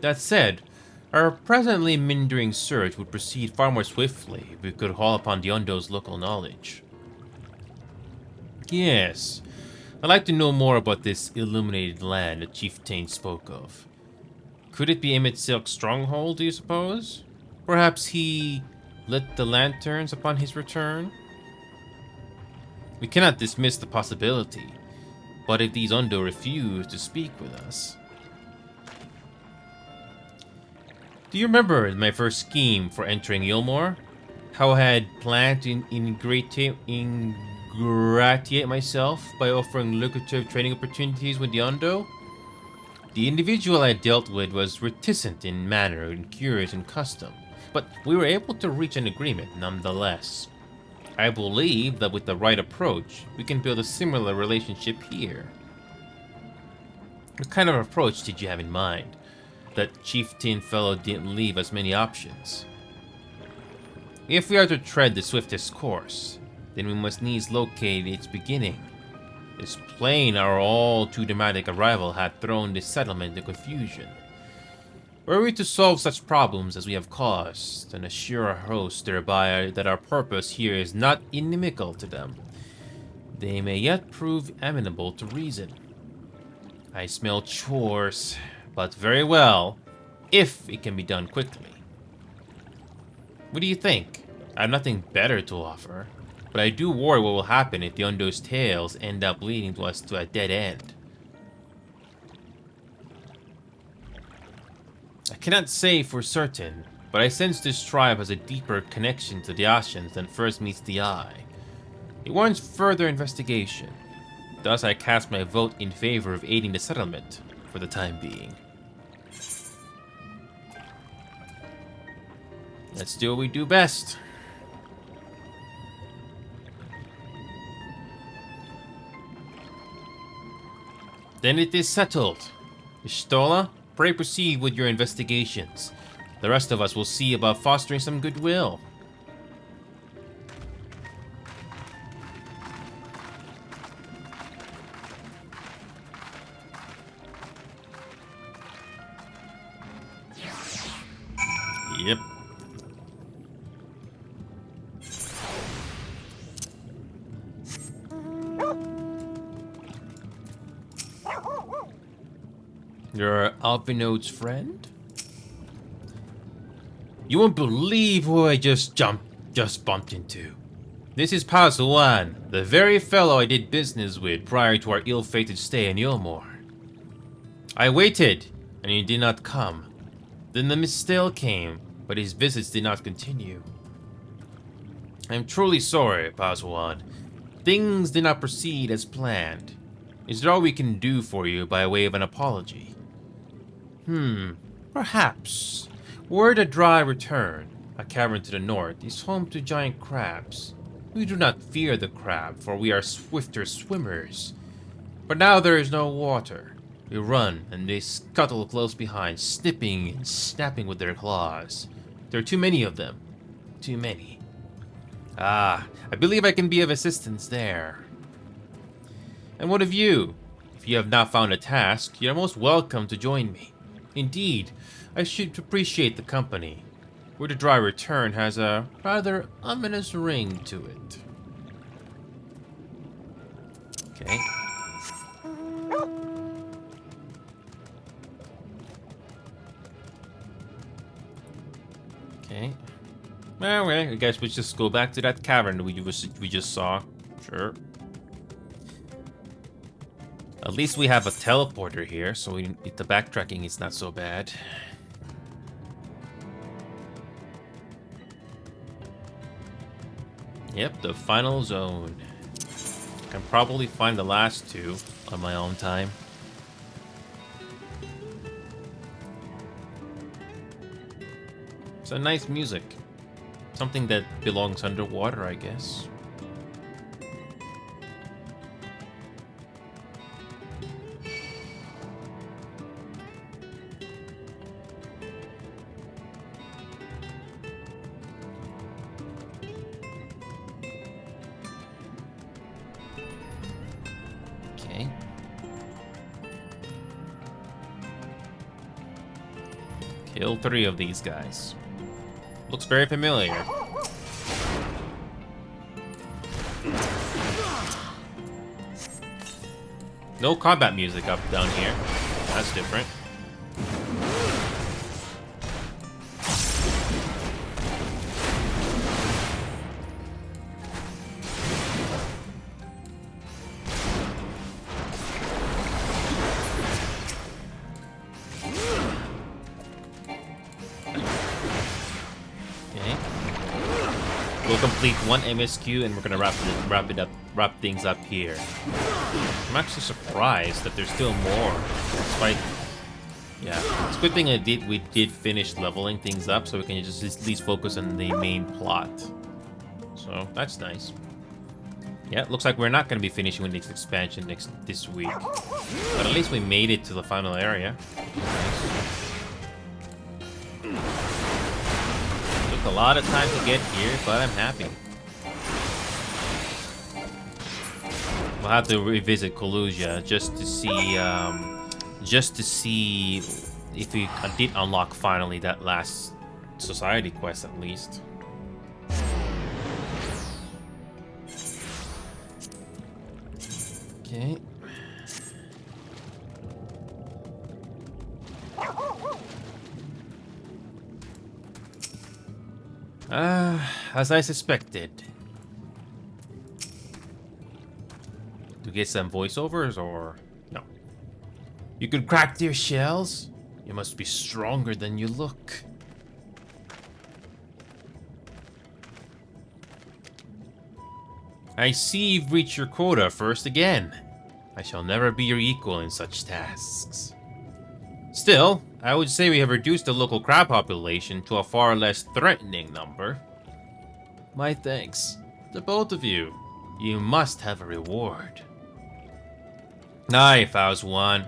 S1: That said, our presently mindering search would proceed far more swiftly if we could call upon the Undo's local knowledge. Yes, I'd like to know more about this illuminated land the chieftain spoke of. Could it be Emmett Silk's stronghold, do you suppose? Perhaps he lit the lanterns upon his return? We cannot dismiss the possibility, but if these Undo refuse to speak with us... Do you remember my first scheme for entering Ilmore? How I had planned to ingratiate myself by offering lucrative training opportunities with the Undo? The individual I dealt with was reticent in manner and curious in custom, but we were able to reach an agreement nonetheless. I believe that with the right approach, we can build a similar relationship here. What kind of approach did you have in mind? That chieftain fellow didn't leave us many options. If we are to tread the swiftest course, then we must needs locate its beginning. It's plain our all too dramatic arrival had thrown this settlement into confusion. Were we to solve such problems as we have caused, and assure our hosts thereby that our purpose here is not inimical to them, they may yet prove amenable to reason. I smell chores, but very well, if it can be done quickly. What do you think? I have nothing better to offer, but I do worry what will happen if the Undo's tales end up leading to us to a dead end. I cannot say for certain, but I sense this tribe has a deeper connection to the Ascians than first meets the eye. It warrants further investigation. Thus I cast my vote in favor of aiding the settlement, for the time being. Let's do what we do best. Then it is settled. Ishtola, pray proceed with your investigations. The rest of us will see about fostering some goodwill. Yep. You're Alpinode's friend? You won't believe who I just bumped into. This is Pazuan, the very fellow I did business with prior to our ill-fated stay in Ilmore. I waited, and he did not come. Then the Mistil came, but his visits did not continue. I am truly sorry, Pazuan. Things did not proceed as planned. Is there all we can do for you by way of an apology? Perhaps. Were the Dry return, a cavern to the north, is home to giant crabs. We do not fear the crab, for we are swifter swimmers. But now there is no water. We run, and they scuttle close behind, snipping and snapping with their claws. There are too many of them. Too many. I believe I can be of assistance there. And what of you? If you have not found a task, you are most welcome to join me. Indeed, I should appreciate the company. Where the Dry return has a rather ominous ring to it. Okay. Okay. Well, I guess we just go back to that cavern that we just saw. Sure. At least we have a teleporter here, so the backtracking is not so bad. Yep, the final zone. Can probably find the last two on my own time. It's a nice music. Something that belongs underwater, I guess. Kill 3 of these guys. Looks very familiar. No combat music up down here. That's different. We'll complete 1 MSQ and we're gonna wrap things up here. I'm actually surprised that there's still more. Despite, yeah, it's a good thing we did finish leveling things up, so we can just at least focus on the main plot. So that's nice. Yeah, it looks like we're not gonna be finishing with this expansion this week, but at least we made it to the final area. Nice. Took a lot of time to get here, but I'm happy. We'll have to revisit Colusia just to see if we did unlock finally that last society quest at least. Okay. As I suspected. To get some voiceovers or no? You could crack their shells? You must be stronger than you look. I see you've reached your quota first again. I shall never be your equal in such tasks. Still, I would say we have reduced the local crab population to a far less threatening number. My thanks to both of you. You must have a reward. Aye, Fauzwan.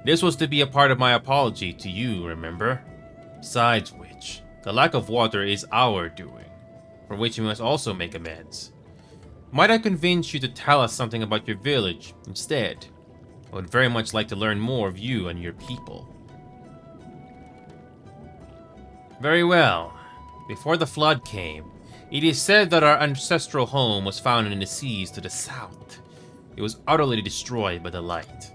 S1: This was to be a part of my apology to you, remember? Besides which, the lack of water is our doing, for which we must also make amends. Might I convince you to tell us something about your village instead? I would very much like to learn more of you and your people. Very well. Before the flood came, it is said that our ancestral home was found in the seas to the south. It was utterly destroyed by the light.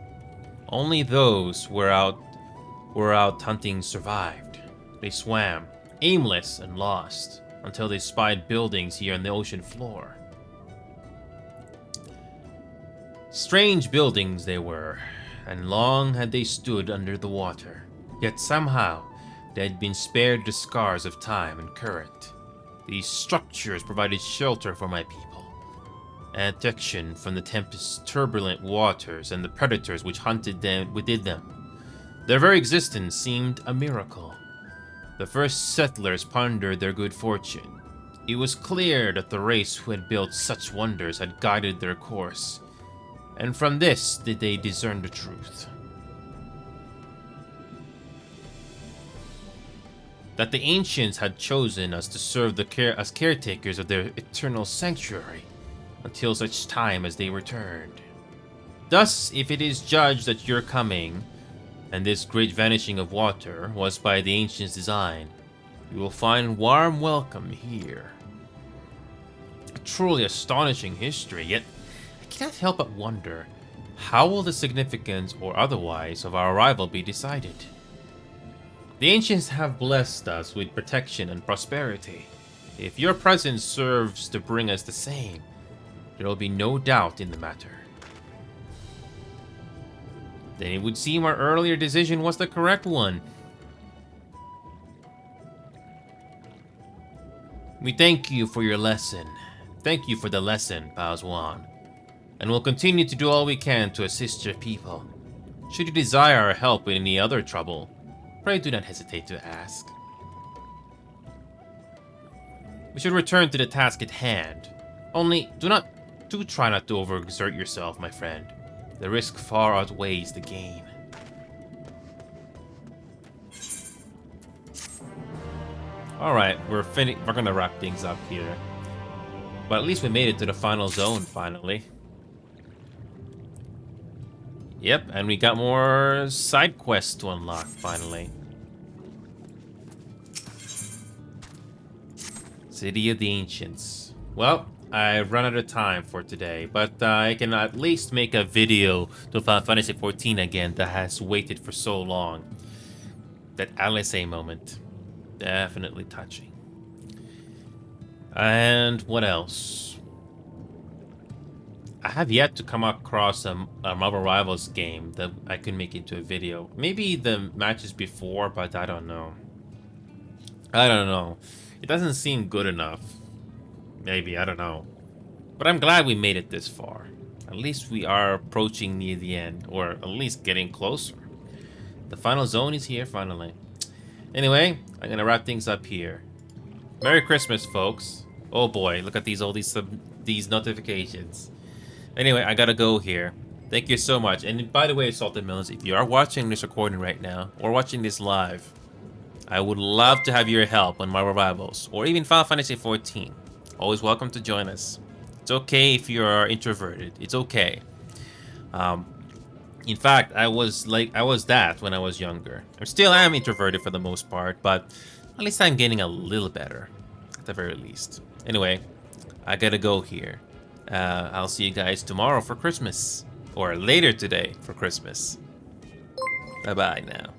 S1: Only those who were out hunting survived. They swam, aimless and lost, until they spied buildings here on the ocean floor. Strange buildings they were, and long had they stood under the water. Yet somehow, they had been spared the scars of time and current. These structures provided shelter for my people, and protection from the tempest's turbulent waters and the predators which hunted them within them. Their very existence seemed a miracle. The first settlers pondered their good fortune. It was clear that the race who had built such wonders had guided their course, and from this did they discern the truth. That the ancients had chosen us to serve as caretakers of their eternal sanctuary until such time as they returned. Thus, if it is judged that your coming and this great vanishing of water was by the ancients' design, you will find warm welcome here. A truly astonishing history, yet I cannot help but wonder, how will the significance or otherwise of our arrival be decided? The ancients have blessed us with protection and prosperity. If your presence serves to bring us the same, there will be no doubt in the matter. Then it would seem our earlier decision was the correct one. We thank you for your lesson. Thank you for the lesson, Fauzwan. And we'll continue to do all we can to assist your people. Should you desire our help with any other trouble, pray do not hesitate to ask. We should return to the task at hand. Only, do try not to overexert yourself, my friend. The risk far outweighs the gain. Alright, we're gonna wrap things up here. But at least we made it to the final zone, finally. Yep, and we got more side quests to unlock, finally. City of the Ancients. Well, I've run out of time for today, but I can at least make a video to Final Fantasy XIV again that has waited for so long. That Alice moment. Definitely touching. And what else? I have yet to come across a Marvel Rivals game that I could make into a video. Maybe the matches before, but I don't know. I don't know. It doesn't seem good enough. Maybe, I don't know. But I'm glad we made it this far. At least we are approaching near the end, or at least getting closer. The final zone is here finally. Anyway, I'm gonna wrap things up here. Merry Christmas, folks. Oh boy, look at all these notifications. Anyway, I gotta go here. Thank you so much. And by the way, Salted Melons, if you are watching this recording right now, or watching this live, I would love to have your help on Marvel Rivals, or even Final Fantasy XIV. Always welcome to join us. It's okay if you are introverted. It's okay. In fact, I was that when I was younger. I still am introverted for the most part, but at least I'm getting a little better, at the very least. Anyway, I gotta go here. I'll see you guys tomorrow for Christmas, or later today for Christmas. Bye-bye now.